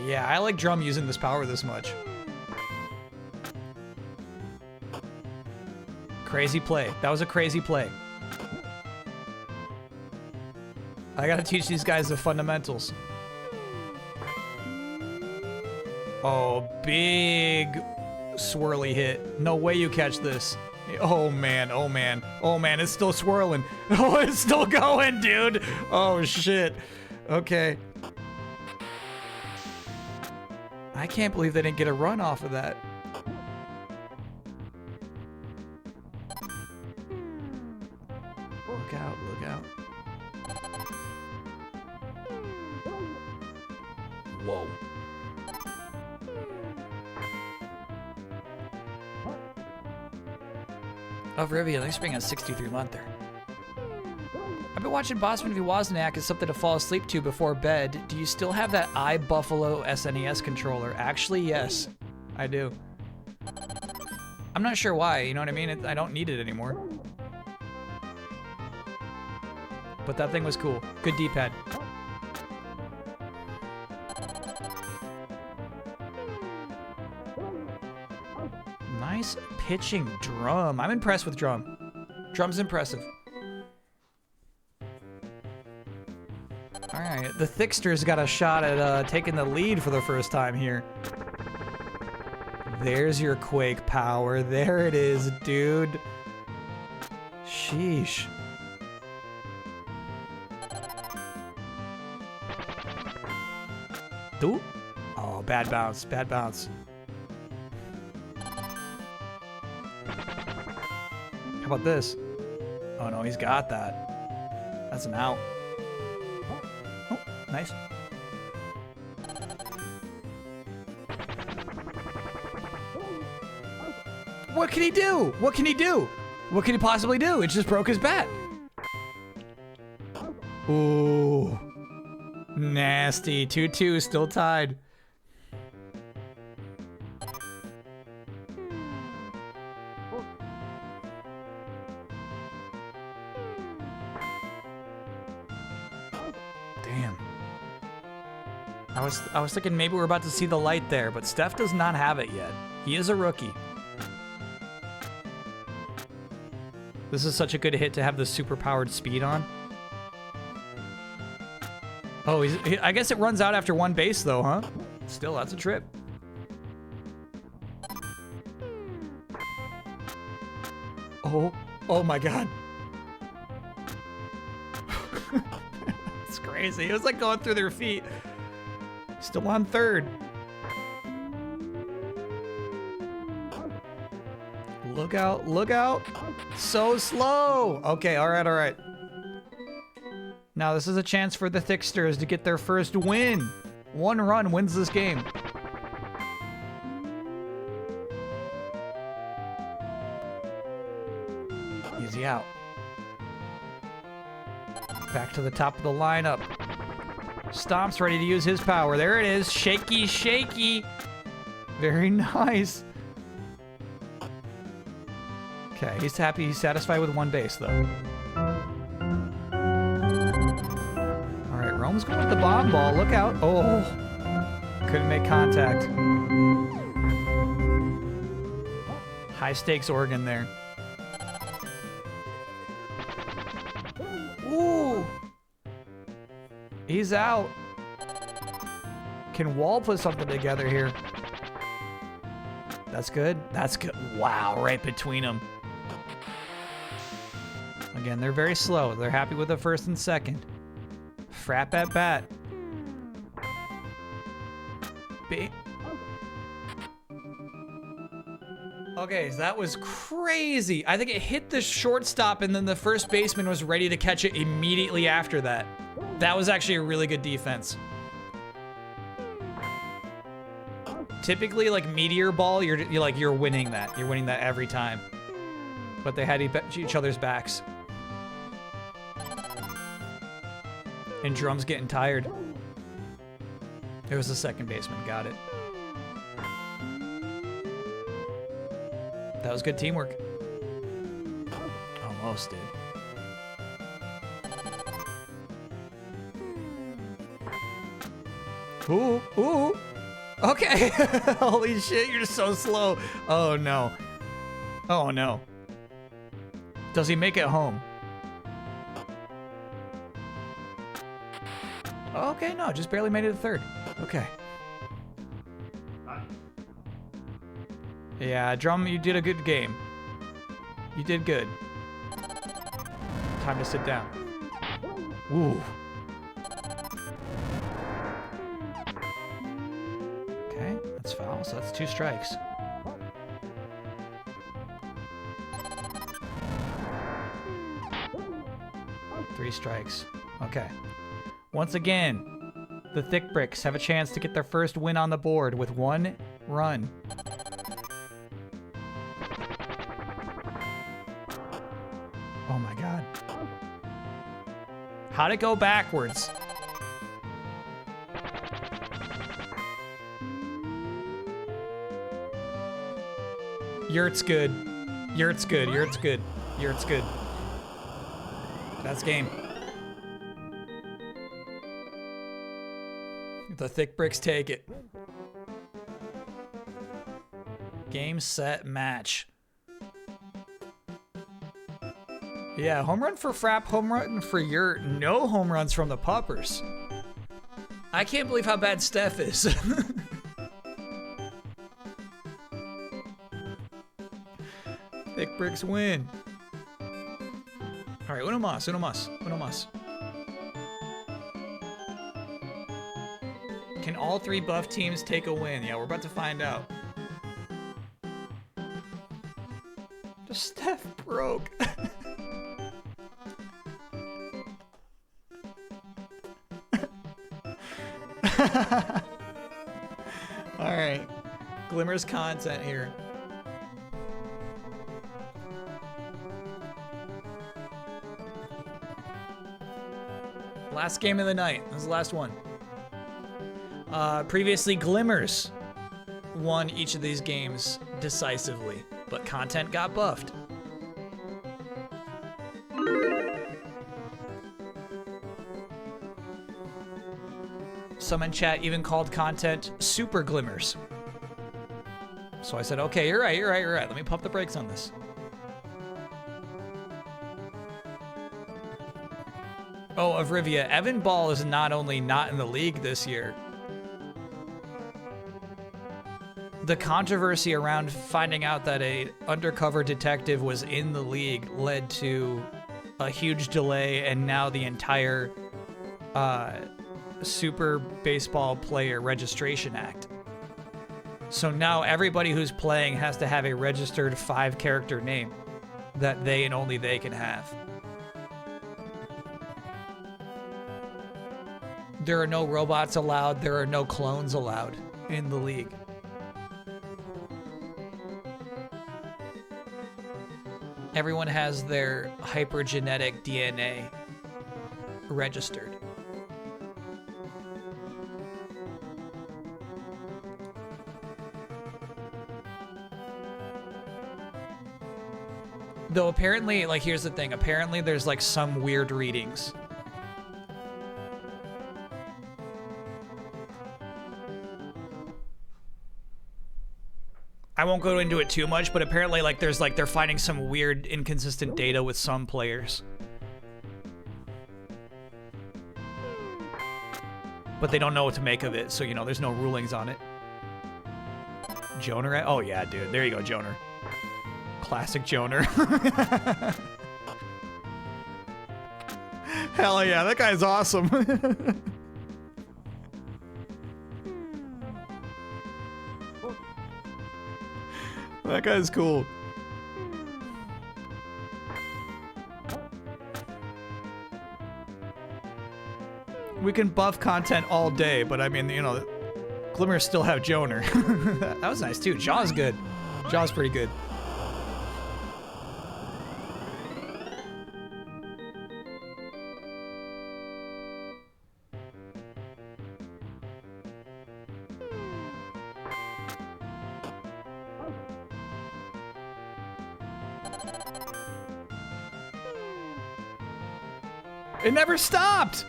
Yeah, I like Drum using this power this much. Crazy play. That was a crazy play. I gotta teach these guys the fundamentals. Oh, big swirly hit. No way you catch this. Oh man, oh man, oh man, it's still swirling. Oh, it's still going, dude. Oh shit. Okay. I I can't believe they didn't get a run off of that. Look out, look out. Whoa. Oh, Rivian, thanks for being a 63 monther. I've been watching Bossman v. Wozniak as something to fall asleep to before bed. Do you still have that iBuffalo SNES controller? Actually, yes, I do. I'm not sure why, you know what I mean? I don't need it anymore. But that thing was cool. Good D-pad. Nice pitching drum. I'm impressed with drum. Drum's impressive. All right, the Thickster's got a shot at taking the lead for the first time here. There's your Quake power. There it is, dude. Sheesh. Ooh. Oh, bad bounce, bad bounce. How about this? Oh no, he's got that. That's an out. Oh, nice. What can he do? What can he do? What can he possibly do? It just broke his bat. Ooh. Nasty. 2-2, still tied. Damn. I was thinking maybe we're about to see the light there, but Steph does not have it yet. He is a rookie. This is such a good hit to have the super powered speed on. Oh, I guess it runs out after one base though, huh? Still, that's a trip. Oh my God. It's crazy. It was like going through their feet. Still on third. Look out, look out. So slow. Okay, all right, all right. Now this is a chance for the Thicksters to get their first win. One run wins this game. Easy out. Back to the top of the lineup. Stomp's ready to use his power. There it is. Shaky, shaky. Very nice. Okay, he's happy. He's satisfied with one base, though. All right, Rome's going with the bomb ball. Look out. Oh, couldn't make contact. High stakes Oregon there. Ooh. He's out. Can Wall put something together here? That's good. That's good. Wow, right between them. Again, they're very slow. They're happy with the first and second. Frap at bat. Okay, so that was crazy. I think it hit the shortstop and then the first baseman was ready to catch it immediately after that. That was actually a really good defense. Typically, like Meteor Ball, you're winning that. You're winning that every time. But they had each other's backs. And Drum's getting tired. It was the second baseman, got it. That was good teamwork. Almost, dude. Ooh, ooh. Okay. Holy shit, you're so slow. Oh no. Oh no. Does he make it home? Okay, no, just barely made it to third. Okay. Yeah, Drum, you did a good game. You did good. Time to sit down. Ooh. Okay, so that's 2 strikes. Three strikes. Okay. Once again, the Thick Bricks have a chance to get their first win on the board with 1 run. Oh my god. How'd it go backwards? Yurt's good. Yurt's good. Yurt's good. Yurt's good. That's game. The Thick Bricks take it. Game, set, match. Yeah, home run for Frapp, home run for Yurt. No home runs from the Puppers. I can't believe how bad Steph is. Thick Bricks win. All right, uno más, uno más, uno más. Can all 3 buff teams take a win? Yeah, we're about to find out. Just Steph broke. All right, Glimmer's content here. Last game of the night. This is the last one. Previously, Glimmers won each of these games decisively, but content got buffed. Some in chat even called content Super Glimmers. So I said, okay, you're right. Let me pump the brakes on this. Oh, Avrivia, Evan Ball is not only not in the league this year. The controversy around finding out that a undercover detective was in the league led to a huge delay, and now the entire Super Baseball Player Registration Act. So now everybody who's playing has to have a registered 5-character name that they and only they can have. There are no robots allowed. There are no clones allowed in the league. Everyone has their hypergenetic DNA registered. Though apparently, like, here's the thing. Apparently there's like some weird readings. I won't go into it too much, but apparently like there's like they're finding some weird inconsistent data with some players. But they don't know what to make of it, so you know, there's no rulings on it. Joner? Oh yeah, dude. There you go, Joner. Classic Joner. Hell yeah, that guy's awesome. That guy's cool. We can buff content all day, but I mean, you know, Glimmers still have Joner. That was nice too. Jaw's good. Jaw's pretty good. It never stopped!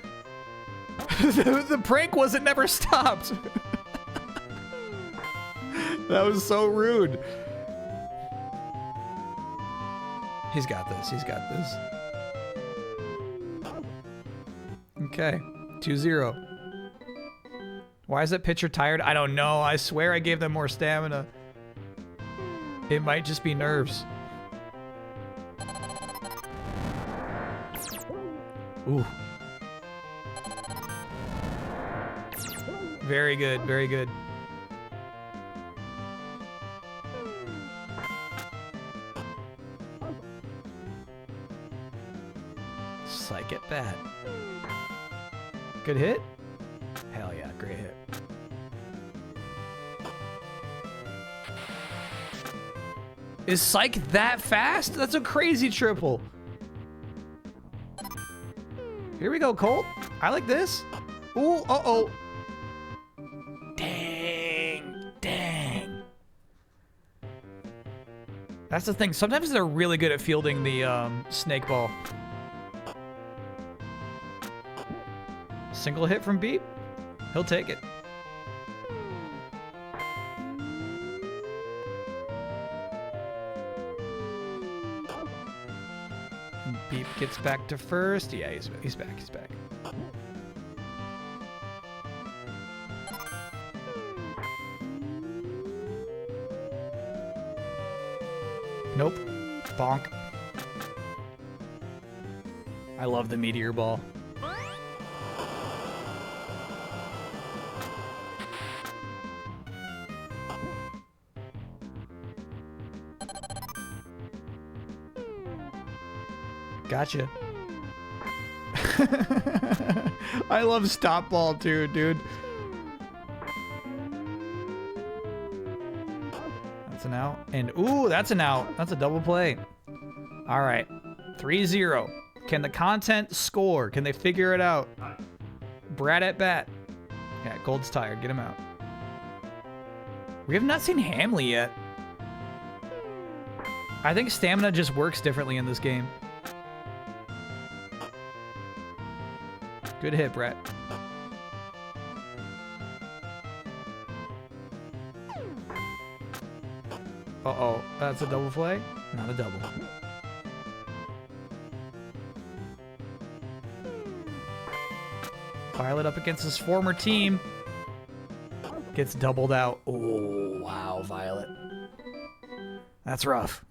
The prank was it never stopped. That was so rude. He's got this. He's got this. Okay. 2-0. Why is that pitcher tired? I don't know. I swear I gave them more stamina. It might just be nerves. Ooh. Very good, very good. Psych it bad. Good hit? Hell yeah, great hit. Is Psych that fast? That's a crazy triple. Here we go, Colt. I like this. Ooh, uh-oh. Dang, dang. That's the thing. Sometimes they're really good at fielding the snake ball. Single hit from Beep. He'll take it. Beep gets back to first. Yeah, he's back. He's back. Nope. Bonk. I love the meteor ball. Gotcha. I love stop ball too, dude. That's an out. And ooh, that's an out. That's a double play. All right. 3-0. Can the content score? Can they figure it out? Brad at bat. Yeah, Gold's tired. Get him out. We have not seen Hamley yet. I think stamina just works differently in this game. Good hit, Brett. Uh-oh. That's a double play? Not a double. Violet up against his former team. Gets doubled out. Oh, wow, Violet. That's rough.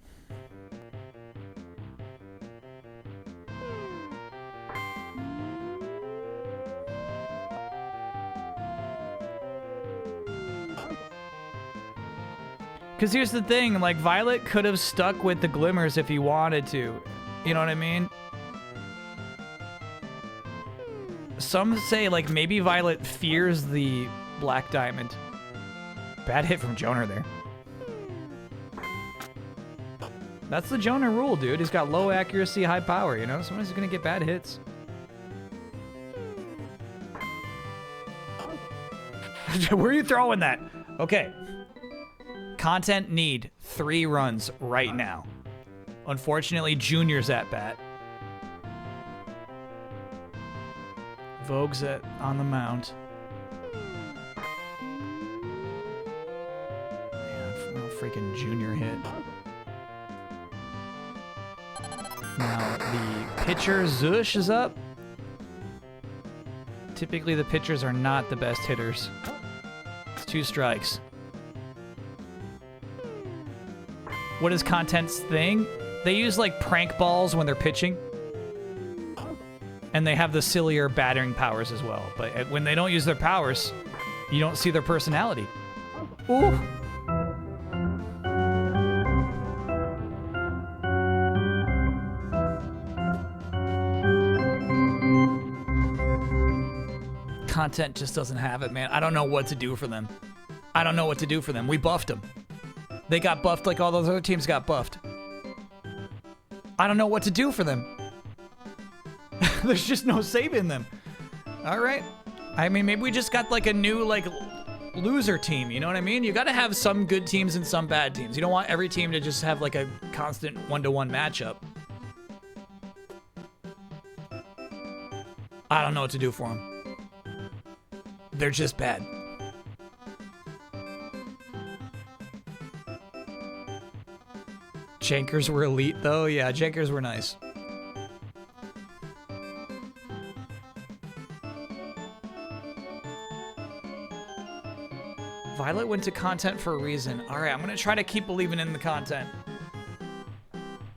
Because here's the thing, like, Violet could have stuck with the Glimmers if he wanted to. You know what I mean? Some say, like, maybe Violet fears the Black Diamond. Bad hit from Joner there. That's the Joner rule, dude. He's got low accuracy, high power, you know? Sometimes he's gonna get bad hits. Where are you throwing that? Okay. Content need 3 runs right now. Unfortunately, Junior's at bat. Vogue's on the mound. Yeah, no freaking Junior hit. Now the pitcher Zush is up. Typically the pitchers are not the best hitters. It's 2 strikes. What is Content's thing? They use like prank balls when they're pitching. And they have the sillier battering powers as well. But when they don't use their powers, you don't see their personality. Ooh. Content just doesn't have it, man. I don't know what to do for them. I don't know what to do for them. We buffed them. They got buffed like all those other teams got buffed. I don't know what to do for them. There's just no saving them. All right. I mean, maybe we just got like a new like loser team. You know what I mean? You got to have some good teams and some bad teams. You don't want every team to just have like a constant 1-to-1 matchup. I don't know what to do for them. They're just bad. Jankers were elite, though. Yeah, Jankers were nice. Violet went to Content for a reason. All right, I'm going to try to keep believing in the Content.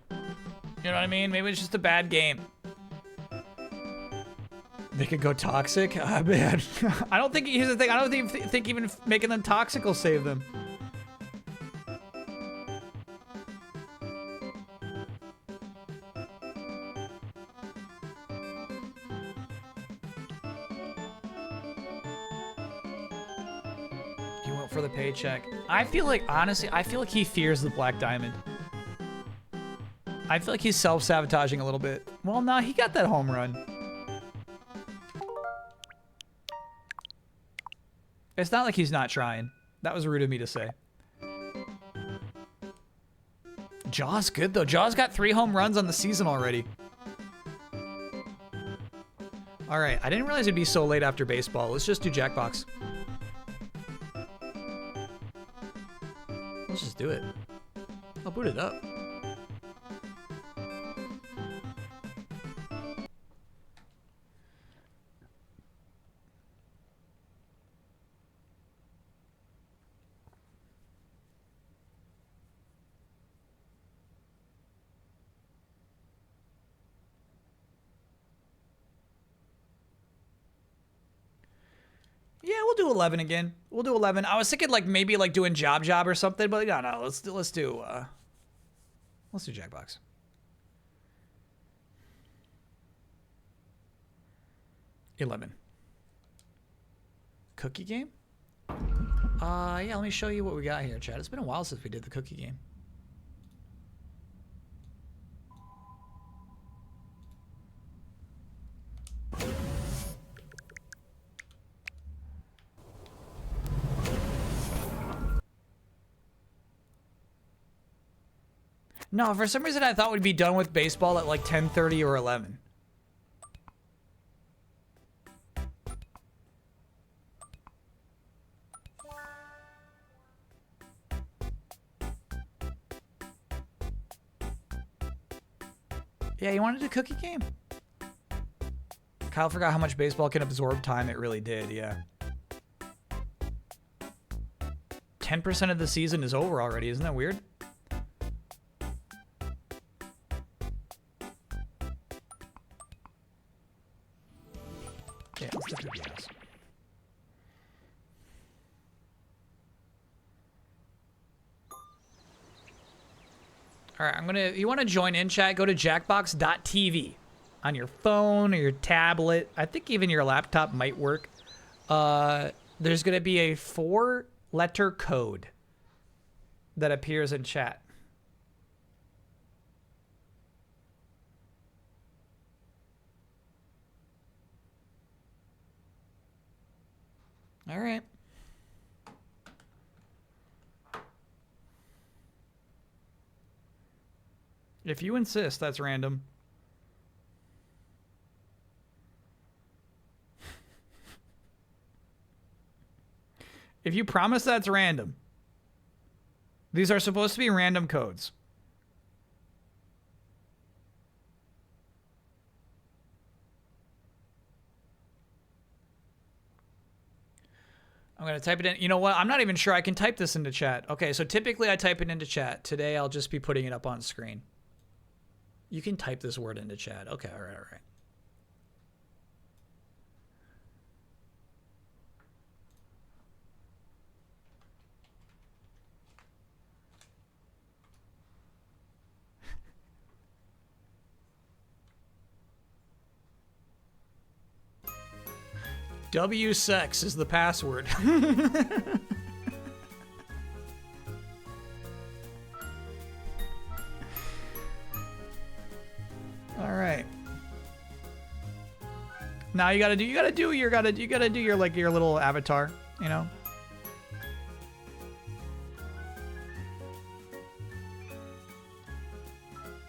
You know what I mean? Maybe it's just a bad game. They could go toxic? Ah, man. I don't think, here's the thing, I don't think even making them toxic will save them. He went for the paycheck. I feel like, honestly, I feel like he fears the black diamond. I feel like he's self-sabotaging a little bit. Well, nah, he got that home run. It's not like he's not trying. That was rude of me to say. Jaw's good, though. Jaw's got 3 home runs on the season already. All right, I didn't realize it'd be so late after baseball. Let's just do Jackbox. Let's just do it. I'll boot it up. Yeah, we'll do 11 again. We'll do 11. I was thinking like maybe like doing Job or something, but no, let's do Jackbox. $11. Cookie game? Yeah, let me show you what we got here, Chad. It's been a while since we did the cookie game. No, for some reason I thought we'd be done with baseball at like 10:30 or 11. Yeah, you wanted a cookie game? Kyle forgot how much baseball can absorb time. It really did, yeah. 10% of the season is over already. Isn't that weird? Yeah, let's do cookie house. All right, you want to join in, chat? Go to jackbox.tv on your phone or your tablet. I think even your laptop might work. There's going to be a 4-letter code that appears in chat. All right. If you insist, that's random. If you promise that's random. These are supposed to be random codes. I'm going to type it in. You know what? I'm not even sure I can type this into chat. Okay, so typically I type it into chat. Today I'll just be putting it up on screen. You can type this word into chat. Okay, all right, all right. WSEX is the password. All right. Now you gotta do your like your little avatar, you know.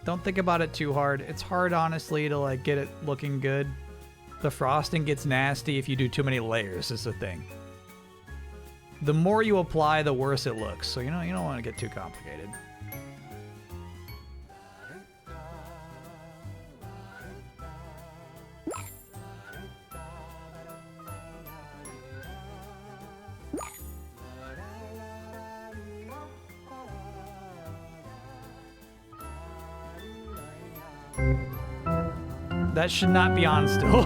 Don't think about it too hard. It's hard, honestly, to like get it looking good. The frosting gets nasty if you do too many layers, is the thing. The more you apply, the worse it looks. So, you know, you don't want to get too complicated. That should not be on still.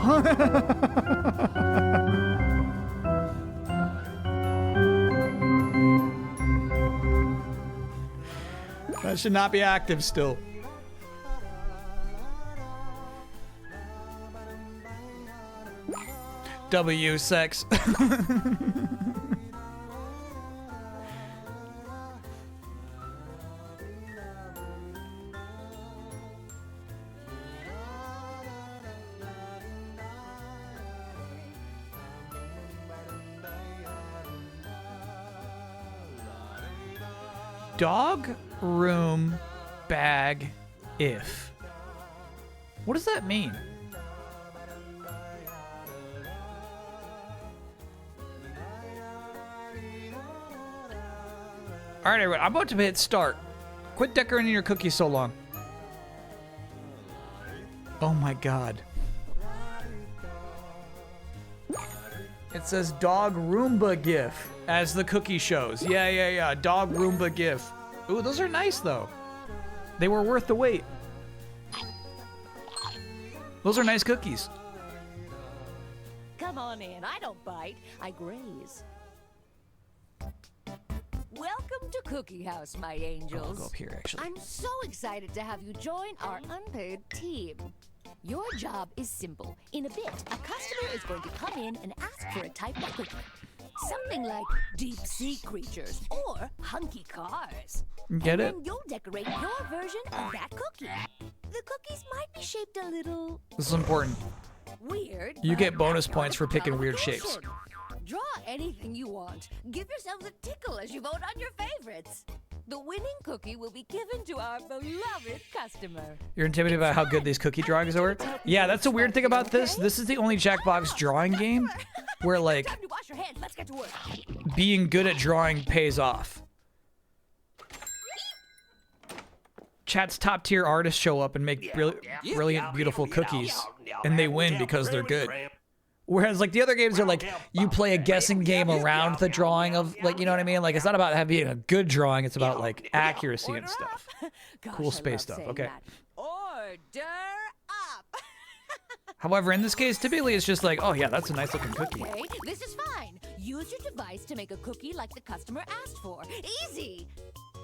That should not be active still. W sex. Dog room bag if. What does that mean? All right, everyone, I'm about to hit start. Quit decorating your cookies so long. Oh my God. It says dog Roomba GIF as the cookie shows. Yeah. Dog Roomba GIF. Ooh, those are nice though. They were worth the wait. Those are nice cookies. Come on in. I don't bite. I graze. Welcome to Cookie House, my angels. I'll go up here, actually. I'm so excited to have you join our unpaid team. Your job is simple. In a bit, a customer is going to come in and ask for a type of cookie. Something like deep sea creatures or hunky cars. Get and it? then you'll decorate your version of that cookie. The cookies might be shaped a little This is important. weird. You but get bonus that's points not for a picking weird shapes. qualification. Draw anything you want. Give yourselves a tickle as you vote on your favorites. The winning cookie will be given to our beloved customer. You're intimidated by how good these cookie drawings are? Yeah, that's a weird thing about this. This is the only Jackbox drawing game where, like, Time to wash your hands. Let's get to work. being good at drawing pays off. Chat's top tier artists show up and make brilliant, beautiful cookies, and they win because they're good. Whereas, like, the other games are like, you play a guessing game around the drawing of, like, you know what I mean? Like, it's not about having a good drawing, it's about, like, accuracy and stuff. Gosh, Cool I space love stuff, saying okay. that. Order up. However, in this case, typically it's just like, oh yeah, that's a nice looking cookie. Okay, this is fine. Use your device to make a cookie like the customer asked for. Easy.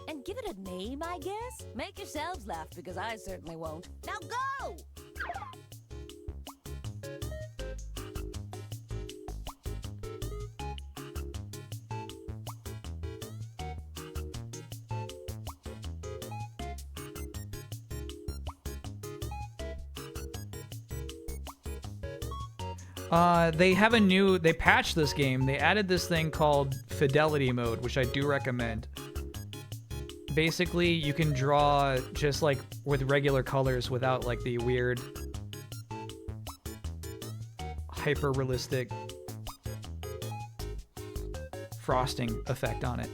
And give it a name, I guess. Make yourselves laugh because I certainly won't. Now go! They patched this game. They added this thing called Fidelity Mode, which I do recommend. Basically, you can draw just like with regular colors without like the weird hyper-realistic frosting effect on it.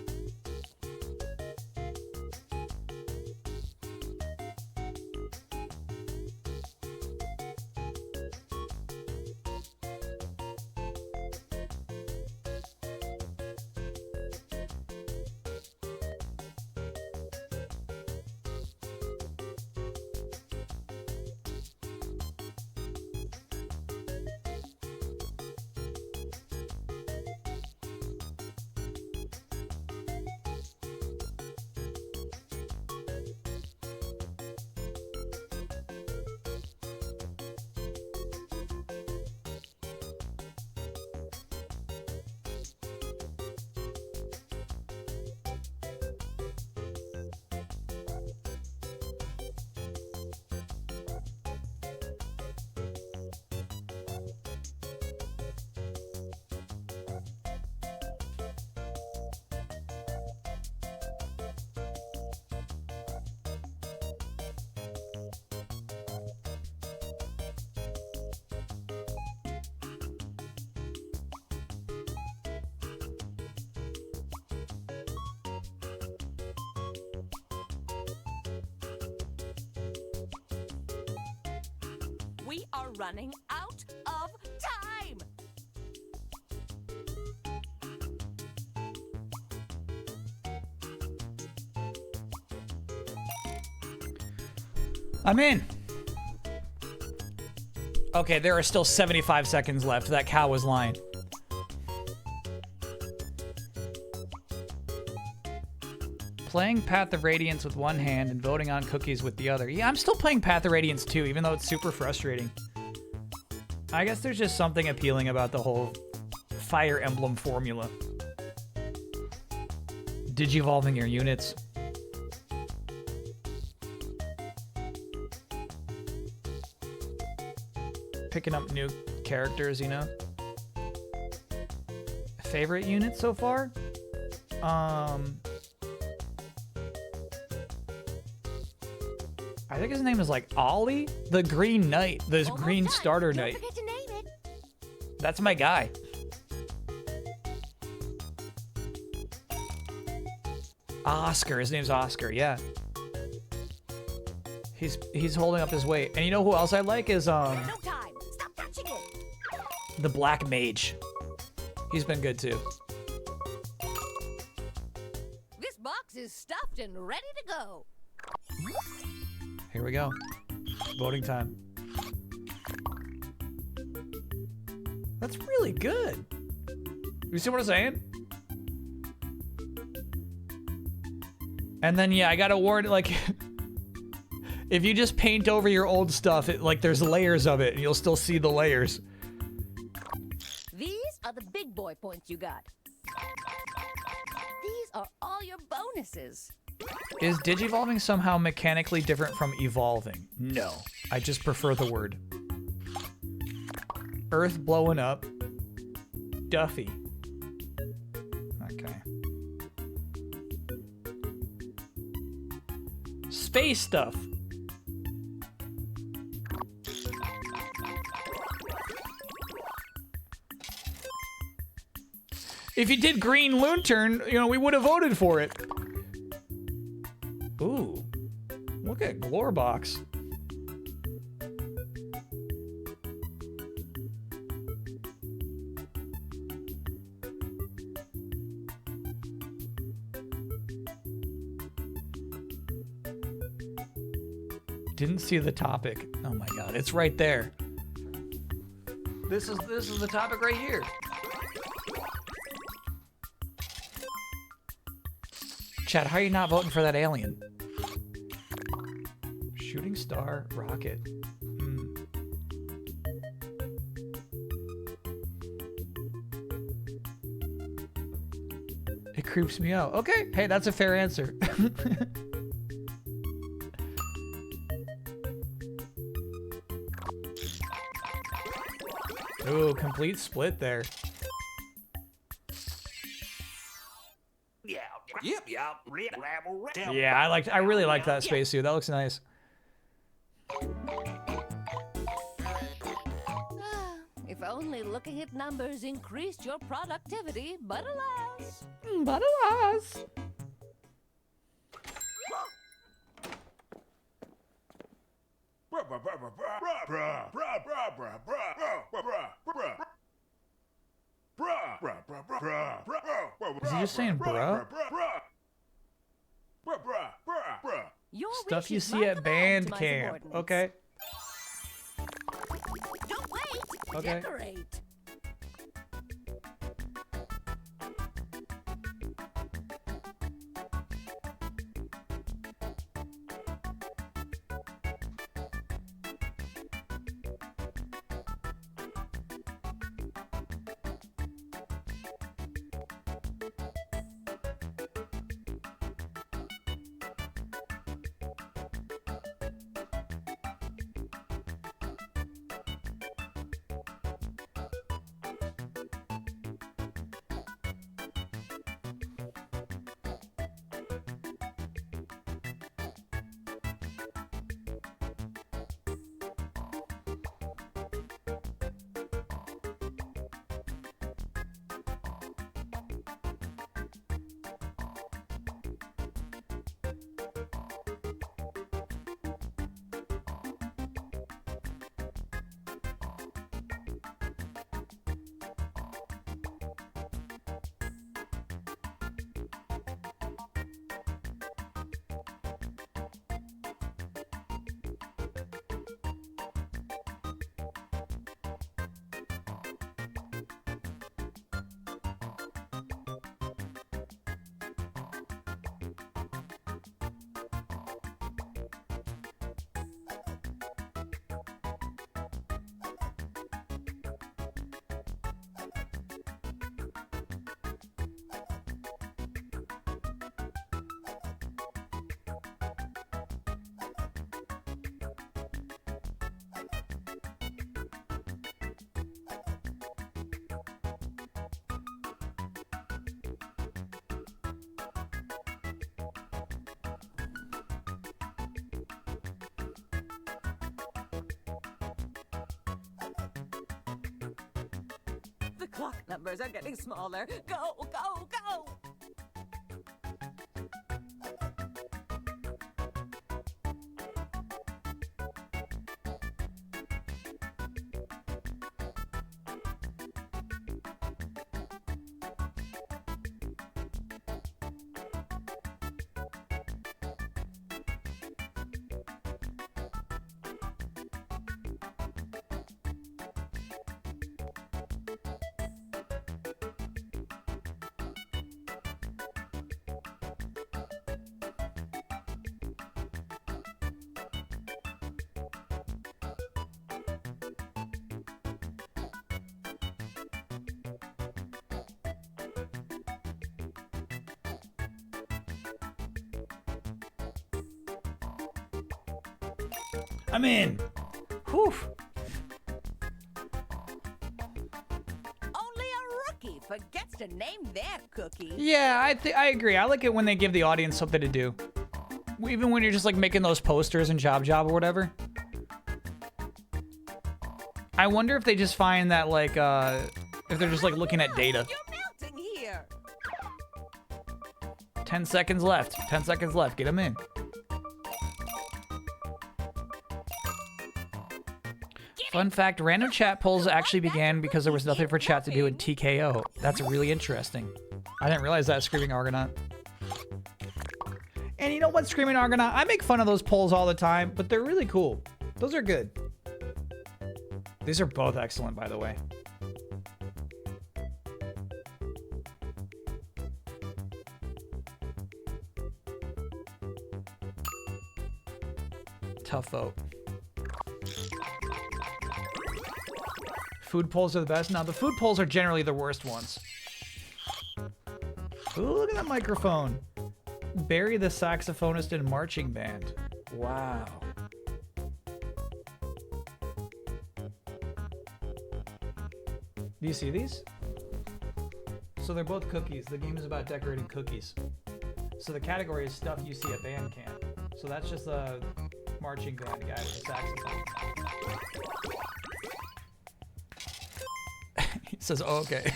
We are running out of time. I'm in. Okay, there are still 75 seconds left. That cow was lying. Playing Path of Radiance with one hand and voting on cookies with the other. Yeah, I'm still playing Path of Radiance too, even though it's super frustrating. I guess there's just something appealing about the whole Fire Emblem formula. Digivolving your units. Picking up new characters, you know? Favorite unit so far? I think his name is like Ollie, the Green Knight, the Almost Green done. Starter Don't Knight. forget to name it. That's my guy. Oscar, his name's Oscar, yeah. He's holding up his weight. And you know who else I like is No time. Stop touching it. the Black Mage. He's been good too. This box is stuffed and ready to go. Here we go. Voting time. That's really good. You see what I'm saying? And then yeah, I gotta warn like if you just paint over your old stuff, like there's layers of it and you'll still see the layers. These are the big boy points you got. These are all your bonuses. Is digivolving somehow mechanically different from evolving? No. I just prefer the word. Earth blowing up. Duffy. Okay. Space stuff. If you did green Loonturn, you know, we would have voted for it. Ooh. Look at Glorbox. Didn't see the topic. Oh my god, it's right there. This is the topic right here. Chad, how are you not voting for that alien? Shooting star rocket. It creeps me out. Okay, hey, that's a fair answer. Ooh, complete split there. Yeah, I really like that spacesuit. That looks nice. If only looking at numbers increased your productivity, but alas. But alas. Is he just saying bruh? Your Stuff wish you is see my at command band to my camp. subordinates. Okay. Don't wait. Okay. Decorate. clock numbers are getting smaller. Go, go, go! I'm in. Whew. Only a rookie forgets to name their cookie. Yeah, I agree. I like it when they give the audience something to do. Even when you're just like making those posters and Job or whatever. I wonder if they just find that like if they're just like looking at data. You're melting here. 10 seconds left. 10 seconds left. Get them in. Fun fact, random chat polls actually began because there was nothing for chat to do in TKO. That's really interesting. I didn't realize that, Screaming Argonaut. And you know what, Screaming Argonaut? I make fun of those polls all the time, but they're really cool. Those are good. These are both excellent, by the way. Tough vote. Food polls are the best. Now, the food polls are generally the worst ones. Ooh, look at that microphone. Barry the saxophonist in marching band. Wow. Do you see these? So they're both cookies. The game is about decorating cookies. So the category is stuff you see at band camp. So that's just a marching band guy with a saxophone. He says, oh, okay.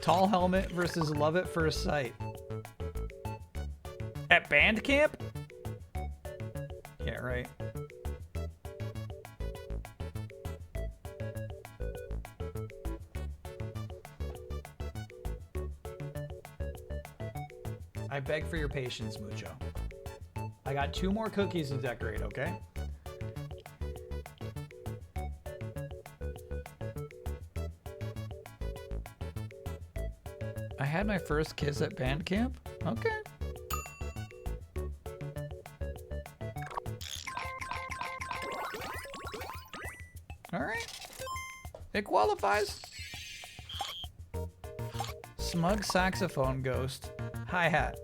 Tall helmet versus love at first sight. At band camp? Yeah, right. I beg for your patience, Mucho. I got 2 more cookies to decorate, okay? I had my first kiss at band camp? Okay. Alright. It qualifies. Smug saxophone ghost. Hi-hat.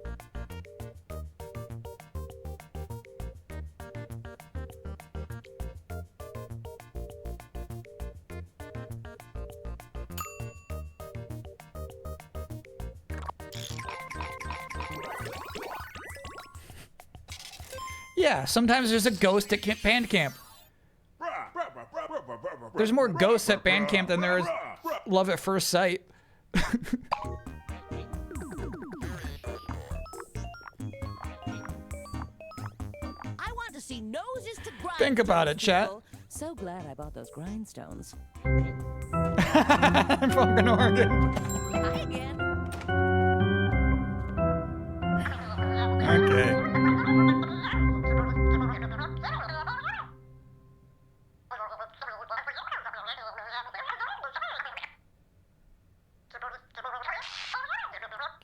Yeah, sometimes there's a ghost at band camp. There's more ghosts at band camp than there is love at first sight. I want to see noses to grind. Think about it, chat. So glad I bought those grindstones. Fucking Oregon. Hi again. Okay.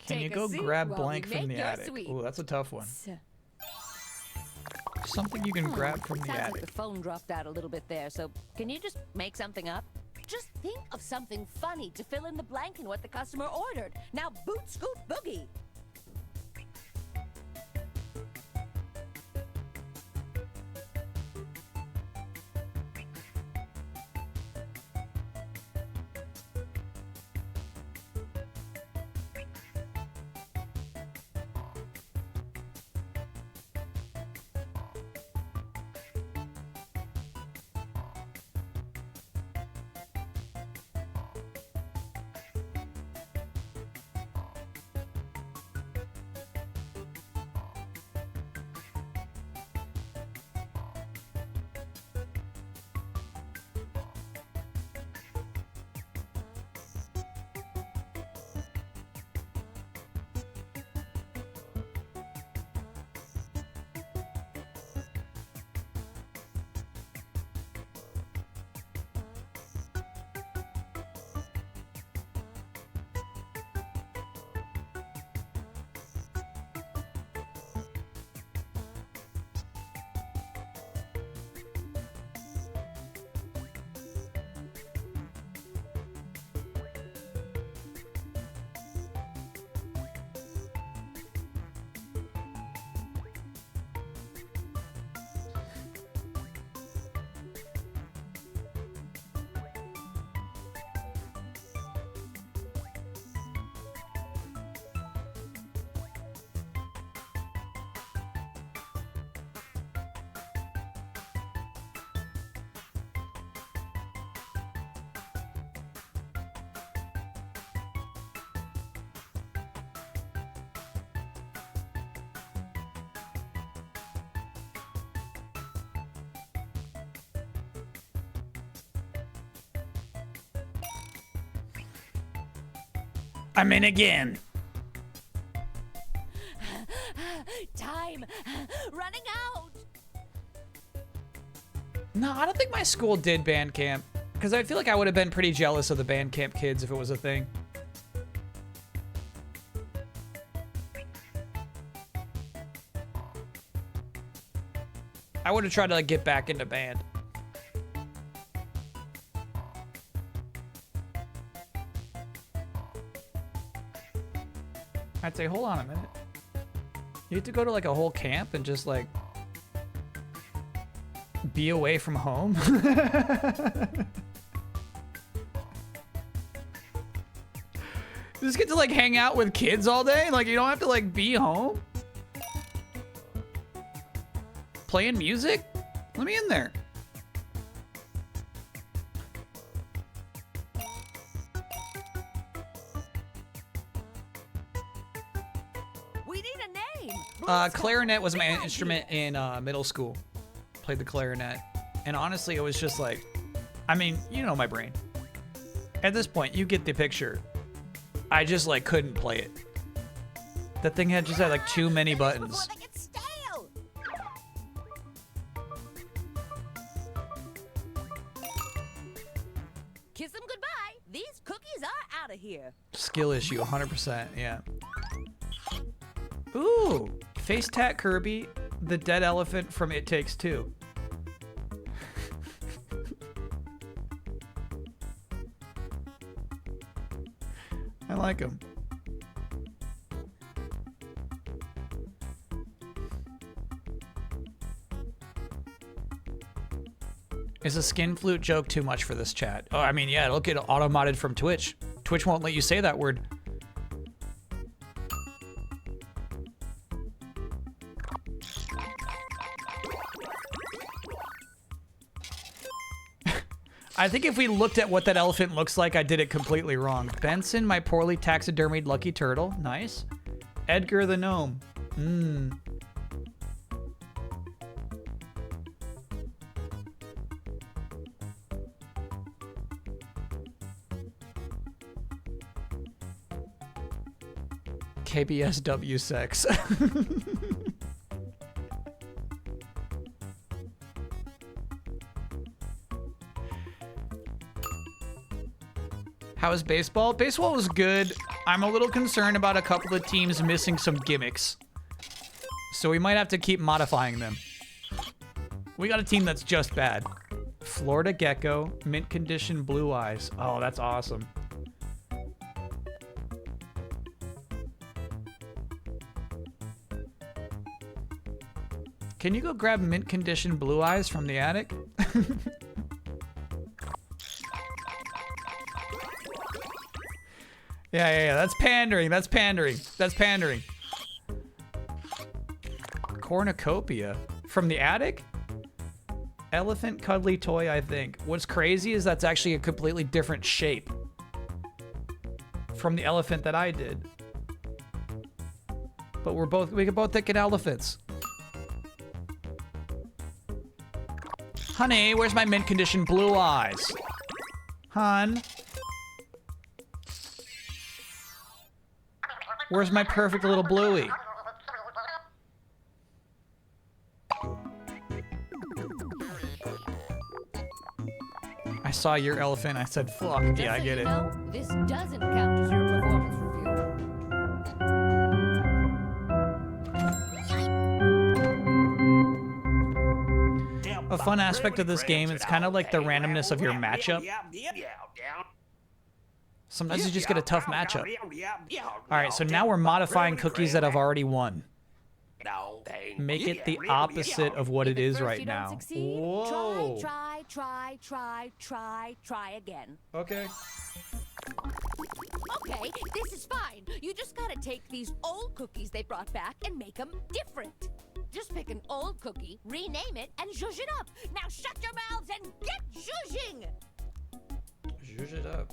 Can you Take a go seat grab while blank we from make the your attic? sweet. Ooh, that's a tough one. So- Something you can grab from the Sounds like attic. the phone dropped out a little bit there, so can you just make something up? Just think of something funny to fill in the blank in what the customer ordered. Now boot scoot boogie. I'm in again. Time running out. No, I don't think my school did band camp. Because I feel like I would have been pretty jealous of the band camp kids if it was a thing. I would have tried to like get back into band. I'd say, hold on a minute. You have to go to like a whole camp and just like be away from home? You just get to like hang out with kids all day? Like you don't have to like be home? Playing music? Let me in there. We need a name. Clarinet was my instrument in middle school. Played the clarinet. And honestly, it was just like, I mean, you know my brain. At this point, you get the picture. I just like couldn't play it. That thing had like too many buttons. Before they get stale. Kiss them goodbye. These cookies are out of here. Skill issue, 100%, yeah. Ooh, face tat Kirby, the dead elephant from It Takes Two. I like him. Is a skin flute joke too much for this chat? Oh, I mean, yeah, it'll get auto-modded from Twitch. Twitch won't let you say that word. I think if we looked at what that elephant looks like, I did it completely wrong. Benson, my poorly taxidermied lucky turtle. Nice. Edgar the gnome. KBSW sex. How was baseball? Baseball was good. I'm a little concerned about a couple of teams missing some gimmicks. So we might have to keep modifying them. We got a team that's just bad. Florida Gecko, mint condition blue eyes. Oh, that's awesome. Can you go grab mint condition blue eyes from the attic? Yeah. That's pandering. That's pandering. That's pandering. Cornucopia from the attic? Elephant cuddly toy, I think. What's crazy is that's actually a completely different shape from the elephant that I did. But we can both think of elephants. Honey, where's my mint condition blue eyes? Hun. Where's my perfect little bluey? I saw your elephant. I said, fuck. Just Yeah, I so get you it. know, this doesn't count as your performance review. A fun aspect of this game is kind of like the randomness of your matchup. Sometimes you just get a tough matchup. All right, so now we're modifying cookies that have already won. Make it the opposite of what it is First right you don't now. succeed, Whoa. try again. Okay. Okay, this is fine. You just gotta take these old cookies they brought back and make them different. Just pick an old cookie, rename it, and zhuzh it up. Now shut your mouths and get zhuzhing! Zhuzh it up.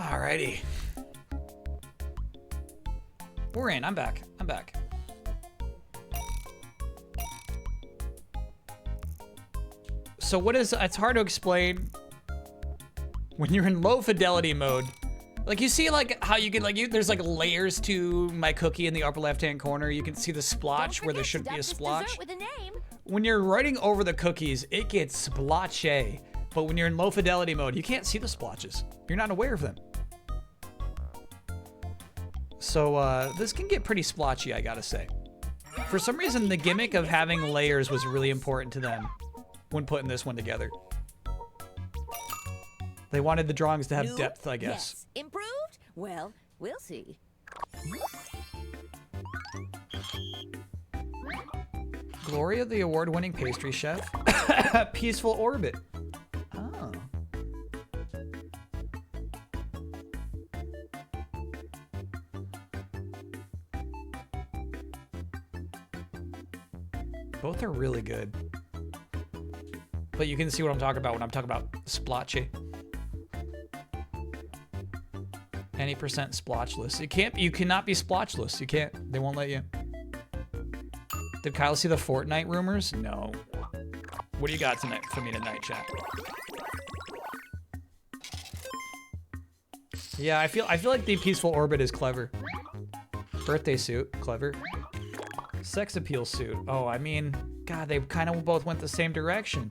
Alrighty. We're in. I'm back. I'm back. So what is... It's hard to explain. When you're in low fidelity mode, like you see like how you can like there's like layers to my cookie in the upper left hand corner. You can see the splotch where there should be a splotch. With a name. When you're writing over the cookies, it gets splotchy. But when you're in low fidelity mode, you can't see the splotches. You're not aware of them. So this can get pretty splotchy, I gotta say. For some reason, the gimmick of having layers was really important to them when putting this one together. They wanted the drawings to have New? depth, I guess. Yes. Improved? Well, we'll see. Gloria, the award-winning pastry chef. Peaceful Orbit. Oh. Both are really good. But you can see what I'm talking about when I'm talking about splotchy. Any percent splotchless. You cannot be splotchless. You can't. They won't let you. Did Kyle see the Fortnite rumors? No. What do you got tonight for me tonight, chat? Yeah, I feel like the Peaceful Orbit is clever. Birthday suit, clever. Sex appeal suit. Oh, I mean, God, they kind of both went the same direction.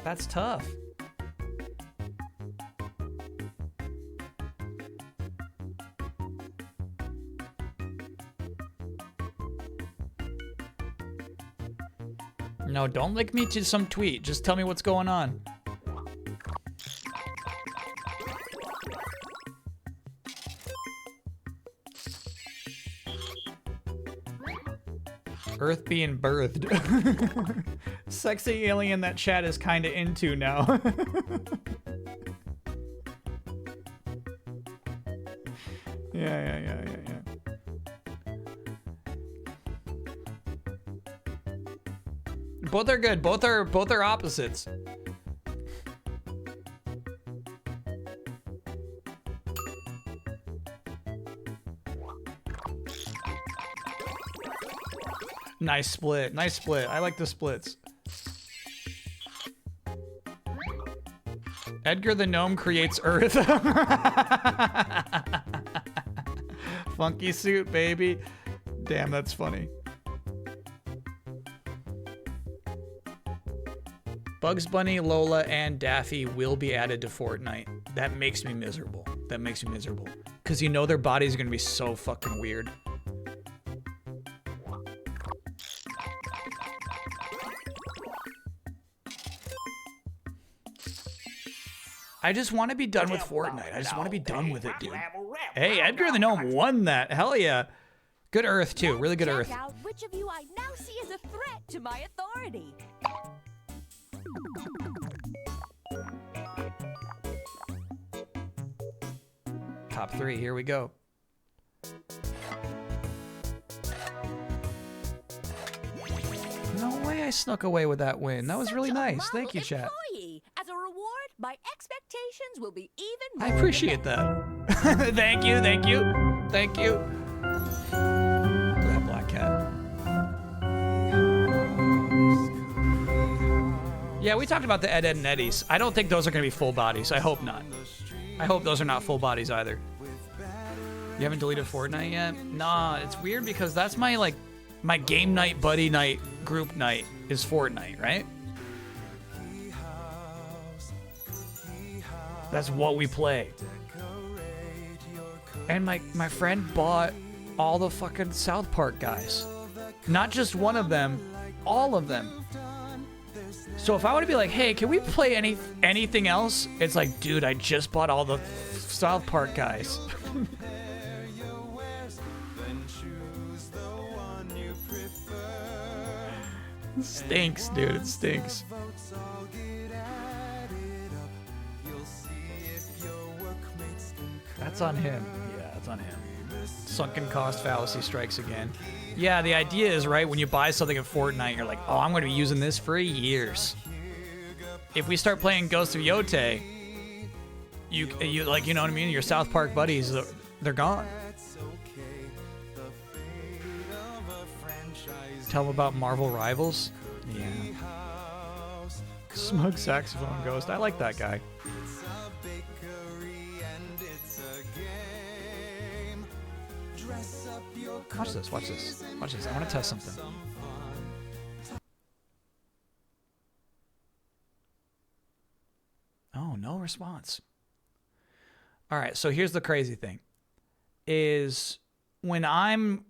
That's tough. No, don't link me to some tweet. Just tell me what's going on. Earth being birthed. Sexy alien that chat is kind of into now. Yeah. Both are good. Both are opposites. Nice split. Nice split. I like the splits. Edgar the Gnome creates Earth. Funky suit, baby. Damn, that's funny. Bugs Bunny, Lola, and Daffy will be added to Fortnite. That makes me miserable. That makes me miserable. Because you know their bodies are going to be so fucking weird. I just want to be done with Fortnite. I just want to be done with it, dude. Hey, Edgar the Gnome won that. Hell yeah. Good Earth, too. Really good Earth. Check out which of you I now see as a threat to my authority. Top 3, here we go. No way I snuck away with that win. That was really nice. Thank you, chat. Employee. As a reward, my expectations will be even I more appreciate that. Thank you. Thank you. Look at that black cat. Yeah, we talked about the Ed, and Eddies. I don't think those are going to be full bodies. I hope not. I hope those are not full bodies either. You haven't deleted Fortnite yet? Nah, it's weird because that's my game night, buddy night, group night is Fortnite, right? That's what we play. And my friend bought all the fucking South Park guys. Not just one of them, all of them. So if I want to be like, hey, can we play anything else? It's like, dude, I just bought all the South Park guys. It stinks, dude. It stinks. That's on him. Yeah, that's on him. Sunken cost fallacy strikes again. Yeah, the idea is, right, when you buy something in Fortnite, you're like, oh, I'm going to be using this for years. If we start playing Ghost of Yote, you like, you know what I mean? Your South Park buddies, they're gone. Tell them about Marvel Rivals. Yeah. Smug Saxophone Ghost. I like that guy. Watch this, watch this. Watch this. I want to test something. Oh, no response. All right, so here's the crazy thing. Is when I'm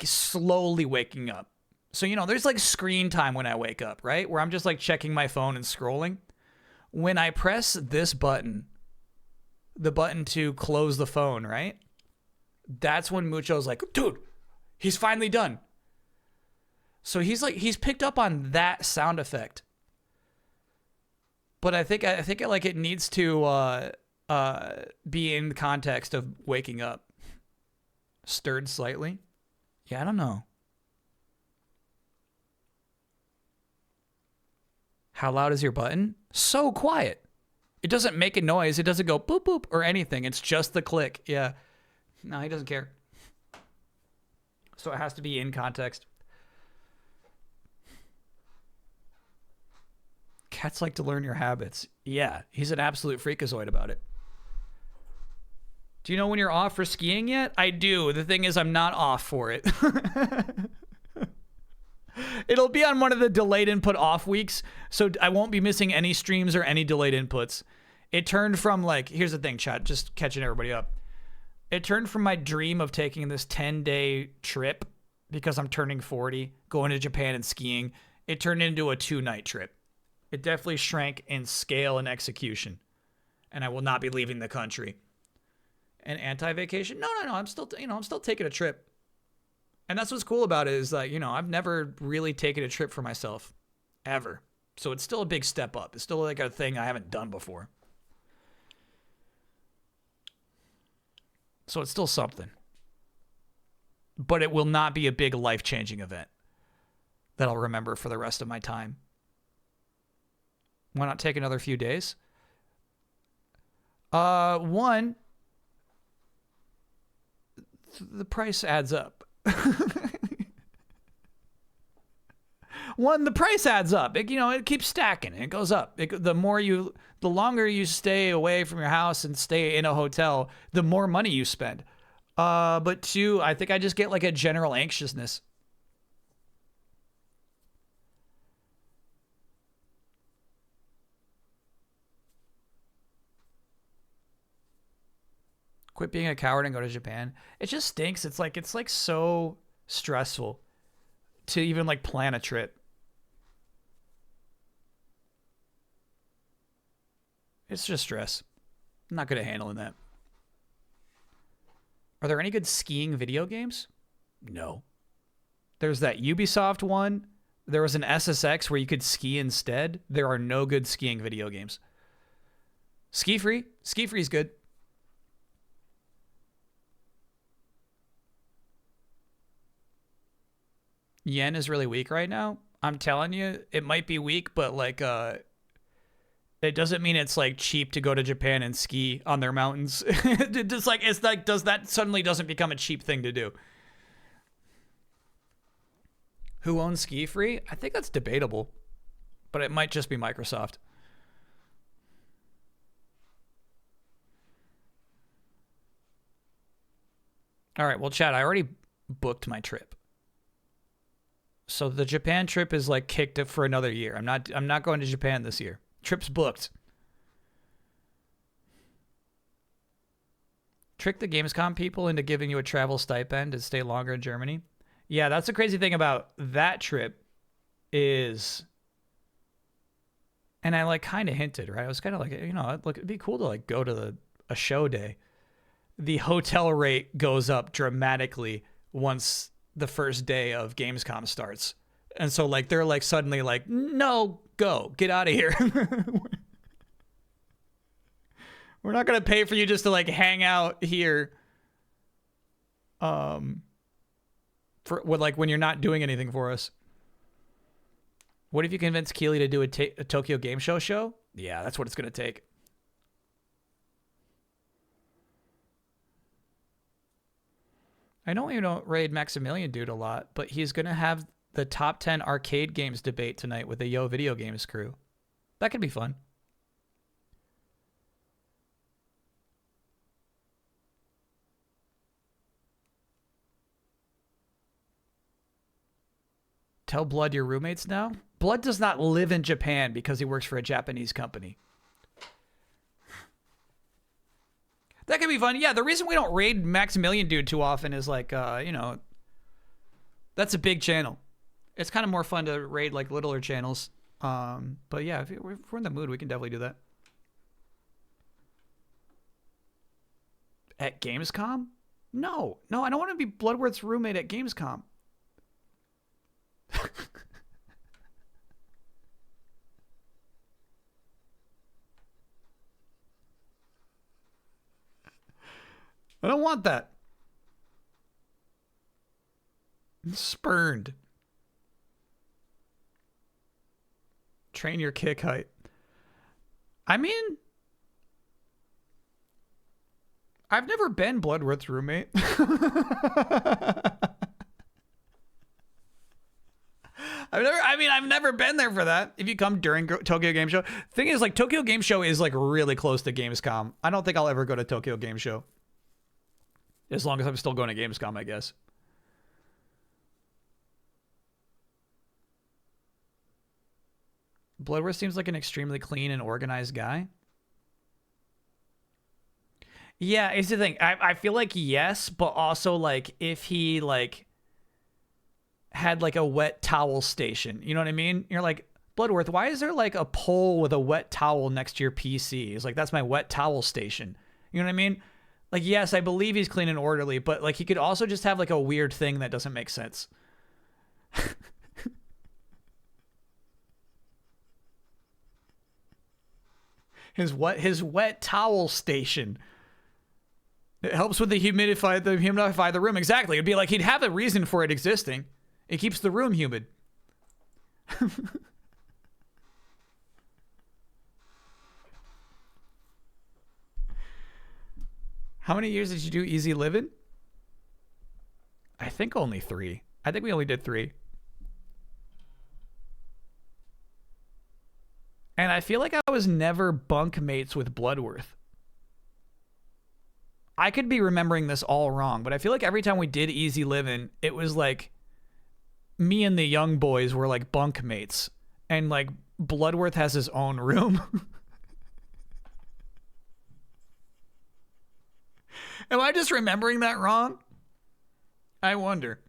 slowly waking up. So, you know, there's like screen time when I wake up, right? Where I'm just like checking my phone and scrolling. When I press this button, the button to close the phone, right? That's when Mucho's like, dude, he's finally done. So he's picked up on that sound effect. But I think it needs to be in the context of waking up. Stirred slightly. Yeah, I don't know. How loud is your button? So quiet. It doesn't make a noise. It doesn't go boop boop or anything. It's just the click. Yeah. No, he doesn't care. So it has to be in context. Cats like to learn your habits. Yeah, he's an absolute freakazoid about it. Do you know when you're off for skiing yet? I do. The thing is, I'm not off for it. It'll be on one of the delayed input off weeks, so I won't be missing any streams or any delayed inputs. It turned from like, here's the thing, chat, just catching everybody up. It turned from my dream of taking this 10-day trip because I'm turning 40, going to Japan and skiing. It turned into a 2-night trip. It definitely shrank in scale and execution, and I will not be leaving the country. An anti-vacation? No. I'm still taking a trip. And that's what's cool about it is like, you know, I've never really taken a trip for myself ever. So it's still a big step up. It's still like a thing I haven't done before. So it's still something. But it will not be a big life-changing event that I'll remember for the rest of my time. Why not take another few days? One, the price adds up. The price adds up. It keeps stacking. It goes up. The longer you stay away from your house and stay in a hotel, the more money you spend. But two, I think I just get like a general anxiousness. Quit being a coward and go to Japan. It just stinks. It's like so stressful to even like plan a trip. It's just stress. I'm not good at handling that. Are there any good skiing video games? No. There's that Ubisoft one. There was an SSX where you could ski instead. There are no good skiing video games. Ski Free? Ski Free is good. Yen is really weak right now. I'm telling you, it might be weak, but like it doesn't mean it's like cheap to go to Japan and ski on their mountains. It's like does that suddenly doesn't become a cheap thing to do. Who owns Ski Free? I think that's debatable, but it might just be Microsoft. All right, well, Chad, I already booked my trip. So the Japan trip is like kicked up for another year. I'm not going to Japan this year. Trip's booked. Trick the Gamescom people into giving you a travel stipend to stay longer in Germany. Yeah, that's the crazy thing about that trip is, and I like kind of hinted, right? I was kind of like, look, it'd be cool to like go to a show day. The hotel rate goes up dramatically once the first day of Gamescom starts. And so like they're like suddenly like, no, get out of here. We're not going to pay for you just to like hang out here. For like when you're not doing anything for us. What if you convince Keely to do a Tokyo Game Show? Yeah, that's what it's going to take. I know we don't raid Maximilian Dude a lot, but he's going to have the top 10 arcade games debate tonight with the Yo Video Games crew. That could be fun. Tell Blood your roommates now? Blood does not live in Japan because he works for a Japanese company. That could be fun. Yeah, the reason we don't raid Maximilian Dude too often is like, you know, that's a big channel. It's kind of more fun to raid like littler channels. But yeah, if we're in the mood, we can definitely do that. At Gamescom? No, I don't want to be Bloodworth's roommate at Gamescom. I don't want that. Spurned. Train your kick height. I mean, I've never been Bloodworth's roommate. I've never been there for that. If you come during Tokyo Game Show. Thing is, like, Tokyo Game Show is like really close to Gamescom. I don't think I'll ever go to Tokyo Game Show. As long as I'm still going to Gamescom, I guess. Bloodworth seems like an extremely clean and organized guy. Yeah, it's the thing. I feel like yes, but also like if he like had like a wet towel station, you know what I mean? You're like, Bloodworth, why is there like a pole with a wet towel next to your PC? It's like, that's my wet towel station. You know what I mean? Like, yes, I believe he's clean and orderly, but like he could also just have like a weird thing that doesn't make sense. His wet towel station. It helps with the humidify the room. Exactly. It'd be like he'd have a reason for it existing. It keeps the room humid. How many years did you do Easy Living? I think only 3. I think we only did 3. And I feel like I was never bunk mates with Bloodworth. I could be remembering this all wrong, but I feel like every time we did Easy Living, it was like me and the young boys were like bunk mates. And like Bloodworth has his own room. Am I just remembering that wrong? I wonder.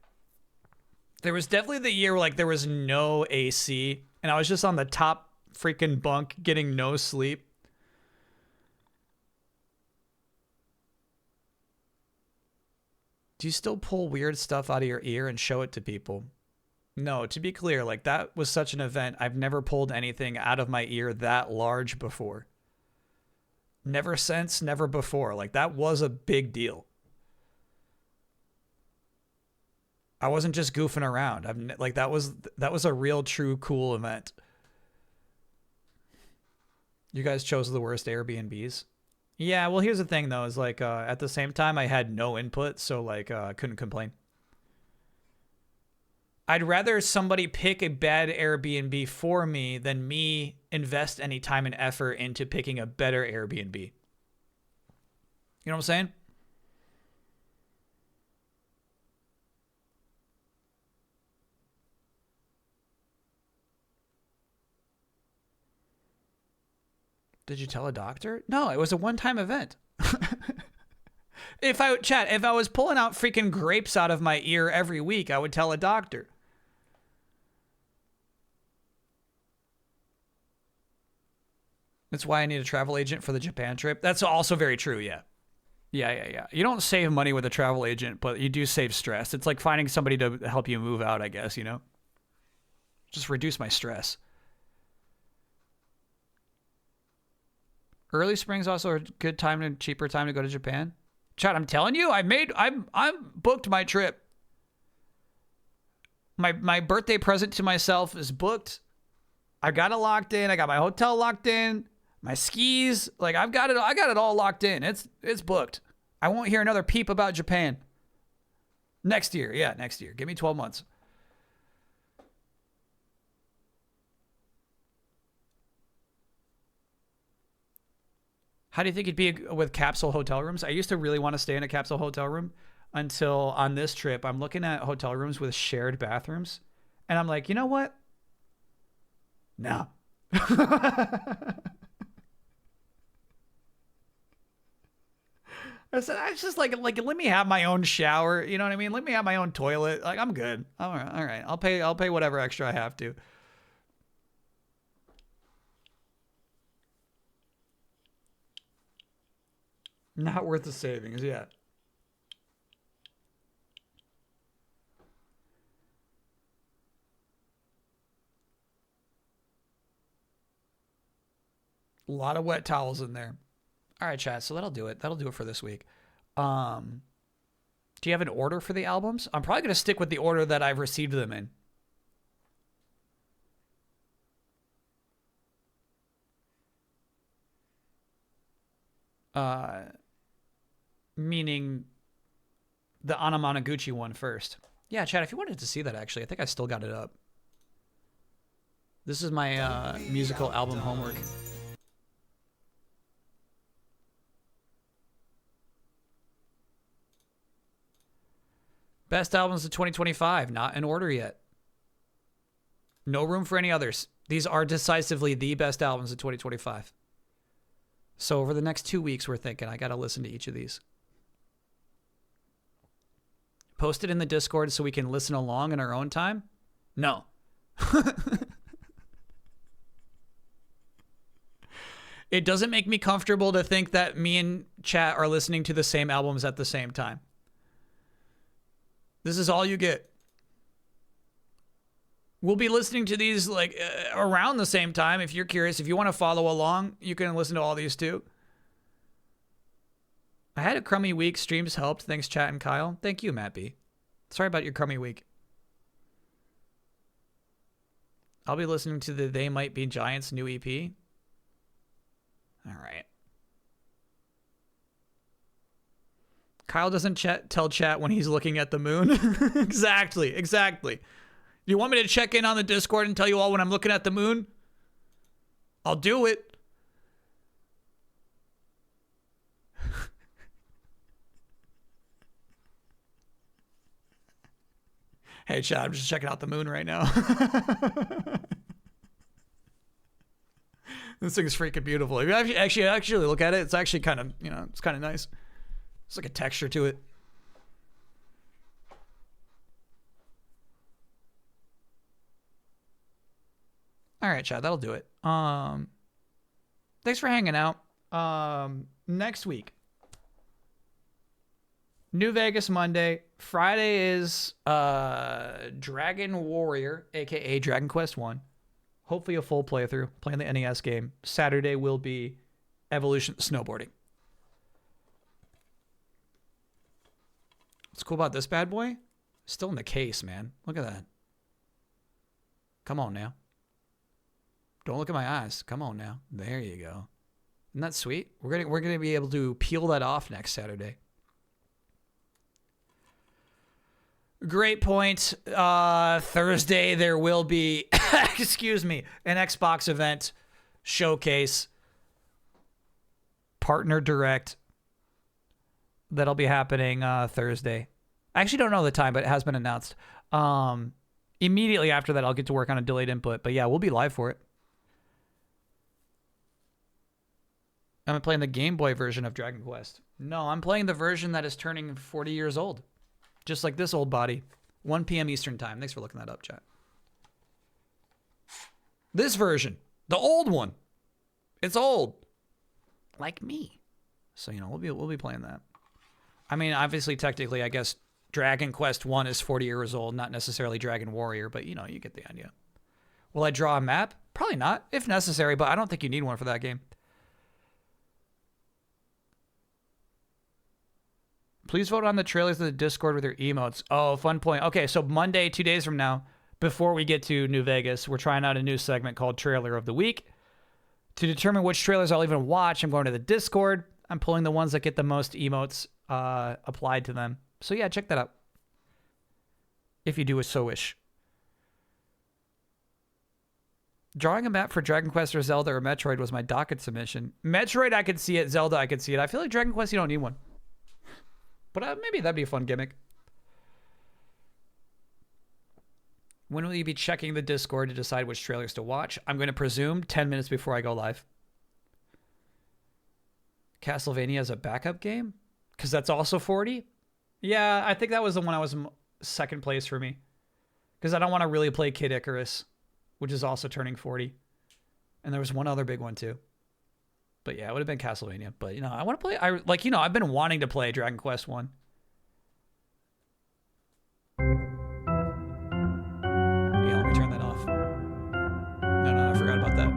There was definitely the year where like there was no AC and I was just on the top freaking bunk getting no sleep. Do you still pull weird stuff out of your ear and show it to people? No, to be clear, like that was such an event. I've never pulled anything out of my ear that large before. Never since, never before. Like that was a big deal. I wasn't just goofing around. Like that was a real, true, cool event. You guys chose the worst Airbnbs. Yeah, well, here's the thing though, is like at the same time I had no input, so like I couldn't complain. I'd rather somebody pick a bad Airbnb for me than me invest any time and effort into picking a better Airbnb. You know what I'm saying? Did you tell a doctor? No, it was a one-time event. If I was pulling out freaking grapes out of my ear every week, I would tell a doctor. That's why I need a travel agent for the Japan trip. That's also very true, yeah. Yeah. You don't save money with a travel agent, but you do save stress. It's like finding somebody to help you move out, I guess, you know? Just reduce my stress. Early spring's also a good time and cheaper time to go to Japan. Chad, I'm telling you, I'm booked my trip. My birthday present to myself is booked. I got it locked in. I got my hotel locked in. My skis, like I got it all locked in. It's booked. I won't hear another peep about Japan. Next year. Yeah, next year. Give me 12 months. How do you think it'd be with capsule hotel rooms? I used to really want to stay in a capsule hotel room until on this trip, I'm looking at hotel rooms with shared bathrooms. And I'm like, you know what? No. I said, I just like, let me have my own shower. You know what I mean? Let me have my own toilet. Like, I'm good. All right. I'll pay whatever extra I have to. Not worth the savings, yeah. A lot of wet towels in there. All right, chat. So that'll do it. That'll do it for this week. Do you have an order for the albums? I'm probably going to stick with the order that I've received them in. Meaning the Anamanaguchi one first. Yeah, chat, if you wanted to see that, actually, I think I still got it up. This is my musical album homework. Best albums of 2025, not in order yet. No room for any others. These are decisively the best albums of 2025. So over the next 2 weeks, we're thinking I got to listen to each of these. Post it in the Discord so we can listen along in our own time? No. It doesn't make me comfortable to think that me and chat are listening to the same albums at the same time. This is all you get. We'll be listening to these like around the same time. If you're curious, if you want to follow along, you can listen to all these too. I had a crummy week. Streams helped. Thanks, chat and Kyle. Thank you, Matt B. Sorry about your crummy week. I'll be listening to the They Might Be Giants new EP. All right. Kyle doesn't tell chat when he's looking at the moon. Exactly. You want me to check in on the Discord and tell you all when I'm looking at the moon? I'll do it. Hey, chat, I'm just checking out the moon right now. This thing is freaking beautiful. If you actually look at it, it's actually kind of, it's kind of nice. It's like a texture to it. All right, Chad, that'll do it. Thanks for hanging out. Next week, New Vegas Monday. Friday is Dragon Warrior, aka Dragon Quest 1. Hopefully a full playthrough, playing the NES game. Saturday will be Evolution Snowboarding. What's cool about this bad boy? Still in the case, man. Look at that. Come on now. Don't look at my eyes. Come on now. There you go. Isn't that sweet? We're gonna be able to peel that off next Saturday. Great point. Thursday there will be excuse me, an Xbox event showcase partner direct that'll be happening Thursday. I actually don't know the time, but it has been announced. Immediately after that, I'll get to work on a delayed input. But yeah, we'll be live for it. I'm playing the Game Boy version of Dragon Quest. No, I'm playing the version that is turning 40 years old. Just like this old body. 1 p.m. Eastern time. Thanks for looking that up, chat. This version. The old one. It's old. Like me. So, we'll be playing that. I mean, obviously, technically, I guess Dragon Quest 1 is 40 years old, not necessarily Dragon Warrior, but, you get the idea. Will I draw a map? Probably not, if necessary, but I don't think you need one for that game. Please vote on the trailers of the Discord with your emotes. Oh, fun point. Okay, so Monday, 2 days from now, before we get to New Vegas, we're trying out a new segment called Trailer of the Week. To determine which trailers I'll even watch, I'm going to the Discord. I'm pulling the ones that get the most emotes applied to them. So yeah, check that out. if you do so wish. Drawing a map for Dragon Quest or Zelda or Metroid was my docket submission. Metroid, I could see it. Zelda, I could see it. I feel like Dragon Quest, you don't need one. But maybe that'd be a fun gimmick. When will you be checking the Discord to decide which trailers to watch? I'm going to presume 10 minutes before I go live. Castlevania is a backup game? Because that's also 40? Yeah, I think that was the one I was second place for me. Because I don't want to really play Kid Icarus, which is also turning 40. And there was one other big one too. But yeah, it would have been Castlevania. But, you know, I want to play... I've been wanting to play Dragon Quest 1. Yeah, let me turn that off. No, I forgot about that.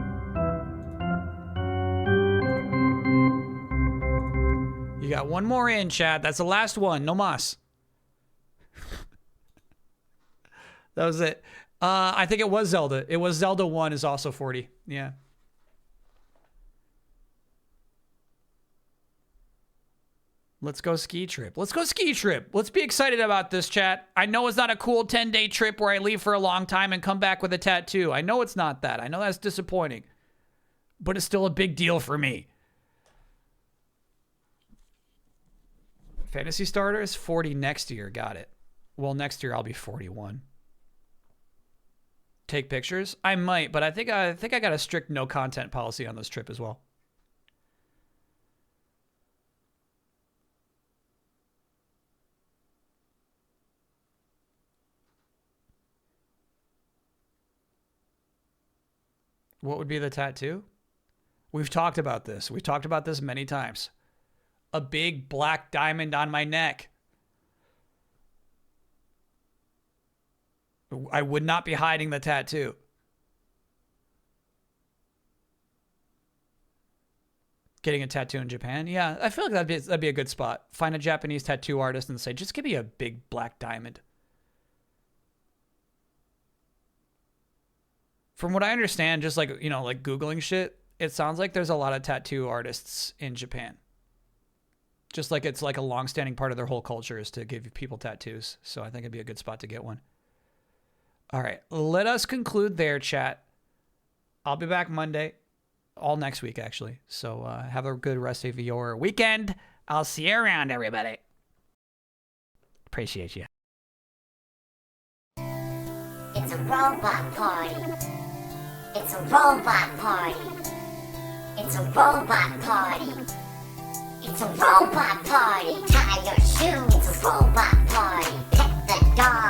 You got one more in, chat. That's the last one. No mas. That was it. I think it was Zelda. It was Zelda 1 is also 40. Yeah. Let's go ski trip. Let's go ski trip. Let's be excited about this, chat. I know it's not a cool 10-day trip where I leave for a long time and come back with a tattoo. I know it's not that. I know that's disappointing. But it's still a big deal for me. Fantasy Starters, 40 next year. Got it. Well, next year I'll be 41. Take pictures? I might, but I think I got a strict no content policy on this trip as well. What would be the tattoo? We've talked about this. We've talked about this many times. A big black diamond on my neck. I would not be hiding the tattoo. Getting a tattoo in Japan? Yeah, I feel like that'd be a good spot. Find a Japanese tattoo artist and say, just give me a big black diamond. From what I understand, just like, you know, like Googling shit, it sounds like there's a lot of tattoo artists in Japan. Just like it's like a long-standing part of their whole culture is to give people tattoos. So I think it'd be a good spot to get one. All right, let us conclude there, chat. I'll be back Monday, all next week, actually. So have a good rest of your weekend. I'll see you around, everybody. Appreciate you. It's a robot party. It's a robot party. It's a robot party. It's a robot party. Tie your shoe. It's a robot party. Pet the dog.